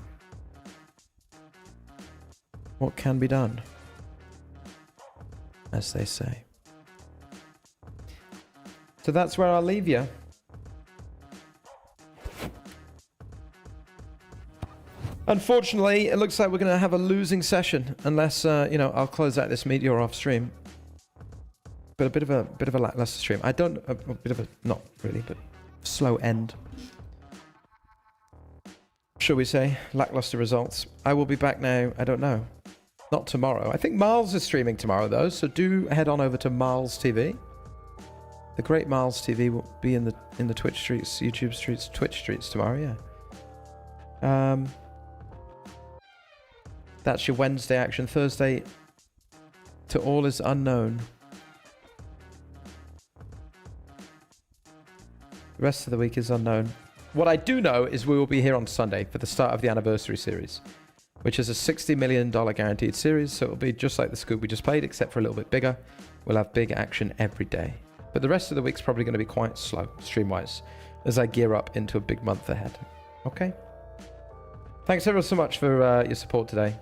What can be done? As they say. So that's where I'll leave you. Unfortunately, it looks like we're going to have a losing session unless, I'll close out this meteor off stream. But a bit of a lackluster stream. A bit of a, not really, but slow end. Shall we say? Lackluster results. I will be back now, I don't know. Not tomorrow. I think Miles is streaming tomorrow though, so do head on over to Miles TV. The great Miles TV will be in the Twitch streets, YouTube streets, Twitch streets tomorrow, yeah. That's your Wednesday action. Thursday, To All Is Unknown. The rest of the week is unknown. What I do know is we will be here on Sunday for the start of the anniversary series, which is a $60 million guaranteed series, so it'll be just like the scoop we just played, except for a little bit bigger. We'll have big action every day. But the rest of the week's probably going to be quite slow, stream-wise, as I gear up into a big month ahead. Okay? Thanks everyone so much for your support today.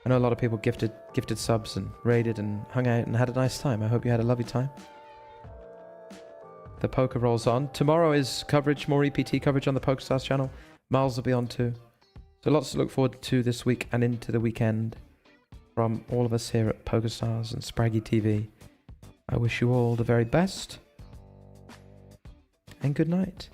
I know a lot of people gifted subs and raided and hung out and had a nice time. I hope you had a lovely time. The poker rolls on. Tomorrow is coverage, more EPT coverage on the PokerStars channel. Miles will be on too. So lots to look forward to this week and into the weekend from all of us here at PokerStars and Spraggy TV. I wish you all the very best and good night.